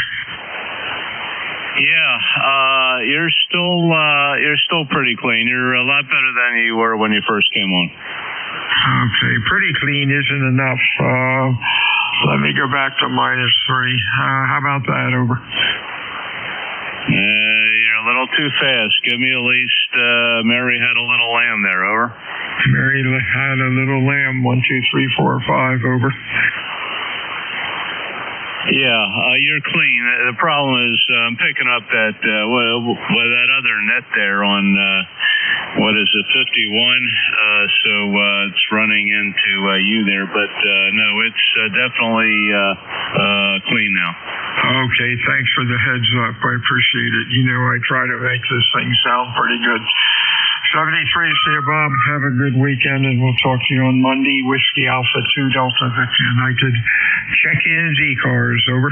Yeah, you're still pretty clean. You're a lot better than you were when you first came on. Okay, pretty clean isn't enough. Let me go back to -3. How about that? Over. You're a little too fast. Give me at least Mary had a little lamb there. Over. Mary had a little lamb. 1, 2, 3, 4, 5. Over. Yeah, you're clean. The problem is I'm picking up that that other net there on what is it, 51? So it's running into you there, but no, it's definitely clean now. Okay, thanks for the heads up. I appreciate it. You know, I try to make this thing sound pretty good. 73, see you, Bob. Have a good weekend, and we'll talk to you on Monday. Whiskey Alpha 2 Delta Victor United. Check-ins, ECARS. Over.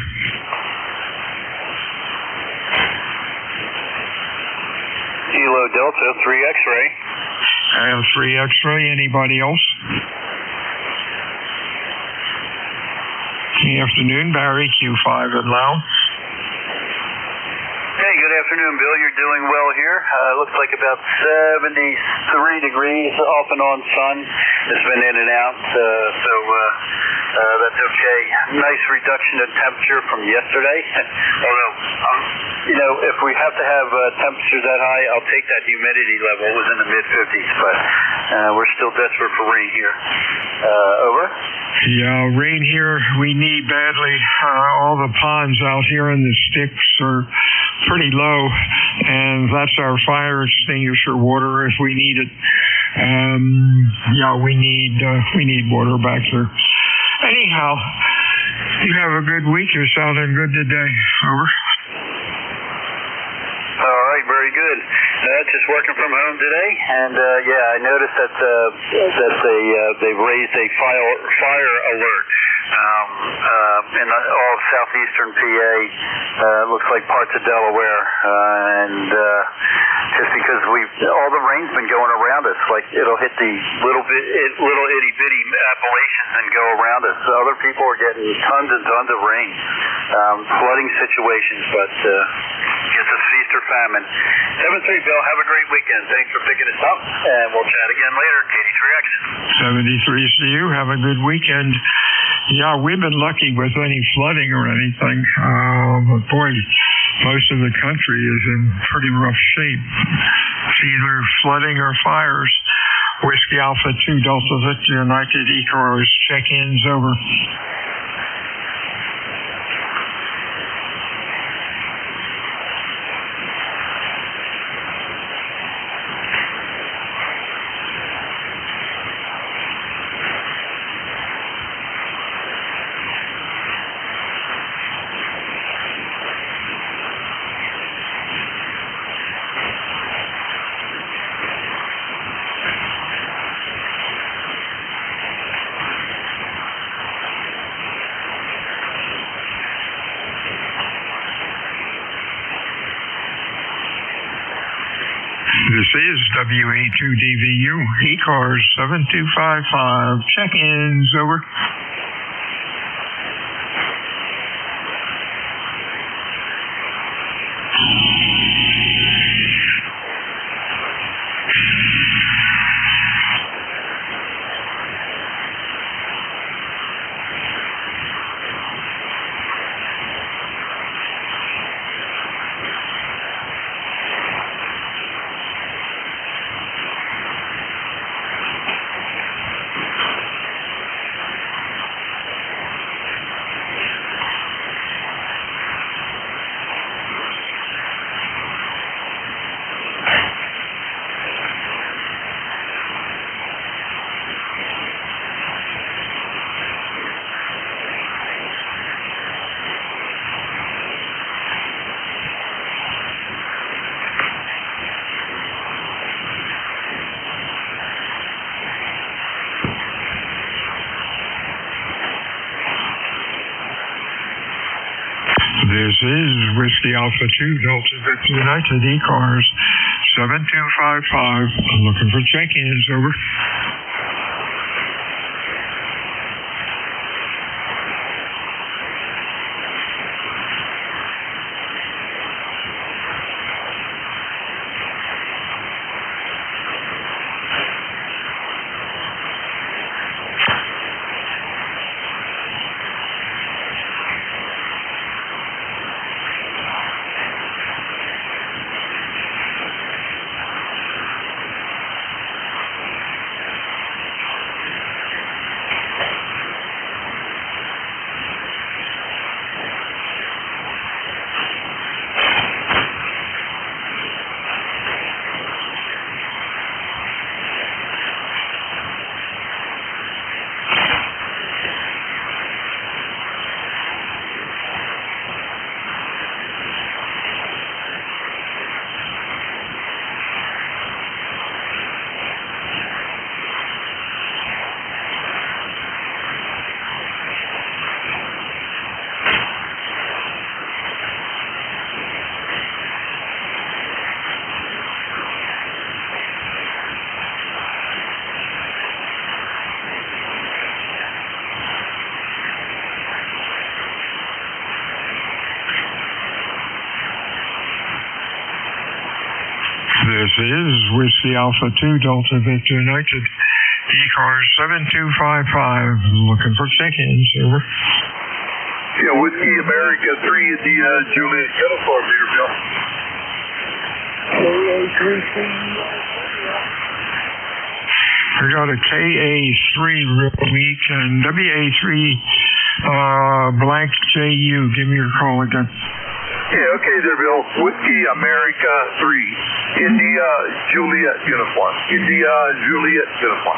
Kilo Delta 3 X-ray. 3 X-ray. Anybody else? Good afternoon, Barry. Q5 and Lau. Hey, good afternoon, Bill. You're doing well here. Looks like about 73 degrees off and on sun. It's been in and out, so that's okay. Nice reduction in temperature from yesterday. Although, you know, if we have to have temperatures that high, I'll take that humidity level. It was in the mid-50s, but we're still desperate for rain here. Over. Yeah, rain here we need badly. All the ponds out here in the sticks are pretty low, and that's our fire extinguisher water if we need it. Yeah, we need water back here. Anyhow, you have a good week. You're sounding good today. Over. All right, very good. Just working from home today, and yeah, I noticed that they've raised a fire alert. in all of southeastern PA, looks like parts of Delaware, and just because all the rain's been going around us, like it'll hit the little itty bitty Appalachians and go around us. Other people are getting tons and tons of rain, flooding situations, but it's a feast or famine. 7-3, Bill, have a great weekend. Thanks for picking us up, and we'll chat again later. 83X. 73's to you. Have a good weekend. Yeah, we've been lucky with any flooding or anything, but boy, most of the country is in pretty rough shape. It's either flooding or fires. Whiskey Alpha 2 Delta Victor United ECARS check-ins over. This is WA2DVU, ECARS 7255, check-ins, over. This is Whiskey Alpha 2 Delta Victor United ECARS 7255, looking for check-ins, over. This is Whiskey Alpha 2 Delta Victor United ECARS 7255, looking for check-ins, over. Yeah, Whiskey America 3 at the Juliet uniform here, Bill. We got a KA3 real weak and WA3 blank JU. Give me your call again. Yeah, okay there, Bill. Whiskey America 3, India Juliet uniform. India Juliet uniform.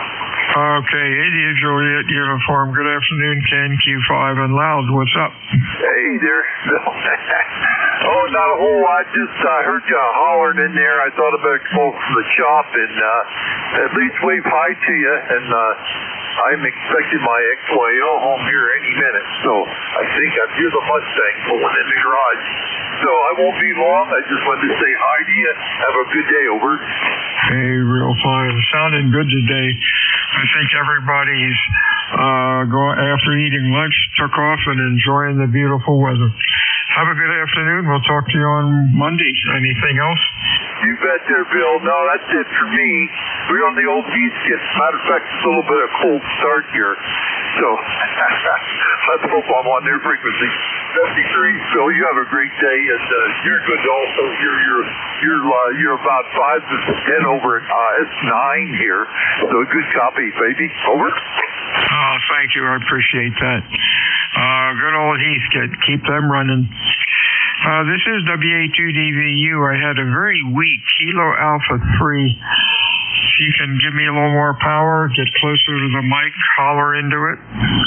Okay, India Juliet uniform. Good afternoon, Ken, Q5 and Loud. What's up? Hey there, Bill. Oh, not a whole lot. Just heard you hollering in there. I thought about folks from the shop and at least wave hi to you and I'm expecting my XYO home here any minute, so I think I hear the Mustang pulling in the garage. So I won't be long. I just wanted to say hi to you. Have a good day, over. Hey, real fine. Sounding good today. I think everybody's after eating lunch, took off and enjoying the beautiful weather. Have a good afternoon. We'll talk to you on Monday. Anything else? You bet there, Bill. No, that's it for me. We're on the old beach. Matter of fact, it's a little bit of a cold start here. So let's hope I'm on their frequency. 73, Bill, you have a great day, and you're good also. You're about 5 to 10 over at S9 here. So good copy, baby. Over. Oh, thank you. I appreciate that. Good old Heathkit. Keep them running. This is WA2DVU. I had a very weak Kilo Alpha 3. If you can give me a little more power, get closer to the mic, holler into it.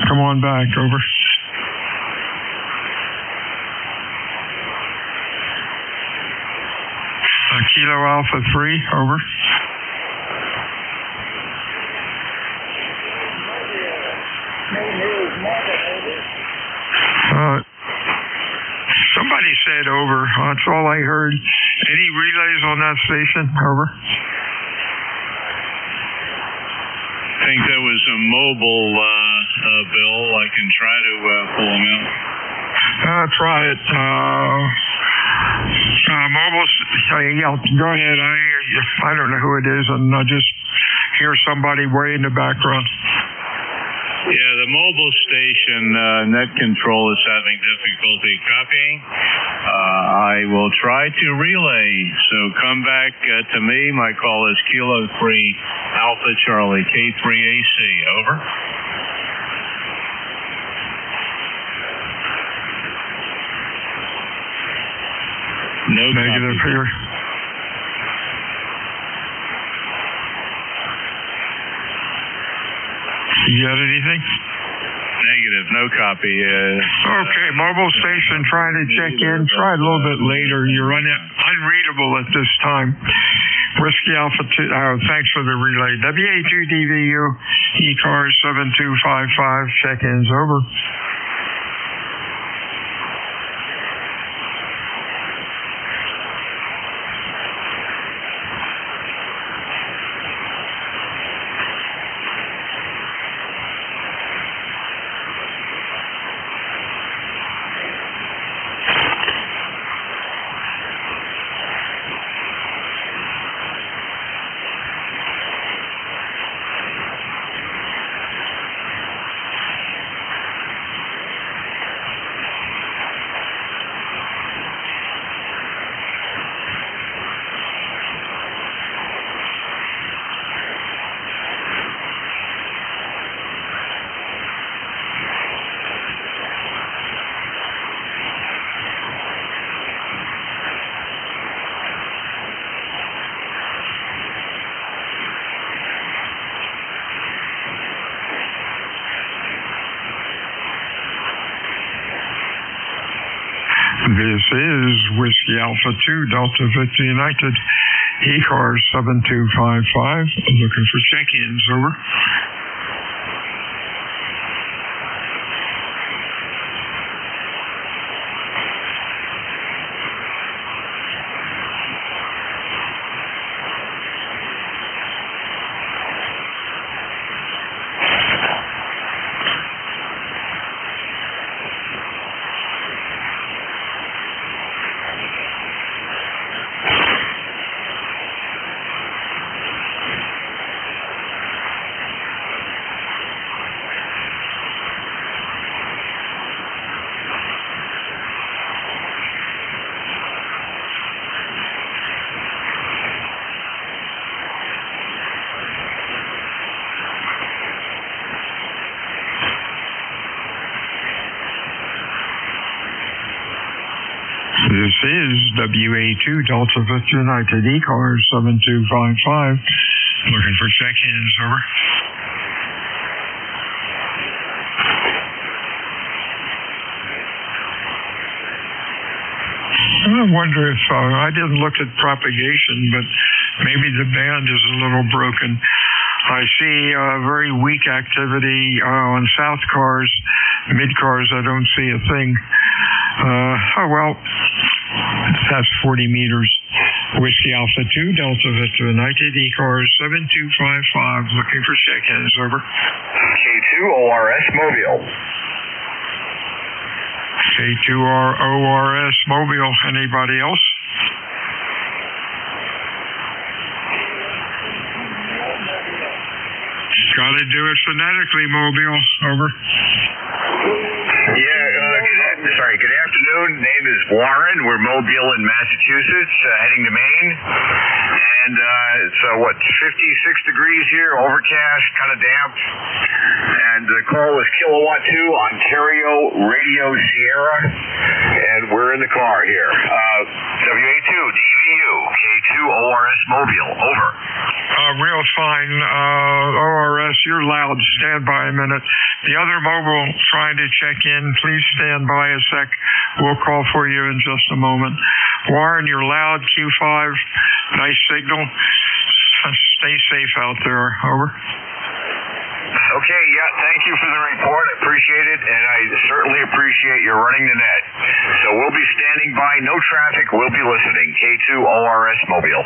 Come on back. Over. Kilo Alpha 3. Over. Somebody said over. That's all I heard. Any relays on that station? Over. I think that was a mobile bill. I can try to pull them out. Try it. Mobile. Yeah, go ahead. I don't know who it is, and I just hear somebody way in the background. Yeah, the mobile station net control is having difficulty copying. I will try to relay, so come back to me. My call is Kilo 3 Alpha Charlie K3AC. Over. No negative copy. Here. You got anything? Negative, no copy. Okay, mobile station trying to check in. Try a little bit later. You're unreadable at this time. Whiskey Alpha 2, thanks for the relay. WA2DVU, ECARS 7255, check-ins. Over. This is Whiskey Alpha 2, Delta Victor United, ECARS 7255, looking for check-ins. Over. This is WA2 Delta Victor United, ECARS 7255, looking for check-ins. Over. I wonder if, I didn't look at propagation, but maybe the band is a little broken. I see very weak activity on south cars. Mid cars, I don't see a thing. That's 40 meters. Whiskey Alpha 2, Delta Victor United, ECARS 7255, looking for check-ins, over. K2 ORS Mobile. K2ORS Mobile, anybody else? Gotta do it phonetically, Mobile, over. Good afternoon. Name is Warren. We're Mobile in Massachusetts, heading to Maine. And it's 56 degrees here, overcast, kind of damp. And the call was Kilowatt 2, Ontario Radio Sierra. And we're in the car here. WA2, DVU, K2 ORS Mobile, over. Real fine. ORS, you're loud. Stand by a minute. The other mobile trying to check in. Please stand by a sec. We'll call for you in just a moment. Warren, you're loud. Q5. Nice signal. Stay safe out there. Over. Okay, yeah, thank you for the report. I appreciate it, and I certainly appreciate your running the net. So we'll be standing by. No traffic. We'll be listening. K2 ORS Mobile.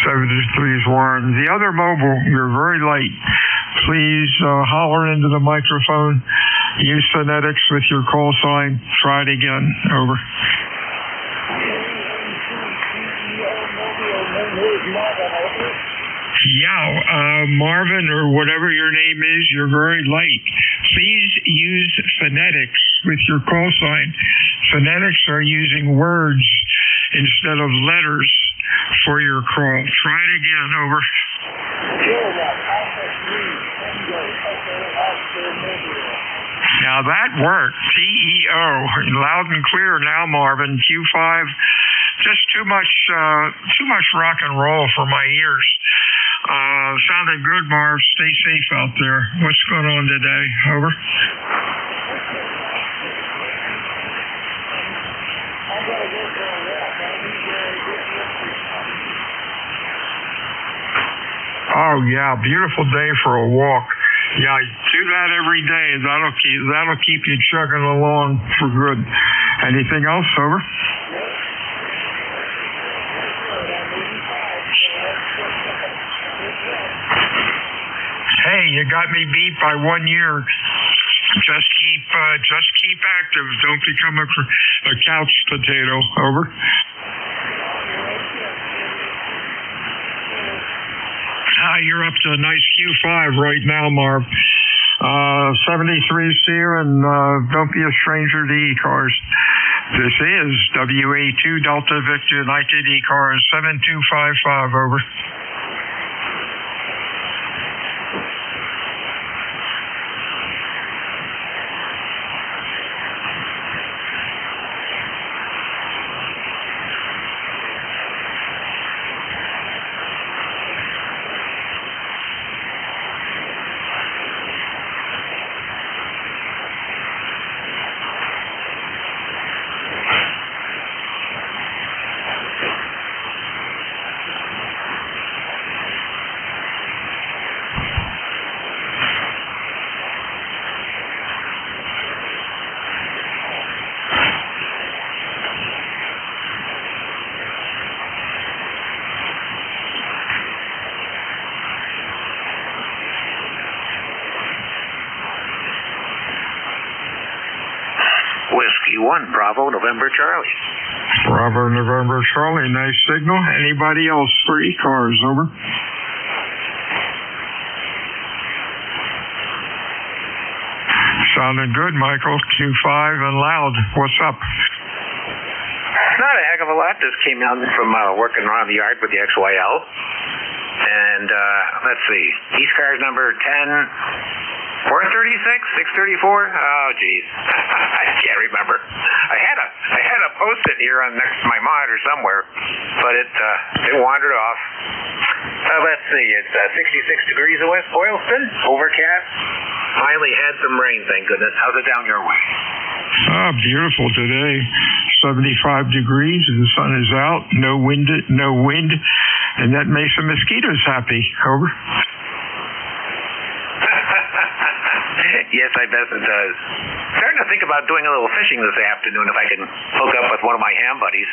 73 is Warren. The other mobile, you're very light. Please holler into the microphone. Use phonetics with your call sign. Try it again. Over. Yeah, Marvin, or whatever your name is, you're very light. Please use phonetics with your call sign. Phonetics are using words instead of letters for your call. Try it again. Over. Now that worked. TEO, loud and clear now, Marvin. Q5, just too much rock and roll for my ears. Sounded good, Marv. Stay safe out there. What's going on today? Over. Oh yeah, beautiful day for a walk. Yeah, do that every day. That'll keep you chugging along for good. Anything else? Over. Hey, you got me beat by 1 year. Just keep active. Don't become a couch potato. Over. You're up to a nice Q5 right now, Marv. 73 Sear, and don't be a stranger to ECARS. This is WA2 Delta Victor United ECARS 7255. Over. Whiskey 1, Bravo, November, Charlie. Bravo, November, Charlie. Nice signal. Anybody else for ECARS? Over. Sounding good, Michael. Q5 and loud. What's up? Not a heck of a lot. Just came down from working around the yard with the XYL. And let's see. ECARS number 10. 436, 634. Oh, geez, I can't remember. I had a post-it here on next to my monitor somewhere, but it wandered off. Let's see. It's 66 degrees West Boylston, overcast. Finally had some rain, thank goodness. How's it down your way? Beautiful today. 75 degrees, and the sun is out. No wind, and that makes the mosquitoes happy. Over. Yes, I bet it does. Starting to think about doing a little fishing this afternoon if I can hook up with one of my ham buddies.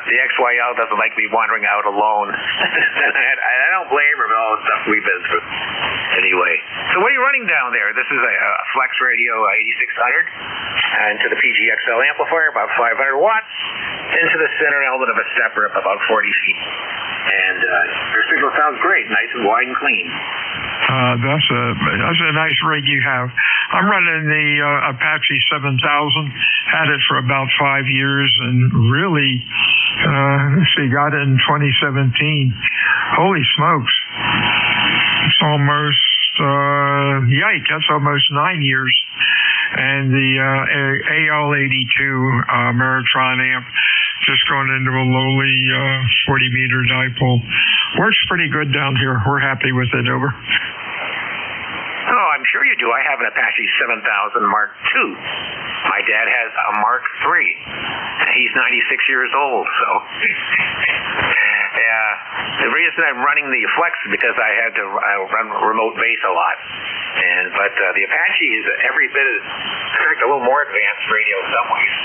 The XYL doesn't like me wandering out alone. I don't blame her for all the stuff we've been through. Anyway, so what are you running down there? This is a Flex Radio 8600 into the PGXL amplifier, about 500 watts, into the center element of a stepper up about 40 feet. And your signal sounds great, nice and wide and clean. That's a nice rig you have. I'm running the Apache 7000. Had it for about 5 years and really, got it in 2017. Holy smokes. It's almost, that's almost 9 years. And the AL82 Meritron amp, just going into a lowly 40-meter dipole. Works pretty good down here. We're happy with it. Over. Oh, I'm sure you do. I have an Apache 7000 Mark II. My dad has a Mark III. He's 96 years old, so... The reason I'm running the Flex is because I had to run remote base a lot. But the Apache is every bit as, in fact, a little more advanced radio in some ways.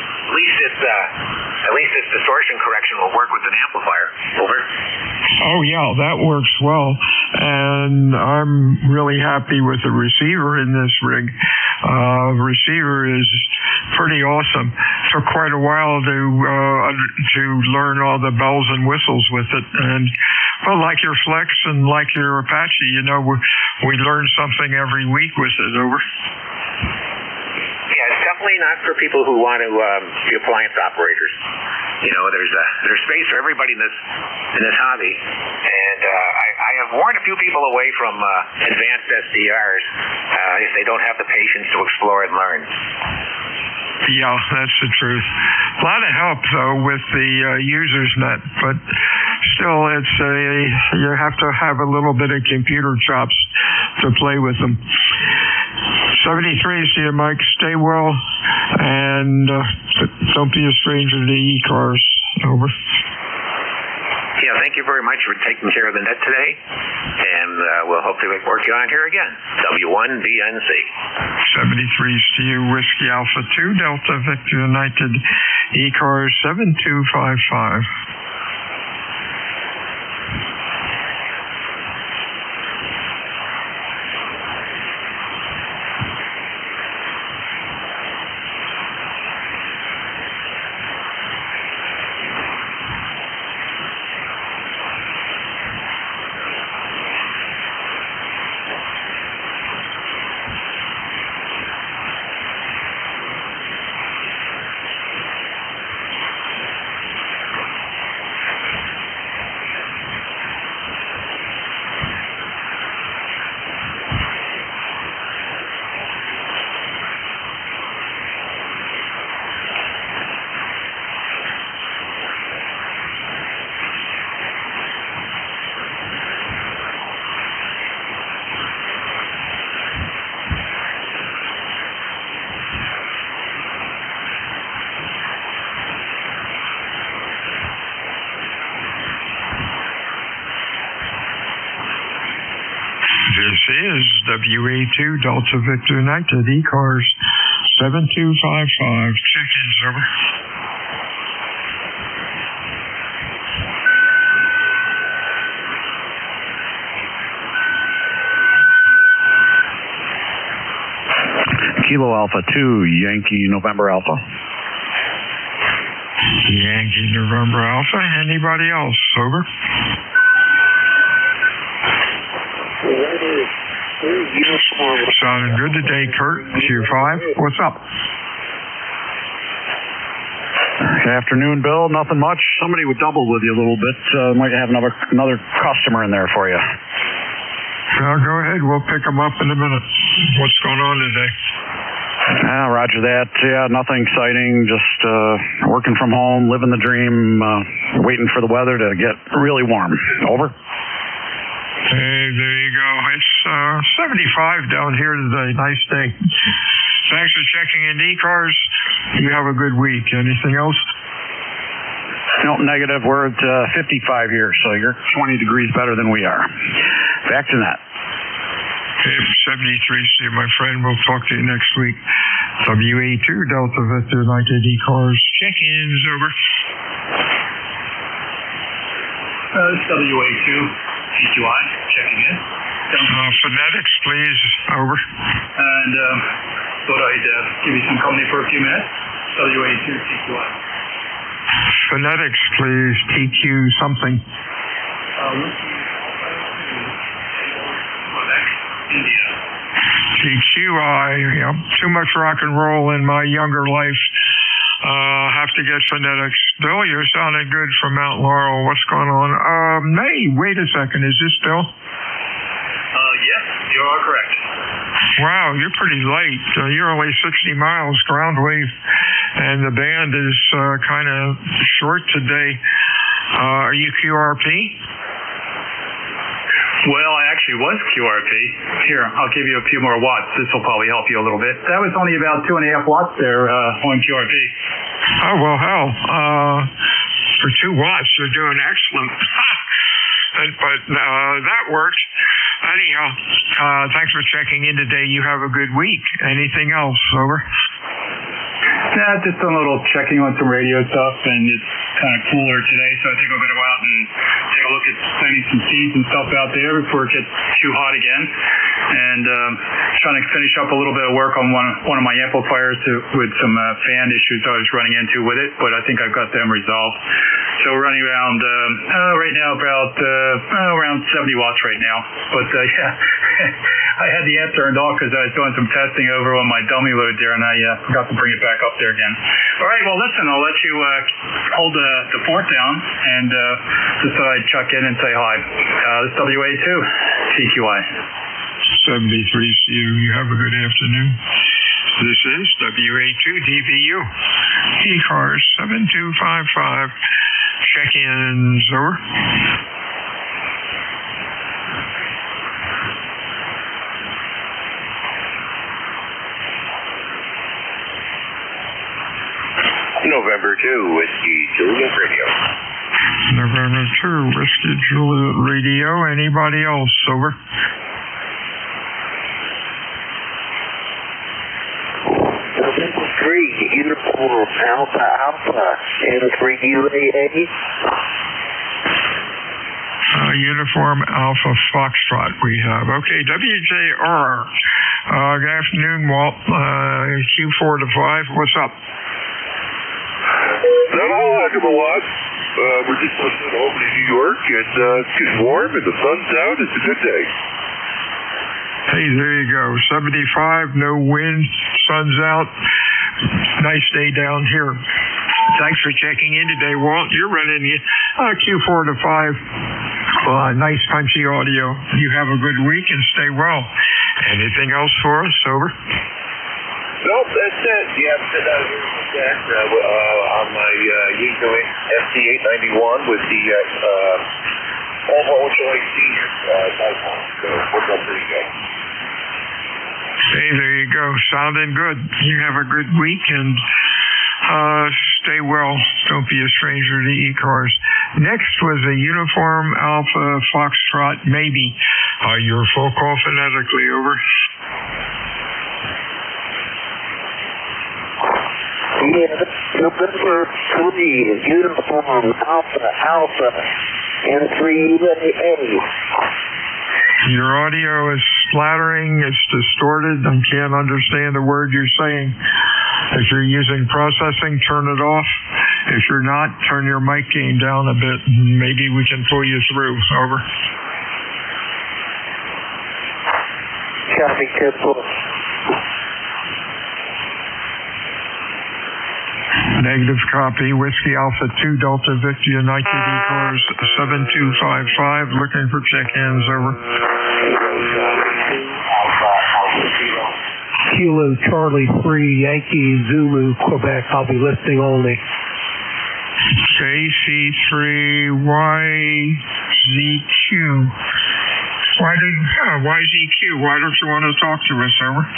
At least its distortion correction will work with an amplifier. Over. Oh, yeah, that works well. And I'm really happy with the receiver in this rig. Receiver is pretty awesome. Took quite a while to learn all the bells and whistles with it. And, well, like your Flex and like your Apache, we learn something every week with it. Over. Yeah, it's definitely not for people who want to be appliance operators. There's space for everybody in this hobby, and I have warned a few people away from advanced SDRs if they don't have the patience to explore and learn. Yeah, that's the truth. A lot of help though with the users net, but still, you have to have a little bit of computer chops to play with them. 73 to you, Mike. Stay well, and don't be a stranger to ECARS. Over. Yeah, thank you very much for taking care of the net today, and we'll hopefully work you on here again. W1BNC. 73 to you, Whiskey Alpha 2, Delta Victor United, ECARS 7255. This is WA2 Delta Victor United, ECARS 7255. Check-ins, over. Kilo Alpha 2, Yankee November Alpha. Yankee November Alpha. Anybody else? Over. Sounding good today, Kurt. Q5. What's up? Good afternoon, Bill. Nothing much. Somebody would double with you a little bit. Might have another customer in there for you. Well, go ahead. We'll pick them up in a minute. What's going on today? Roger that. Yeah, nothing exciting. Just working from home, living the dream, waiting for the weather to get really warm. Over. Hey, there you go. It's 75 down here today. Nice day. Thanks for checking in ECARS. You have a good week. Anything else? No, negative. We're at 55 here, so you're 20 degrees better than we are. Back to that. Hey, 73, see you, my friend. We'll talk to you next week. WA2 Delta Victor United ECARS. Check-ins, over. This is WA2 TQI, checking in. Phonetics, please, over. And thought I'd give you some company for a few minutes. WA2 TQI. Phonetics, please, TQ something. India. TQI, yep. Too much rock and roll in my younger life. Have to get phonetics. Bill, you're sounding good from Mount Laurel. What's going on? Hey, wait a second. Is this Bill? Yes, you are correct. Wow, you're pretty light. You're only 60 miles ground wave, and the band is kind of short today. Are you QRP? Well, I actually was QRP. Here, I'll give you a few more watts. This will probably help you a little bit. That was only about 2.5 watts there on QRP. Oh, well, hell. For 2 watts, you're doing excellent. But that worked. Anyhow, thanks for checking in today. You have a good week. Anything else? Over. Yeah, just a little checking on some radio stuff, and it's kind of cooler today, so I think I'm going to go out and take a look at planting some seeds and stuff out there before it gets too hot again. And trying to finish up a little bit of work on one of my amplifiers with some fan issues I was running into with it, but I think I've got them resolved. So we're running around right now about around 70 watts right now. But yeah, I had the amp turned off because I was doing some testing over on my dummy load there, and I forgot to bring it back up there again. All right, well, listen, I'll let you hold the fort down, and just thought I'd check in and say hi. This is WA2 TQI. 73 CU. You have a good afternoon. This is WA2 DVU. ECARS 7255. Check-ins, over. November 2, Whiskey Juliet Radio. November 2, Whiskey Juliet Radio. Anybody else? Over. November 3, Uniform Alpha Alpha N3UAA. Uniform Alpha Foxtrot we have. Okay, WJR. Good afternoon, Walt. Q4 to 5. What's up? Not a whole heck of a lot. We're just listening to Albany, New York, and it's getting warm and the sun's out. It's a good day. Hey, there you go. 75, no wind, sun's out. Nice day down here. Thanks for checking in today, Walt. You're running Q4 to 5. Nice punchy audio. You have a good week and stay well. Anything else for us? Over. Nope, that's it. Yeah, I'm sitting out here with that on my usual FT891 with the Ultra AC typhon. So worked out pretty good. Hey, there you go. Sounding good. You have a good week and stay well. Don't be a stranger to ECARS. Next was a Uniform Alpha Foxtrot, maybe. Your full call phonetically, over. Yeah, November 3, Uniform Alpha Alpha N3UAA. Your audio is splattering, it's distorted, I can't understand a word you're saying. If you're using processing, turn it off. If you're not, turn your mic gain down a bit, and maybe we can pull you through. Over. Copy, careful. Negative copy. Whiskey Alpha 2 Delta Victor United ECARS 7255. Looking for check-ins. Over. Kilo Charlie 3 Yankee Zulu Quebec. I'll be listening only. JC3 YZQ. YZQ. Why don't you want to talk to us? Over.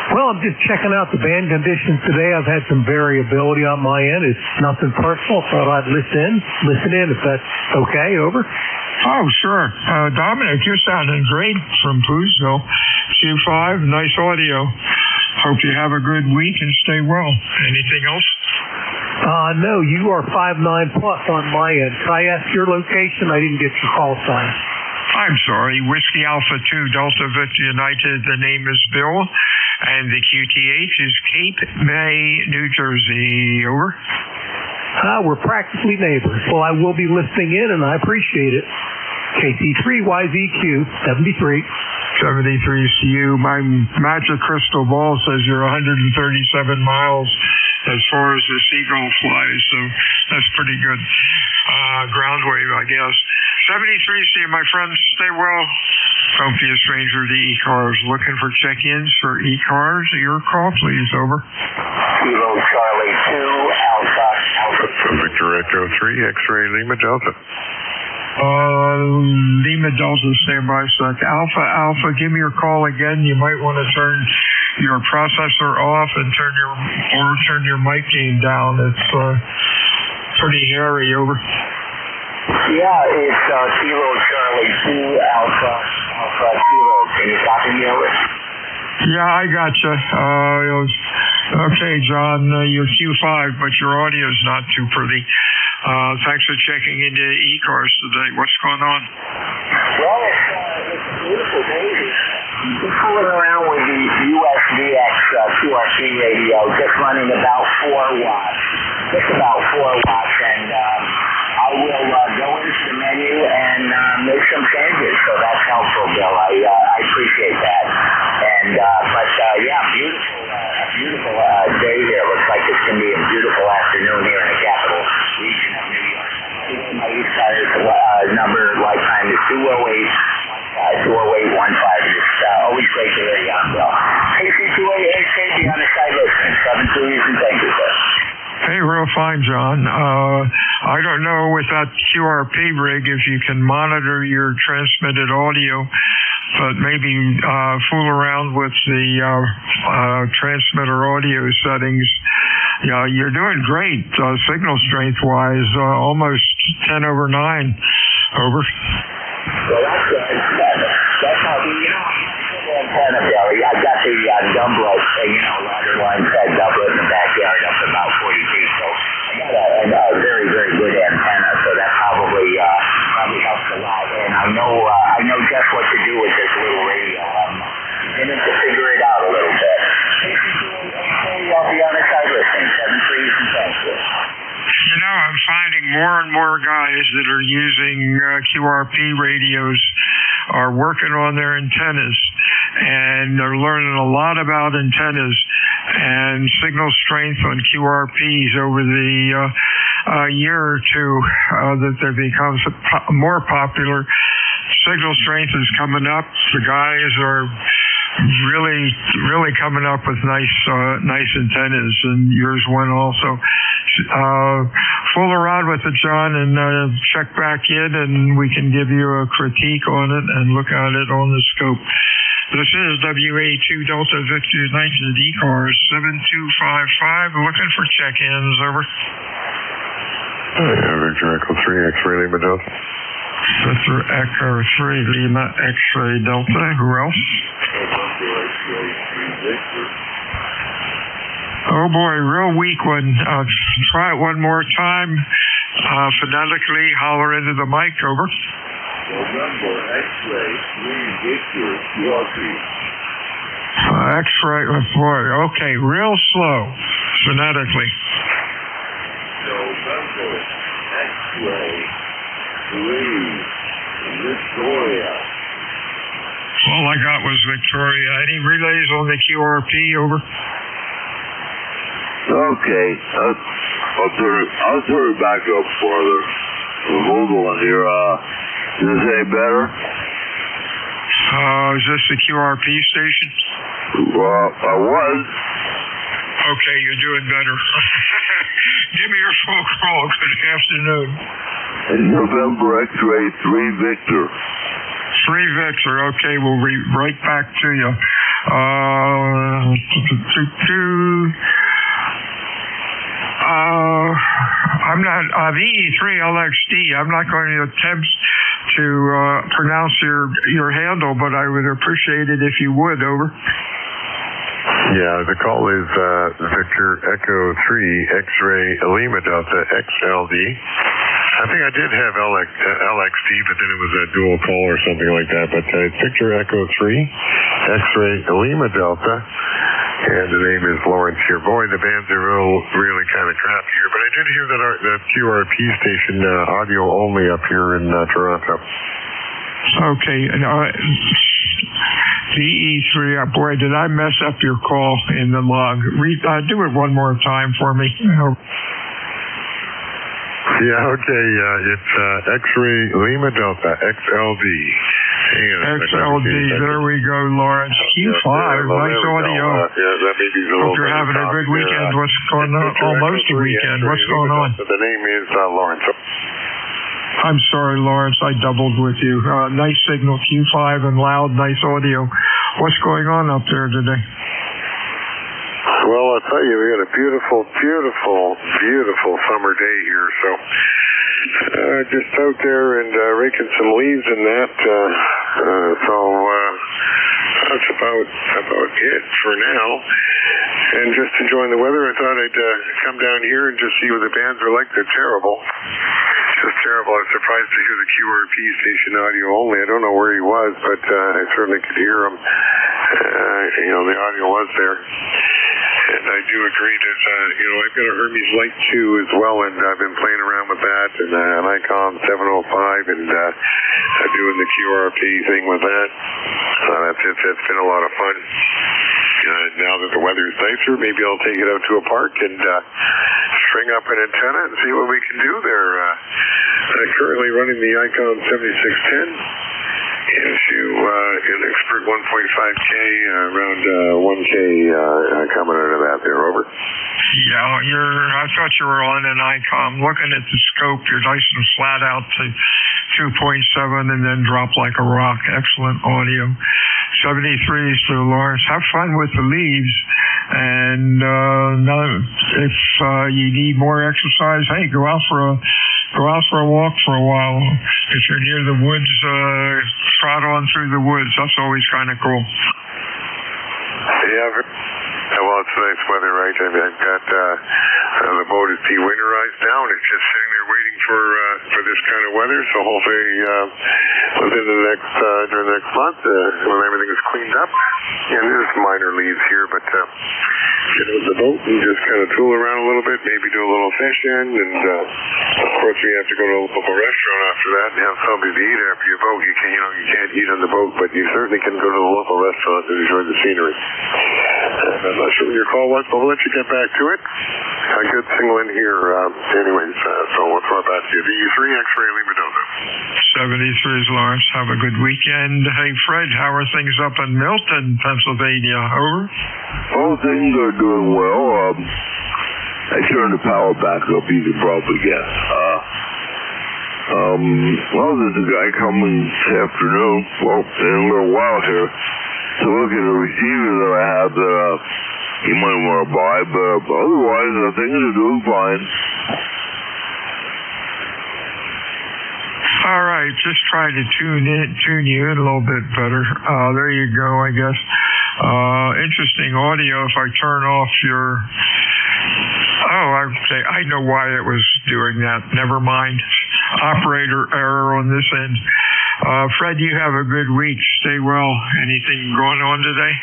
Well, I'm just checking out the band conditions today. I've had some variability on my end. It's nothing personal. Thought I'd listen in if that's okay. Over. Oh, sure. Dominic, you're sounding great from Bluesville. Q5, nice audio. Hope you have a good week and stay well. Anything else? No, you are 5-9 plus on my end. Can I ask your location? I didn't get your call sign. I'm sorry. Whiskey Alpha 2, Delta Victor United. The name is Bill, and the QTH is Cape May, New Jersey. Over. We're practically neighbors. Well, I will be listening in, and I appreciate it. KC3YZQ 73. 73 is to you. My magic crystal ball says you're 137 miles as far as the seagull flies, so that's pretty good. Ground wave, I guess. 73 to you, my friends. Stay well. Don't be a stranger to ECARS. Looking for check-ins for ECARS? Your call, please. Over. Kilo Charlie 2, Alpha. Victor Echo 3, X-ray Lima Delta. Lima Delta, standby sec. Alpha, give me your call again. You might want to turn your processor off and turn your mic gain down. It's pretty hairy. Over. Yeah, it's Kilo Charlie 2, Alpha Kilo. Can you copy me over? Yeah, I gotcha. Okay, John, you're Q5, but your audio's not too pretty. Thanks for checking into ECARS today. What's going on? Well, it's a beautiful day here. Just fooling around with the USVX QRC radio, just running about 4 watts. Just about 4 watts, and I will go into the menu and make some changes, so that's helpful, Bill. I appreciate that. And yeah, beautiful day here. Looks like it's going to be a beautiful afternoon here in the capital region of New York. My ECARS number lifetime is 208-15. It's always great to hear you, Bill. KC2AHK, be on the side listening. 7 and thank you, sir. Hey, real fine, John. I don't know with that QRP rig if you can monitor your transmitted audio, but maybe fool around with the transmitter audio settings. Yeah, you're doing great, signal strength-wise, almost 10/9. Over. Well, that's good. That's how antenna, Billy. I got the doublet, ladder line fed doublet in the backyard up to about 40 feet, so I got a very, very good antenna, so that probably helps a lot. And I know just what to do with this little radio. I'm beginning to figure it out a little bit. I'll be on the side listening. 7 and thank you. I'm finding more and more guys that are using QRP radios are working on their antennas, and they're learning a lot about antennas and signal strength on QRPs over the year or two that they've become more popular. Signal strength is coming up. The guys are really coming up with nice antennas, and yours one also. Fool around with it, John, and check back in, and we can give you a critique on it and look at it on the scope. This is WA2 Delta Victor United ECARS 7255, looking for check-ins. Over. Victor Echo 3, X-ray Lima Delta. Victor Echo 3, Lima X-ray Delta. Who else? Oh boy, real weak one. Try it one more time. Phonetically, holler into the mic. Over. November X-ray 3 Victor QRP. X-ray, boy. Okay, real slow. Phonetically. November X-ray 3 Victoria. All I got was Victoria. Any relays on the QRP? Over. Okay, I'll turn it back up farther. Hold on here. Is this any better? Is this the QRP station? Well, I was. Okay, you're doing better. Give me your full call. Good afternoon. November X-ray 3 Victor. 3 Victor. Okay, we'll be right back to you. I'm not VE3LXD. I'm not going to attempt to to pronounce your handle, but I would appreciate it if you would. Over. Yeah, the call is Victor Echo 3 X-ray Lima Delta XLD. I think I did have LXD, but then it was a dual call or something like that. But it's Victor Echo 3 X-ray Lima Delta, and the name is Lawrence here. Boy, the bands are really kind of crappy here, but I did hear that the QRP station audio only up here in Toronto. Okay. DE3, boy, did I mess up your call in the log. Do it one more time for me. Yeah, okay. It's X-ray Lima Delta XLD. XLD, there we go, Lawrence. Q5, nice audio. That may be Hope you're having a good weekend. What's going on? Almost a weekend. What's going on? The name is Lawrence. I'm sorry, Lawrence. I doubled with you. Nice signal, Q5 and loud, nice audio. What's going on up there today? Well, I'll tell you, we had a beautiful summer day here. So just out there and raking some leaves and that. That's about it for now. And just enjoying the weather, I thought I'd come down here and just see what the bands are like. They're terrible. Just terrible. I was surprised to hear the QRP station audio only. I don't know where he was, but I certainly could hear him. The audio was there. And I do agree that, I've got a Hermes Light 2 as well, and I've been playing around with that, and an ICOM 705, and doing the QRP thing with that. It's been a lot of fun. Now that the weather's nicer, maybe I'll take it out to a park and string up an antenna and see what we can do there. Currently running the ICOM 7610 into an expert 1.5K, around 1K coming out of that there. Over. Yeah, I thought you were on an ICOM. Looking at the scope, you're nice and flat out to 2.7 and then drop like a rock. Excellent audio. 73s for Lawrence. Have fun with the leaves. And if you need more exercise, hey, go out for a walk for a while. If you're near the woods, trot on through the woods. That's always kind of cool. Yeah, well, it's nice weather, right? I've got the boat is de-winterized now, and it's just sitting there waiting for this kind of weather. So hopefully, within the next month, when everything is cleaned up, and there's minor leaves here, but get out the boat and just kind of tool around a little bit, maybe do a little fishing, and of course we have to go to a local restaurant after that and have something to eat after your boat. You can't eat on the boat, but you certainly can go to the local restaurant and enjoy the scenery. I'm not sure what your call was, but we'll let you get back to it. A good single in here, anyways. So we'll throw it back to you. DE3 X-ray Lima Delta. 73s, Lawrence. Have a good weekend. Hey, Fred, how are things up in Milton, Pennsylvania? Over. Oh, things are doing well. I turned the power back up, you can probably guess. There's a guy coming this afternoon, in a little while here, to look at the receiver that I have that he might want to buy, but otherwise, things are doing fine. All right, just trying to tune you in a little bit better. There you go, I guess. Interesting audio. If I turn off your... okay, I know why it was doing that. Never mind. Operator error on this end. Fred, you have a good week. Stay well. Anything going on today?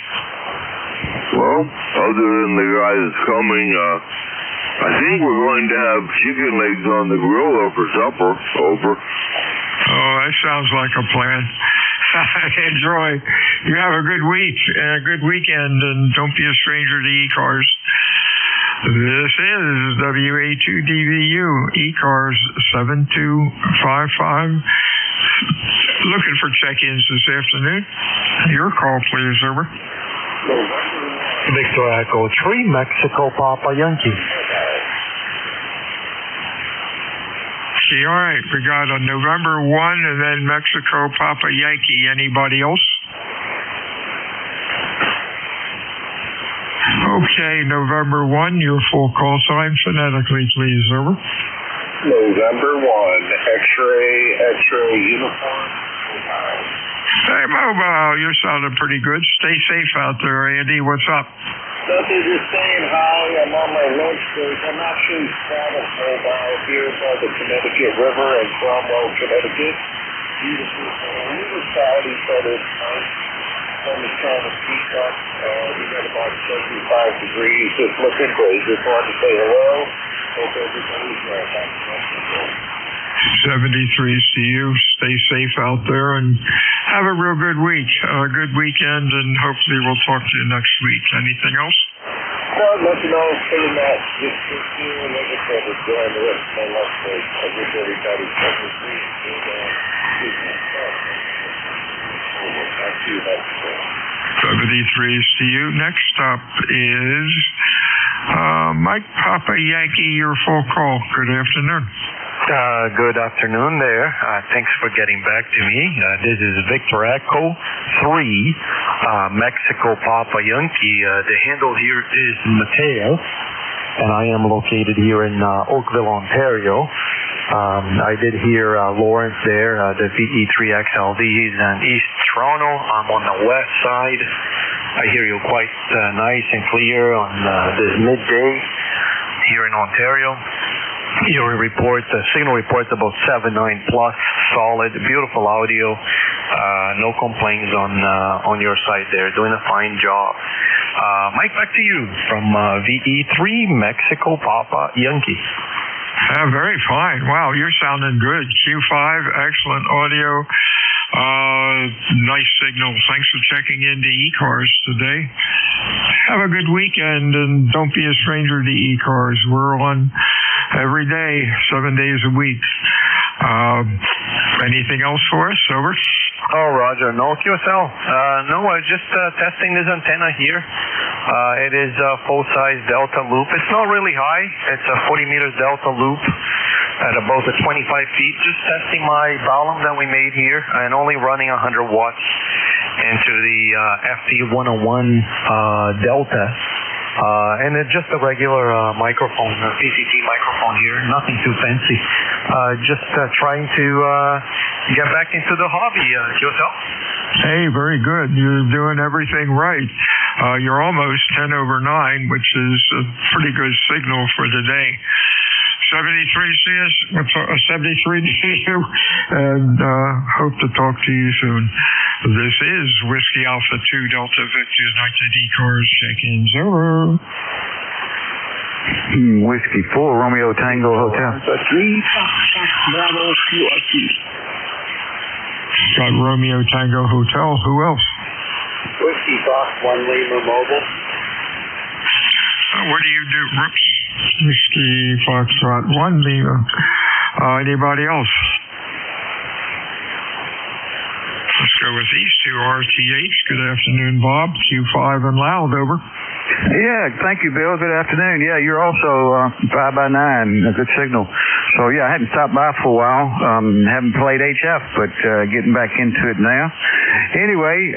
Well, other than the guy that's coming, I think we're going to have chicken legs on the grill for supper. Over. Oh, that sounds like a plan. Enjoy. You have a good week and a good weekend, and don't be a stranger to ECARS. This is WA2DVU, ECARS 7255. Looking for check-ins this afternoon. Your call, please, over. Victor Echo 3, Mexico, Papa Yankee. See, all right. We got a November 1 and then Mexico, Papa Yankee. Anybody else? Okay, November 1, your full call sign phonetically, please, over. November 1, X-ray uniform. Hey, Mobile, you're sounding pretty good. Stay safe out there, Andy. What's up? Nothing, just saying hi. I'm on my lunch break. I'm actually traveling mobile here by the Connecticut River in Cromwell, Connecticut. Beautiful. We were proud of each other tonight. Sun is trying to peak up. We got about 75 degrees. Just looking great. Just wanted to say hello. Hope everybody's well. 73s to you. Stay safe out there and have a real good week. A good weekend, and hopefully we'll talk to you next week. Anything else? No, nothing else for the match. Just here, like I said, enjoying the rest of my lunch break. I wish everybody 73 and back to you next week. 73s to you. Next up is Mike Papa Yankee, your full call. Good afternoon. Good afternoon there. Thanks for getting back to me. This is Victor Echo 3, Mexico Papa Yankee. The handle here is Mateo, and I am located here in Oakville, Ontario. I did hear Lawrence there, the VE3XLD. He's in East Toronto. I'm on the west side. I hear you quite nice and clear on this midday here in Ontario. Your report, the signal report's about 7.9 plus, solid, beautiful audio, no complaints on your side there, doing a fine job. Mike, back to you from VE3 Mexico Papa Yankee. Very fine. Wow, you're sounding good. Q5, excellent audio. Nice signal. Thanks for checking into ECARS today. Have a good weekend, and don't be a stranger to ECARS. We're on every day, 7 days a week. Anything else for us? Over. Oh, Roger. No, QSL. No, I was just testing this antenna here. It is a full-size Delta loop. It's not really high. It's a 40 meters Delta loop at about 25 feet. Just testing my volume that we made here, and only running 100 watts into the FT101 Delta. And it's just a regular microphone, PCT microphone here, nothing too fancy. Just trying to get back into the hobby, QSL. Hey, very good. You're doing everything right. You're almost 10 over 9, which is a pretty good signal for the day. 73 CS, 73 to you, and hope to talk to you soon. This is Whiskey Alpha 2 Delta Victor United ECARS check-ins. Over. Whiskey 4 Romeo Tango Hotel. 3 Bravo QRT. Got Romeo Tango Hotel. Who else? Whiskey Fox 1 Lima Mobile. What do you do? Whoops. Whiskey Foxtrot 1 Lima. Anybody else? Let's go with these two RTH. Good afternoon, Bob. Q5 and loud. Over. Yeah, thank you, Bill. Good afternoon. Yeah, you're also 5x9, a good signal. So, yeah, I hadn't stopped by for a while. Haven't played HF, but getting back into it now. Anyway,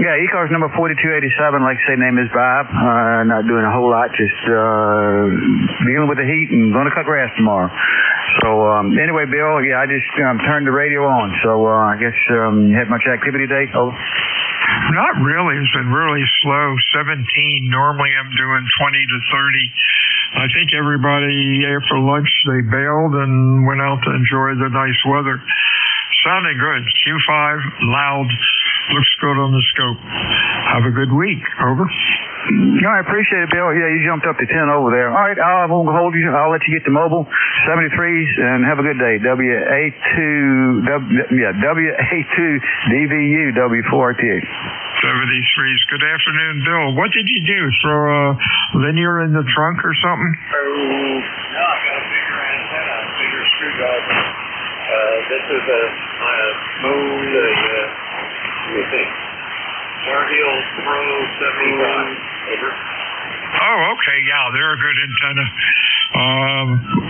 yeah, ECARS number 4287, like I say, name is Bob. Not doing a whole lot, just dealing with the heat and going to cut grass tomorrow. So, anyway, Bill, yeah, I just turned the radio on. So, I guess you had much activity today? Over. Not really. It's been really slow. 17. Normally I'm doing 20 to 30. I think everybody after lunch they bailed and went out to enjoy the nice weather. Sounding good. Q5, loud, looks good on the scope. Have a good week. Over. No, I appreciate it, Bill. Yeah, you jumped up to 10 over there. All right, I won't hold you. I'll let you get to mobile. 73s, and have a good day. WA2 DVU W4RTH. 73s. Good afternoon, Bill. What did you do? Throw a linear in the trunk or something? No, I got a bigger antenna, a bigger screwdriver. This is a Moon, let me think. Marhill Pro 75. Over. Oh, okay. Yeah, they're a good antenna.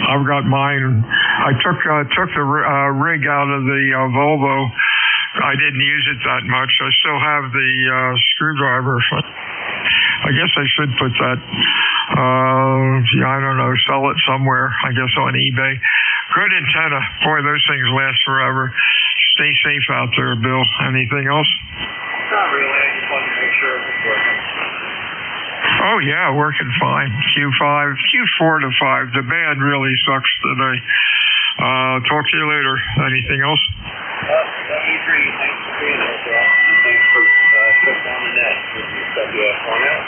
I've got mine. I took the rig out of the Volvo. I didn't use it that much. I still have the screwdriver. I guess I should put that, I don't know, sell it somewhere, I guess on eBay. Good antenna. Boy, those things last forever. Stay safe out there, Bill. Anything else? Not really. I just wanted to make sure it was working. Oh, yeah, working fine. Q4 to 5. The band really sucks today. Talk to you later. Anything else? E3, thanks for being there, Bill. And thanks for putting on the net with your WF1 out.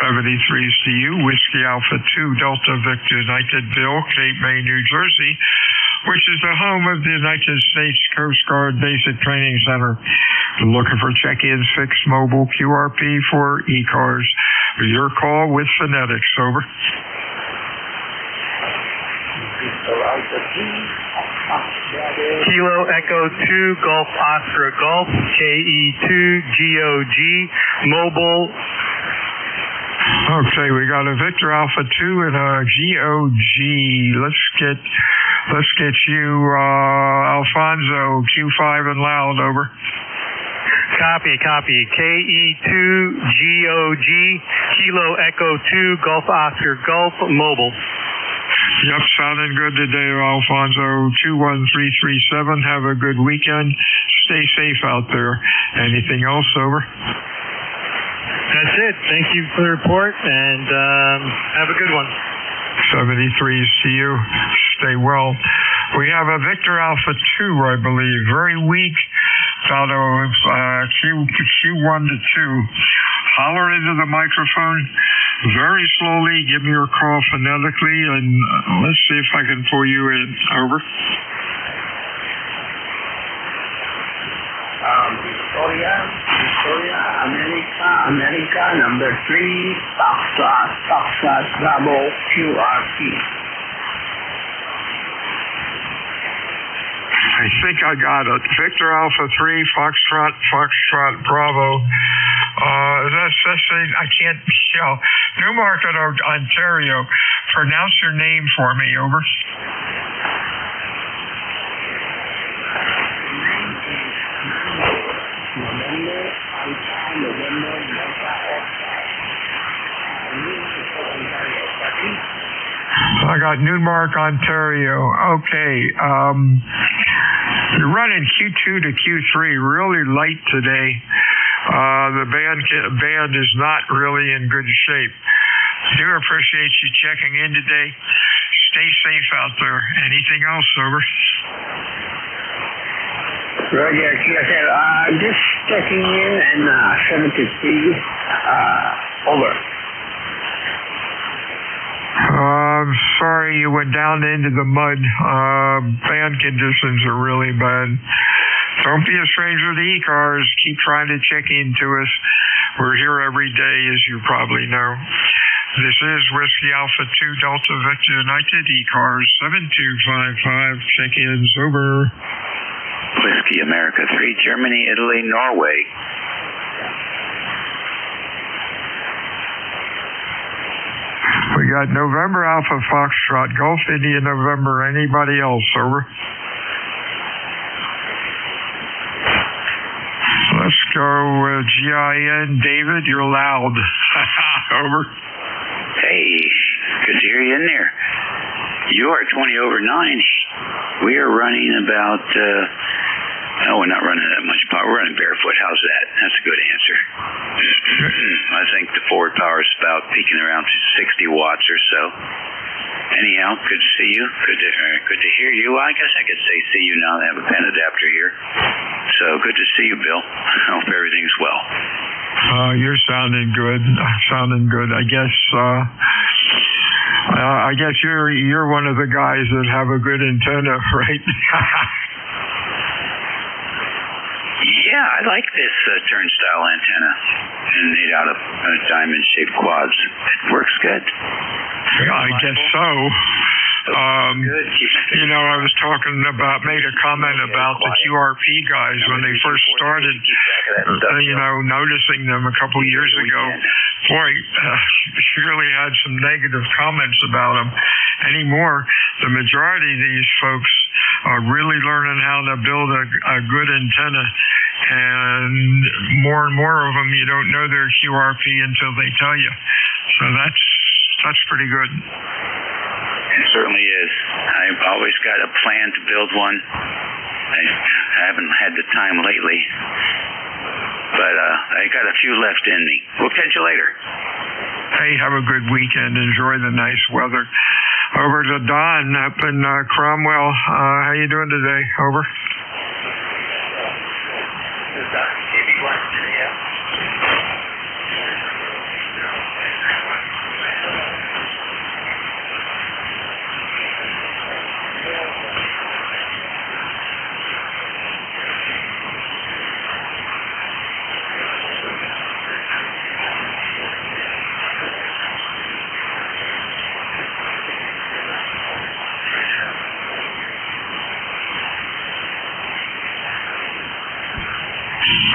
73's to you, Whiskey Alpha 2, Delta Victor United, Bill, Cape May, New Jersey, which is the home of the United States Coast Guard Basic Training Center. Looking for check-ins, fixed mobile QRP for ECARS. Your call with Phonetics, over. Kilo Echo 2, Golf Oscar Golf, KE2, GOG, mobile. Okay, we got a Victor Alpha 2 and a GOG. Let's get you, Alfonso, Q5 and loud, over. Copy. KE2, GOG, Kilo Echo 2, Golf Oscar Golf, mobile. Yep, sounding good today, Alfonso. 21337. Have a good weekend. Stay safe out there. Anything else, over? That's it. Thank you for the report, and have a good one. 73's to you. Stay well. We have a Victor Alpha 2, I believe. Very weak. About a Q1 to 2. Holler into the microphone very slowly. Give me your call phonetically, and let's see if I can pull you in. Over. Victoria, America, number 3, Foxtrot, Bravo, QRP. I think I got it. Victor Alpha 3, Foxtrot, Bravo. That's saying I can't yell. Newmarket, Ontario. Pronounce your name for me, over. I got Newmark, Ontario. Okay. You're running Q2 to Q3 really light today. The band is not really in good shape. Do appreciate you checking in today. Stay safe out there. Anything else, over? Roger, QSL. Just checking in and 73. Over. I'm sorry you went down into the mud. Band conditions are really bad. Don't be a stranger to ECARS. Keep trying to check into us. We're here every day, as you probably know. This is Whiskey Alpha 2 Delta Victor United, ECARS 7255. Check-ins, over. Whiskey America 3, Germany, Italy, Norway. We got November Alpha Foxtrot, Gulf India November. Anybody else, over? Let's go GIN. David, you're loud. Over. Hey, good to hear you in there. You are 20 over 9. We are running about, we're not running that much power. We're running barefoot. How's that? That's a good answer. I think the forward power is about peaking around 60 watts or so. Anyhow, good to see you. Good to hear you. I guess I could say see you now. I have a pen adapter here. So good to see you, Bill. I hope everything's well. You're sounding good. I guess you're one of the guys that have a good antenna, right? Yeah, I like this turnstile antenna, and made out of diamond-shaped quads. It works good. I guess so. I was made a comment about the QRP guys when they first started, noticing them a couple years ago. Boy, really had some negative comments about them. Anymore, the majority of these folks are really learning how to build a good antenna. And more of them, you don't know their QRP until they tell you. So that's pretty good. It certainly is. I've always got a plan to build one. I haven't had the time lately, but I got a few left in me. We'll catch you later. Hey, have a good weekend. Enjoy the nice weather. Over to Don up in Cromwell. How you doing today? Over.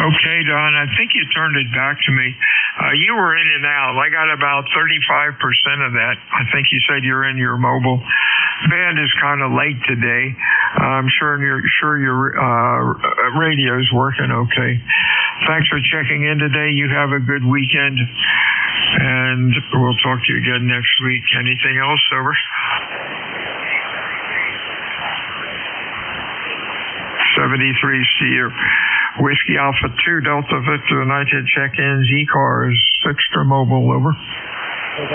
Okay, Don, I think you turned it back to me. You were in and out. I got about 35% of that. I think you said you're in your mobile. Band is kind of late today. I'm sure your radio's working okay. Thanks for checking in today. You have a good weekend, and we'll talk to you again next week. Anything else? Over. 73 CU. Whiskey Alpha 2 Delta Victor United check-ins ECARS extra mobile. Over. Kilo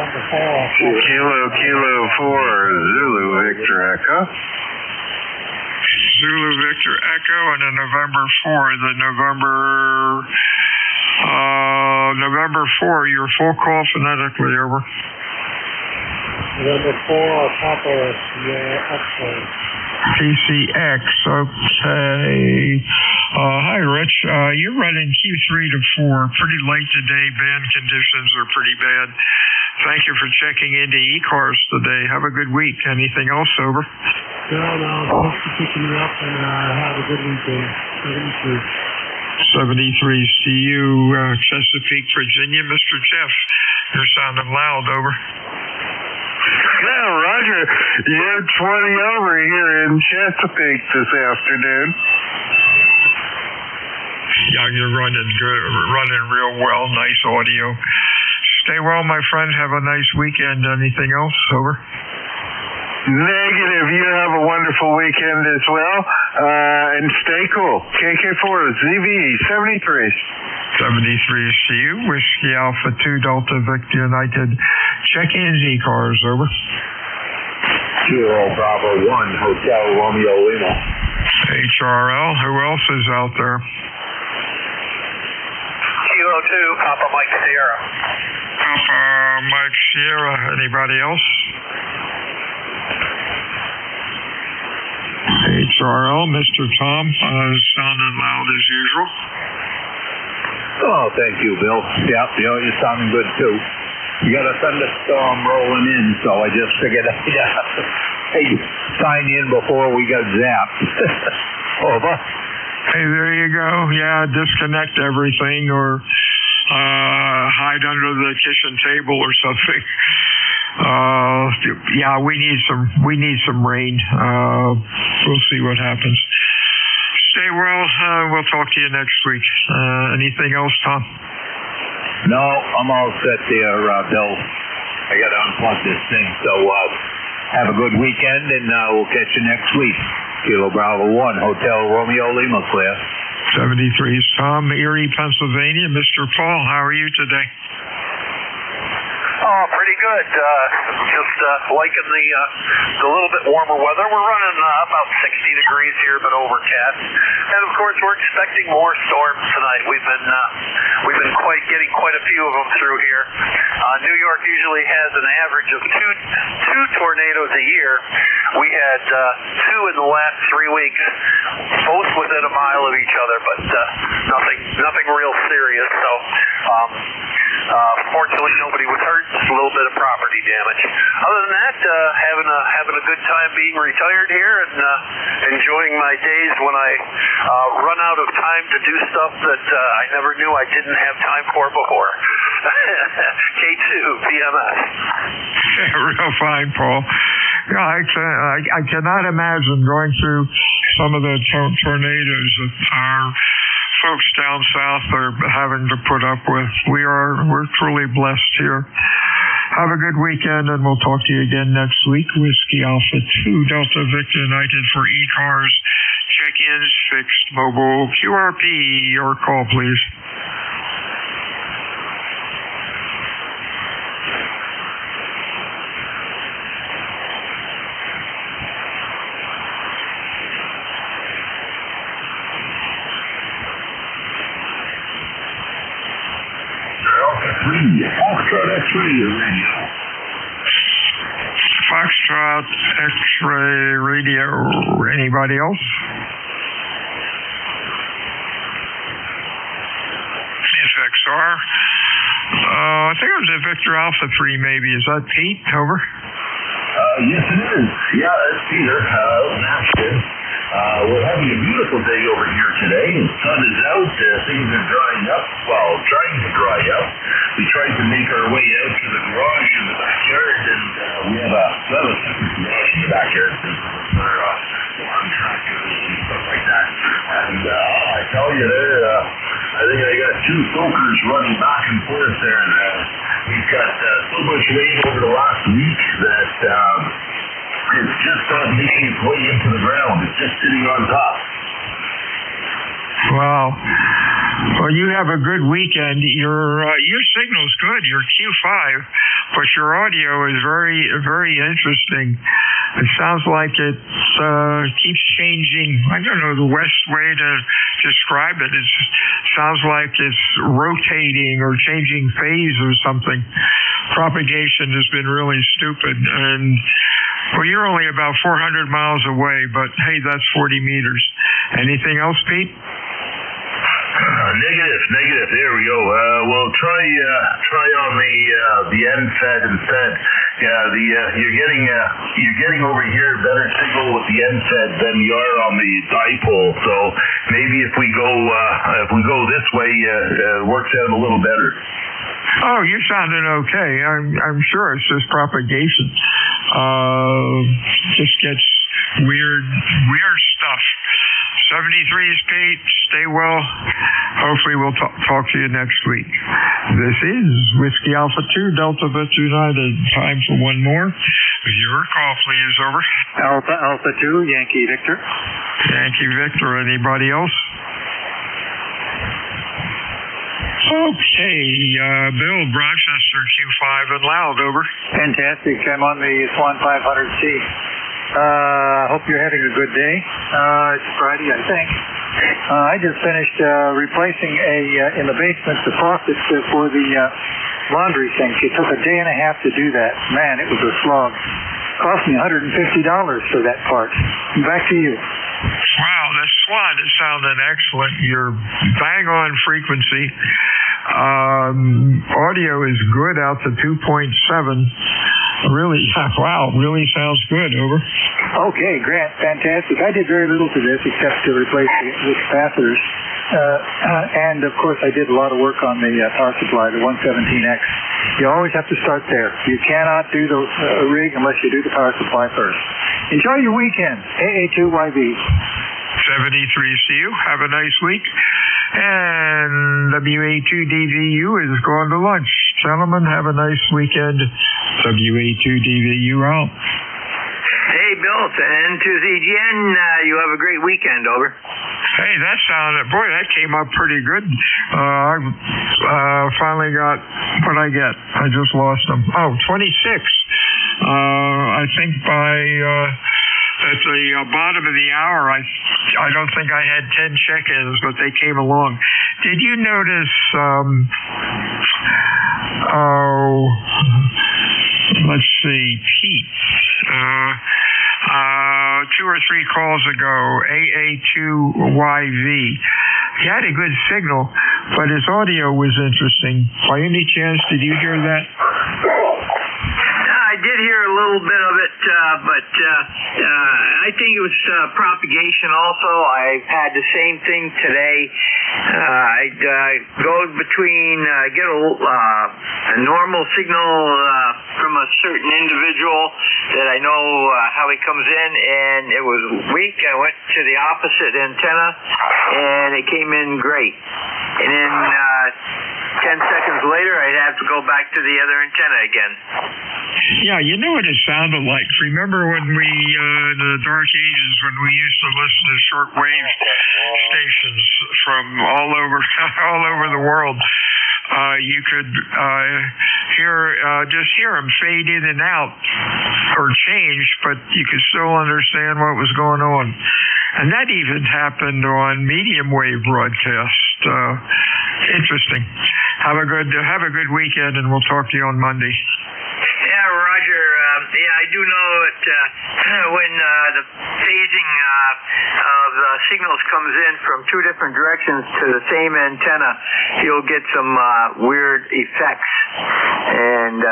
4 Zulu Victor Echo. Zulu Victor Echo and a November 4. The November 4. Your full call phonetically. Over. November 4 Papa Echo. PCX, okay. Hi, Rich. You're running Q3 to 4. Pretty late today. Band conditions are pretty bad. Thank you for checking into ECARS today. Have a good week. Anything else? Over. No. Thanks for picking me up, and have a good weekend. 73 CU, Chesapeake, Virginia. Mr. Jeff, you're sounding loud. Over. Yeah, Roger. You're 20 over here in Chesapeake this afternoon. Yeah, you're running good, running real well. Nice audio. Stay well, my friend. Have a nice weekend. Anything else? Over. Negative. You have a wonderful weekend as well. And stay cool. KK4 ZVE 73. 73 CU, Whiskey Alpha 2 Delta Victor United. Check-in ECARS. Over. Kilo Bravo 1 Hotel Romeo Lima. HRL. Who else is out there? Kilo 2 Papa Mike Sierra. Papa Mike Sierra. Anybody else? HRL. Mr. Tom. Sounding loud as usual. Oh, thank you, Bill. Yeah, you're sounding good too. You got a thunderstorm rolling in, so I just figured I'd sign in before we got zapped. Over. Hey, there you go. Yeah, disconnect everything or hide under the kitchen table or something. Yeah, we need some rain. We'll see what happens. Stay well. We'll talk to you next week. Anything else, Tom? No, I'm all set there, Bill. I got to unplug this thing. So have a good weekend, and we'll catch you next week. Kilo Bravo 1, Hotel Romeo Lima, clear. 73 is Tom, Erie, Pennsylvania. Mr. Paul, how are you today? Oh, pretty good. Just liking the little bit warmer weather. We're running about 60 degrees here, but overcast. And of course, we're expecting more storms tonight. We've been getting quite a few of them through here. New York usually has an average of two tornadoes a year. We had 2 in the last 3 weeks, both within a mile of each other, but nothing real serious. So. Fortunately, nobody was hurt. Just a little bit of property damage. Other than that, having a good time being retired here and enjoying my days when I run out of time to do stuff that I never knew I didn't have time for before. K2 PMS. Real fine, Paul. I cannot imagine going through some of the tornadoes that our folks down south are having to put up with. We're truly blessed here. Have a good weekend, and we'll talk to you again next week. Whiskey Alpha 2 Delta Victor United for ECARS. Check-ins, fixed mobile, QRP. Your call, please. Foxtrot X-ray radio. Foxtrot X-ray radio. Anybody else? FXR. I think it was a Victor Alpha 3 maybe. Is that Pete? Over? Yes, it is. Yeah, it's Peter. Nashville. We're having a beautiful day over here today. The sun is out. Things are drying up. Well, trying to dry up. We tried to make our way out to the garage in the backyard, and we have a separate garage in the backyard for farm tractors and stuff like that. And I tell you, I think I got two soakers running back and forth there. We've got so much rain over the last week that it's just not making its way into the ground. It's just sitting on top. Wow. Well, you have a good weekend. Your signal's good. You're Q5, but your audio is very, very interesting. It sounds like it keeps changing. I don't know the best way to describe it. It sounds like it's rotating or changing phase or something. Propagation has been really stupid. And well, you're only about 400 miles away, but hey, that's 40 meters. Anything else, Pete? Negative. There we go. We'll try on the NFED instead. Yeah, you're getting over here better signal with the NFED than you are on the dipole. So maybe if we go this way, it works out a little better. Oh, you sounded okay. I'm sure it's just propagation. Just gets weird stuff. 73 is Pete. Stay well. Hopefully we'll talk to you next week. This is Whiskey Alpha 2 Delta Victor United. Time for one more. Your call, please. Over. Alpha 2 Yankee Victor. Yankee Victor. Anybody else? Okay, Bill, Rochester, Q5 and loud, over. Fantastic. I'm on the Swan 500C. Hope you're having a good day. It's Friday, I think. I just finished replacing in the basement the faucet for the laundry sink. It took a day and a half to do that. Man, it was a slog. Cost me $150 for that part. Back to you. Wow, the Swan is sounding excellent. You're bang on frequency. Audio is good out to 2.7. Really, wow, really sounds good. Over. Okay, Grant, fantastic. I did very little to this except to replace the capacitors. And, of course, I did a lot of work on the power supply, the 117X. You always have to start there. You cannot do the rig unless you do the power supply first. Enjoy your weekend. AA2YB. 73CU. Have a nice week. And WA2DVU is going to lunch. Gentlemen, have a nice weekend. WA2DVU out. Hey, Bill, it's N2ZGN. You have a great weekend, over. Hey, that came up pretty good. I finally got what I get. I just lost them. Oh, 26. I think by at the bottom of the hour, I don't think I had 10 check-ins, but they came along. Did you notice, let's see, Pete, 2 or 3 calls ago, AA2YV, he had a good signal, but his audio was interesting. By any chance, did you hear that? I did hear a little bit of it, but I think it was propagation also. I've had the same thing today. I'd go between, get a normal signal from a certain individual that I know how he comes in, and it was weak. I went to the opposite antenna, and it came in great. And then 10 seconds later, I'd have to go back to the other antenna again. Yeah, you know what it sounded like? Remember when we, in the dark ages, when we used to listen to shortwave stations from all over the world? You could hear them fade in and out or change, but you could still understand what was going on. And that even happened on medium wave broadcast. Interesting. Have a good weekend, and we'll talk to you on Monday. Yeah, Roger. I do know that when the phasing of the signals comes in from two different directions to the same antenna, you'll get some weird effects. And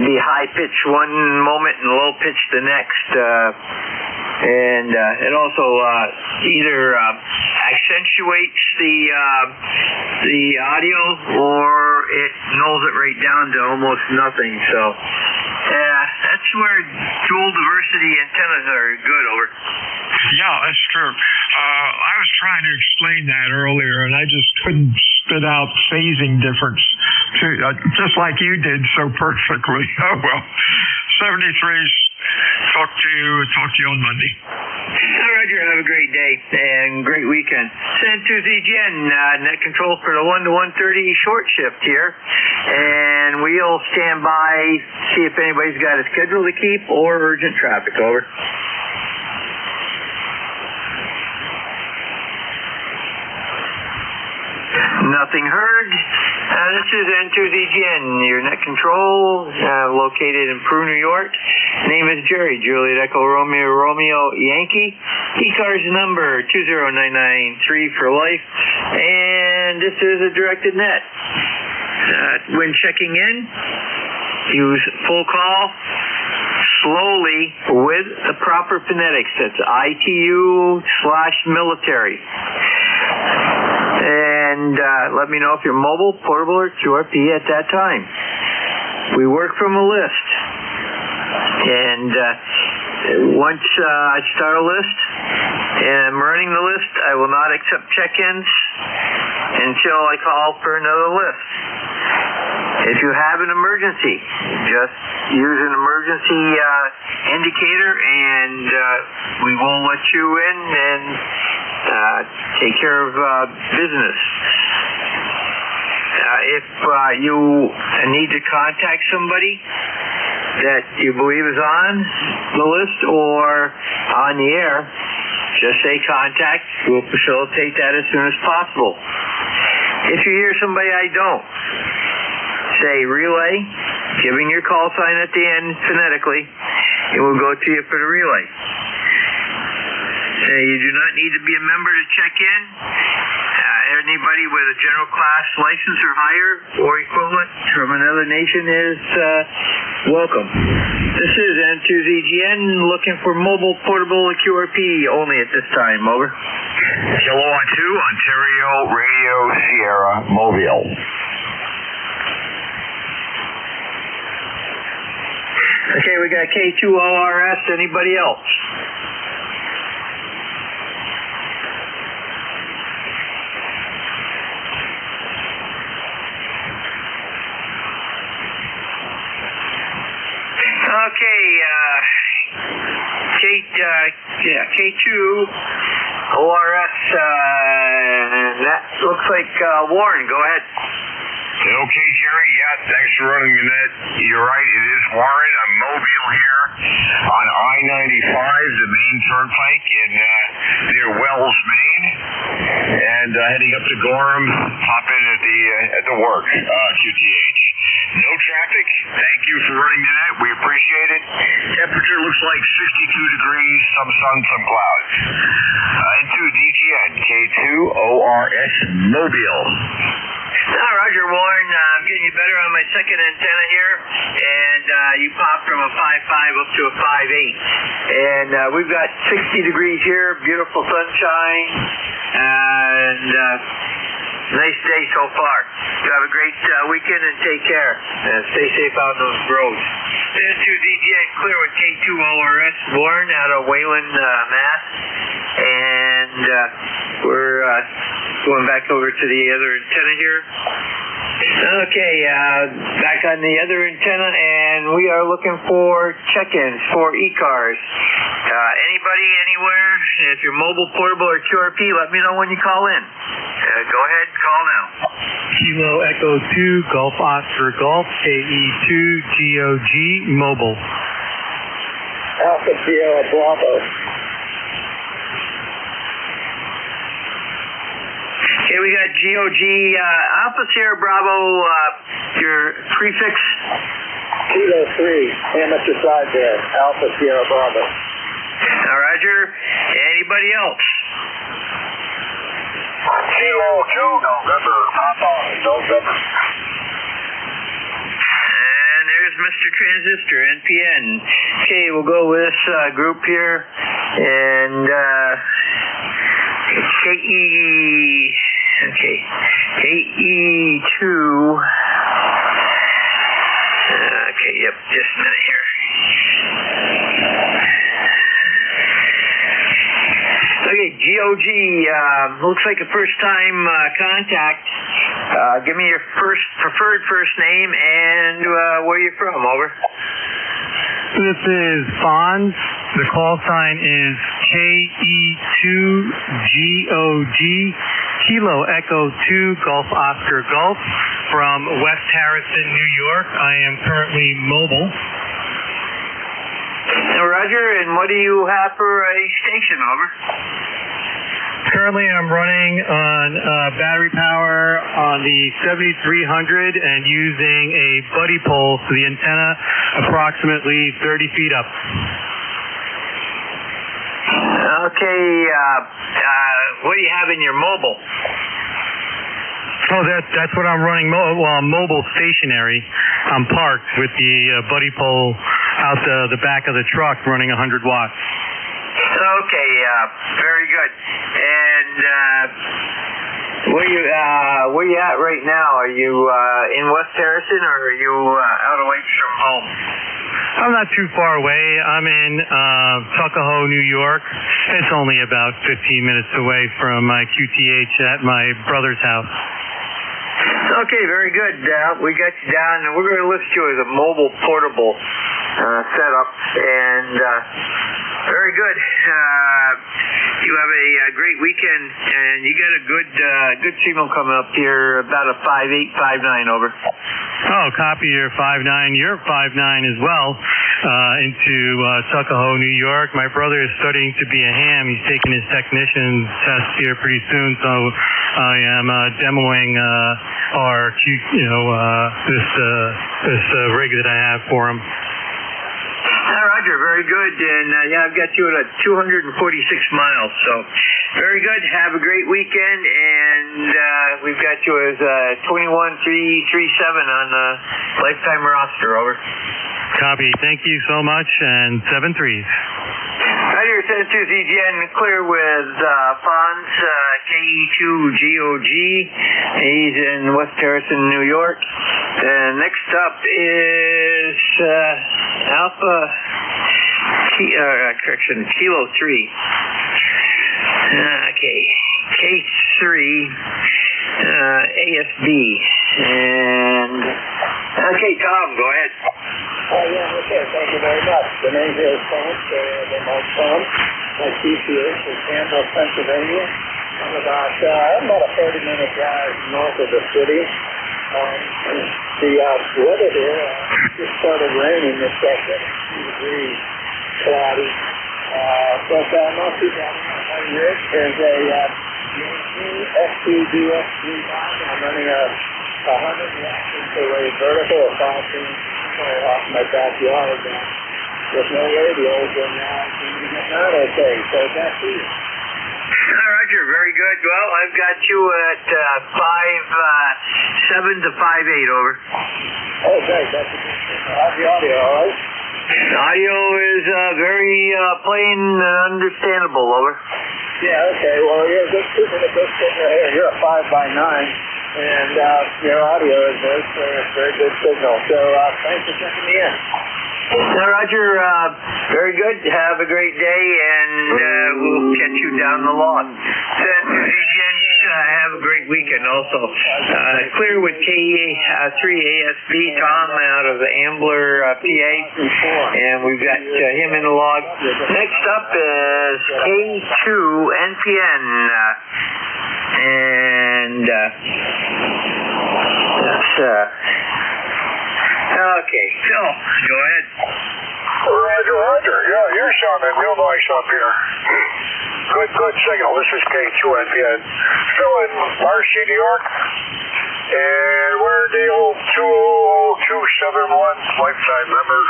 be high pitch one moment and low pitch the next. And it also either accentuates the audio or it nulls it right down to almost nothing. So that's where dual diversity antennas are good. Over. Yeah, that's true. I was trying to explain that earlier, and I just couldn't spit out phasing difference, just like you did so perfectly. Oh well. 73s. Talk to you on Monday. Roger, have a great day and great weekend. Send to ZGN, net control for the 1 to 1:30 short shift here. And we'll stand by, see if anybody's got a schedule to keep or urgent traffic. Over. Nothing heard. This is N2ZGN, your net control, located in Peru, New York. Name is Jerry, Juliet Echo Romeo Yankee. ECARS number 20993 for life. And this is a directed net. When checking in, use full call, slowly with the proper phonetics. That's ITU/military. And let me know if you're mobile, portable, or QRP at that time. We work from a list. And once I start a list and I'm running the list, I will not accept check-ins until I call for another list. If you have an emergency, just use an emergency indicator and we will let you in and take care of business. If you need to contact somebody that you believe is on the list or on the air, just say contact. We'll facilitate that as soon as possible. If you hear somebody I don't, say relay, giving your call sign at the end phonetically, and we'll go to you for the relay. You do not need to be a member to check in. Anybody with a general class license or higher or equivalent from another nation is welcome. This is N2ZGN looking for mobile, portable, QRP only at this time. Over. Kilo on 2, Ontario Radio Sierra Mobile. Okay, we got K2ORS. Anybody else? Okay, K2ORS, that looks like Warren. Go ahead. Okay, Jerry. Yeah, thanks for running the net. You're right. It is Warren. I'm mobile here on I-95, the main turnpike near Wells, Maine, and heading up to Gorham. Hop in at the work, QTH. No traffic. Thank you for running the net. We appreciate it. Temperature looks like 62 degrees. Some sun, some clouds. N2ZGN, K2ORS Mobile. Roger, Warren. I'm getting you better on my second antenna here, and you popped from a 5.5 up to a 5.8. And we've got 60 degrees here, beautiful sunshine, and nice day so far. You have a great weekend and take care. And stay safe out on those roads. N2ZGN clear with K2ORS, Warren out of Wayland, Mass. And we're going back over to the other antenna here. Okay, back on the other antenna, and we are looking for check-ins for ECARS. Anybody, anywhere, if you're mobile, portable, or QRP, let me know when you call in. Go ahead, call now. Kilo Echo 2, Golf Oscar Golf, KE2, GOG, mobile. Alpha Sierra Bravo. Okay, we got GOG, Alpha Sierra Bravo, your prefix? Kilo 3, amateur side there, Alpha Sierra Bravo. Roger. Anybody else? Kilo 2, November, Papa, November. And there's Mr. Transistor, NPN. Okay, we'll go with this group here, and KE2. Okay, yep, just a minute here. Okay, GOG, looks like a first-time contact. Give me your preferred first name and where you're from, over. This is Fonz. The call sign is KE2GOG, Kilo Echo 2, Golf Oscar Golf, from West Harrison, New York. I am currently mobile. Roger, and what do you have for a station, over? Currently, I'm running on battery power on the 7300 and using a buddy pole for the antenna approximately 30 feet up. Okay, what do you have in your mobile? Oh, that's what I'm running. Well, I'm mobile stationary. I'm parked with the buddy pole out the back of the truck running 100 watts. Okay, very good. And where you at right now? Are you in West Harrison, or are you out away from home? I'm not too far away. I'm in Tuckahoe, New York. It's only about 15 minutes away from my QTH at my brother's house. Okay, very good. We got you down, and we're going to list you as a mobile portable setup, and very good. You have a great weekend, and you got a good signal coming up here, about a 5.8, 5.9, over. Oh, copy your 5.9. You're 5.9 as well, into Tuckahoe, New York. My brother is studying to be a ham. He's taking his technician test here pretty soon, so I am demoing this rig that I have for him. Roger, very good. And yeah, I've got you at 246 miles. So very good. Have a great weekend. And we've got you as 21337 on the lifetime roster, over. Copy. Thank you so much. And 7-3. Roger, 7-2 ZGN, clear with Fonz, KE2GOG. He's in West Harrison, New York. And next up is Alpha, Kilo 3. Okay, K3, ASB. And, okay, Tom, go ahead. Yeah, okay, thank you very much. The name here is Fonz, my son. My QTH is Danville, Pennsylvania. I'm about a 30-minute drive north of the city. The weather here just started raining. It's got 72 degrees, cloudy. But not too bad. There's a SPDS 35. I'm running a 100 watts into a vertical of 5 off my backyard. There's no radios, and it's not okay. So that's it. Roger, very good. Well, I've got you at 5.7 to 5.8, over. Oh, great. That's a good thing. How's the audio, all right? Audio is very plain and understandable, over. Yeah, okay. Well, you're a good signal here. You're a 5x9, and your audio is very good signal. So thanks for checking me in. Roger, very good. Have a great day, and we'll catch you down the lawn. ZGN have a great weekend also. Clear with K3ASB, Tom out of Ambler, PA, and we've got him in the log. Next up is K2NPN, and that's, okay, Phil, go ahead. Roger. Yeah, you're sounding real nice up here. Good signal. This is K2NPN. Still in Marcy, New York. And we're the old 20271 lifetime member.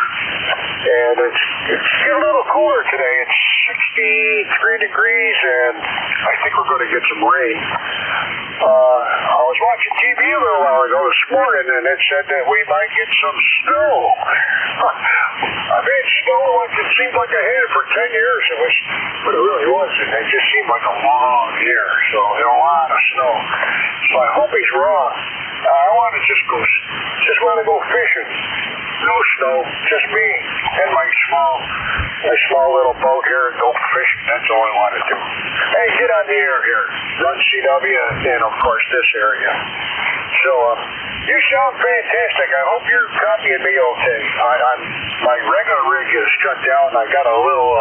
And it's getting a little cooler today. It's 63 degrees, and I think we're going to get some rain. I was watching TV a little while ago this morning, and it said that we might get some snow. I've had snow like it seemed like I had it for 10 years. But it really wasn't. It just seemed like a long year. So, a lot of snow. So I hope he's wrong. I want to just want to go fishing. No snow, just me and my small little boat here and go fishing. That's all I want to do. Hey, get on the air here. Run CW and, of course, this area. So, you sound fantastic. I hope you're copying me okay. My regular rig is shut down. I got a little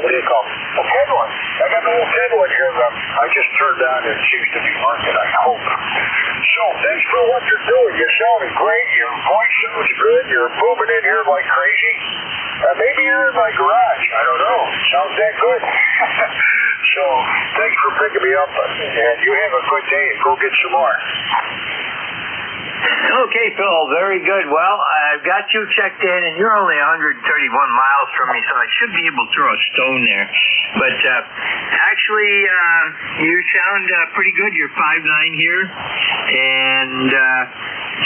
what do you call it? A Kedwin. I got a little Kedwin here that I just turned on and it seems to be working, I hope. So, thanks for what you're doing. You're sounding great. Your voice sounds good. You're moving in here like crazy. Maybe you're in my garage. I don't know. Sounds that good. So, thanks for picking me up. And you have a good day and go get some more. Okay, Phil, very good. Well, I've got you checked in, and you're only 131 miles from me, so I should be able to throw a stone there. But actually, you sound pretty good. You're 5'9" here, and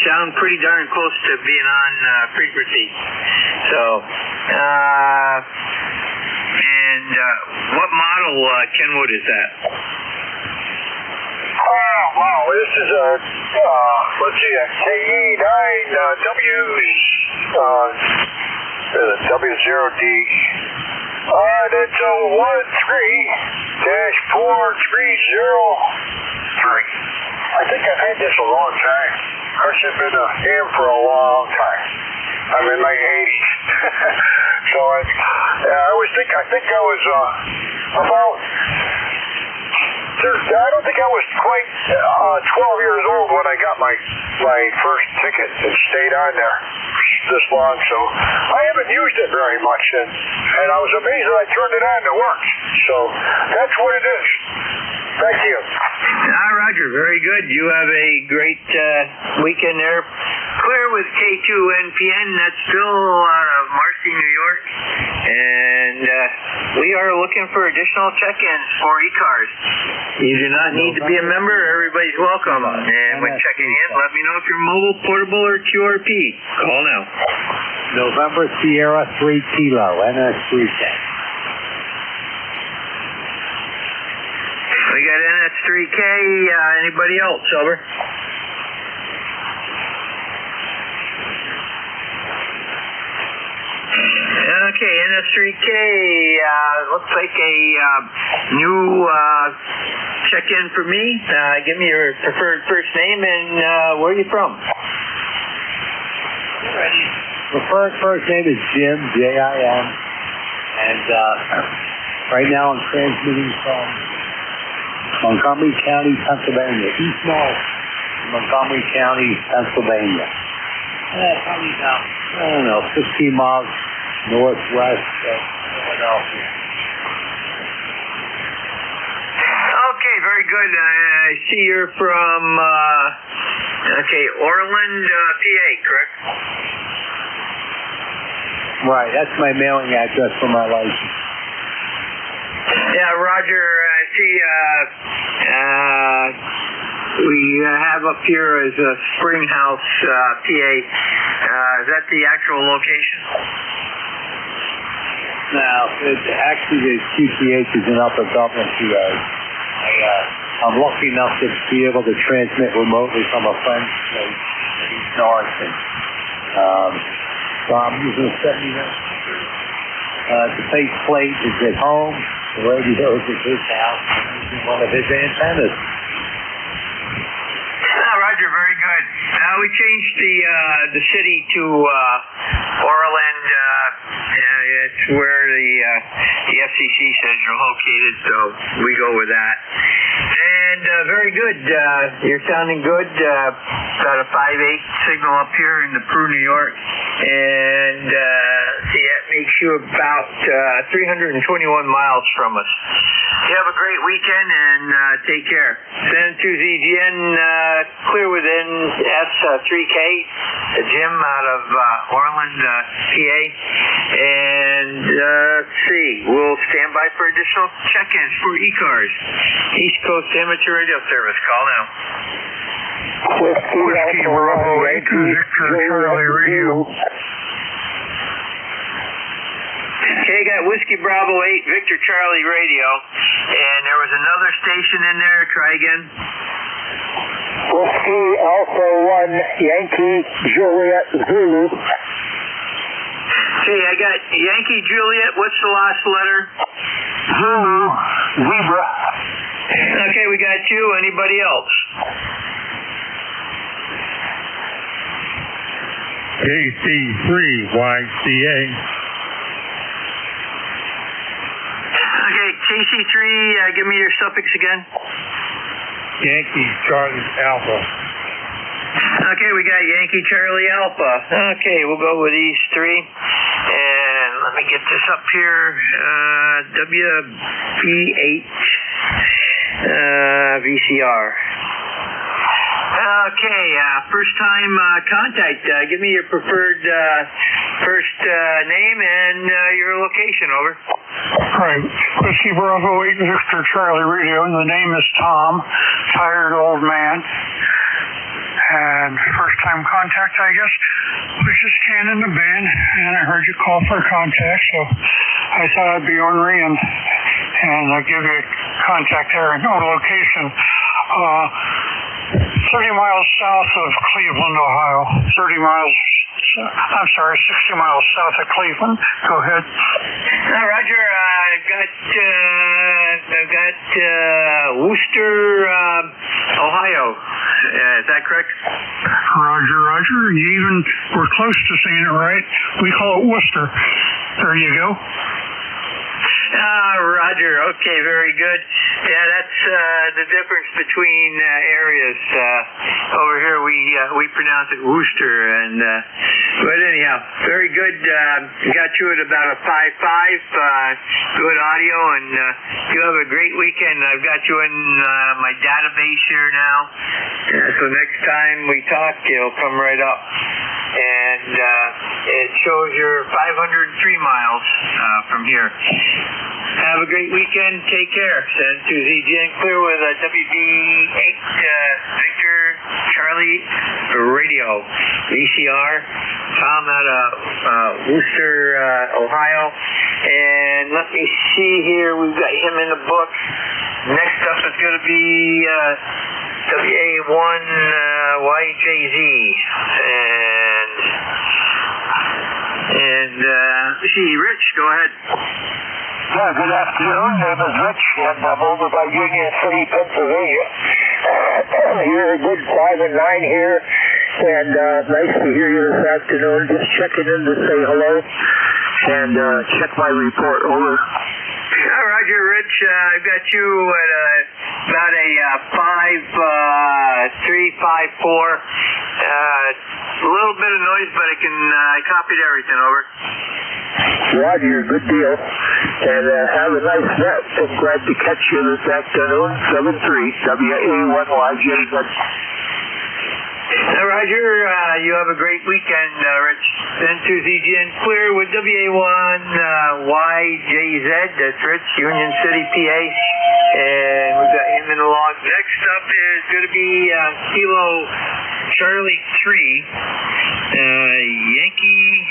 sound pretty darn close to being on frequency. So, what model Kenwood is that? Wow, this is a, let's see, a KE9W's, W0D. That's a 13-4303. I think I've had this a long time. Of course, I've been a ham for a long time. I'm in my 80s. So I think I was about... I don't think I was quite 12 years old when I got my first ticket and stayed on there this long, so I haven't used it very much, and I was amazed that I turned it on and it worked. So that's what it is. Thank you. Roger, very good. You have a great weekend there. Clear with K2NPN. That's Phil out of Marcy, New York. And we are looking for additional check-ins for ECARS. You do not need to be a member. Everybody's welcome. And when checking in, let me know if you're mobile, portable, or QRP. Call now. November Sierra 3 Kilo, NS3K. We got NS3K. Anybody else? Over. Okay, NS3K, looks like a new check-in for me. Give me your preferred first name and where are you from? Preferred first name is Jim, J-I-M, and right now I'm transmitting from Montgomery County, Pennsylvania, East North, Montgomery County, Pennsylvania. Probably about, 15 miles northwest of Philadelphia. Okay, very good. I see you're from, Orland, PA, correct? Right, that's my mailing address for my license. Yeah, Roger, I see, we have up here as a Springhouse, PA. Is that the actual location? No, actually the QTH is in Upper Dublin, PA. I'm lucky enough to be able to transmit remotely from a friend's place in East Norriton. So I'm using a 70. The base plate is at home, radios at his house using one of his antennas. Roger, very good. We changed the city to Orland. It's where the FCC says you're located, so we go with that. And very good. You're sounding good. Got a 5/8 signal up here in the Peru, New York. And see, that makes you about 321 miles from us. You have a great weekend and take care. Send to ZGN clear within S3K, the Jim out of Orland, PA. And let's see, we'll stand by for additional check-ins for ECARS. East Coast Amateur Radio Service. Call now. Whiskey Bravo 8 to Victor Charlie Radio. Okay, got Whiskey Bravo 8, Victor Charlie Radio. And there was another station in there. Try again. Whiskey Alpha 1, Yankee Juliet Zulu. Okay, I got Yankee Juliet. What's the last letter? Zulu Zebra. Okay, we got you. Anybody else? KC3YCA. Okay, KC3, give me your suffix again. Yankee Charlie Alpha. Okay, we got Yankee Charlie Alpha. Okay, we'll go with these three. And let me get this up here. WB8 VCR. Okay, first time contact. Give me your preferred first name and your location, over. Right. Whiskey Bravo 8 Victor Charlie Radio, and the name is Tom, tired old man. And first time contact, I guess. Was just canning the band, and I heard you call for contact, so I thought I'd be ornery and I'll give you contact there and location. 30 miles south of Cleveland, Ohio. 60 miles south of Cleveland. Go ahead. Roger, I've got Wooster, Ohio. Is that correct? Roger. You even were close to saying it right. We call it Worcester. There you go. Roger. Okay, very good. Yeah, that's the difference between areas. Over here, we pronounce it Wooster, and but anyhow, very good. Got you at about a 5.5. Good audio, and you have a great weekend. I've got you in my database here now, so next time we talk, it'll come right up. And it shows you're 503 miles from here. Have a great weekend. Take care. Send to ZGN Clear with WB8 Victor Charlie Radio VCR. Tom out of Wooster, Ohio. And let me see here. We've got him in the book. Next up is going to be WA1 YJZ. And let's see, Rich, go ahead. Yeah, good afternoon. My name is Rich, and I'm over by Union City, Pennsylvania. You're a good 5 and 9 here, and nice to hear you this afternoon. Just checking in to say hello and check my report. Over. Roger, Rich. I've got you at about a 5.354. A little bit of noise, but I can copied everything, over. Roger, good deal. And have a nice net. I'm glad to catch you this afternoon. 73 WA1YJ. Roger, you have a great weekend, Rich. Then to ZGN Clear with WA1 YJZ. That's Rich, Union City, PA. And we've got him in the log. Next up is going to be Kilo Charlie 3, Yankee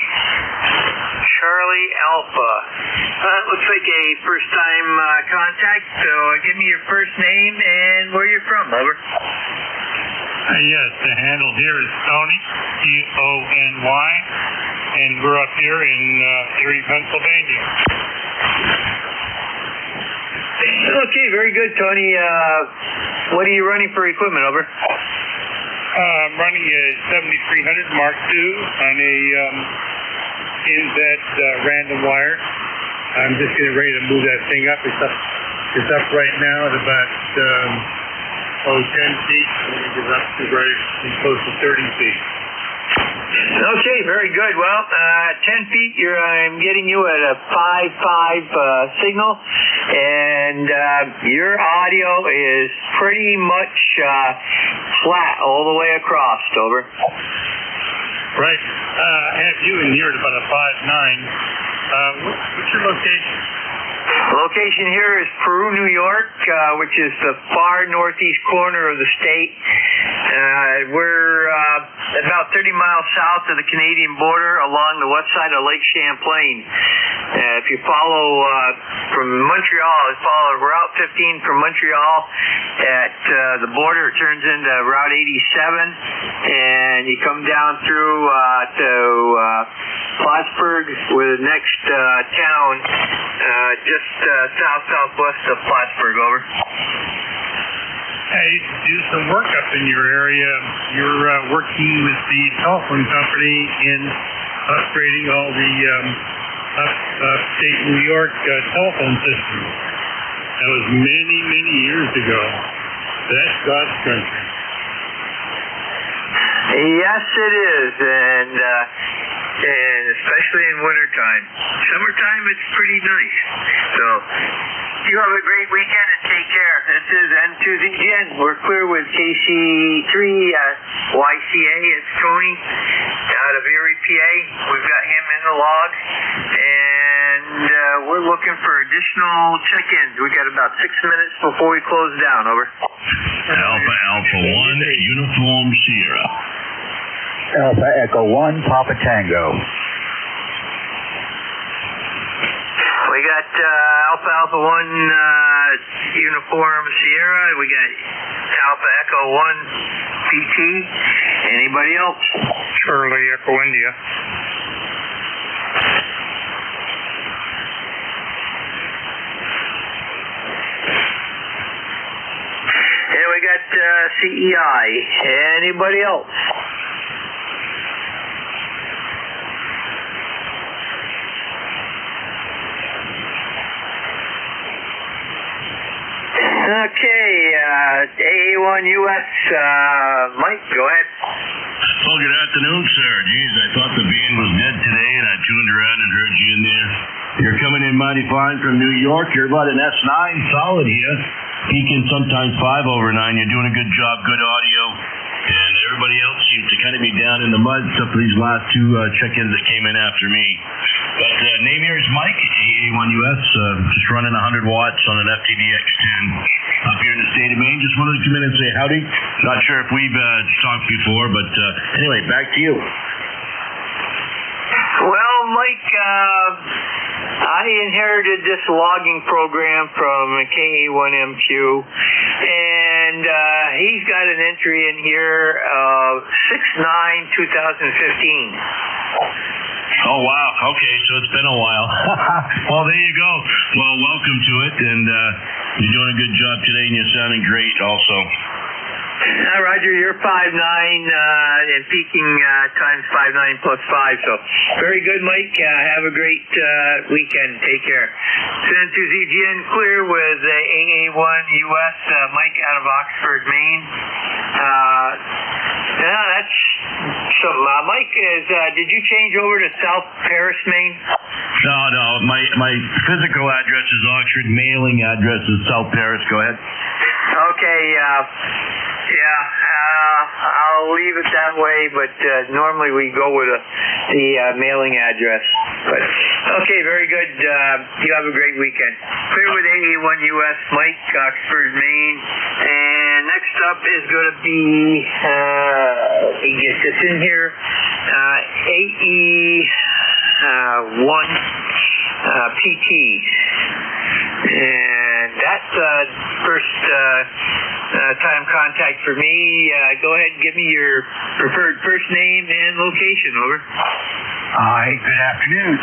Charlie Alpha. Looks like a first-time contact, so give me your first name and where you're from, over. Yes, the handle here is Tony, Tony, and we're up here in Erie, Pennsylvania. Okay, very good, Tony. What are you running for equipment, over? I'm running a 7300 Mark II on a NZ random wire. I'm just getting ready to move that thing up. It's up right now at about 10 feet. And it gets up to very close to 30 feet. Okay, very good. Well, 10 feet, I'm getting you at a 5.5 signal, and your audio is pretty much flat all the way across, over. Right. I have you in here at about a 5.9. What's your location? Location here is Peru, New York, which is the far northeast corner of the state. We're about 30 miles south of the Canadian border along the west side of Lake Champlain. If you follow from Montreal, follow Route 15 from Montreal at the border, it turns into Route 87, and you come down through to Plattsburgh, with the next town just southwest of Plattsburgh, over. I used to do some work up in your area. You're working with the telephone company in upgrading all the upstate New York telephone systems. That was many, many years ago. That's God's country. Yes, it is, and especially in wintertime. Summertime, it's pretty nice. So, you have a great weekend and take care. This is N2ZGN. We're clear with KC3 YCA. It's Tony out of Erie, PA. We've got him in the log, and we're looking for additional check-ins. We got about 6 minutes before we close down, over. Alpha 1, Uniform Sierra. Alpha Echo 1, Papa Tango. We got Alpha 1 Uniform Sierra. We got Alpha Echo 1 PT. Anybody else? Charlie Echo India. And we got CEI. Anybody else? Okay, AA1US, Mike, go ahead. Well, good afternoon, sir. Geez, I thought the band was dead today, and I tuned around and heard you in there. You're coming in mighty fine from New York. You're about an S9 solid here. Peaking sometimes 5 over 9. You're doing a good job, good audio. And everybody else seems to kind of be down in the mud, except for these last 2 check-ins that came in after me. But name here is Mike, AA1US, just running 100 watts on an FTDX10 up here in the state of Maine. Just wanted to come in and say howdy. Not sure if we've talked before, but anyway, back to you. Well, Mike, I inherited this logging program from KA1MQ, and he's got an entry in here of 6/9/2015. Oh, wow. Okay, so it's been a while. Well, there you go. Well, welcome to it, and you're doing a good job today, and you're sounding great also. Roger, you're 5.9 and peaking times 5.9 plus 5. So very good, Mike. Have a great weekend. Take care. Send to ZGN clear with AA1US, Mike out of Oxford, Maine. Yeah, that's something. Mike, did you change over to South Paris, Maine? No. My physical address is Oxford. Mailing address is South Paris. Go ahead. Okay. I'll leave it that way, but normally we go with the mailing address. But okay, very good. You have a great weekend. Clear with AA1US, Mike, Oxford, Maine. And next up is going to be, let me get this in here, AE1 PT. And that's first time contact for me. Go ahead and give me your preferred first name and location, over. Hi, good afternoon.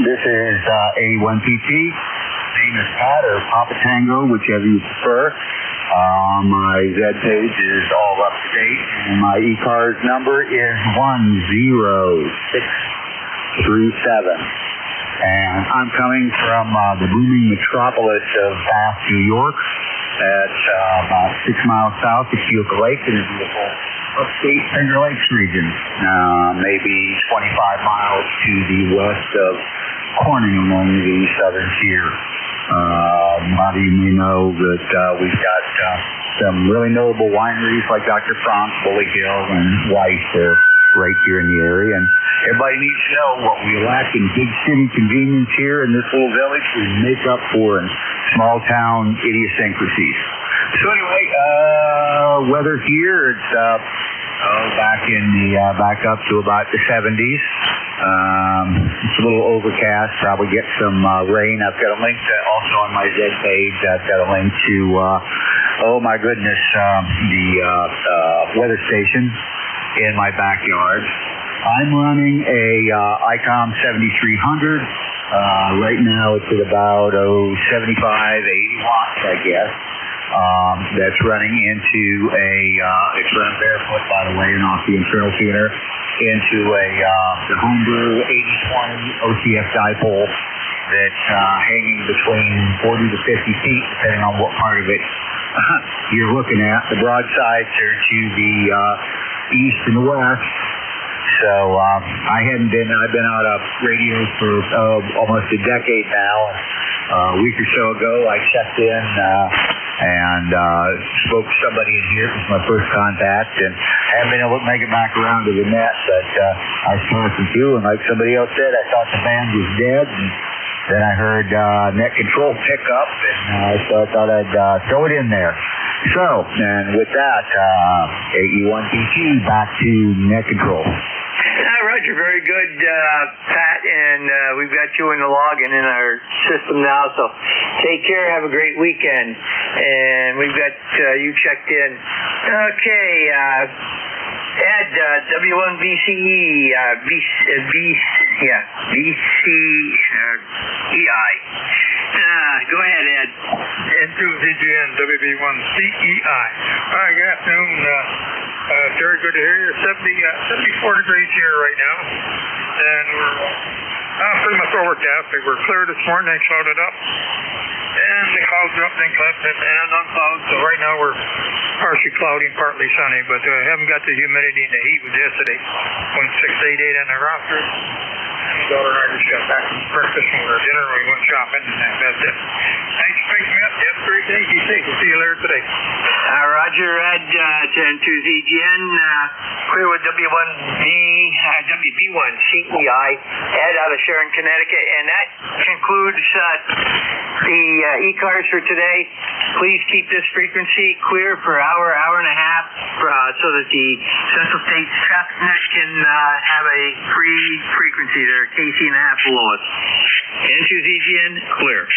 This is A1PT, name is Pat or Papa Tango, whichever you prefer. My Z page is all up to date, and my ECARS number is 10637. And I'm coming from the booming metropolis of Bath, New York. That's about 6 miles south of Keokuk Lake in the beautiful upstate Finger Lakes region. Maybe 25 miles to the west of Corning along the southern tier. A lot of you may know that we've got some really notable wineries like Dr. Frank's, Bully Hill, and Weiss are right here in the area. And everybody needs to know what we lack in big city convenience here in this little village, we make up for in small town idiosyncrasies. So anyway, weather here, it's back up to about the 70s. It's a little overcast, probably get some rain. I've got a link to, also on my Z page, I've got a link to, oh my goodness, the weather station in my backyard. I'm running a ICOM 7300. Right now it's at about 75, 80 watts, I guess. That's running into it's run barefoot, by the way, and off the internal tuner, into the homebrew 8020 OCF dipole that's hanging between 40 to 50 feet, depending on what part of it you're looking at. The broadsides are to the east and the west. So I've been out of radios for almost a decade now. A week or so ago, I checked in and spoke to somebody in here. It was my first contact, and haven't been able to make it back around to the net, but I was talking to, and like somebody else said, I thought the band was dead, and then I heard net control pick up, and so I thought I'd throw it in there. So, and with that, AE1PT, back to net control. Roger, very good, Pat, and we've got you in the log and in our system now, so take care, have a great weekend, and we've got you checked in. Okay, Ed, W1VCE, VCEI. Go ahead, Ed. N2ZGN, WB1CEI. All right, good afternoon. Very good to hear you. 74 degrees here right now, and we're pretty much overcast. We were clear this morning, they clouded up, and the clouds are up, then clouds, and unclouded. So right now we're partially cloudy and partly sunny, but haven't got the humidity and the heat with yesterday. 0.688 on the roster. And my daughter and I just got back from breakfast and we were dinner, and we went shopping, and that's it. Thanks, Matt. You have a great day. Be safe. We'll see you later today. Roger, Ed, to N2ZGN, clear with WB1CEI, Ed out of Sharon, Connecticut, and that concludes the ECARS for today. Please keep this frequency clear for an hour and a half, so that the Central States Traffic Net can have a free frequency. They're KC and a half below us. N2ZGN, clear.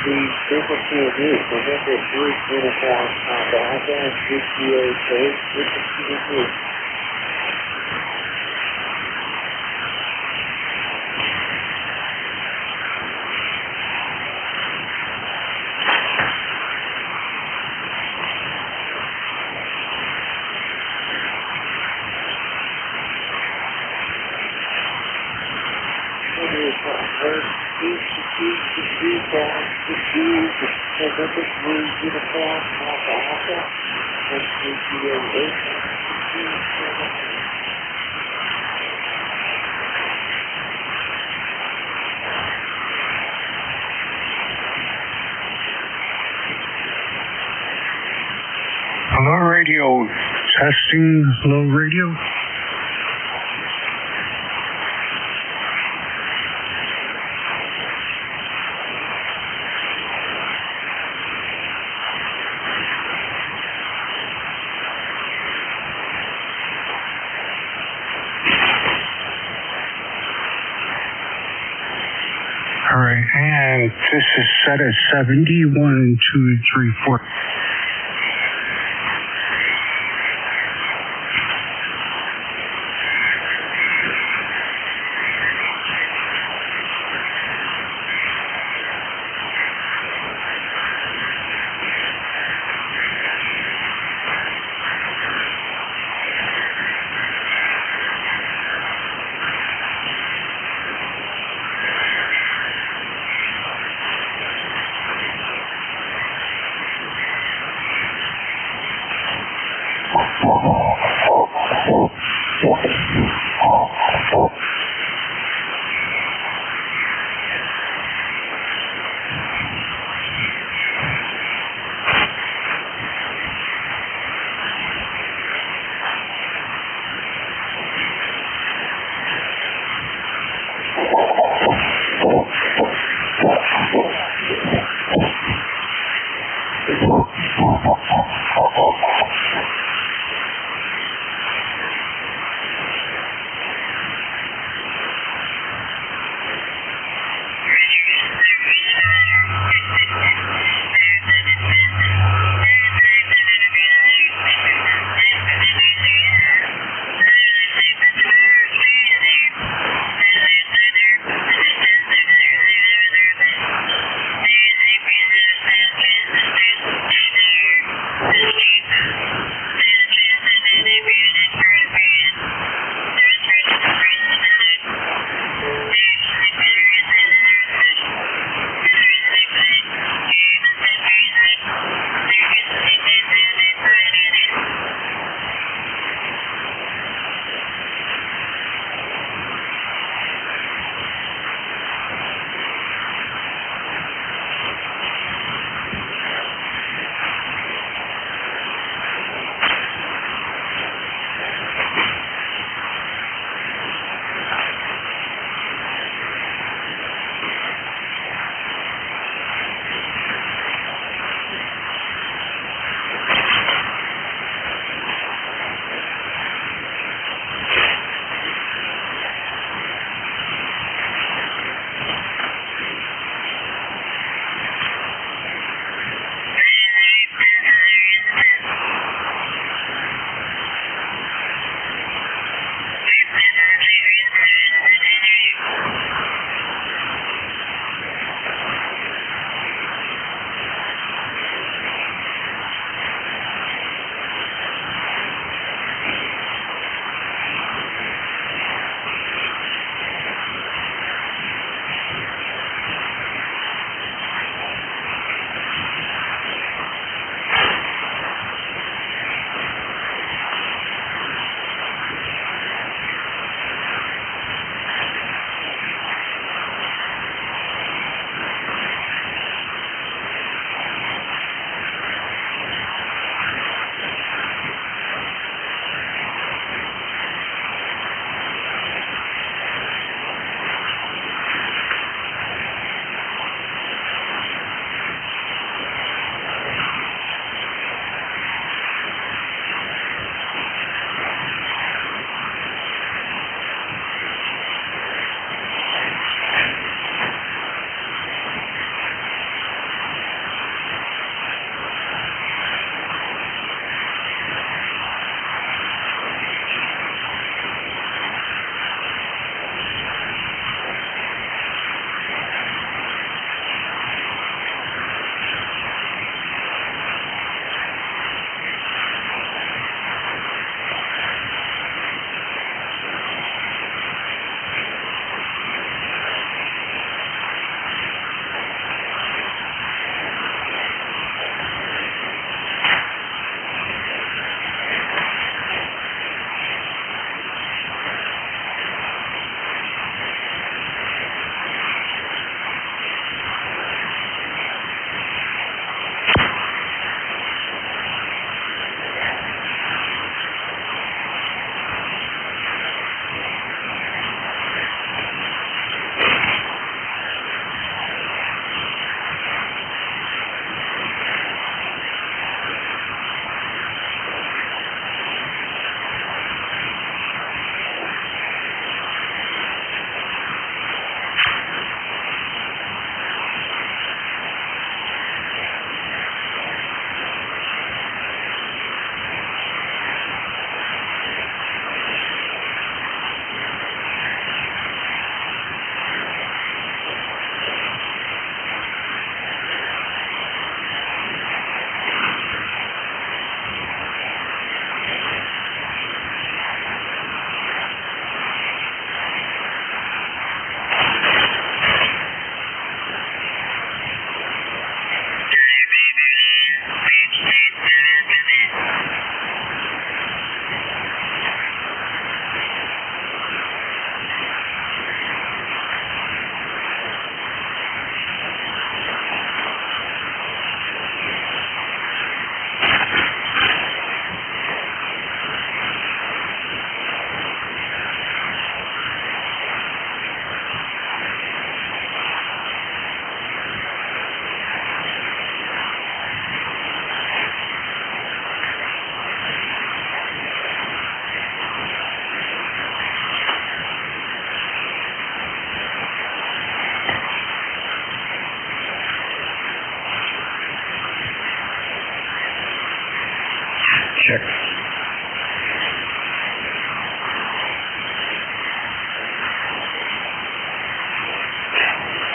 the frequency of use. November 3 uniform Alpha and GTA code, frequency of use. Hello, radio. Testing. Hello, radio. All right, and this is set at 70. 1, 2, 3, 4.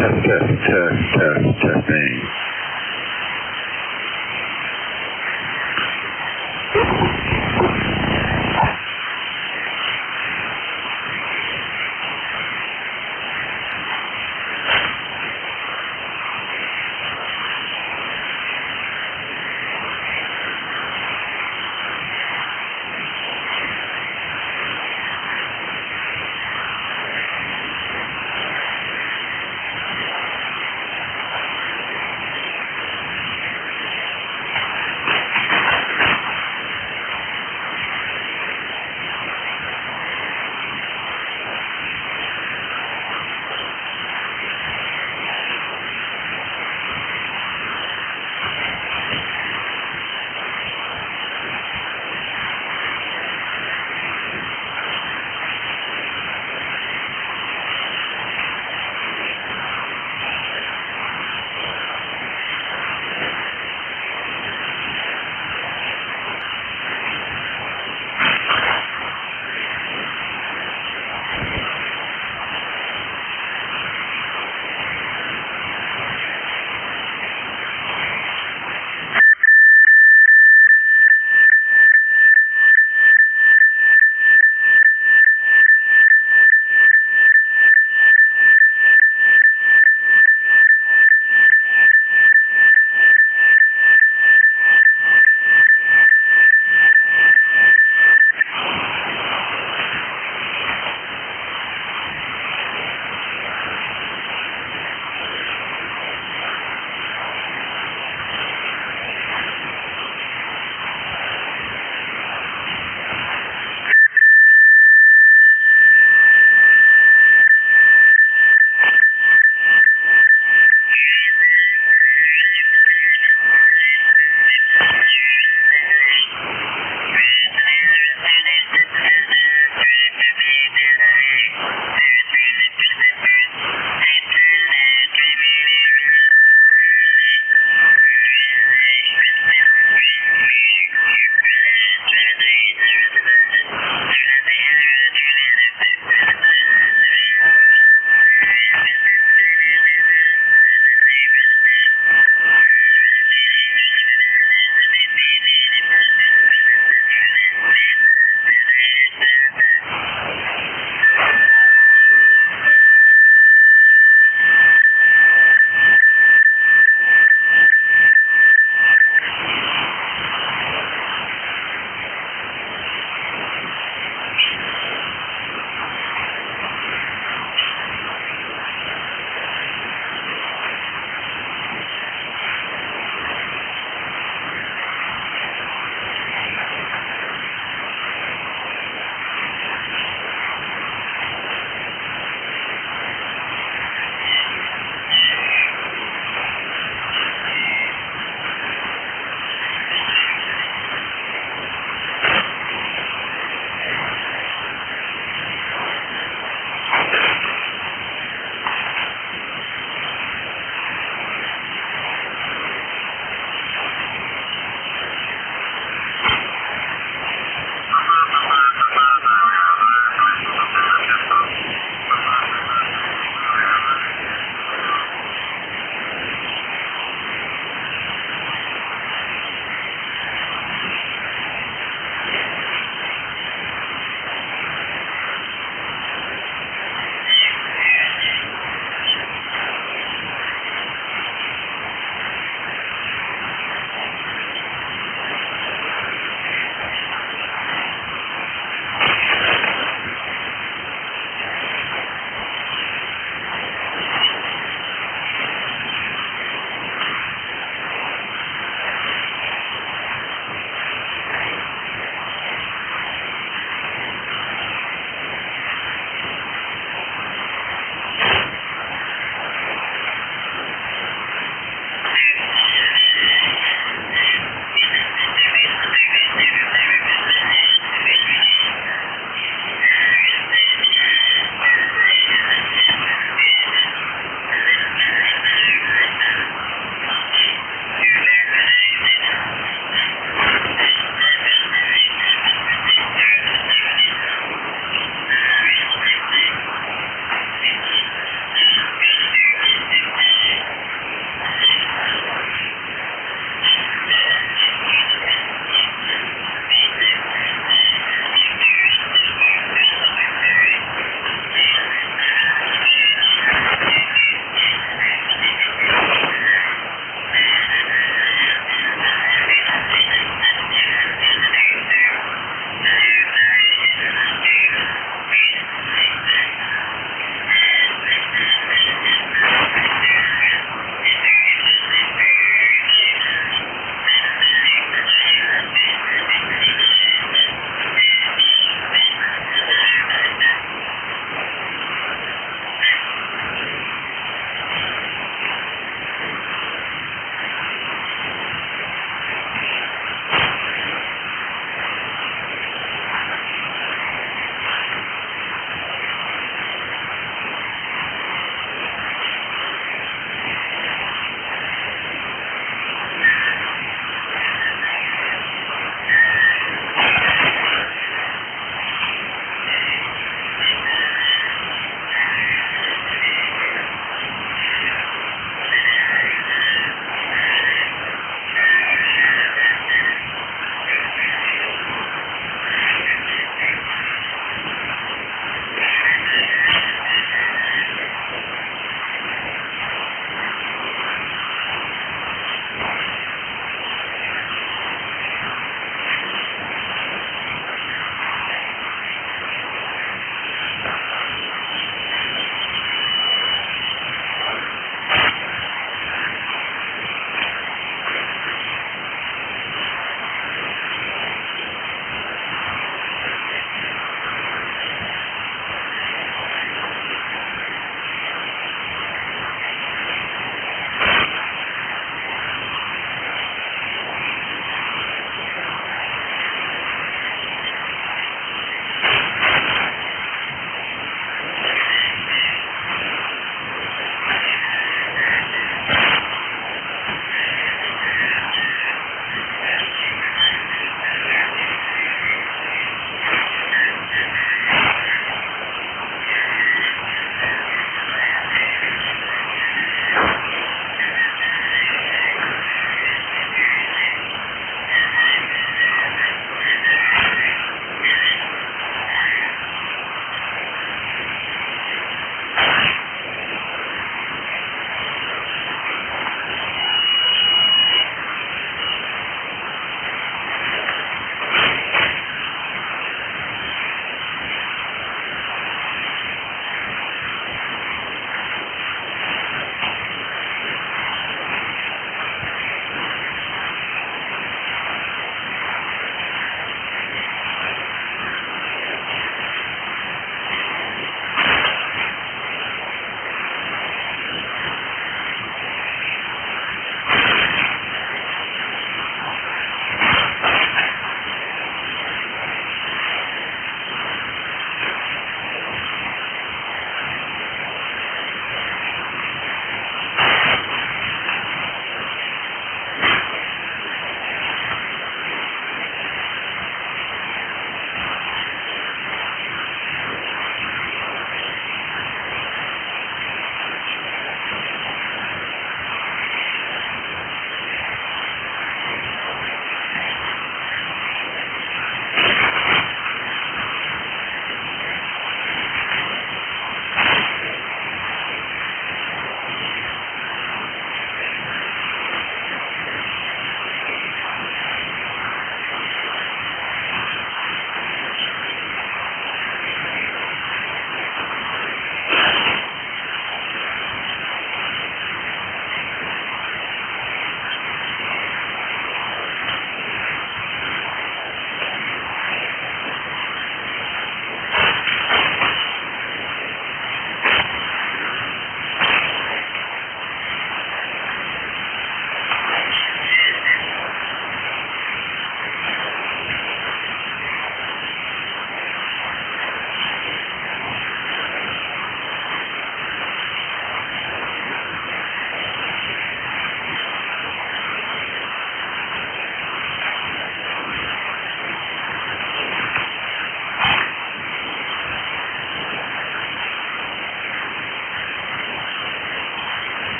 Testing.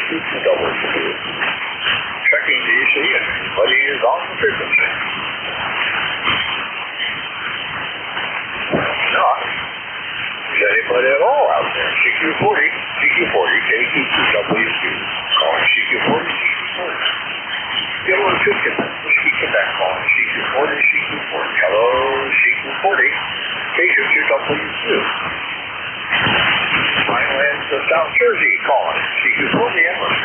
222. Checking DC, and everybody is on the frequency. Not. Is anybody at all out there? CQ40, KQ2WQ. Calling CQ40, CQ40. Yellow Chicken, Whiskey Quebec calling CQ40. Hello, CQ40, KQ2WQ. Vinelands of South Jersey calling CQ40 Emily.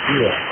US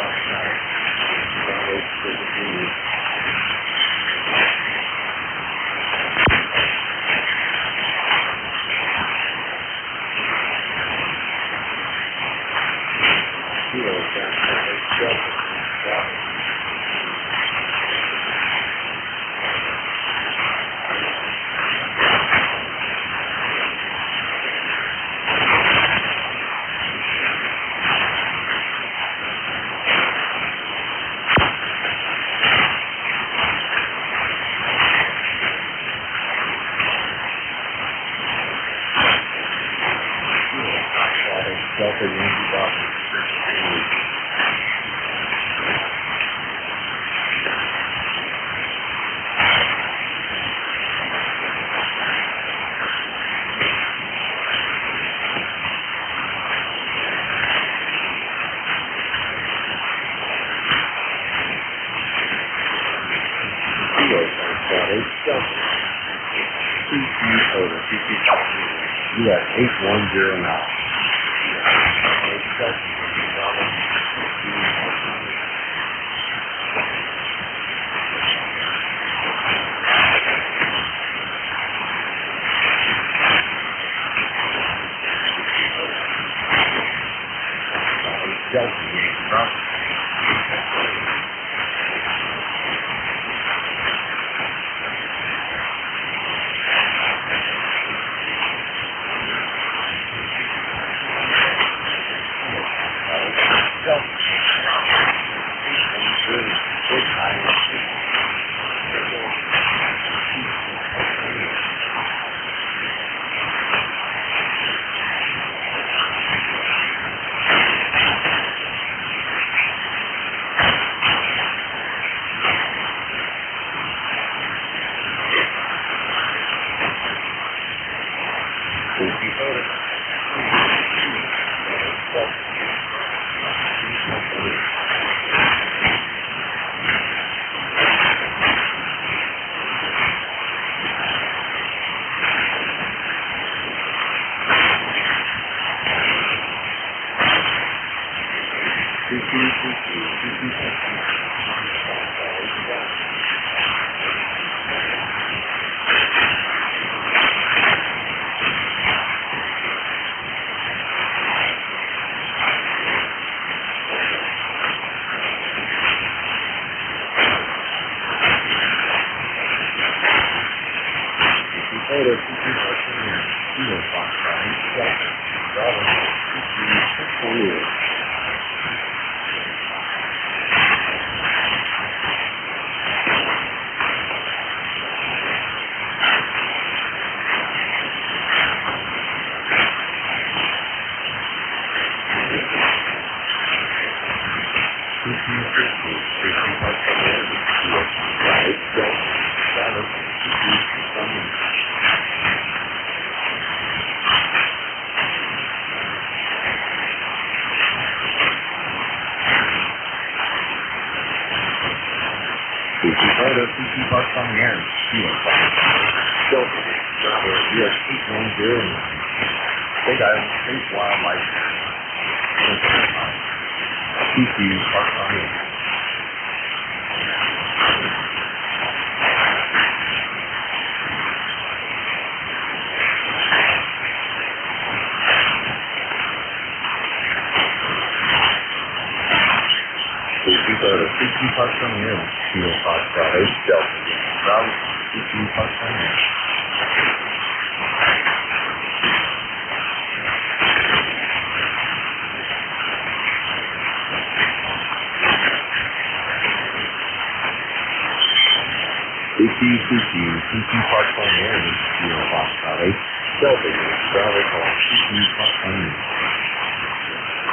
8109.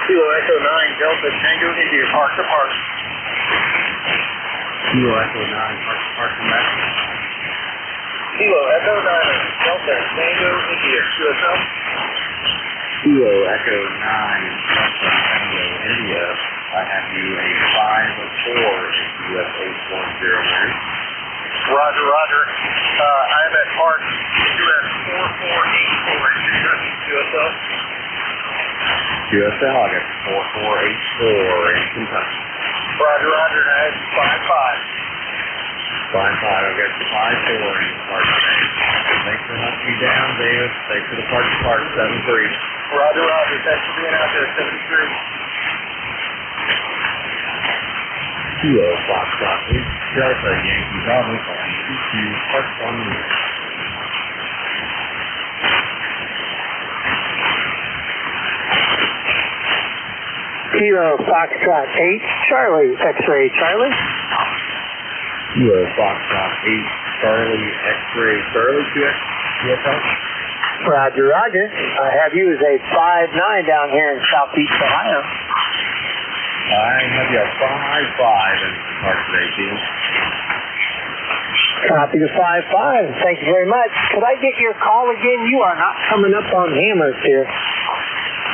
Kilo Echo 9, Delta Tango India, park to park. Kilo Echo 9, park to Max. Kilo Echo 9, Delta Tango India, QSL. Kilo Echo 9, Delta Tango India. I have you a 5-4 US 8109. Roger, roger. I'm at park US 4484 QSL. QSL, I got 4484 in Kentucky. Roger, roger, that's 5-5. 5-5, I've got 5-4 in Park today. Thanks for hunting me down, David. Thanks for the Park 7-3. Roger, roger, thanks for being out there, 7-3. Kilo Foxtrot 8 Delta Yankee Bravo calling 22 Park on the air. Kilo Foxtrot 8 Charlie, X-ray Charlie. Kilo Foxtrot 8 Charlie X-ray Charlie QSL. Roger, roger. I have you as a 5-9 down here in Southeast Ohio. I have you a 5-5 in Park today, Steve. Copy the 5-5. Thank you very much. Could I get your call again? You are not coming up on hammers here.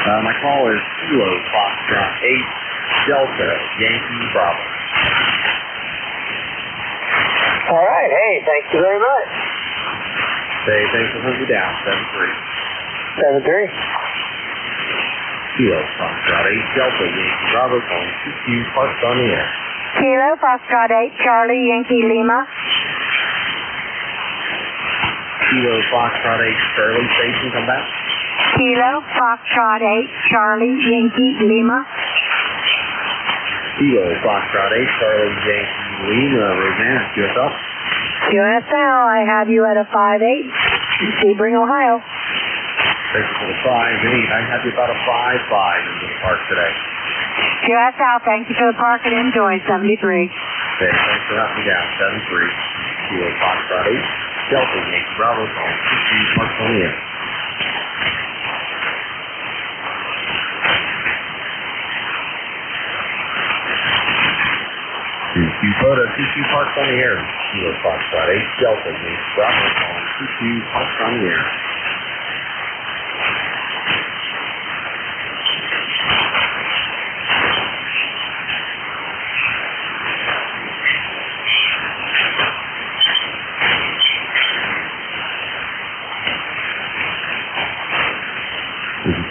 My call is Kilo Foxtrot 8 Delta Yankee Bravo. All right. Hey, thank you very much. Say thanks for hunting me down, 7-3. 7-3. Kilo Foxtrot 8 Delta Yankee Bravo calling 22 Park on the air. Kilo Foxtrot 8 Charlie Yankee Lima. Kilo Foxtrot 8 Charlie station, come back. Kilo Foxtrot 8 Charlie Yankee Lima. Kilo Foxtrot 8 Charlie Yankee Lima, Roseanne, QSL. QSL, I have you at a 5-8, Sebring, Ohio. Thanks for the 5-8. I have you about a 5-5 in the park today. QSL, thank you for the park and enjoy, 73. Okay, thanks for having me down, 7-3. Kilo Foxtrot 8 Delta Yankee Bravo calling 22 Park on the air. Photo 22 Park on the air. Kilo Foxtrot 8 Delta Yankee Bravo calling 22 Park on the air.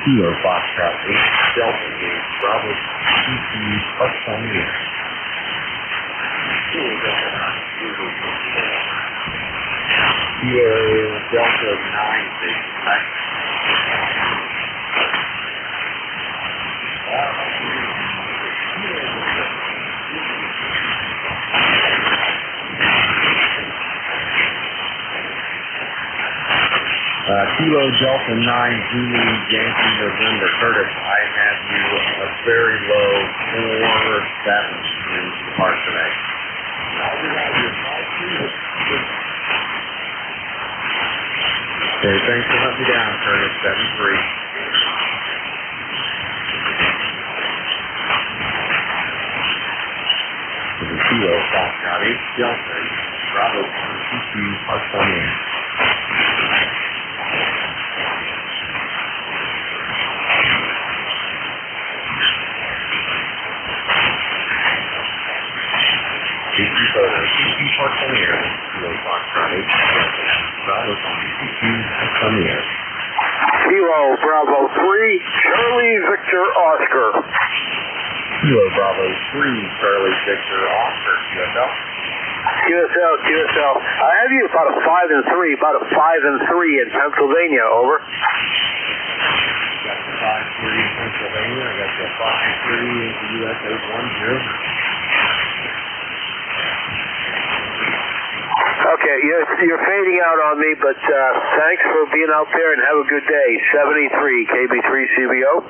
Kilo Foxtrot 8 Delta Yankee Bravo 22 Park on the air. Kilo Delta 9 station, back. Kilo Delta 9 Zulu Yankee November Curtis, I have you a very low 4-7 in the park today. Okay, thanks for letting me down, Curtis, 7-3. With the Kilo Foxtrot 8 Delta Bravo 22 Park on the air. Photo 22 Park on the air. Kilo Foxtrot 8 Delta Bravo 22 Park on the air. Kilo Bravo 3 Charlie Victor Oscar. Kilo Bravo 3 Charlie Victor Oscar, QSL. QSL. I have you about a 5-3, about a 5-3 in Pennsylvania, over. Got the 5-3 in Pennsylvania. I got the 5-3 in the US 810. Okay, you're fading out on me, but thanks for being out there and have a good day. 73 KB3 CBO.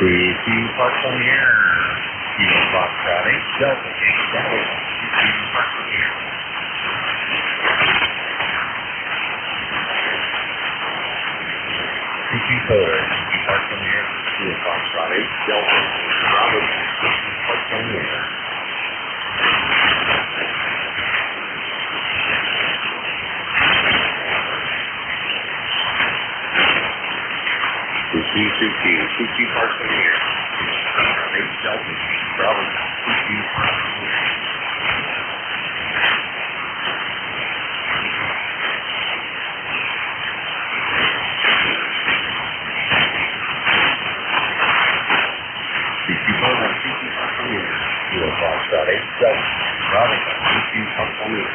If you park from here, you know, Foxtrot 8 Delta, that way. If you park from here. CQ Photo, if you park from here, you know, Foxtrot 8 Delta, Bravo, park from here. CQ park from here. 8 Delta, Bravo, CQ park from here. CQ Photo, CQ park from here. You know, Foxtrot 8 Delta, Bravo, CQ park from here.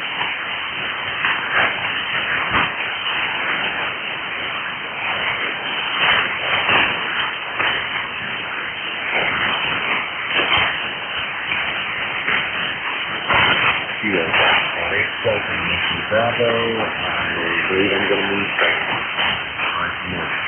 Bravo, I believe I'm going to move straight. Right from there.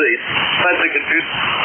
see. That's a confused.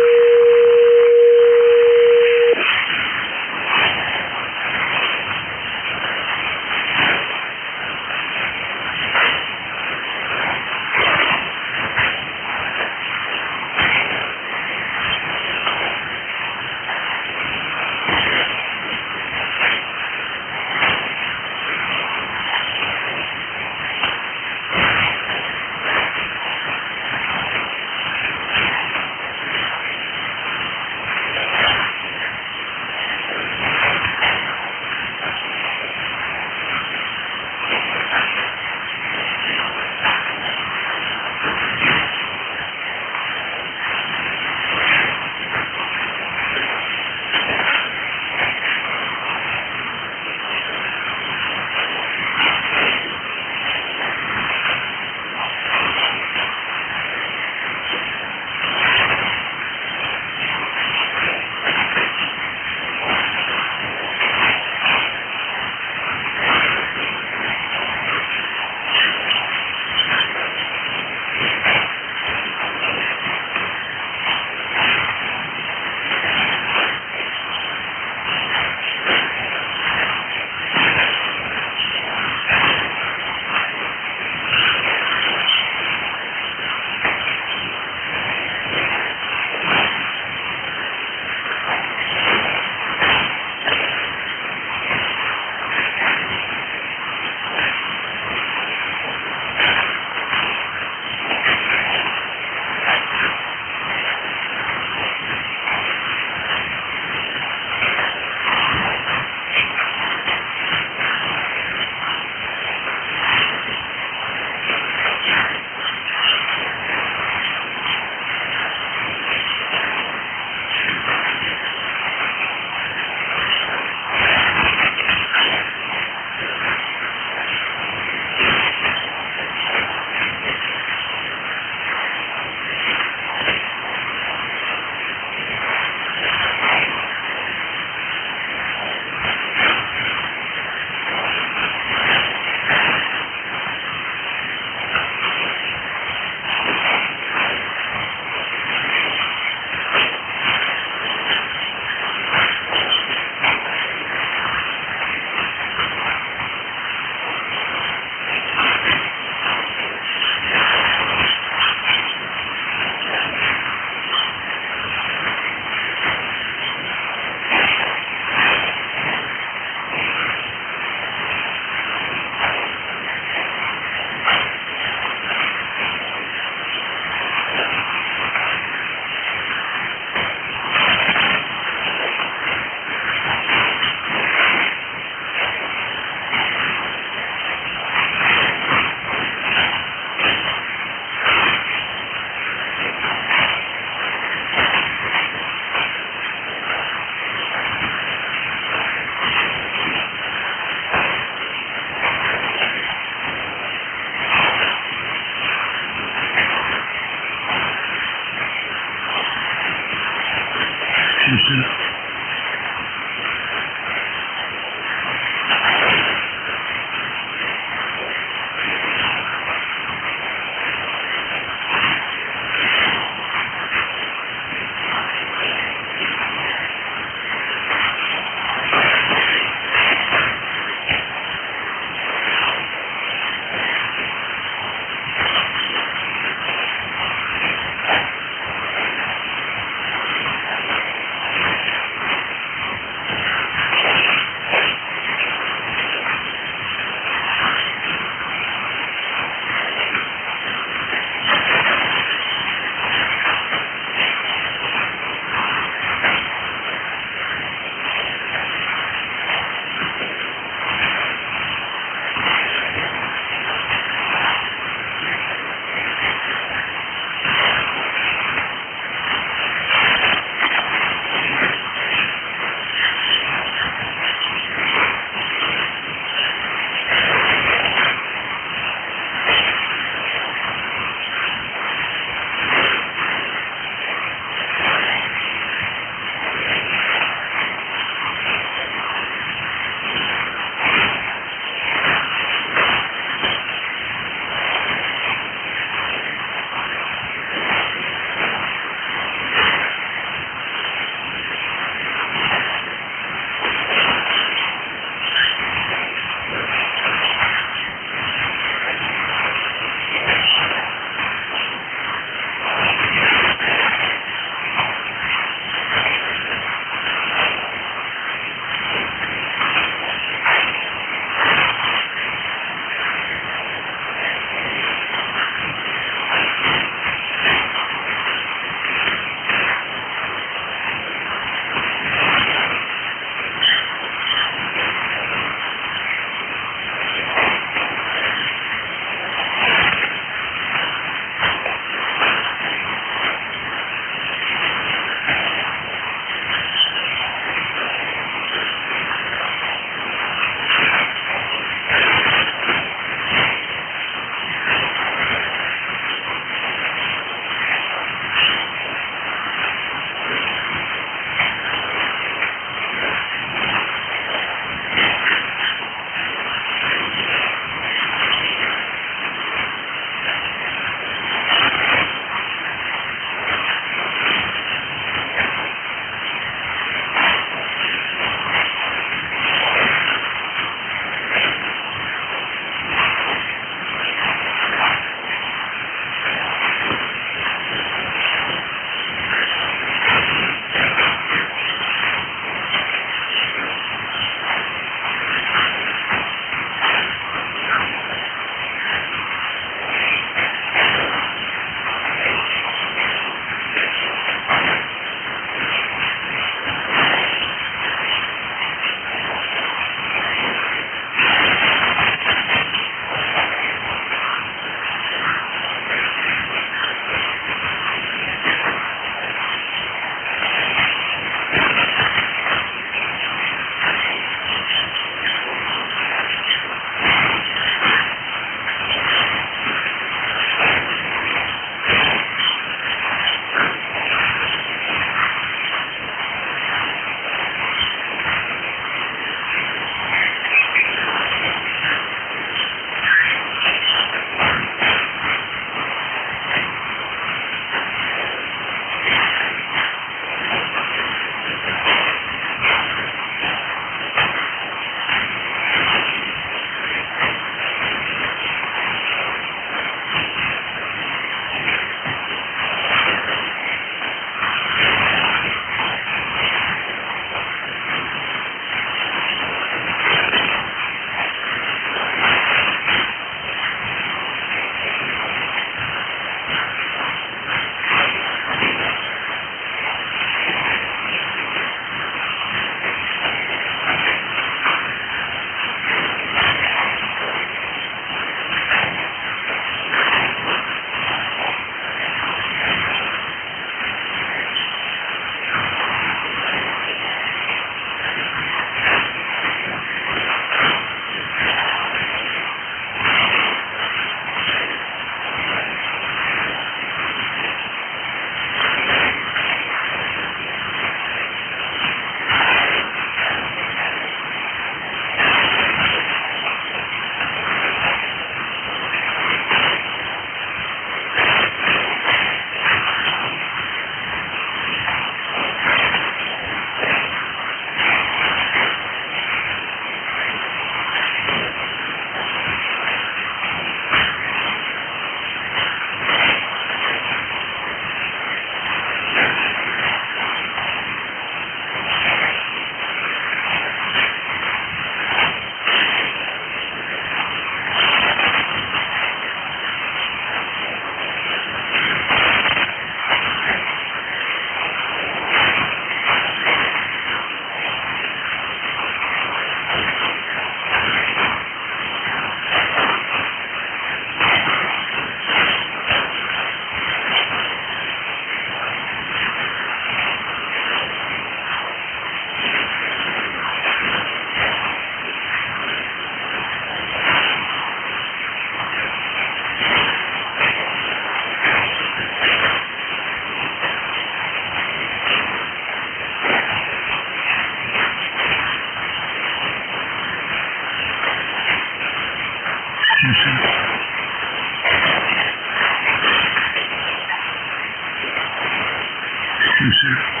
Yes, sir.